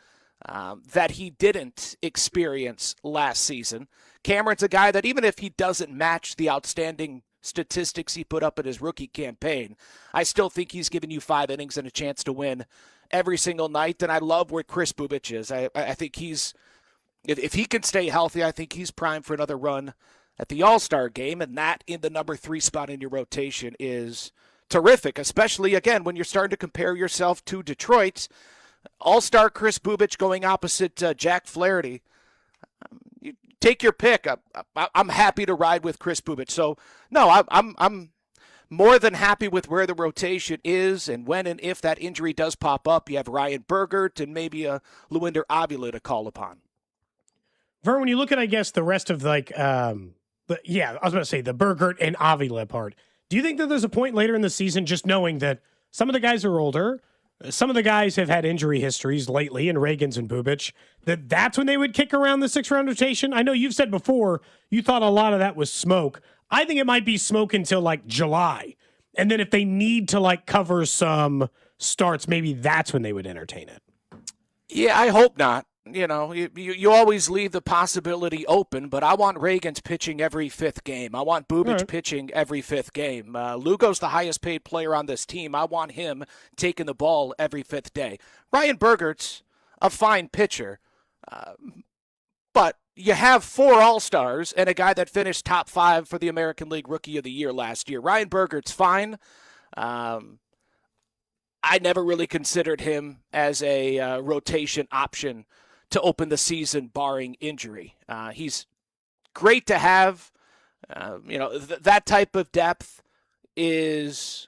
that he didn't experience last season. Cameron's a guy that even if he doesn't match the outstanding statistics he put up in his rookie campaign, I still think he's given you 5 innings and a chance to win every single night. And I love where Chris Bubic is. I think if he can stay healthy, I think he's primed for another run at the All-Star game, and that in the number 3 spot in your rotation is terrific, especially, again, when you're starting to compare yourself to Detroit. All-Star Chris Bubic going opposite Jack Flaherty. You take your pick. I'm happy to ride with Chris Bubic. So, no, I'm more than happy with where the rotation is, and when and if that injury does pop up, you have Ryan Bergert and maybe a Luinder Avila to call upon. Vern, when you look at, I guess, the rest of I was about to say the Bergert and Avila part, do you think that there's a point later in the season, just knowing that some of the guys are older, some of the guys have had injury histories lately, and Reagan's and Bubic, that's when they would kick around the 6-round rotation? I know you've said before you thought a lot of that was smoke. I think it might be smoke until July. And then if they need to cover some starts, maybe that's when they would entertain it. Yeah, I hope not. You always leave the possibility open, but I want Reagan's pitching every 5th game. I want Bubic pitching every 5th game. Lugo's the highest paid player on this team. I want him taking the ball every 5th day. Ryan Bergert's a fine pitcher, but you have 4 All-Stars and a guy that finished top 5 for the American League Rookie of the Year last year. Ryan Bergert's fine. I never really considered him as a rotation option to open the season, barring injury. He's great to have. That type of depth is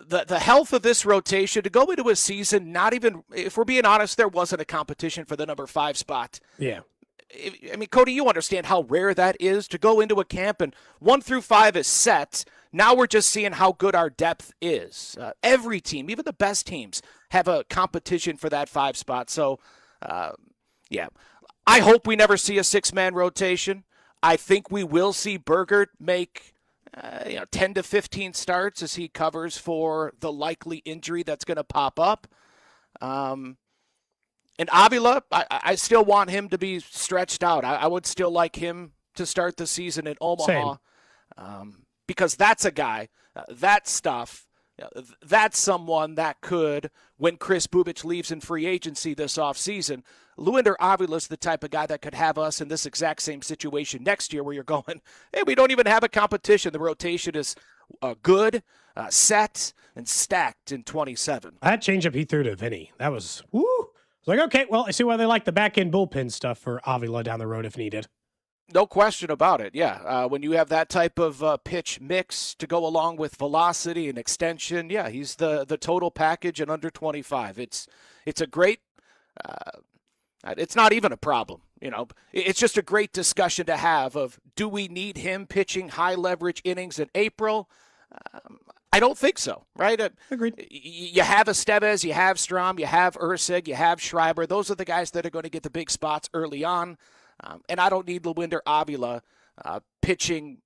the health of this rotation to go into a season. Not even, if we're being honest, there wasn't a competition for the number 5 spot. Yeah. I mean, Cody, you understand how rare that is to go into a camp and 1 through 5 is set. Now we're just seeing how good our depth is. Every team, even the best teams, have a competition for that 5 spot. So, I hope we never see a 6-man rotation. I think we will see Bergert make 10 to 15 starts as he covers for the likely injury that's going to pop up. And Avila, I still want him to be stretched out. I would still like him to start the season in Omaha. Because that's a guy, that stuff, that's someone that could, when Chris Bubic leaves in free agency this offseason, Luinder Avila's the type of guy that could have us in this exact same situation next year where you're going, hey, we don't even have a competition. The rotation is good, set, and stacked in 27. That changeup he threw to Vinny, that was, woo. I was like, okay, well, I see why they like the back-end bullpen stuff for Avila down the road if needed. No question about it, yeah. When you have that type of pitch mix to go along with velocity and extension, yeah, he's the total package and under 25. It's a great it's not even a problem, It's just a great discussion to have of, do we need him pitching high-leverage innings in April? I don't think so, right? Agreed. You have Estevez, you have Strom, you have Ursig, you have Schreiber. Those are the guys that are going to get the big spots early on. And I don't need Luinder Avila pitching,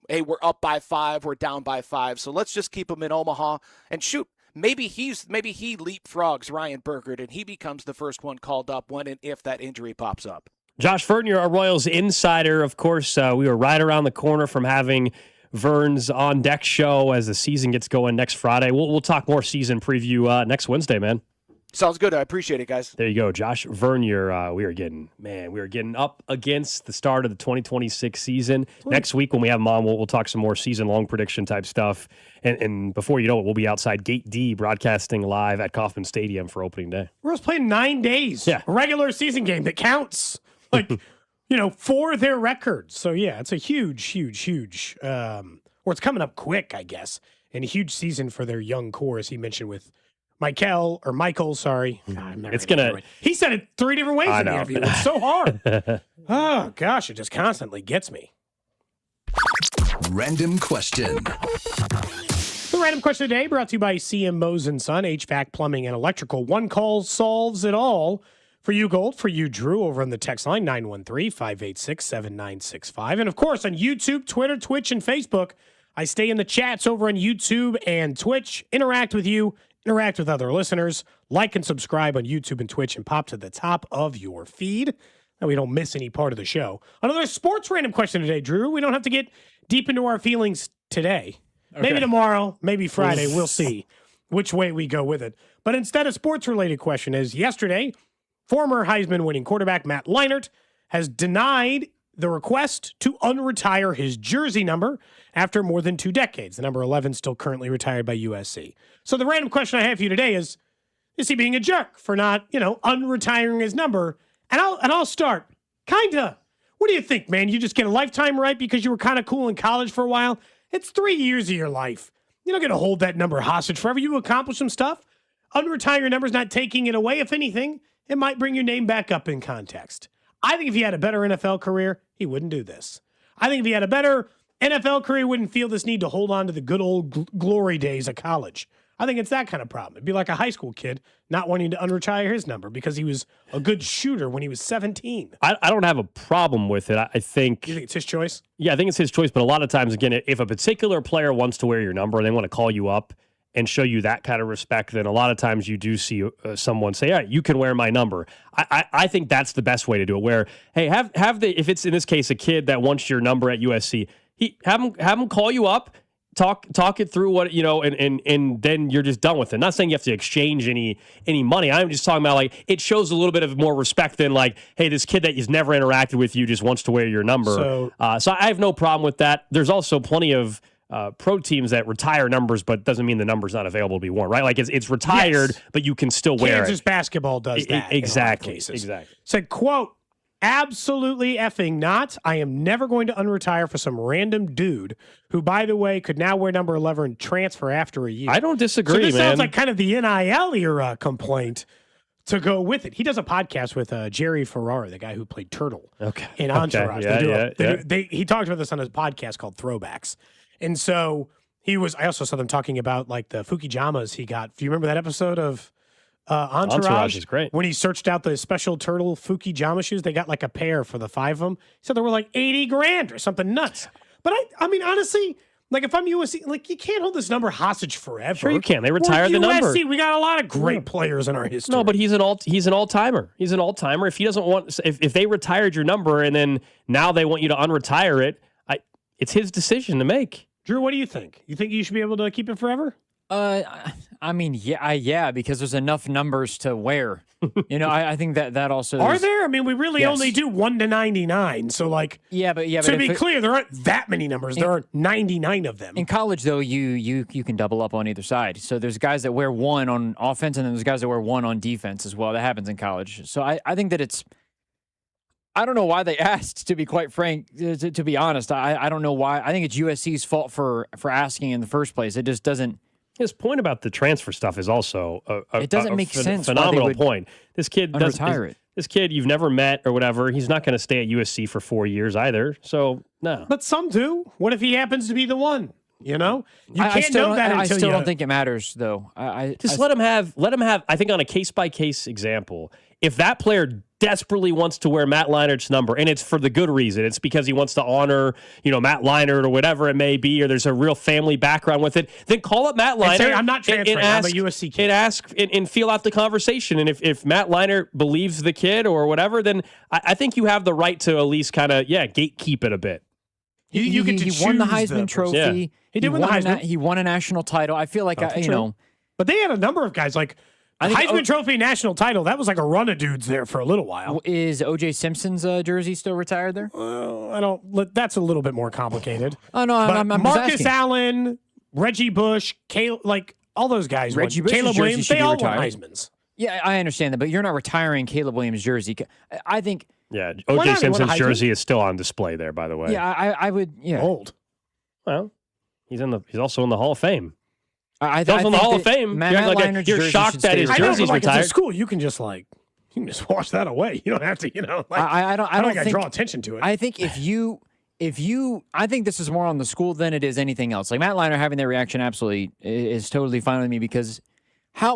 hey, we're up by 5, we're down by 5. So let's just keep him in Omaha and shoot. Maybe he leapfrogs Ryan Bergert and he becomes the first one called up when and if that injury pops up. Josh Vern, you're a Royals insider. Of course, we were right around the corner from having Vern's On Deck show as the season gets going next Friday. We'll talk more season preview next Wednesday, man. Sounds good. I appreciate it, guys. There you go, Josh Vern. We are getting up against the start of the 2026 season. Next week when we have him on, we'll talk some more season-long prediction type stuff. And before you know it, we'll be outside Gate D broadcasting live at Kauffman Stadium for opening day. We're playing 9 days. Yeah. A regular season game that counts. For their records. So, yeah, it's a huge, or it's coming up quick, I guess, and a huge season for their young core, as he mentioned with Michael, sorry. God, I'm never It's gonna get gonna. it right. He said it 3 different ways I in the know. interview. It's so hard. Oh, gosh, it just constantly gets me. Random question. The random question today brought to you by CM Mose & Son, HVAC, plumbing, and electrical. One call solves it all. For you, Gold. For you, Drew, over on the text line, 913-586-7965. And, of course, on YouTube, Twitter, Twitch, and Facebook. I stay in the chats over on YouTube and Twitch. Interact with you. Interact with other listeners. Like and subscribe on YouTube and Twitch and pop to the top of your feed. That we don't miss any part of the show. Another sports random question today, Drew. We don't have to get deep into our feelings today. Okay. Maybe tomorrow, maybe Friday. We'll see which way we go with it. But instead, a sports-related question is, yesterday, former Heisman-winning quarterback Matt Leinart has denied the request to unretire his jersey number after more than 2 decades. The number 11 still currently retired by USC. So the random question I have for you today is he being a jerk for not, unretiring his number? And I'll start. Kinda. What do you think, man? You just get a lifetime right because you were kind of cool in college for a while? It's 3 years of your life. You're not going to hold that number hostage forever. You accomplish some stuff. Unretire your number's not taking it away. If anything, it might bring your name back up in context. I think if he had a better NFL career, he wouldn't do this. I think if he had a better NFL career, he wouldn't feel this need to hold on to the good old glory days of college. I think it's that kind of problem. It'd be like a high school kid not wanting to unretire his number because he was a good shooter when he was 17. I don't have a problem with it. I think. You think it's his choice? Yeah, I think it's his choice. But a lot of times, again, if a particular player wants to wear your number and they want to call you up and show you that kind of respect, then a lot of times you do see someone say, all right, you can wear my number. I think that's the best way to do it, where, hey, if it's in this case a kid that wants your number at USC, have him call you up, talk it through what, and then you're just done with it. Not saying you have to exchange any money. I'm just talking about, like, it shows a little bit of more respect than, like, hey, this kid that has never interacted with you just wants to wear your number. So I have no problem with that. There's also plenty of pro teams that retire numbers, but doesn't mean the number's not available to be worn, right? Like, it's retired, but you can still wear it. Kansas basketball does that. Exactly. Exactly. Said, quote, absolutely effing not. I am never going to unretire for some random dude who, by the way, could now wear number 11 and transfer after a year. I don't disagree, so this man. sounds like kind of the NIL era complaint to go with it. He does a podcast with Jerry Ferrara, the guy who played Turtle in Entourage. He talked about this on his podcast called Throwbacks. And so I also saw them talking about, like, the Fukijamas he got. Do you remember that episode of Entourage is great. When he searched out the special Turtle Fukijama shoes? They got like a pair for the 5 of them. He said they were like $80,000 or something nuts. But I mean, honestly, like, if I'm USC, like, you can't hold this number hostage forever. Sure you can. They retire the number. We got a lot of great players in our history. No, but he's an all-timer. He's an all-timer. If he doesn't want, if they retired your number and then now they want you to unretire it, it's his decision to make. Drew, what do you think? You think you should be able to keep it forever? I mean, yeah, because there's enough numbers to wear. I think that also are there. I mean, we really only do 1 to 99. So, like, yeah. To be clear, there aren't that many numbers. There are 99 of them. In college, though, you can double up on either side. So there's guys that wear 1 on offense, and then there's guys that wear 1 on defense as well. That happens in college. So I think that it's. I don't know why they asked, to be quite frank, to be honest. I don't know why. I think it's USC's fault for asking in the first place. It just doesn't. His point about the transfer stuff is also it doesn't make sense. Phenomenal point. This kid doesn't retire it. This kid you've never met or whatever, he's not going to stay at USC for 4 years either. So no. But some do. What if he happens to be the one? You can't know that until I still don't think it matters, though. Let him have. I think on a case by case example, if that player desperately wants to wear Matt Leinart's number, and it's for the good reason, it's because he wants to honor, Matt Leinart or whatever it may be, or there's a real family background with it, then call up Matt Leinart. And say, I'm not transferring. I'm a USC kid. And ask and feel out the conversation. And if Matt Leinart believes the kid or whatever, then I think you have the right to at least kind of gatekeep it a bit. He won the Heisman Trophy. Yeah. He did win the Heisman. He won a national title. I feel like But they had a number of guys like. Heisman Trophy national title, that was like a run of dudes there for a little while. Is O.J. Simpson's jersey still retired there? That's a little bit more complicated. Oh, no, I'm Marcus Allen, Reggie Bush, all those guys. Reggie Bush's Caleb jersey Williams, should they be all retired. won Heismans. Yeah, I understand that, but you're not retiring Caleb Williams' jersey. I think... Yeah, O.J. Simpson's jersey is still on display there, by the way. Yeah, I would... Yeah. Old. Well, he's also in the Hall of Fame. I Goes in the Hall of Fame. Matt Leinert's You're jersey shocked should that stay his retired. jersey's Like, retired. it's a school, you can just wash that away. You don't have to, like, I don't think I think draw attention to it. I think I think this is more on the school than it is anything else. Like Matt Leiner having that reaction absolutely is totally fine with me because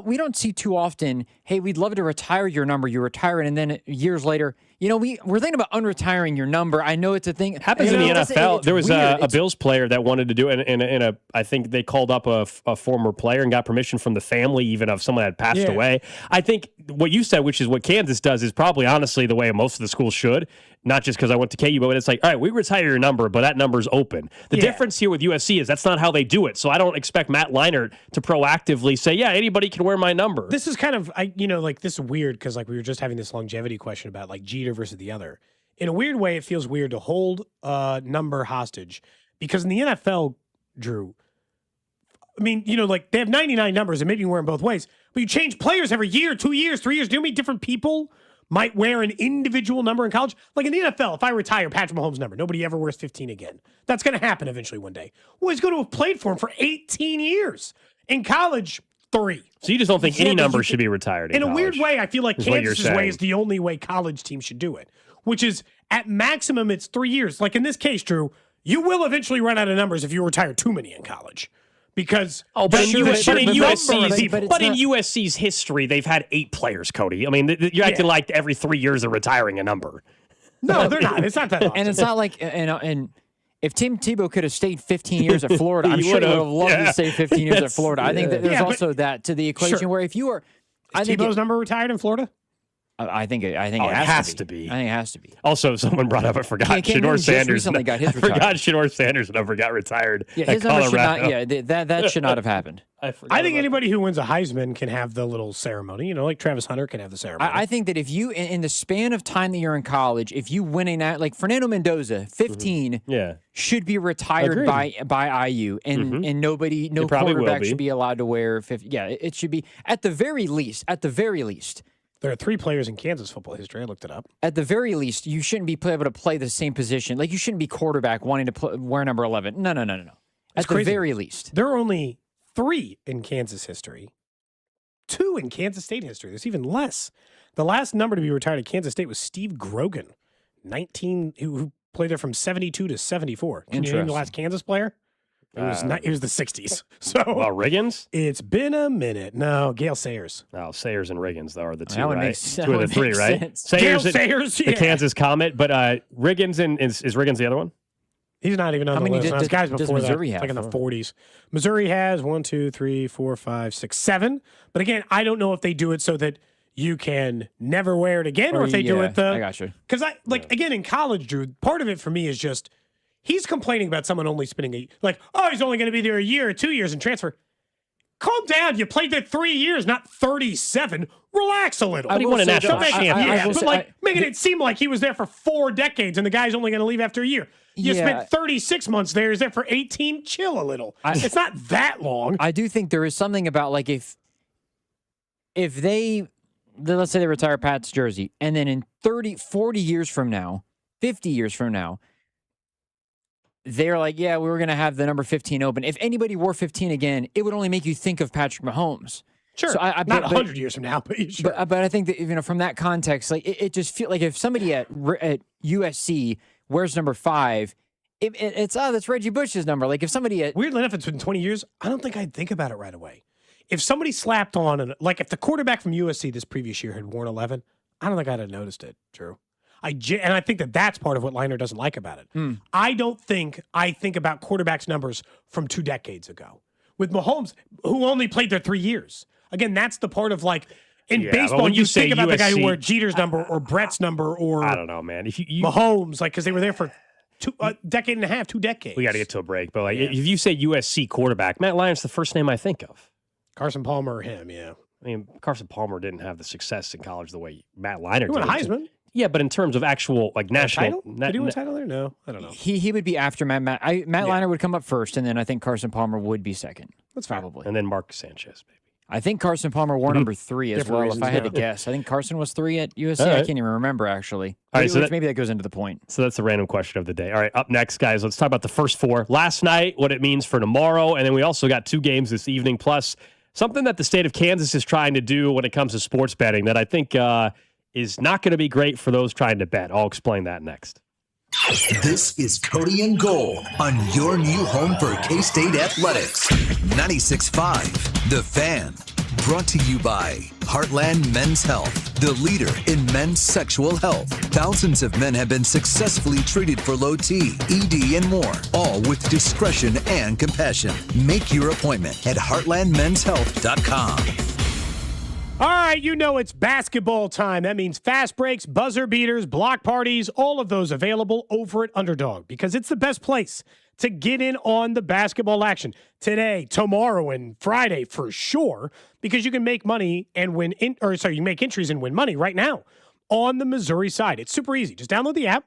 we don't see too often, hey, we'd love to retire your number, you retire it, and then years later, we're thinking about unretiring your number. I know it's a thing. It happens in the NFL. There was a Bills player that wanted to do it, and I think they called up a former player and got permission from the family, even of someone that had passed away. I think what you said, which is what Kansas does, is probably honestly the way most of the schools should. Not just because I went to KU, but it's like, all right, we retire your number, but that number's open. The difference here with USC is that's not how they do it. So I don't expect Matt Leinart to proactively say, yeah, anybody can wear my number. This is kind of, this is weird because we were just having this longevity question about Jeter versus the other. In a weird way, it feels weird to hold a number hostage because in the NFL, Drew, they have 99 numbers and maybe you wear them both ways, but you change players every year, 2 years, 3 years. Do you know how many different people might wear an individual number in college? Like in the NFL, if I retire Patrick Mahomes' number, nobody ever wears 15 again. That's going to happen eventually one day. Well, he's going to have played for him for 18 years. In college, 3. So you just don't think any number should be retired in a college, weird way, I feel like Kansas's way is the only way college teams should do it, which is at maximum it's 3 years. Like in this case, Drew, you will eventually run out of numbers if you retire too many in college. Because in USC's history, they've had 8 players, Cody. I mean, you're acting like every 3 years they're retiring a number. No, they're not. It's not that often. And it's not like, and if Tim Tebow could have stayed 15 years at Florida, I'm sure he would have loved to stay 15 years at Florida. I think that there's also that to the equation where if you are... Is Tebow's number retired in Florida? I think it has to be. I think it has to be. Also, someone brought up, I forgot, Shedeur Sanders. I forgot Shedeur Sanders number got retired at Colorado. That should not have happened. I think anybody who wins a Heisman can have the little ceremony. Like Travis Hunter can have the ceremony. I think that if you, in the span of time that you're in college, if you win like Fernando Mendoza, 15, should be retired by IU, and no quarterback should be allowed to wear 50. Yeah, it should be at the very least. There are 3 players in Kansas football history. I looked it up. At the very least, you shouldn't be able to play the same position. Like, you shouldn't be quarterback wanting to wear number 11. No. At the very least. There are only 3 in Kansas history. 2 in Kansas State history. There's even less. The last number to be retired at Kansas State was Steve Grogan, who played there from 72 to 74. Can you name the last Kansas player? It was the 60s. So Riggins? It's been a minute. No, Gale Sayers. Oh, Sayers and Riggins, though, are the 2, that right? 2 of the 3, right? Sayers, the Kansas Comet, but Riggins is Riggins the other one? He's not even on the list. There's guys before Missouri that, have? like in the 40s. Missouri has 1, 2, 3, 4, 5, 6, 7. But again, I don't know if they do it so that you can never wear it again, or if they do it I got you. Because again, in college, Drew, part of it for me is just he's complaining about someone only spending he's only going to be there a year or 2 years and transfer. Calm down. You played there 3 years, not 37. Relax a little. But he won a national championship. Making it seem like he was there for 4 decades and the guy's only going to leave after a year. You spent 36 months there. He's there for 18. Chill a little. It's not that long. I do think there is something about if they, let's say they retire Pat's jersey, and then in 30, 40 years from now, 50 years from now, they're like, we were going to have the number 15 open. If anybody wore 15 again, it would only make you think of Patrick Mahomes. Sure. So not 100 years from now, but sure. But I think that from that context, it just feels like if somebody at USC wears number 5, that's Reggie Bush's number. Like if somebody at weirdly enough, it's been 20 years. I don't think I'd think about it right away. If somebody slapped on if the quarterback from USC this previous year had worn 11, I don't think I'd have noticed it. Drew. And I think that's part of what Leiner doesn't like about it. I don't think I think about quarterbacks' numbers from 2 decades ago. With Mahomes, who only played there 3 years. Again, that's the part of in baseball, when you think about the guy who wore Jeter's number or Brett's number or I don't know, man. If you Mahomes, because they were there for a decade and a half, 2 decades. We got to get to a break, but if you say USC quarterback, Matt Leiner's the first name I think of. Carson Palmer or him, yeah. I mean, Carson Palmer didn't have the success in college the way Matt Leiner did. He won a Heisman. Yeah, but in terms of actual national, did he win a title there? No, I don't know. He would be after Matt. Matt Leiner would come up first, and then I think Carson Palmer would be second. That's probably, and then Mark Sanchez, baby. I think Carson Palmer wore number 3 as Different well, reasons, if I had to yeah. guess. I think Carson was 3 at USC. All I right. can't even remember, actually. All right, so Which maybe that goes into the point. So that's the random question of the day. All right, up next, guys, let's talk about the first 4. Last night, what it means for tomorrow, and then we also got 2 games this evening, plus something that the state of Kansas is trying to do when it comes to sports betting that I think is not going to be great for those trying to bet. I'll explain that next. This is Cody and Gold on your new home for K-State Athletics. 96.5, The Fan. Brought to you by Heartland Men's Health, the leader in men's sexual health. Thousands of men have been successfully treated for low T, ED, and more, all with discretion and compassion. Make your appointment at heartlandmenshealth.com. All right, you know it's basketball time. That means fast breaks, buzzer beaters, block parties, all of those available over at Underdog because it's the best place to get in on the basketball action today, tomorrow, and Friday for sure because you can make money and you make entries and win money right now on the Missouri side. It's super easy. Just download the app,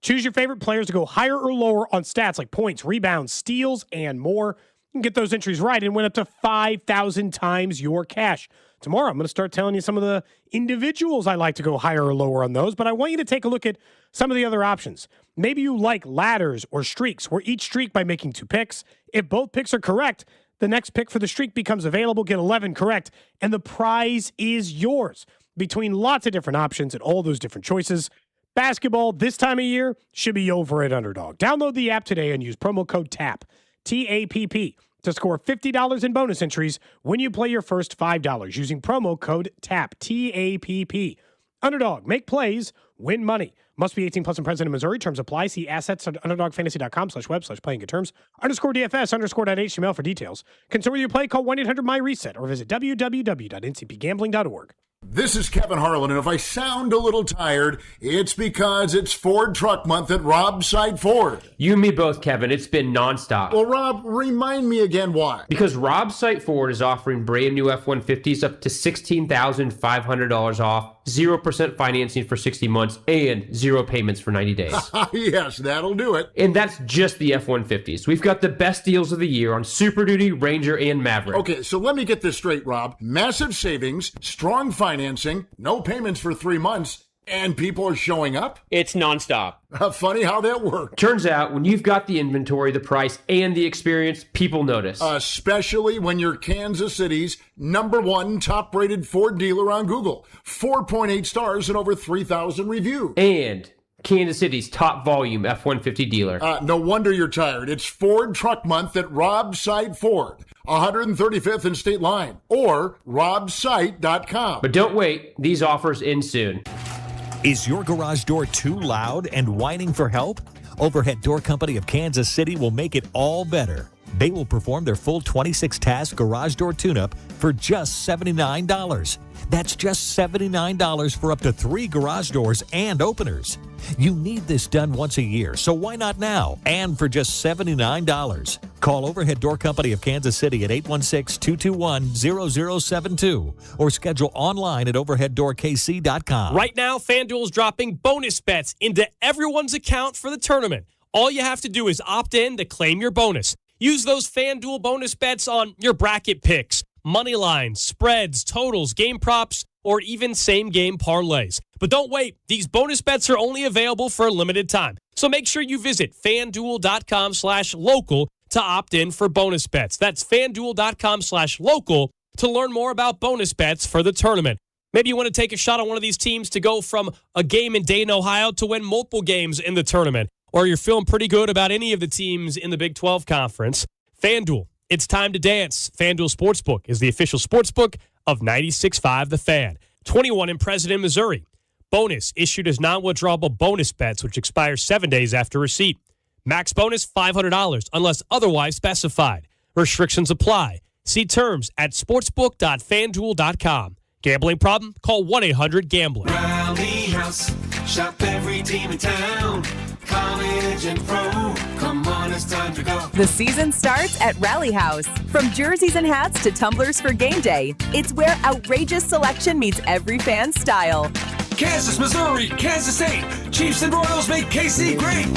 choose your favorite players to go higher or lower on stats like points, rebounds, steals, and more. You can get those entries right and win up to 5,000 times your cash. Tomorrow, I'm going to start telling you some of the individuals I like to go higher or lower on those, but I want you to take a look at some of the other options. Maybe you like ladders or streaks, where each streak by making 2 picks. If both picks are correct, the next pick for the streak becomes available, get 11 correct, and the prize is yours. Between lots of different options and all those different choices, basketball this time of year should be over at Underdog. Download the app today and use promo code TAPP, T-A-P-P, to score $50 in bonus entries when you play your first $5 using promo code TAPP, T-A-P-P. Underdog, make plays, win money. Must be 18 plus and present in Missouri. Terms apply. See assets at underdogfantasy.com/web/playing terms. _DFS_.html for details. Concern with your play, call 1-800-MY-RESET or visit www.ncpgambling.org. This is Kevin Harlan, and if I sound a little tired, it's because it's Ford Truck Month at Rob's Side Ford. You and me both, Kevin. It's been nonstop. Well, Rob, remind me again why. Because Rob's Site Ford is offering brand new F-150s up to $16,500 off, 0% financing for 60 months, and 0 payments for 90 days. Yes, that'll do it. And that's just the F-150s. We've got the best deals of the year on Super Duty, Ranger, and Maverick. Okay, so let me get this straight, Rob. Massive savings, strong financing, no payments for 3 months, and people are showing up? It's nonstop. Funny how that works. Turns out, when you've got the inventory, the price, and the experience, people notice. Especially when you're Kansas City's #1 top-rated Ford dealer on Google. 4.8 stars and over 3,000 reviews. And Kansas City's top volume F-150 dealer. No wonder you're tired. It's Ford Truck Month at Rob's Side Ford, 135th and State Line, or robsite.com. But don't wait. These offers end soon. Is your garage door too loud and whining for help? Overhead Door Company of Kansas City will make it all better. They will perform their full 26-task garage door tune-up for just $79. That's just $79 for up to 3 garage doors and openers. You need this done once a year, so why not now? And for just $79. Call Overhead Door Company of Kansas City at 816-221-0072 or schedule online at overheaddoorkc.com. Right now, FanDuel is dropping bonus bets into everyone's account for the tournament. All you have to do is opt in to claim your bonus. Use those FanDuel bonus bets on your bracket picks, money lines, spreads, totals, game props, or even same-game parlays. But don't wait. These bonus bets are only available for a limited time. So make sure you visit FanDuel.com/local to opt in for bonus bets. That's FanDuel.com/local to learn more about bonus bets for the tournament. Maybe you want to take a shot on one of these teams to go from a game in Dayton, Ohio to win multiple games in the tournament. Or you're feeling pretty good about any of the teams in the Big 12 Conference. FanDuel, it's time to dance. FanDuel Sportsbook is the official sportsbook of 96.5 The Fan. 21 and present in Missouri. Bonus issued as non-withdrawable bonus bets, which expire 7 days after receipt. Max bonus $500 unless otherwise specified. Restrictions apply. See terms at sportsbook.fanduel.com. Gambling problem? Call 1-800-GAMBLER. Rally House, shop every team in town. College and pro, come on, it's time to go. The season starts at Rally House. From jerseys and hats to tumblers for game day, it's where outrageous selection meets every fan's style. Kansas, Missouri, Kansas State, Chiefs and Royals make KC great.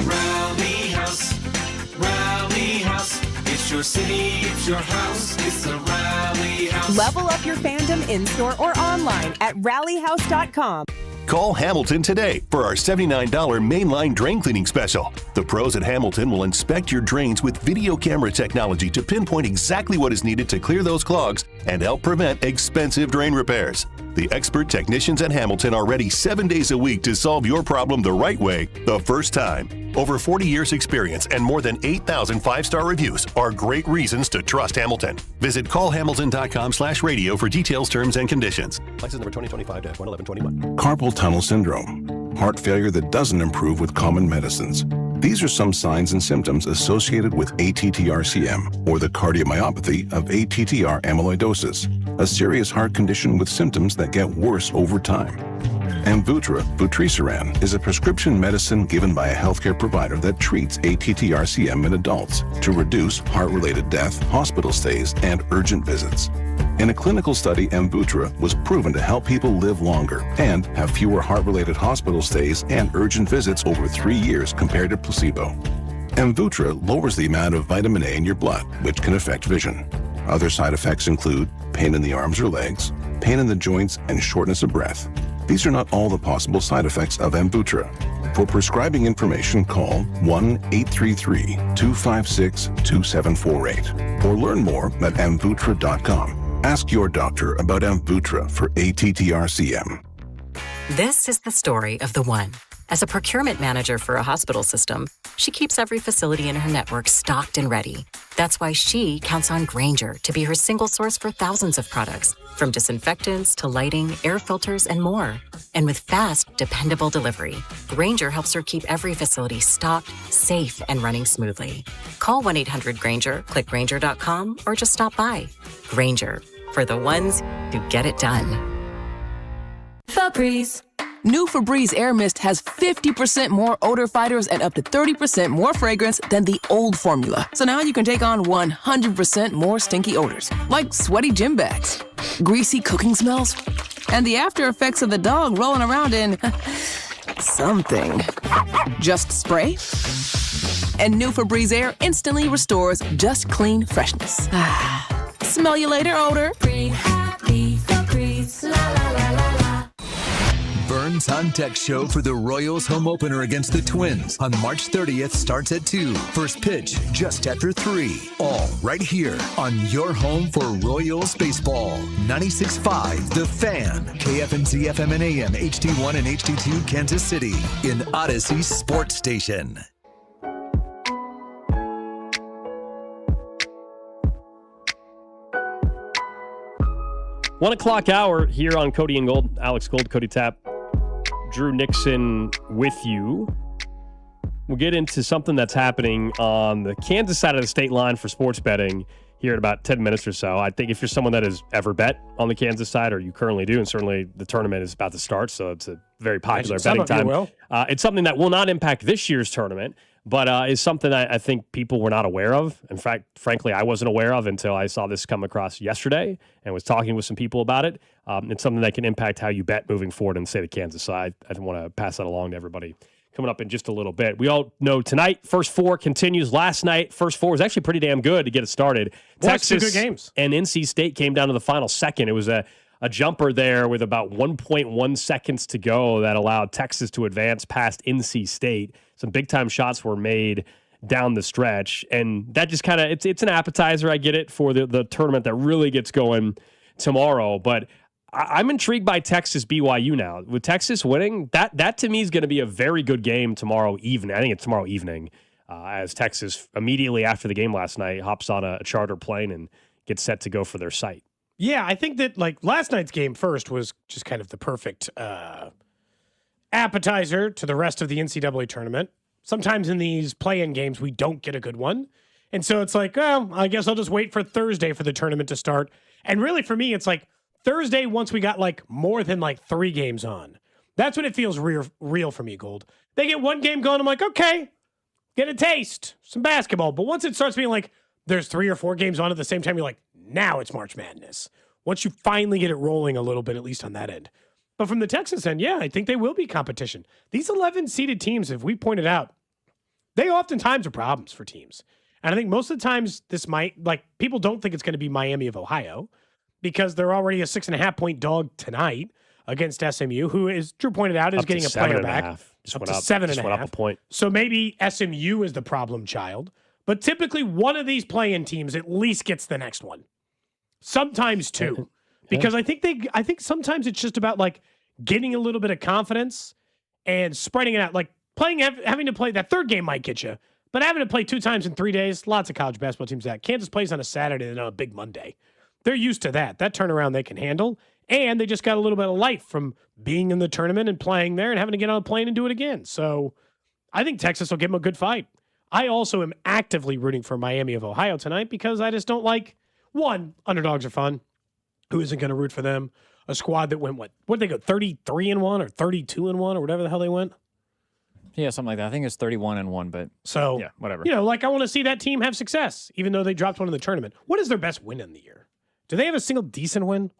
Rally House, it's your city, it's your house, it's the Rally House. Level up your fandom in-store or online at rallyhouse.com. Call Hamilton today for our $79 mainline drain cleaning special. The pros at Hamilton will inspect your drains with video camera technology to pinpoint exactly what is needed to clear those clogs and help prevent expensive drain repairs. The expert technicians at Hamilton are ready 7 days a week to solve your problem the right way, the first time. Over 40 years experience and more than 8,000 five-star reviews are great reasons to trust Hamilton. Visit callhamilton.com/radio for details, terms, and conditions. License number 2025-11121. Carpal tunnel syndrome, heart failure that doesn't improve with common medicines. These are some signs and symptoms associated with ATTR-CM, or the cardiomyopathy of ATTR amyloidosis, a serious heart condition with symptoms that get worse over time. Amvuttra, vutrisiran, is a prescription medicine given by a healthcare provider that treats ATTR-CM in adults to reduce heart-related death, hospital stays, and urgent visits. In a clinical study, Amvuttra was proven to help people live longer and have fewer heart-related hospital stays and urgent visits over 3 years compared to placebo. Amvuttra lowers the amount of vitamin A in your blood, which can affect vision. Other side effects include pain in the arms or legs, pain in the joints, and shortness of breath. These are not all the possible side effects of Amvuttra. For prescribing information, call 1-833-256-2748 or learn more at amvuttra.com. Ask your doctor about Amvuttra for ATTR-CM. This is the story of the one. As a procurement manager for a hospital system, she keeps every facility in her network stocked and ready. That's why she counts on Grainger to be her single source for thousands of products, from disinfectants to lighting, air filters, and more. And with fast, dependable delivery, Grainger helps her keep every facility stocked, safe, and running smoothly. Call 1-800-GRAINGER, click Grainger.com, or just stop by. Grainger, for the ones who get it done. Febreze. New Febreze Air Mist has 50% more odor fighters and up to 30% more fragrance than the old formula. So now you can take on 100% more stinky odors, like sweaty gym bags, greasy cooking smells, and the after effects of the dog rolling around in something. Just spray, and new Febreze Air instantly restores just clean freshness. Smell you later, odor. Breathe happy, Febreze, la la la la la. Vern's On Deck show for the Royals home opener against the Twins on March 30th starts at 2. First pitch just after 3. All right here on your home for Royals baseball. 96.5 The Fan, KFNZ FM and AM, HD1 and HD2 Kansas City in Odyssey Sports Station. One o'clock hour here on Cody and Gold. Alex Gold, Cody Tapp, Drew Nixon with you. We'll get into something that's happening on the Kansas side of the state line for sports betting here in about 10 minutes or so. I think if you're someone that has ever bet on the Kansas side, or you currently do, and certainly the tournament is about to start, so it's a very popular betting time. It's something that will not impact this year's tournament, but is something I think people were not aware of. In fact, frankly, I wasn't aware of until I saw this come across yesterday and was talking with some people about it. It's something that can impact how you bet moving forward in, say, the Kansas side. I want to pass that along to everybody coming up in just a little bit. We all know tonight, first four continues. Last night, first four was actually pretty damn good to get it started. Texas good games. And NC State came down to the final second. It was a jumper there with about 1.1 seconds to go that allowed Texas to advance past NC State. Some big-time shots were made down the stretch, and that just kind of it's an appetizer. I get it for the tournament that really gets going tomorrow, but I'm intrigued by Texas BYU now. With Texas winning, that to me is going to be a very good game tomorrow evening. I think it's tomorrow evening as Texas immediately after the game last night hops on a charter plane and gets set to go for their site. Yeah, I think that like last night's game first was just kind of the perfect appetizer to the rest of the NCAA tournament. Sometimes in these play-in games, we don't get a good one. And so it's like, oh, I guess I'll just wait for Thursday for the tournament to start. And really for me, it's like Thursday, once we got like more than like 3 games on, that's when it feels real for me, Gold. They get one game going, I'm like, okay, get a taste, some basketball. But once it starts being like there's 3 or 4 games on at the same time, you're like, now it's March Madness. Once you finally get it rolling a little bit, at least on that end. But from the Texas end, yeah, I think they will be competition. These 11 seeded teams, if we pointed out, they oftentimes are problems for teams. And I think most of the times people don't think it's going to be Miami of Ohio because they're already a 6.5-point dog tonight against SMU, who, as Drew pointed out, is getting a player back. Just up went to up, 7.5. just went up a point. So maybe SMU is the problem child. But typically one of these play-in teams at least gets the next one. Sometimes two. Because I think sometimes it's just about like getting a little bit of confidence and spreading it out. Like having to play that third game might get you, but having to play 2 times in 3 days, lots of college basketball teams that. Kansas plays on a Saturday and on a big Monday. They're used to that. That turnaround they can handle. And they just got a little bit of life from being in the tournament and playing there and having to get on a plane and do it again. So I think Texas will give them a good fight. I also am actively rooting for Miami of Ohio tonight because I just don't like, one, underdogs are fun. Who isn't going to root for them? A squad that went, what did they go, 33-1 or 32-1 or whatever the hell they went? Yeah, something like that. I think it's 31-1, but so yeah, whatever. I want to see that team have success, even though they dropped one in the tournament. What is their best win in the year? Do they have a single decent win?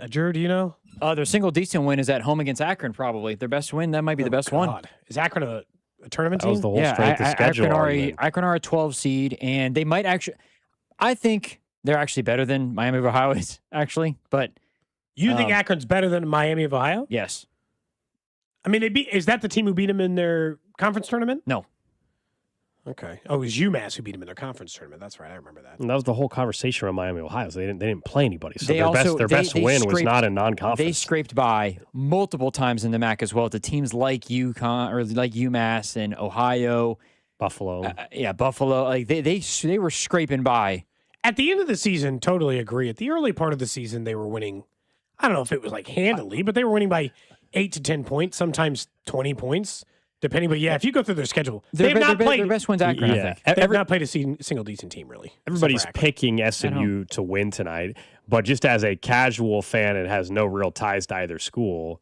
Drew, do you know? Their single decent win is at home against Akron, probably. Their best win, that might be the best one. Is Akron a tournament That team? was the whole strength of schedule argument. Akron are a 12 seed, and they might actually – I think they're actually better than Miami of Ohio is, actually. But you think Akron's better than Miami of Ohio? Yes. I mean, is that the team who beat them in their conference tournament? No. Okay. Oh, it was UMass who beat them in their conference tournament. That's right. I remember that. And that was the whole conversation around Miami, Ohio. So they didn't play anybody. So they their best win was not in non-conference. They scraped by multiple times in the MAC as well to teams like UConn or like UMass and Ohio, Buffalo. Buffalo. Like they were scraping by. At the end of the season, totally agree. At the early part of the season, they were winning. I don't know if it was like handily, but they were winning by 8 to 10 points, sometimes 20 points. Depending, but yeah, if you go through their schedule, they've not played. Their best one's Akron, I think. They've not played a single decent team, really. Everybody's picking SMU to win tonight, but just as a casual fan and has no real ties to either school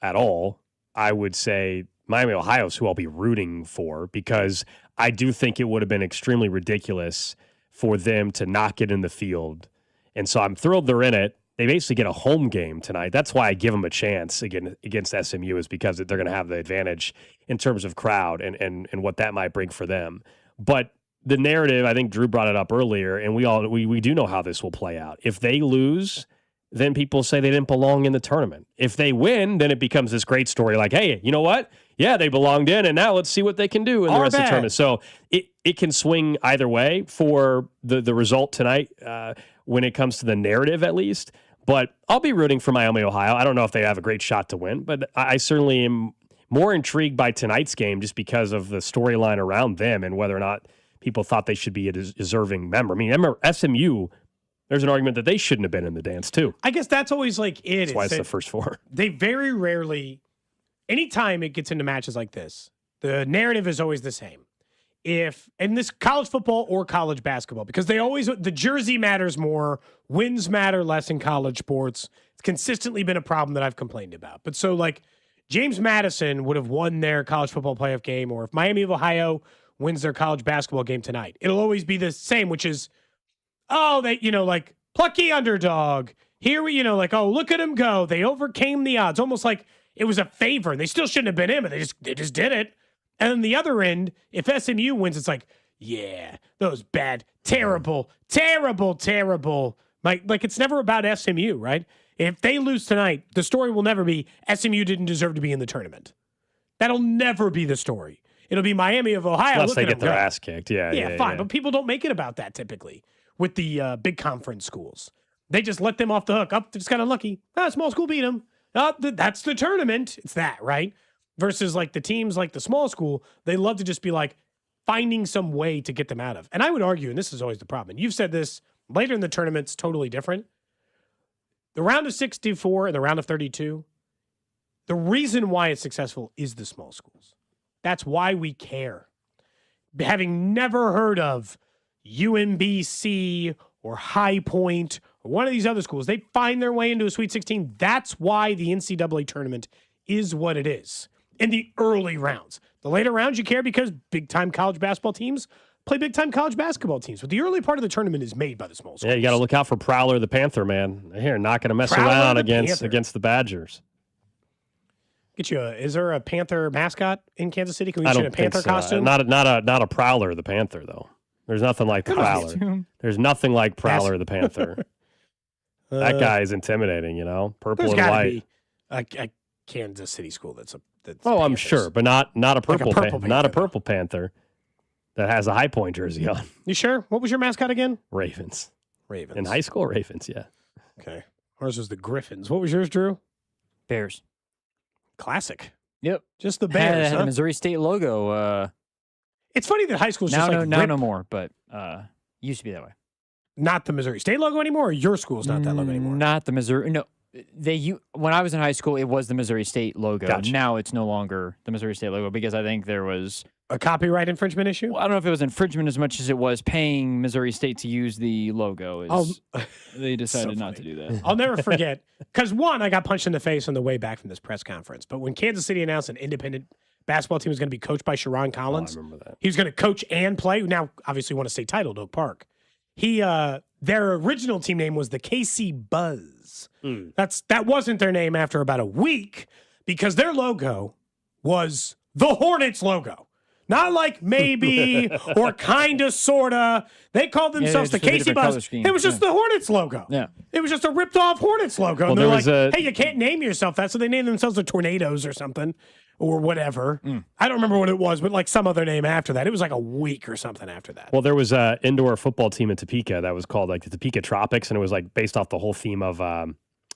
at all, I would say Miami, Ohio is who I'll be rooting for because I do think it would have been extremely ridiculous for them to not get in the field. And so I'm thrilled they're in it. They basically get a home game tonight. That's why I give them a chance against SMU is because they're going to have the advantage in terms of crowd and what that might bring for them. But the narrative, I think Drew brought it up earlier, and we do know how this will play out. If they lose, then people say they didn't belong in the tournament. If they win, then it becomes this great story like, hey, you know what? Yeah, they belonged in, and now let's see what they can do in the rest of the tournament. So it can swing either way for the result tonight when it comes to the narrative at least. But I'll be rooting for Miami, Ohio. I don't know if they have a great shot to win, but I certainly am more intrigued by tonight's game just because of the storyline around them and whether or not people thought they should be a deserving member. I mean, SMU, there's an argument that they shouldn't have been in the dance too. I guess that's always like it. That's why it's the first four. They very rarely, anytime it gets into matches like this, the narrative is always the same. And this college football or college basketball, because the jersey matters more, wins matter less in college sports. It's consistently been a problem that I've complained about. But so like James Madison would have won their college football playoff game, or if Miami of Ohio wins their college basketball game tonight, it'll always be the same, which is, like plucky underdog. Here look at them go. They overcame the odds, almost like it was a favor. And they still shouldn't have been in, but they just did it. And then the other end, if SMU wins, it's like, yeah, those bad, terrible. Like it's never about SMU, right? If they lose tonight, the story will never be SMU didn't deserve to be in the tournament. That'll never be the story. It'll be Miami of Ohio. Unless they get their ass kicked. Yeah, fine. But people don't make it about that typically with the big conference schools. They just let them off the hook. They're just kind of lucky. Small school beat them. That's the tournament. It's that, right? Versus like the teams like the small school, they love to just be like finding some way to get them out of. And I would argue, and this is always the problem, and you've said this later in the tournament's totally different. The round of 64 and the round of 32, the reason why it's successful is the small schools. That's why we care. Having never heard of UMBC or High Point or one of these other schools, they find their way into a Sweet 16. That's why the NCAA tournament is what it is. In the early rounds. The later rounds you care because big-time college basketball teams play big-time college basketball teams. But the early part of the tournament is made by the small schools. Yeah, you got to look out for Prowler the Panther, man. Here, not going to mess around against the Badgers. Get you is there a Panther mascot in Kansas City? Can we I get you don't in a Panther think so. costume? Not a Prowler the Panther though. There's nothing like Prowler. There's nothing like Prowler the Panther. That guy is intimidating, purple There's and gotta white. be a Kansas City school that's I'm Panthers. sure, but not a purple not a Panther, purple Panther that has a High Point jersey on. You sure? What was your mascot again? Ravens. Ravens. In high school, Ravens, yeah. Okay. Ours was the Griffins. What was yours, Drew? Bears. Classic. Yep. Just the Had, Bears. had huh? the Missouri State logo. It's funny that high school's Now, just no, like now rip- no more, but used to be that way. not the Missouri State logo anymore, or your school's not that logo anymore? Not the Missouri. No, when I was in high school, it was the Missouri State logo. Gotcha. Now it's no longer the Missouri State logo because I think there was a copyright infringement issue. Well, I don't know if it was infringement as much as it was paying Missouri State to use the logo. They decided not to do that. I'll never forget because one, I got punched in the face on the way back from this press conference. But when Kansas City announced an independent basketball team was going to be coached by Sharon Collins, I remember that. he was going to coach and play. Now, obviously, won a state title at Oak Park. Their original team name was the KC Buzz. That wasn't their name after about a week because their logo was the Hornets logo. Not like maybe or kinda, sorta. They called themselves the KC Buzz. It was just the Hornets logo. Yeah. It was just a ripped off Hornets logo. Well, and they're there like, was hey, you can't name yourself that. So they named themselves the Tornadoes or something or whatever. I don't remember what it was, but like some other name after that. It was like a week or something after that. Well, there was an indoor football team in Topeka that was called like the Topeka Tropics, and it was like based off the whole theme of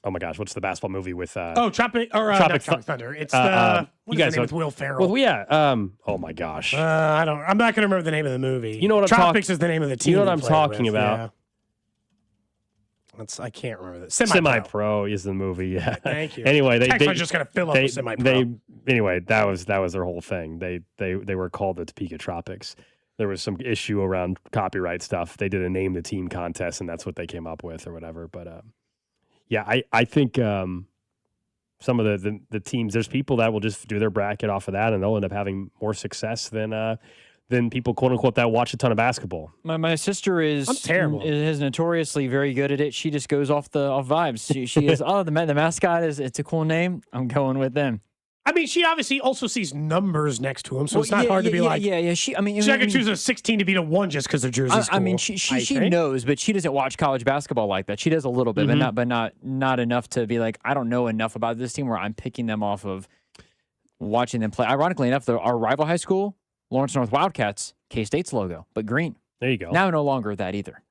oh my gosh, what's the basketball movie with Tropic not Tropic Thunder. It's what is the name with Will Ferrell? Well, yeah. Oh my gosh. I'm not going to remember the name of the movie. You know what I'm Tropics is the name of the team. You know what they I'm play talking with, about. yeah. I can't remember that. Semi-pro is the movie. Yeah. Thank you. Anyway, Text was just going to fill up with semi-pro. Anyway, that was their whole thing. They were called the Topeka Tropics. There was some issue around copyright stuff. They did a name the team contest, and that's what they came up with or whatever. But yeah, I think some of the teams, there's people that will just do their bracket off of that, and they'll end up having more success than people, quote unquote, that watch a ton of basketball. My sister is terrible. Is notoriously very good at it. She just goes off vibes. She is the mascot it's a cool name. I'm going with them. I mean, she obviously also sees numbers next to him, so it's not hard to be like. Yeah. She's not going to choose a 16 to beat a 1 just because their jersey's cool. I mean, she knows, but she doesn't watch college basketball like that. She does a little bit, but not enough to be like, I don't know enough about this team where I'm picking them off of watching them play. Ironically enough, our rival high school, Lawrence North Wildcats, K-State's logo, but green. There you go. Now no longer that either.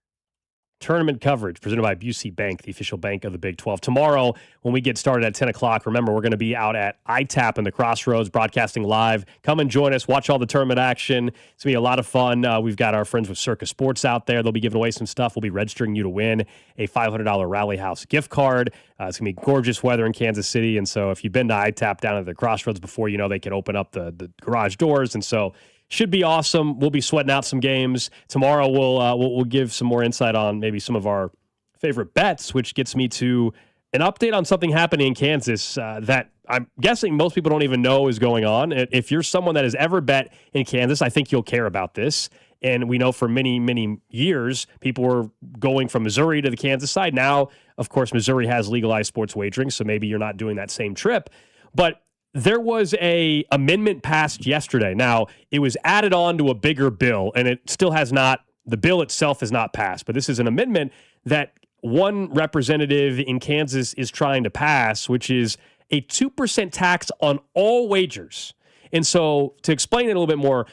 Tournament coverage presented by Busey Bank, the official bank of the Big 12. Tomorrow, when we get started at 10 o'clock, remember, we're going to be out at ITAP in the Crossroads, broadcasting live. Come and join us. Watch all the tournament action. It's going to be a lot of fun. We've got our friends with Circus Sports out there. They'll be giving away some stuff. We'll be registering you to win a $500 Rally House gift card. It's going to be gorgeous weather in Kansas City. And so if you've been to ITAP down at the Crossroads before, they can open up the garage doors. And so should be awesome. We'll be sweating out some games. Tomorrow we'll give some more insight on maybe some of our favorite bets, which gets me to an update on something happening in Kansas that I'm guessing most people don't even know is going on. If you're someone that has ever bet in Kansas, I think you'll care about this. And we know for many, many years, people were going from Missouri to the Kansas side. Now, of course, Missouri has legalized sports wagering, so maybe you're not doing that same trip. But there was a amendment passed yesterday. Now, it was added on to a bigger bill, and it still has not, the bill itself is not passed, but this is an amendment that one representative in Kansas is trying to pass, which is a 2% tax on all wagers. And so to explain it a little bit more,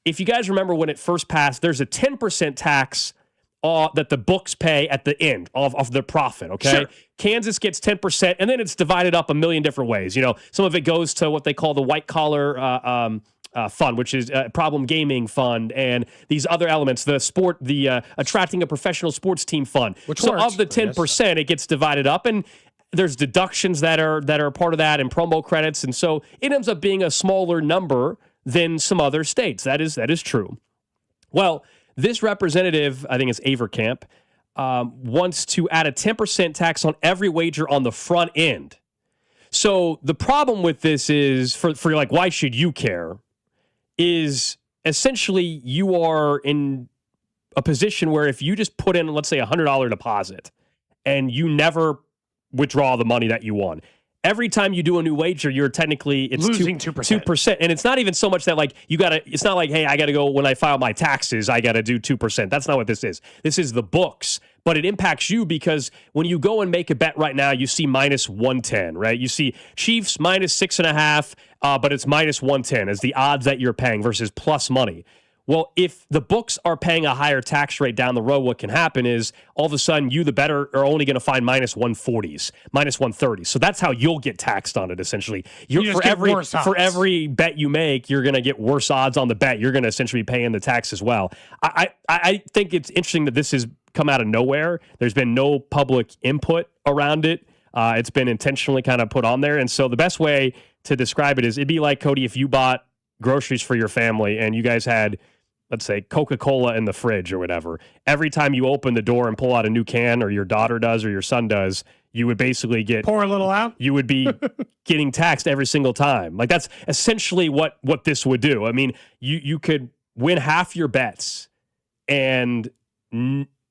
if you guys remember when it first passed, there's a 10% tax that the books pay at the end of the profit, okay? Sure. Kansas gets 10%, and then it's divided up a million different ways. Some of it goes to what they call the white-collar fund, which is a problem gaming fund, and these other elements, the attracting a professional sports team fund. So works, of the 10%, it gets divided up, and there's deductions that are part of that and promo credits, and so it ends up being a smaller number than some other states. That is true. Well, this representative, I think it's Avercamp, wants to add a 10% tax on every wager on the front end. So the problem with this is, for like, why should you care, is essentially you are in a position where if you just put in, let's say, $100 deposit and you never withdraw the money that you won, every time you do a new wager, you're technically it's losing 2%. 2%. And it's not even so much that like it's not like, hey, I got to go when I file my taxes, I got to do 2%. That's not what this is. This is the books. But it impacts you because when you go and make a bet right now, you see minus 110, right? You see Chiefs minus 6.5, but it's minus 110 as the odds that you're paying versus plus money. Well, if the books are paying a higher tax rate down the road, what can happen is all of a sudden you, the better, are only going to find minus 140s, minus 130s. So that's how you'll get taxed on it, essentially. For every bet you make, you're going to get worse odds on the bet. You're going to essentially be paying the tax as well. I think it's interesting that this has come out of nowhere. There's been no public input around it. It's been intentionally kind of put on there. And so the best way to describe it is it'd be like, Cody, if you bought groceries for your family and you guys had, let's say, Coca-Cola in the fridge or whatever. Every time you open the door and pull out a new can, or your daughter does or your son does, you would basically pour a little out. You would be getting taxed every single time. Like that's essentially what this would do. I mean, you could win half your bets and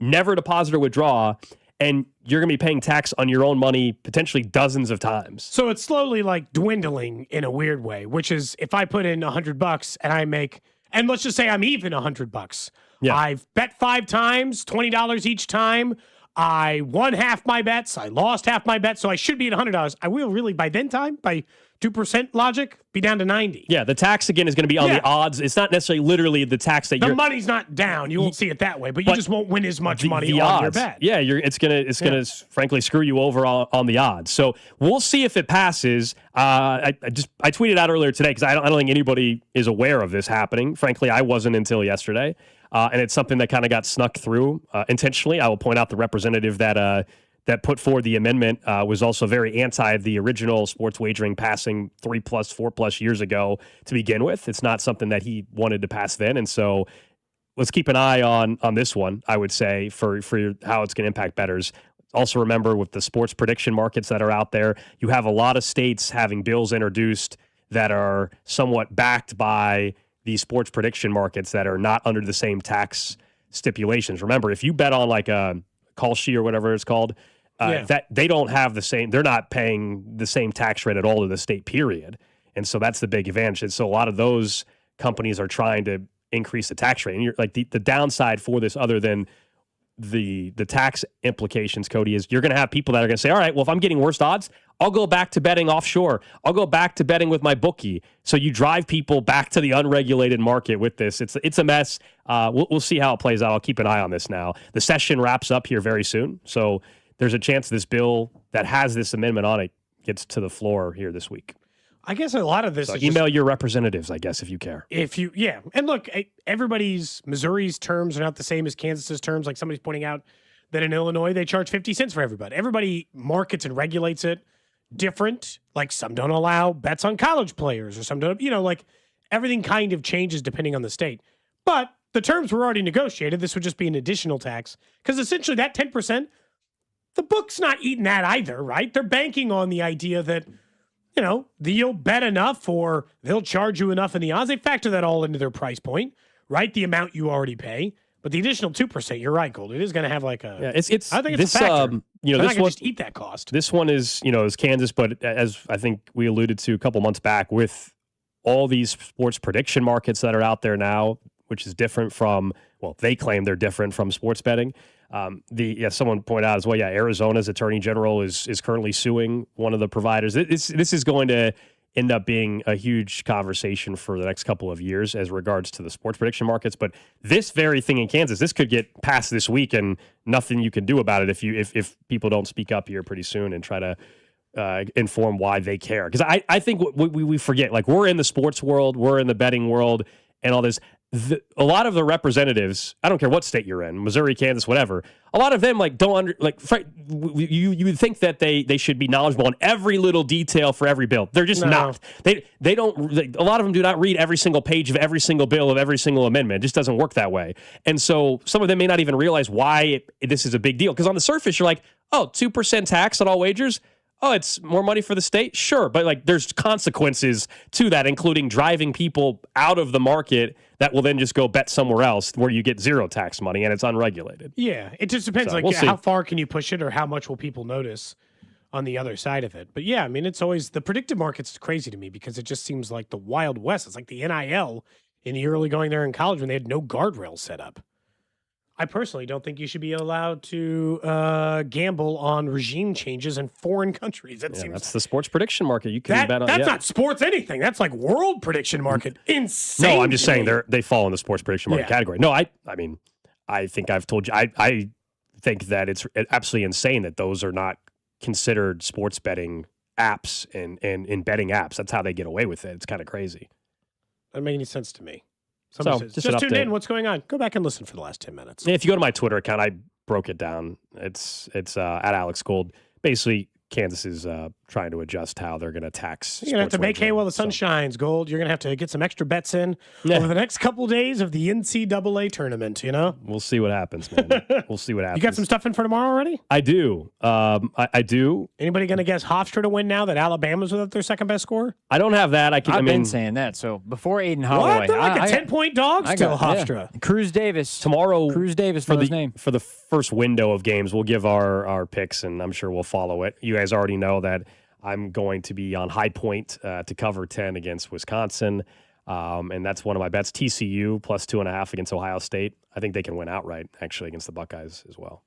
never deposit or withdraw, and you're going to be paying tax on your own money potentially dozens of times. So it's slowly like dwindling in a weird way, which is if I put in $100 and I make, and let's just say I'm even $100. Yeah. I've bet 5 times, $20 each time. I won half my bets. I lost half my bets. So I should be at $100. I will really by 2% logic, be down to 90. Yeah, the tax again is going to be on the odds. It's not necessarily literally the tax that the money's not down. You won't see it that way, but you just won't win as much money on odds. your bet. Yeah, it's gonna frankly screw you over on the odds. So we'll see if it passes. I tweeted out earlier today because I don't think anybody is aware of this happening. Frankly, I wasn't until yesterday, and it's something that kind of got snuck through intentionally. I will point out the representative that put forward the amendment was also very anti the original sports wagering passing 4+ years ago to begin with. It's not something that he wanted to pass then. And so let's keep an eye on this one, I would say, for how it's going to impact bettors. Also remember with the sports prediction markets that are out there, you have a lot of states having bills introduced that are somewhat backed by these sports prediction markets that are not under the same tax stipulations. Remember, if you bet on like a Kalshi or whatever it's called, that they don't have the same, they're not paying the same tax rate at all to the state, period. And so that's the big advantage. And so a lot of those companies are trying to increase the tax rate. And you're like the downside for this, other than the tax implications, Cody, is you're going to have people that are going to say, all right, well, if I'm getting worse odds, I'll go back to betting offshore. I'll go back to betting with my bookie. So you drive people back to the unregulated market with this. It's a mess. We'll see how it plays out. I'll keep an eye on this now. The session wraps up here very soon. So there's a chance this bill that has this amendment on it gets to the floor here this week. I guess a lot of this is email your representatives, I guess, if you care. And look, Missouri's terms are not the same as Kansas's terms. Like somebody's pointing out that in Illinois, they charge 50 cents for everybody. Everybody markets and regulates it different. Like some don't allow bets on college players or some don't, like everything kind of changes depending on the state. But the terms were already negotiated. This would just be an additional tax because essentially that 10%, the book's not eating that either, right? They're banking on the idea that, you'll bet enough or they'll charge you enough in the odds. They factor that all into their price point, right? The amount you already pay. But the additional 2%, you're right, Gold. It is going to have like a. Yeah, it's. I think it's a factor. This one one just eat that cost. This one is Kansas, but as I think we alluded to a couple months back, with all these sports prediction markets that are out there now, which is different from they claim they're different from sports betting. Someone pointed out as well. Yeah, Arizona's attorney general is currently suing one of the providers. This is going to end up being a huge conversation for the next couple of years as regards to the sports prediction markets. But this very thing in Kansas, this could get passed this week, and nothing you can do about it if people don't speak up here pretty soon and try to inform why they care. Because I think we forget, like, we're in the sports world, we're in the betting world, and all this. A lot of the representatives, I don't care what state you're in, Missouri, Kansas, whatever, a lot of them you would think that they should be knowledgeable on every little detail for every bill. They're just not. They don't. A lot of them do not read every single page of every single bill of every single amendment. It just doesn't work that way. And so some of them may not even realize why this is a big deal. Because on the surface, you're like, 2% tax on all wagers. Oh, it's more money for the state? Sure. But there's consequences to that, including driving people out of the market that will then just go bet somewhere else where you get zero tax money and it's unregulated. Yeah. It just depends. So, we'll see. How far can you push it or how much will people notice? on the other side of it. But yeah, I mean, it's always the predictive market's crazy to me because it just seems like the Wild West. It's like the NIL in the early going there in college when they had no guardrails set up. I personally don't think you should be allowed to gamble on regime changes in foreign countries. That's the sports prediction market. You can bet on that's not sports anything. That's like world prediction market. Insane. No, I'm just saying they fall in the sports prediction market category. No, I mean, I think I've told you. I think that it's absolutely insane that those are not considered sports betting apps and betting apps. That's how they get away with it. It's kind of crazy. Doesn't make any sense to me. So, says, just tune in. What's going on? Go back and listen for the last 10 minutes. If you go to my Twitter account, I broke it down. It's at Alex Gold. Basically, Kansas is trying to adjust how they're going to tax. You're going to have to make hay while the sun shines, Gold. You're going to have to get some extra bets in over the next couple of days of the NCAA tournament, you know? We'll see what happens, man. We'll see what happens. You got some stuff in for tomorrow already? I do. I do. Anybody going to guess Hofstra to win now that Alabama's without their second best scorer? I don't have that. I've been saying that. So before Aiden Holloway. What? They're like a 10-point dog still, Hofstra. Yeah. Cruz Davis. Tomorrow. Cruz Davis for his name. For the first window of games, we'll give our picks, and I'm sure we'll follow it. You guys already know that I'm going to be on High Point to cover 10 against Wisconsin. And that's one of my bets. TCU plus 2.5 against Ohio State. I think they can win outright, actually, against the Buckeyes as well.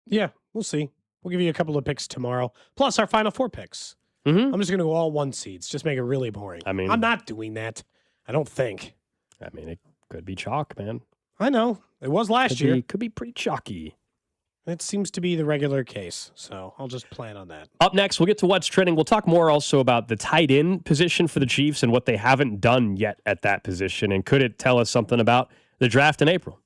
Yeah, we'll see. We'll give you a couple of picks tomorrow, plus our Final Four picks. Mm-hmm. I'm just going to go all one seeds, just make it really boring. I mean, I'm not doing that. I don't think. I mean, it could be chalk, man. I know. It was last year. Could be pretty chalky. It seems to be the regular case, so I'll just plan on that. Up next, we'll get to what's trending. We'll talk more also about the tight end position for the Chiefs and what they haven't done yet at that position, and could it tell us something about the draft in April?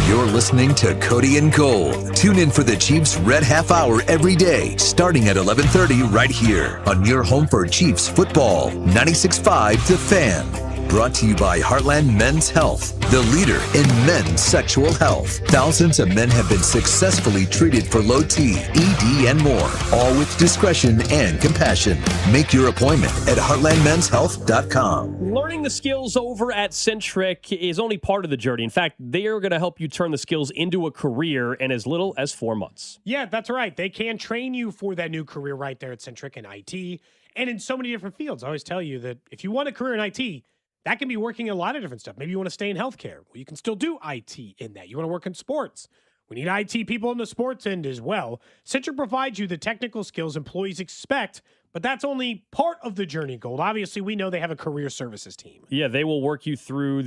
You're listening to Cody and Gold. Tune in for the Chiefs Red Half Hour every day, starting at 11:30 right here on your home for Chiefs football, 96.5 The Fan. Brought to you by Heartland Men's Health, the leader in men's sexual health. Thousands of men have been successfully treated for low T, ED, and more, all with discretion and compassion. Make your appointment at heartlandmenshealth.com. Learning the skills over at Centric is only part of the journey. In fact, they are going to help you turn the skills into a career in as little as 4 months. Yeah, that's right. They can train you for that new career right there at Centric in IT and in so many different fields. I always tell you that if you want a career in IT, that can be working in a lot of different stuff. Maybe you want to stay in healthcare. Well, you can still do IT in that. You want to work in sports. We need IT people in the sports end as well. Centric provides you the technical skills employees expect, but that's only part of the journey, Gold. Obviously, we know they have a career services team. Yeah, they will work you through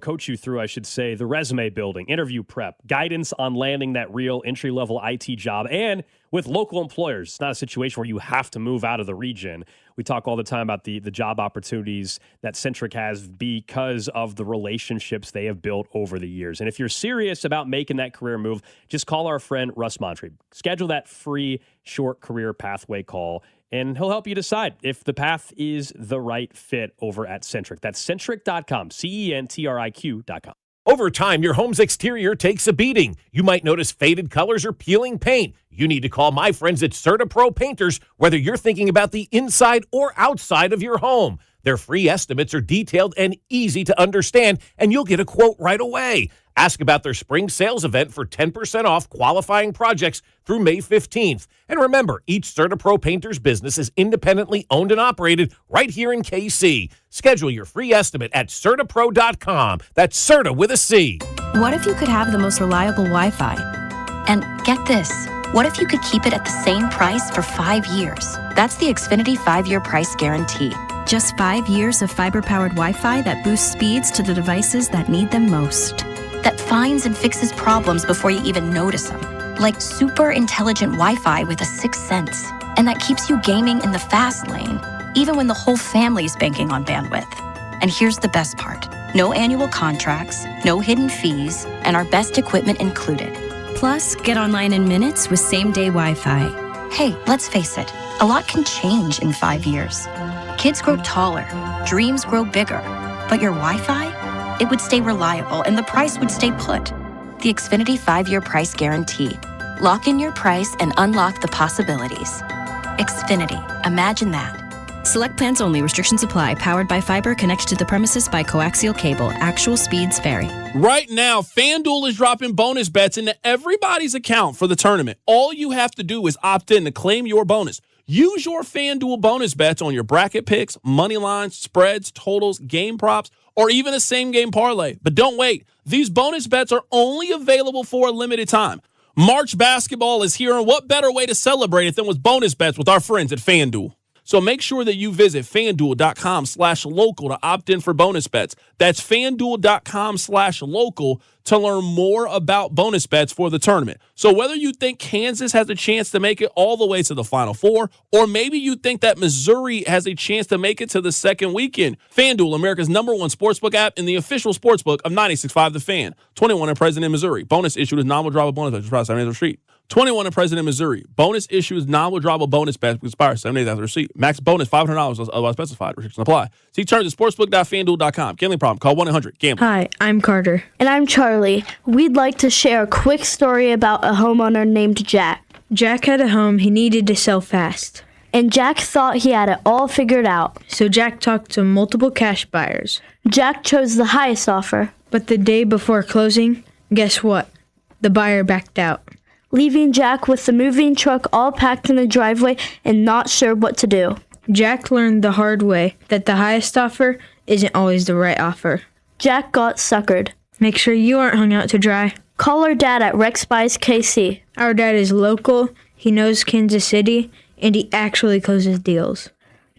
coach you through, I should say, the resume building, interview prep, guidance on landing that real entry-level IT job, and with local employers. It's not a situation where you have to move out of the region. We talk all the time about the job opportunities that Centric has because of the relationships they have built over the years. And if you're serious about making that career move, just call our friend Russ Montree. Schedule that free short career pathway call, and he'll help you decide if the path is the right fit over at Centric. That's centric.com, CENTRIQ.com. Over time, your home's exterior takes a beating. You might notice faded colors or peeling paint. You need to call my friends at CertaPro Painters, whether you're thinking about the inside or outside of your home. Their free estimates are detailed and easy to understand, and you'll get a quote right away. Ask about their spring sales event for 10% off qualifying projects through May 15th. And remember, each CertaPro Painters business is independently owned and operated right here in KC. Schedule your free estimate at CertaPro.com. That's Certa with a C. What if you could have the most reliable Wi-Fi? And get this, what if you could keep it at the same price for 5 years? That's the Xfinity 5-year price guarantee. Just 5 years of fiber-powered Wi-Fi that boosts speeds to the devices that need them most. That finds and fixes problems before you even notice them. Like super intelligent Wi-Fi with a sixth sense. And that keeps you gaming in the fast lane, even when the whole family's banking on bandwidth. And here's the best part. No annual contracts, no hidden fees, and our best equipment included. Plus, get online in minutes with same-day Wi-Fi. Hey, let's face it, a lot can change in 5 years. Kids grow taller, dreams grow bigger, but your Wi-Fi? It would stay reliable and the price would stay put. The Xfinity 5-year price guarantee. Lock in your price and unlock the possibilities. Xfinity, imagine that. Select plans only. Restrictions apply. Powered by fiber. Connected to the premises by coaxial cable. Actual speeds vary. Right now, FanDuel is dropping bonus bets into everybody's account for the tournament. All you have to do is opt in to claim your bonus. Use your FanDuel bonus bets on your bracket picks, money lines, spreads, totals, game props, or even a same-game parlay. But don't wait. These bonus bets are only available for a limited time. March basketball is here, and what better way to celebrate it than with bonus bets with our friends at FanDuel? So make sure that you visit FanDuel.com/local to opt in for bonus bets. That's FanDuel.com/local to learn more about bonus bets for the tournament. So whether you think Kansas has a chance to make it all the way to the Final Four, or maybe you think that Missouri has a chance to make it to the second weekend, FanDuel, America's #1 sportsbook app and the official sportsbook of 96.5 The Fan. 21 and present in Missouri. Bonus issued as non-withdrawable bonus bets. Price 7 days receipt. 21 and present in Missouri. Bonus issued as non-withdrawable bonus bets expires 7 days after receipt. Max bonus $500 otherwise specified. Restrictions apply. See terms at sportsbook.fanduel.com. Gambling problem? Call 1-800-GAMBLER. Hi, I'm Carter. And I'm Charlie. We'd like to share a quick story about a homeowner named Jack. Jack had a home he needed to sell fast. And Jack thought he had it all figured out. So Jack talked to multiple cash buyers. Jack chose the highest offer. But the day before closing, guess what? The buyer backed out, leaving Jack with the moving truck all packed in the driveway and not sure what to do. Jack learned the hard way that the highest offer isn't always the right offer. Jack got suckered. Make sure you aren't hung out to dry. Call our dad at Rex Buys KC. Our dad is local, he knows Kansas City, and he actually closes deals.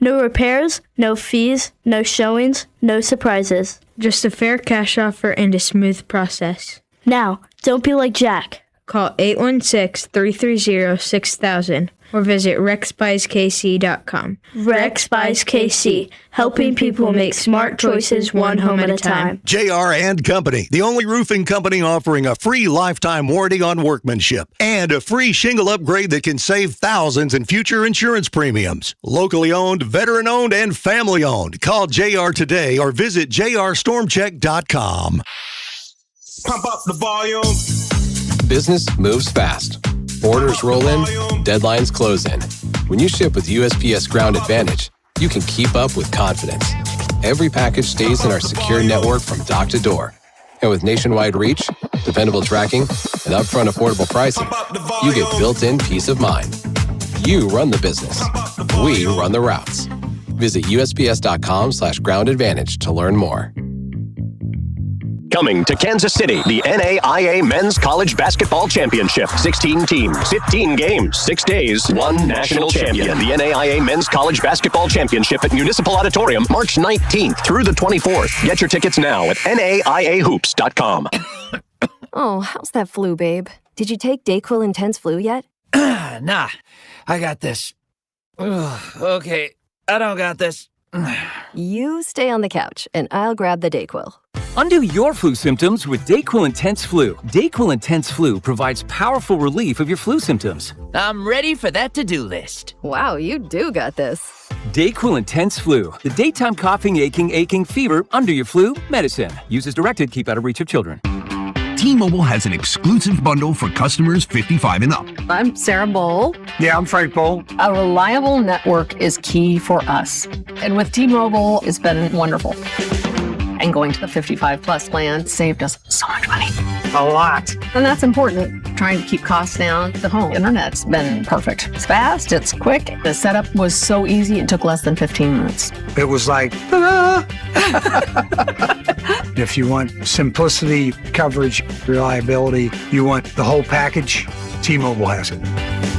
No repairs, no fees, no showings, no surprises. Just a fair cash offer and a smooth process. Now, don't be like Jack. Call 816-330-6000 or visit rexbuyskc.com. Rex Buys KC, helping people make smart choices one home at a time. JR and Company, the only roofing company offering a free lifetime warranty on workmanship and a free shingle upgrade that can save thousands in future insurance premiums. Locally owned, veteran owned, and family owned. Call JR today or visit jrstormcheck.com. Pump up the volume. Business moves fast. Orders roll in, deadlines close in. When you ship with USPS Ground Advantage, you can keep up with confidence. Every package stays in our secure network from dock to door. And with nationwide reach, dependable tracking, and upfront affordable pricing, you get built-in peace of mind. You run the business. We run the routes. Visit USPS.com/Ground Advantage to learn more. Coming to Kansas City, the NAIA Men's College Basketball Championship. 16 teams, 15 games, 6 days, 1 national champion. The NAIA Men's College Basketball Championship at Municipal Auditorium, March 19th through the 24th. Get your tickets now at NAIAHoops.com. Oh, how's that flu, babe? Did you take DayQuil Intense Flu yet? Nah, I got this. Ugh, okay, I don't got this. You stay on the couch, and I'll grab the DayQuil. Undo your flu symptoms with DayQuil Intense Flu. DayQuil Intense Flu provides powerful relief of your flu symptoms. I'm ready for that to-do list. Wow, you do got this. DayQuil Intense Flu. The daytime coughing, aching, fever, under your flu, medicine. Use as directed, keep out of reach of children. T-Mobile has an exclusive bundle for customers 55 and up. I'm Sarah Bowl. Yeah, I'm Frank Bowl. A reliable network is key for us. And with T-Mobile, it's been wonderful. And going to the 55 plus plan saved us so much money. A lot. And that's important. Trying to keep costs down. The home internet's been perfect. It's fast, it's quick. The setup was so easy, it took less than 15 minutes. It was like, if you want simplicity, coverage, reliability, you want the whole package, T-Mobile has it.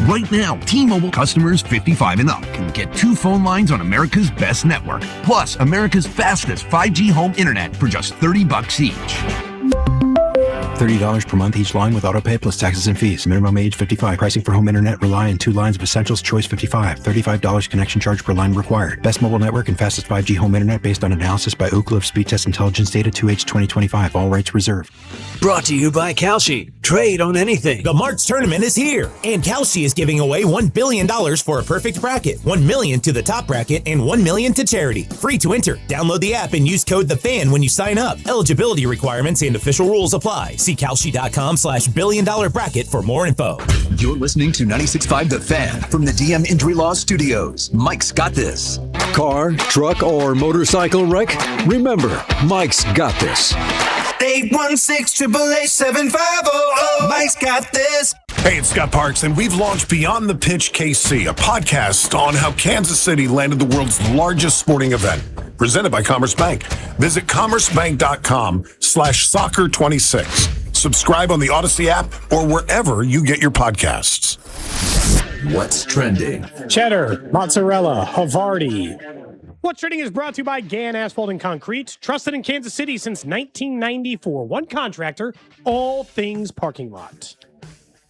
Right now, T-Mobile customers 55 and up can get 2 phone lines on America's best network, plus America's fastest 5G home internet for just $30 each. $30 per month each line with autopay plus taxes and fees. Minimum age 55. Pricing for home internet rely on 2 lines of Essentials Choice 55. $35 connection charge per line required. Best mobile network and fastest 5G home internet based on analysis by Ookla of Speed Test Intelligence data 2H 2025. All rights reserved. Brought to you by Kalshi. Trade on anything. The March tournament is here, and Kalshi is giving away $1 billion for a perfect bracket. $1 million to the top bracket and $1 million to charity. Free to enter. Download the app and use code THEFAN when you sign up. Eligibility requirements and official rules apply. See Kalshi.com/billion-dollar-bracket for more info. You're listening to 96.5 The Fan from the DM Injury Law Studios. Mike's got this. Car, truck, or motorcycle wreck? Remember, Mike's got this. 816-888-7500. Mike's got this. Hey, it's Scott Parks, and we've launched Beyond the Pitch KC, a podcast on how Kansas City landed the world's largest sporting event, presented by Commerce Bank. Visit commercebank.com/soccer26. Subscribe on the Odyssey app or wherever you get your podcasts. What's trending? Cheddar, mozzarella, Havarti. What's trending is brought to you by Gann Asphalt and Concrete, trusted in Kansas City since 1994. One contractor, all things parking lot.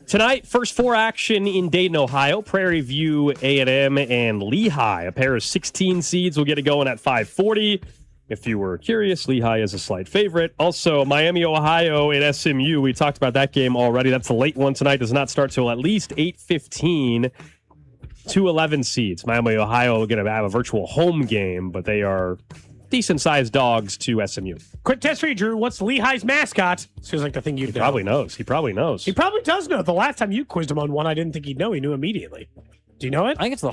Tonight, first four action in Dayton, Ohio. Prairie View, A&M, and Lehigh. A pair of 16 seeds will get it going at 5:40. If you were curious, Lehigh is a slight favorite. Also, Miami, Ohio, and SMU. We talked about that game already. That's the late one tonight. Does not start till at least 8:15. 2-11 seeds. Miami, Ohio are going to have a virtual home game, but they are decent-sized dogs to SMU. Quick test for you, Drew. What's Lehigh's mascot? Feels like the thing you'd know. Probably knows. He probably knows. He probably does know. The last time you quizzed him on one, I didn't think he'd know. He knew immediately. Do you know it? I think it's the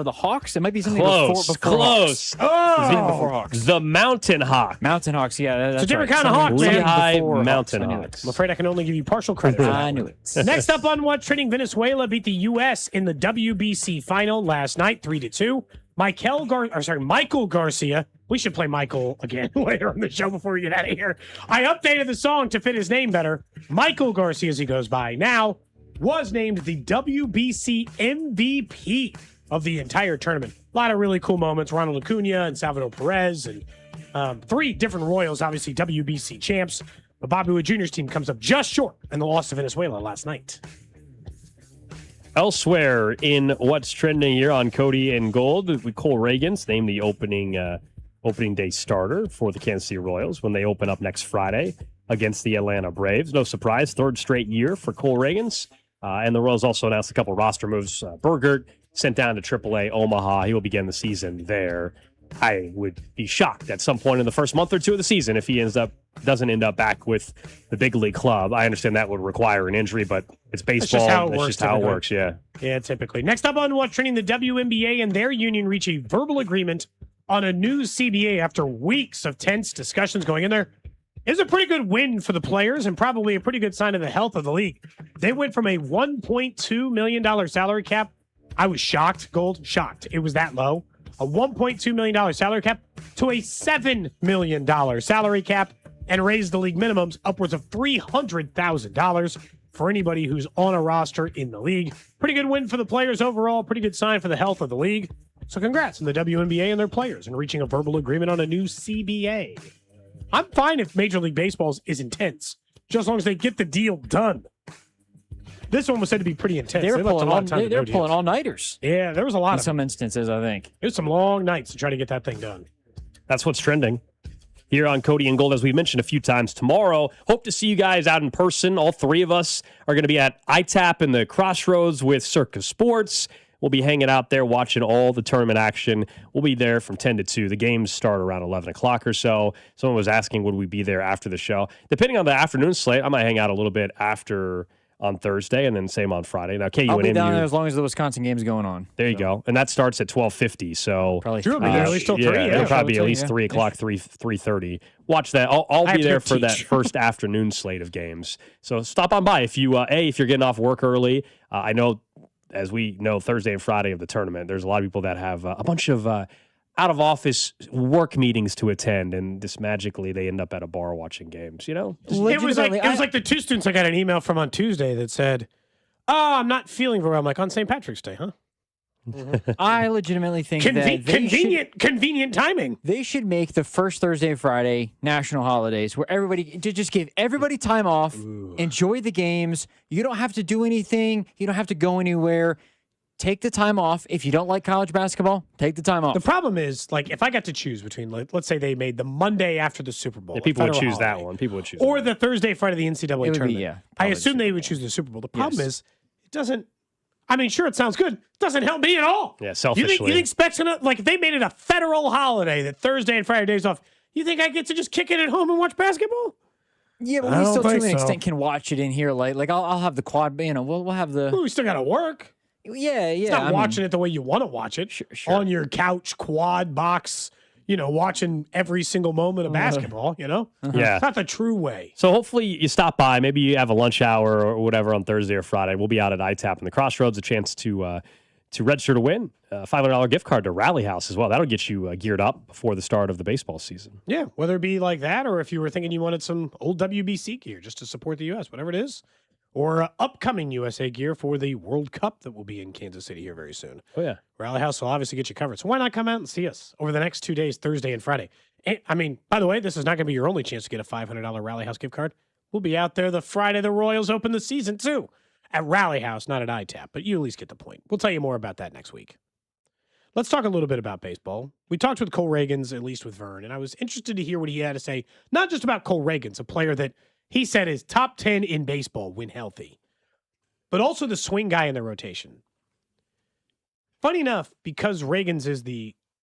Hawks. It might be something close. before Close. Hawks. Oh! Before Hawks. The Mountain Hawk. Mountain Hawks, yeah. That's it's a different right. kind of hawk, man. Lehigh Mountain Hawks. Hawks. I'm afraid I can only give you partial credit for that. I knew it. Next up on What's Trending, Venezuela beat the U.S. in the WBC final last night, 3-2. Michael Garcia. We should play Michael again later on the show before we get out of here. I updated the song to fit his name better. Michael Garcia, as he goes by now, was named the WBC MVP of the entire tournament. A lot of really cool moments. Ronald Acuna and Salvador Perez and three different Royals, obviously WBC champs. But Bobby Wood Jr.'s team comes up just short in the loss to Venezuela last night. Elsewhere in What's Trending here on Cody and Gold, Cole Reagans named the opening day starter for the Kansas City Royals when they open up next Friday against the Atlanta Braves. No surprise, third straight year for Cole Reagans. And the Royals also announced a couple roster moves. Burgert sent down to AAA Omaha. He will begin the season there. I would be shocked at some point in the first month or two of the season if he doesn't end up back with the big league club. I understand that would require an injury, but it's baseball. That's just how it works. Yeah. Yeah, typically. Next up on What's Trending, the WNBA and their union reach a verbal agreement on a new CBA after weeks of tense discussions going in there. It's a pretty good win for the players and probably a pretty good sign of the health of the league. They went from a $1.2 million salary cap. I was shocked, Gold, shocked. It was that low. A $1.2 million salary cap to a $7 million salary cap and raised the league minimums upwards of $300,000 for anybody who's on a roster in the league. Pretty good win for the players overall. Pretty good sign for the health of the league. So congrats on the WNBA and their players and reaching a verbal agreement on a new CBA. I'm fine if Major League Baseball is intense, just as long as they get the deal done. This one was said to be pretty intense. They were pulling all-nighters. Yeah, there was a lot in some instances, I think. It was some long nights to try to get that thing done. That's what's trending here on Cody and Gold, as we mentioned a few times. Tomorrow, hope to see you guys out in person. All three of us are going to be at ITAP in the Crossroads with Circus Sports. We'll be hanging out there watching all the tournament action. We'll be there from 10 to 2. The games start around 11 o'clock or so. Someone was asking, would we be there after the show? Depending on the afternoon slate, I might hang out a little bit after on Thursday and then same on Friday. Now, KU I'll be and down MU, there as long as the Wisconsin game's going on. There you go. And that starts at 12:50. So probably Drew will be there at least till 3. Yeah, it'll probably be at too, least 3 o'clock, 3:30. Watch that. I'll be there for that first afternoon slate of games. So stop on by if you if you're getting off work early. I know, as we know, Thursday and Friday of the tournament, there's a lot of people that have a bunch of out-of-office work meetings to attend, and just magically they end up at a bar watching games, you know? It was like the two students I got an email from on Tuesday that said, I'm not feeling very well. I'm like, on St. Patrick's Day, huh? I legitimately think convenient timing. They should make the first Thursday and Friday national holidays where everybody just give everybody time off, enjoy the games. You don't have to do anything. You don't have to go anywhere. Take the time off. If you don't like college basketball, take the time off. The problem is, like, if I got to choose between, like, let's say they made the Monday after the Super Bowl. Yeah, people would choose that one. People would choose or the Thursday, Friday, the NCAA tournament. I assume Super they would choose the Super Bowl. The problem is, it doesn't. I mean, sure, it sounds good. It doesn't help me at all. Yeah, selfishly. You think Specs gonna, like, if they made it a federal holiday that Thursday and Friday days off, you think I get to just kick it at home and watch basketball? Yeah, but we still, to an extent, can watch it in here. Like I'll have the quad. You know, we'll have the. Ooh, we still got to work. Yeah. It's not watching it the way you want to watch it. Sure. On your couch, quad box, watching every single moment of basketball, Yeah. It's not the true way. So hopefully you stop by. Maybe you have a lunch hour or whatever on Thursday or Friday. We'll be out at ITAP in the Crossroads, a chance to register to win a $500 gift card to Rally House as well. That'll get you geared up before the start of the baseball season. Yeah, whether it be like that or if you were thinking you wanted some old WBC gear just to support the U.S., whatever it is, or upcoming USA gear for the World Cup that will be in Kansas City here very soon. Oh, yeah. Rally House will obviously get you covered. So why not come out and see us over the next 2 days, Thursday and Friday? And, by the way, this is not going to be your only chance to get a $500 Rally House gift card. We'll be out there the Friday the Royals open the season, too, at Rally House, not at ITAP. But you at least get the point. We'll tell you more about that next week. Let's talk a little bit about baseball. We talked with Cole Reagans, at least with Vern, and I was interested to hear what he had to say, not just about Cole Reagans, a player that he said is top 10 in baseball when healthy, but also the swing guy in the rotation. Funny enough, because Reagans is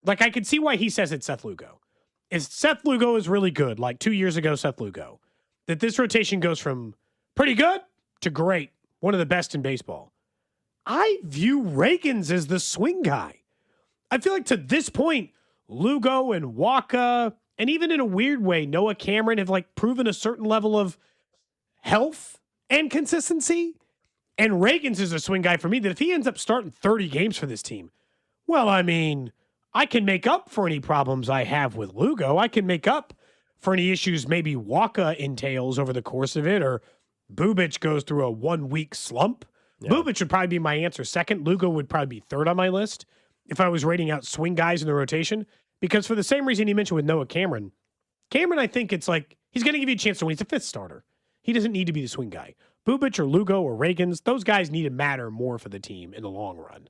I could see why he says it's Seth Lugo. If Seth Lugo is really good, like 2 years ago, Seth Lugo, that this rotation goes from pretty good to great, one of the best in baseball. I view Reagans as the swing guy. I feel like to this point, Lugo and Waka, and even in a weird way, Noah Cameron have proven a certain level of health and consistency. And Reagans is a swing guy for me that if he ends up starting 30 games for this team, well, I can make up for any problems I have with Lugo. I can make up for any issues maybe Waka entails over the course of it, or Bubic goes through a 1 week slump. Yeah. Bubic would probably be my answer second. Lugo would probably be third on my list if I was rating out swing guys in the rotation, because for the same reason you mentioned with Noah Cameron, I think it's he's going to give you a chance to win. He's a fifth starter. He doesn't need to be the swing guy. Bubic or Lugo or Reagans, those guys need to matter more for the team in the long run.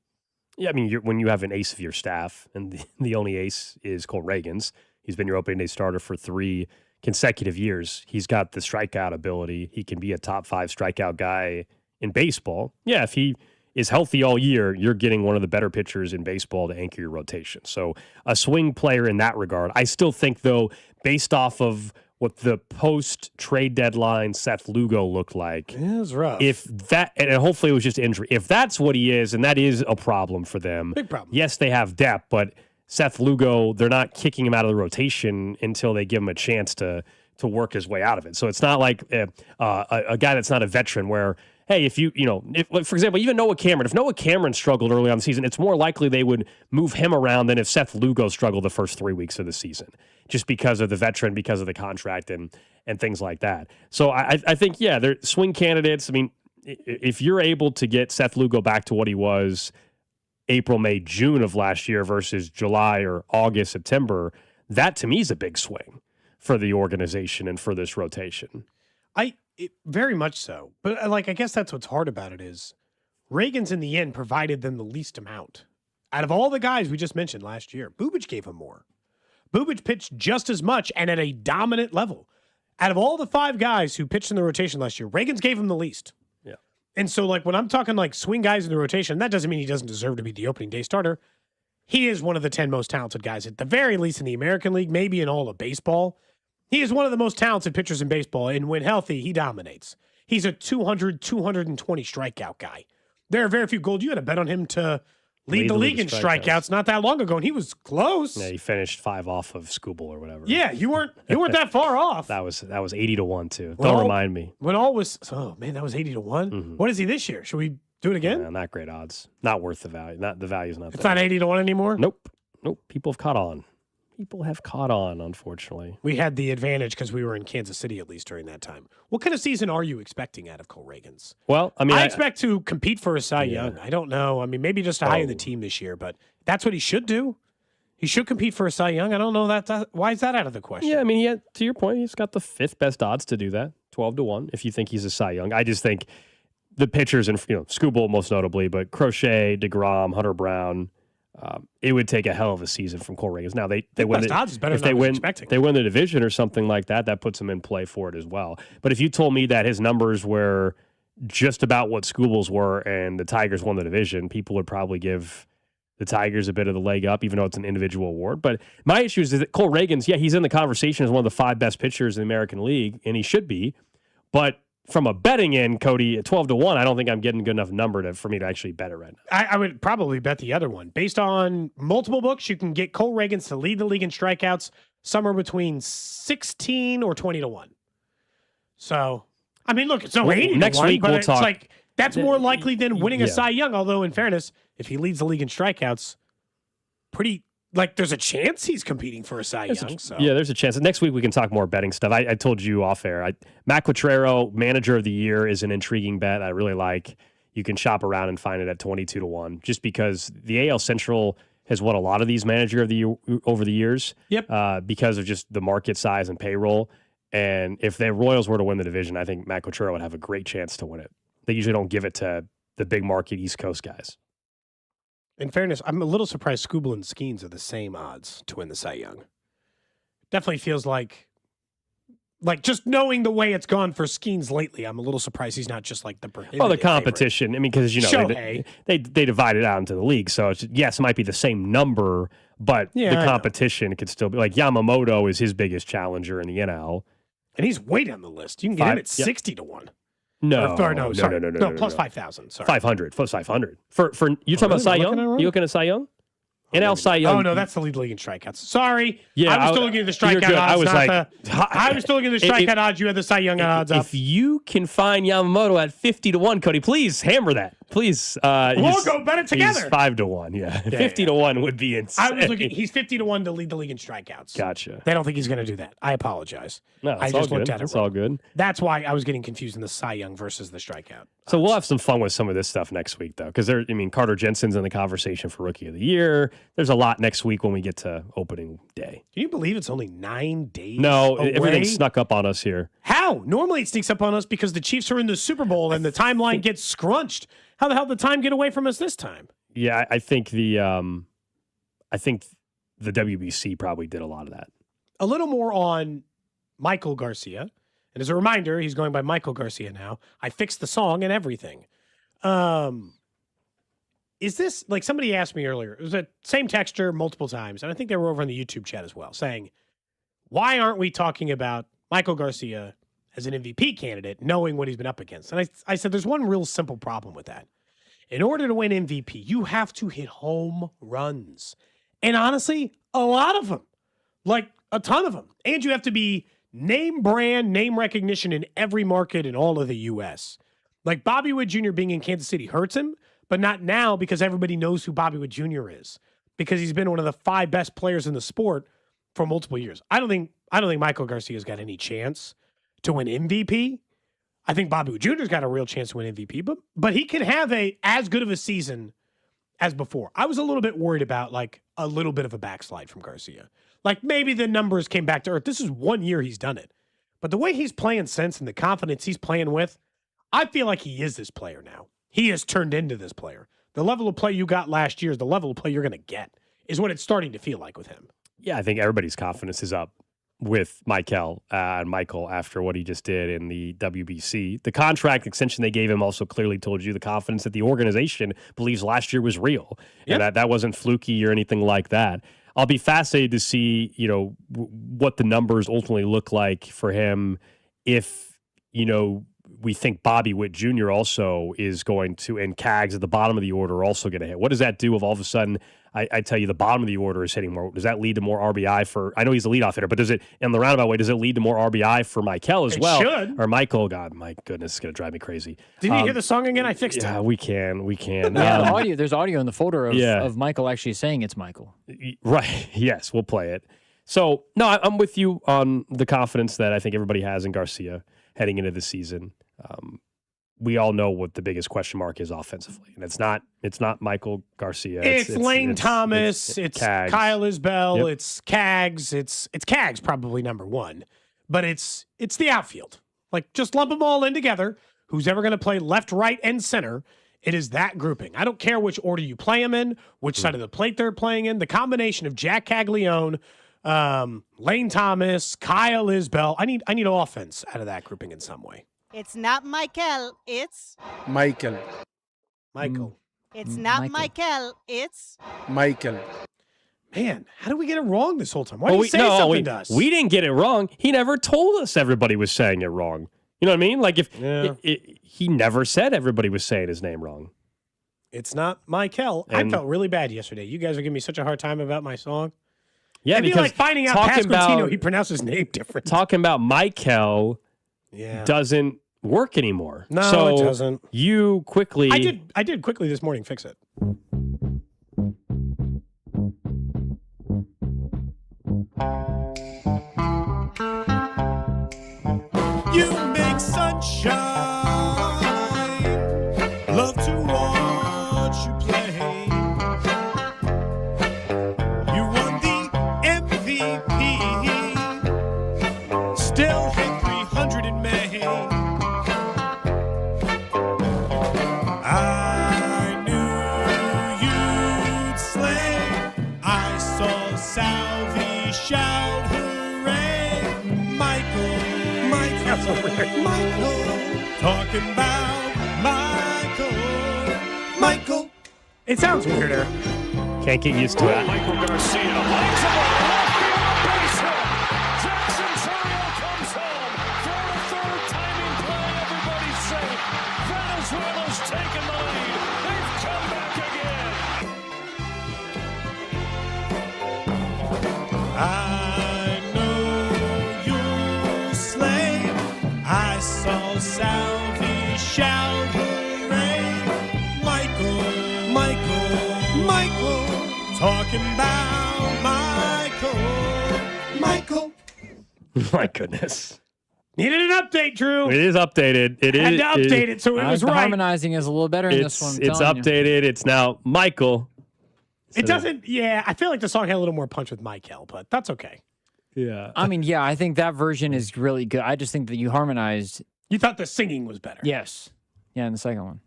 Yeah, when you have an ace of your staff, and the only ace is Cole Reagans, he's been your opening day starter for 3 consecutive years. He's got the strikeout ability. He can be a top 5 strikeout guy in baseball. Yeah, if he is healthy all year, you're getting one of the better pitchers in baseball to anchor your rotation. So a swing player in that regard. I still think, though, based off of what the post-trade deadline Seth Lugo looked like. It was rough. If that, and hopefully it was just injury. If that's what he is, and that is a problem for them. Big problem. Yes, they have depth, but Seth Lugo, they're not kicking him out of the rotation until they give him a chance to work his way out of it. So it's not like a guy that's not a veteran where, hey, if for example, even Noah Cameron, if Noah Cameron struggled early on the season, it's more likely they would move him around than if Seth Lugo struggled the first 3 weeks of the season, just because of the veteran, because of the contract and things like that. So I think, yeah, they're swing candidates. If you're able to get Seth Lugo back to what he was April, May, June of last year versus July or August, September, that to me is a big swing for the organization and for this rotation. Very much so. But I guess that's what's hard about it is Reagans in the end provided them the least amount. Out of all the guys we just mentioned last year, Bubic gave him more. Bubic pitched just as much and at a dominant level. Out of all the 5 guys who pitched in the rotation last year, Reagans gave him the least. Yeah. And so when I'm talking swing guys in the rotation, that doesn't mean he doesn't deserve to be the opening day starter. He is one of the 10 most talented guys, at the very least in the American League, maybe in all of baseball. He is one of the most talented pitchers in baseball, and when healthy, he dominates. He's a 200, 220 strikeout guy. There are very few. Gold, you had a bet on him to lead the league in strikeouts not that long ago, and he was close. Yeah, he finished 5 off of Skubal or whatever. Yeah, you weren't that far off. That was 80-1 too. Don't remind me. When all was, that was 80-1. Mm-hmm. What is he this year? Should we do it again? Yeah, not great odds. Not worth the value. The value's not. It's not 80-1 anymore. Nope. People have caught on. Unfortunately. We had the advantage because we were in Kansas City at least during that time. What kind of season are you expecting out of Cole Reagans? Well, I expect to compete for a Cy Young. I don't know. Maybe just to high in the team this year, but that's what he should do. He should compete for a Cy Young. I don't know why is that out of the question? Yeah, to your point, he's got the 5th best odds to do that, 12-1. If you think he's a Cy Young, I just think the pitchers and Skubal most notably, but Crochet, DeGrom, Hunter Brown. It would take a hell of a season from Cole Reagans. Now they win if they win the division or something like that, that puts them in play for it as well. But if you told me that his numbers were just about what Skubal's were and the Tigers won the division, people would probably give the Tigers a bit of the leg up, even though it's an individual award. But my issue is that Cole Reagans, he's in the conversation as one of the 5 best pitchers in the American League, and he should be. But from a betting end, Cody, at 12-1, I don't think I'm getting a good enough number for me to actually bet it right now. I would probably bet the other one. Based on multiple books, you can get Cole Reagans to lead the league in strikeouts somewhere between 16 or 20-1. So, I mean, look, it's no 80 next week but we'll it's talk. like that's more likely than winning a Yeah. Cy Young. Although, in fairness, if he leads the league in strikeouts, there's a chance he's competing for a Cy Young. Yeah, there's a chance. Next week we can talk more betting stuff. I told you off air. Matt Quatraro, Manager of the Year, is an intriguing bet I really like. You can shop around and find it at 22-1, just because the AL Central has won a lot of these Manager of the Year over the years. Yep. Because of just the market size and payroll. And if the Royals were to win the division, I think Matt Quatraro would have a great chance to win it. They usually don't give it to the big market East Coast guys. In fairness, I'm a little surprised Skubal and Skeens are the same odds to win the Cy Young. Definitely feels like just knowing the way it's gone for Skeens lately, I'm a little surprised he's not just like the prohibitive Oh, the competition. favorite. I mean, because Shohei. they divide it out into the league, so yes, it might be the same number, but Yeah, the I know. competition could still be like Yamamoto is his biggest challenger in the NL. And he's way down the list. You can get him at 60-1. No, No, plus 5,000. Sorry. 500 plus 500 for you talking about Cy Young? You looking at Cy Young? NL Cy Young. Oh no, that's the lead league in strikeouts. Sorry, Yeah, I was still looking at the you're strikeout good. odds. I was not like, I was still looking at the strikeout odds. You had the Cy Young odds up. If you can find Yamamoto at 50-1, Cody, please hammer that. Please. We'll go bet it together. He's 5-1. Yeah, 50-1 would be insane. I was looking. He's 50-1 to lead the league in strikeouts. Gotcha. They don't think he's going to do that. I apologize. No, I it's just all looked good. at it. It's wrong. all good. That's why I was getting confused in the Cy Young versus the strikeout. So we'll have some fun with some of this stuff next week, though, because Carter Jensen's in the conversation for Rookie of the Year. There's a lot next week when we get to opening day. Can you believe it's only 9 days? No, away? everything snuck up on us here. How? Normally it sneaks up on us because the Chiefs are in the Super Bowl and the timeline gets scrunched. How the hell did the time get away from us this time? Yeah, I think the WBC probably did a lot of that. A little more on Michael Garcia. And as a reminder, he's going by Michael Garcia now. I fixed the song and everything. Is this, like somebody asked me earlier, it was the same texture multiple times, and I think they were over in the YouTube chat as well, saying, why aren't we talking about Michael Garcia as an MVP candidate, knowing what he's been up against? And I said, there's one real simple problem with that. In order to win MVP, you have to hit home runs. And honestly, a lot of them. Like a ton of them. And you have to be name brand, name recognition in every market in all of the U.S. Like Bobby Wood Jr. being in Kansas City hurts him, but not now because everybody knows who Bobby Wood Jr. is. Because he's been one of the 5 best players in the sport for multiple years. I don't think Michael Garcia's got any chance to win MVP. I think Bobby Wood Jr.'s got a real chance to win MVP, but he can have as good of a season as before. I was a little bit worried about like a little bit of a backslide from Garcia. Like maybe the numbers came back to earth. This is 1 year he's done it. But the way he's playing since and the confidence he's playing with, I feel like he is this player now. He has turned into this player. The level of play you got last year is the level of play you're going to get, is what it's starting to feel like with him. Yeah, I think everybody's confidence is up with Michael after what he just did in the WBC. The contract extension they gave him also clearly told you the confidence that the organization believes last year was real, and that wasn't fluky or anything like that. I'll be fascinated to see, what the numbers ultimately look like for him if, we think Bobby Witt Jr. also is going to, and Cags at the bottom of the order are also going to hit. What does that do if all of a sudden, I tell you the bottom of the order is hitting more? Does that lead to more RBI for, I know he's the leadoff hitter, but does it, in the roundabout way, does it lead to more RBI for Michael as well? It should. Or Michael, God, my goodness, it's going to drive me crazy. Did you hear the song again? I fixed it. Yeah, we can. Yeah, there's audio in the folder of Michael actually saying it's Michael. Right. Yes, we'll play it. So, no, I'm with you on the confidence that I think everybody has in Garcia heading into the season. We all know what the biggest question mark is offensively, and it's not Michael Garcia. It's Lane Thomas. It's Cags. Kyle Isbell. Yep. It's Cags. It's Cags probably number one, but it's the outfield. Like just lump them all in together. Who's ever going to play left, right, and center? It is that grouping. I don't care which order you play them in, which side of the plate they're playing in. The combination of Jack Caglione, Lane Thomas, Kyle Isbell. I need offense out of that grouping in some way. It's not Michael, it's Michael. It's not Michael, it's Michael. Man, how did we get it wrong this whole time? Why did you say something to us? We didn't get it wrong. He never told us everybody was saying it wrong. You know what I mean? Like if he never said everybody was saying his name wrong. It's not Michael. I felt really bad yesterday. You guys are giving me such a hard time about my song. Yeah, It'd be because like finding out Pasquantino, he pronounced his name different. Talking about Michael doesn't work anymore. No, so it doesn't. You quickly... I did quickly this morning fix it. You make sunshine. Love to watch you play. You won the MVP. Still hit 300 in May. I knew you'd slay. I saw Salvi shout hooray. Michael. Talking about Michael. It sounds weirder. Can't get used to it. Michael Garcia lights him up, left field base hit. Jackson Chourio comes home for a third time in play. Everybody's safe. Venezuela's taken the lead. They've come back again. I know you'll slay. I saw Salvi shout hooray. Michael, talking about Michael. My goodness. Needed an update, Drew. It is updated. It Had is. to update it so it was The right. harmonizing is a little better in this one. I'm It's telling you. updated. It's now Michael. It doesn't, I feel like the song had a little more punch with Michael, but that's okay. Yeah. I mean, I think that version is really good. I just think that you harmonized. You thought the singing was better. Yes. Yeah, in the second one.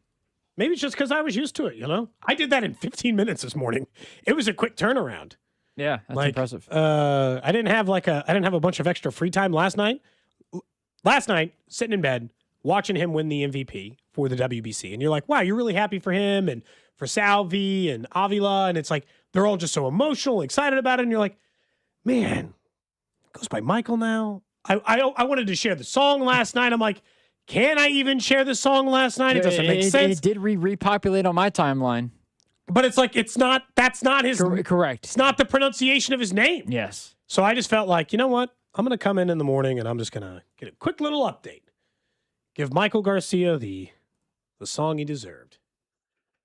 Maybe it's just because I was used to it, you know? I did that in 15 minutes this morning. It was a quick turnaround. Yeah, that's impressive. I didn't have a bunch of extra free time last night. Last night, sitting in bed, watching him win the MVP for the WBC. And you're like, wow, you're really happy for him and for Salvi and Avila. And it's like, they're all just so emotional, excited about it. And you're like, man, it goes by Michael now. I wanted to share the song last night. I'm like, can I even share the song last night? It doesn't make sense. It did repopulate on my timeline. But it's like, that's not his. Correct. It's not the pronunciation of his name. Yes. So I just felt like, you know what? I'm going to come in the morning and I'm just going to get a quick little update. Give Michael Garcia the song he deserved.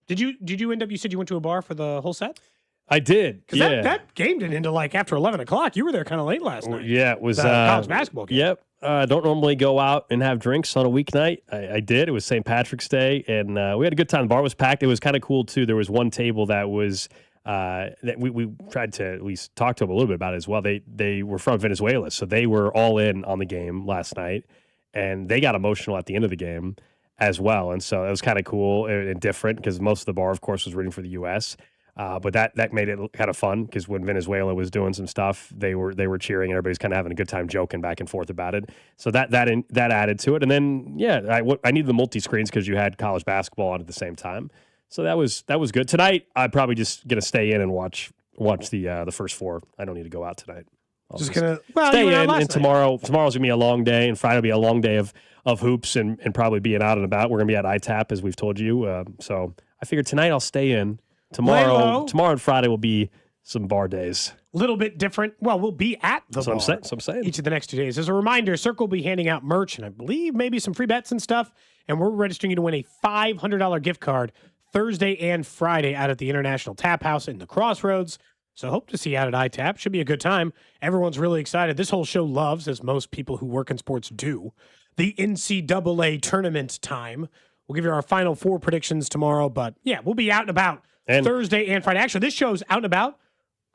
Did you end up, you said you went to a bar for the whole set? I did. Because that game didn't end until like after 11 o'clock. You were there kind of late last night. Yeah, it was the college basketball game. Yep. I don't normally go out and have drinks on a weeknight. I did. It was St. Patrick's Day, and we had a good time. The bar was packed. It was kind of cool, too. There was one table that was that we tried to at least talk to them a little bit about it as well. They were from Venezuela, so they were all in on the game last night, and they got emotional at the end of the game as well. And so it was kind of cool and different because most of the bar, of course, was rooting for the U.S., but that made it kind of fun because when Venezuela was doing some stuff, they were cheering and everybody's kind of having a good time joking back and forth about it. So that added to it. And then I needed the multi screens because you had college basketball on at the same time. So that was good. Tonight I'm probably just gonna stay in and watch the first four. I don't need to go out tonight. I'll just stay in in. And tomorrow's gonna be a long day, and Friday will be a long day of hoops and probably being out and about. We're gonna be at ITAP as we've told you. So I figured tonight I'll stay in. Tomorrow and Friday will be some bar days. A little bit different. Well, we'll be at the bar. So I'm saying. Each of the next 2 days. As a reminder, Circle will be handing out merch and I believe maybe some free bets and stuff. And we're registering you to win a $500 gift card Thursday and Friday out at the International Tap House in the Crossroads. So hope to see you out at ITAP. Should be a good time. Everyone's really excited. This whole show loves, as most people who work in sports do, the NCAA tournament time. We'll give you our Final Four predictions tomorrow. But yeah, we'll be out and about. And Thursday and Friday. Actually, this show's out and about.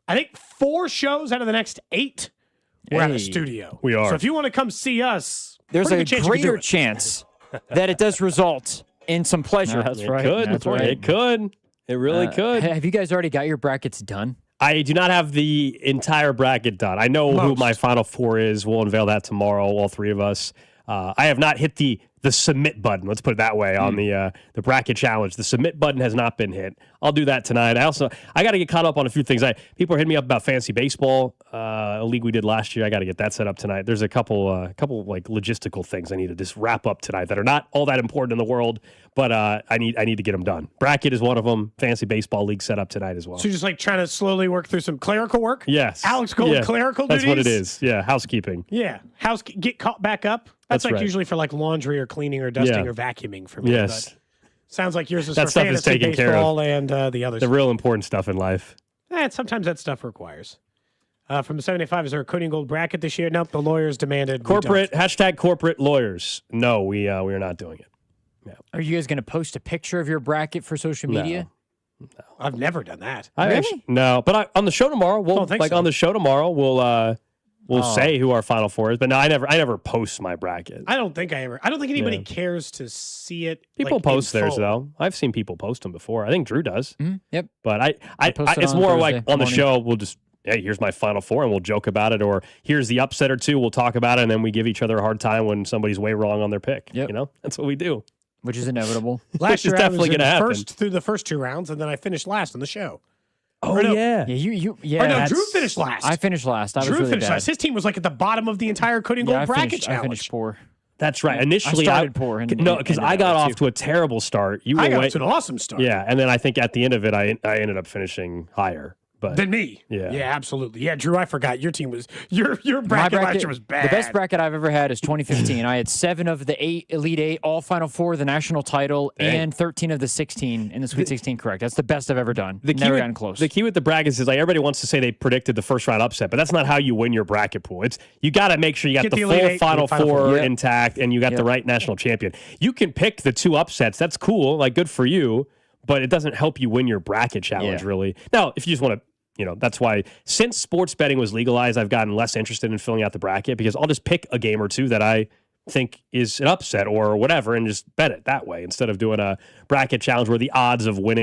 I think 4 shows out of the next 8 we're at a studio. We are. So if you want to come see us, there's a greater chance that it does result in some pleasure. That's right. It could. It really could. Have you guys already got your brackets done? I do not have the entire bracket done. I know who my Final Four is. We'll unveil that tomorrow, all 3 of us. I have not hit the the submit button. Let's put it that way on the bracket challenge. The submit button has not been hit. I'll do that tonight. I got to get caught up on a few things. People are hitting me up about fantasy baseball, a league we did last year. I got to get that set up tonight. There's a couple like logistical things I need to just wrap up tonight that are not all that important in the world, but I need to get them done. Bracket is one of them. Fantasy baseball league set up tonight as well. So you're just like trying to slowly work through some clerical work? Yes. Alex Gold clerical duties? That's what it is. Yeah, housekeeping. Yeah. Get caught back up. That's like right. usually for like laundry or cleaning or dusting or vacuuming for me. Yes. But sounds like yours is that for stuff fantasy is taken care baseball of. And the others. The real important stuff in life. Sometimes that stuff requires. From the 75, is there a Cody Gold bracket this year? Nope. The lawyers demanded. Corporate lawyers. No, we are not doing it. Yeah. Are you guys going to post a picture of your bracket for social media? No. I've never done that. No, but on the show tomorrow, on the show tomorrow, we'll say who our Final Four is. But no, I never post my bracket. I don't think anybody cares to see it. People post theirs though. I've seen people post them before. I think Drew does. Mm-hmm. Yep. But it's more like on the show. We'll just hey, here's my Final Four, and we'll joke about it. Or here's the upset or two. We'll talk about it, and then we give each other a hard time when somebody's way wrong on their pick. Yep. That's what we do. Which is inevitable. Last year, definitely going to happen. Through the first 2 rounds, and then I finished last on the show. Oh, yeah. Yeah, Drew finished last. I finished last. I was really finished bad. last. His team was like at the bottom of the entire Cody Gold bracket challenge. I finished poor. That's right. Initially, I started poor. Because I got off to a terrible start. I got off to an awesome start. Yeah, and then I think at the end of it, I ended up finishing higher. Than me. Yeah. Yeah, absolutely. Yeah, Drew, I forgot. Your team was your bracket last year was bad. The best bracket I've ever had is 2015. I had 7 of the 8 Elite 8, all Final Four, the national title, and 13 of the 16 in the Sweet 16. Correct. That's the best I've ever done. Never gotten close. The key with the brackets is like everybody wants to say they predicted the first round upset, but that's not how you win your bracket pool. It's you got to make sure you got the full Final Four intact and you got the right national champion. You can pick the 2 upsets. That's cool. Like good for you, but it doesn't help you win your bracket challenge really. Now, if you just want to that's why since sports betting was legalized, I've gotten less interested in filling out the bracket because I'll just pick a game or two that I think is an upset or whatever and just bet it that way instead of doing a bracket challenge where the odds of winning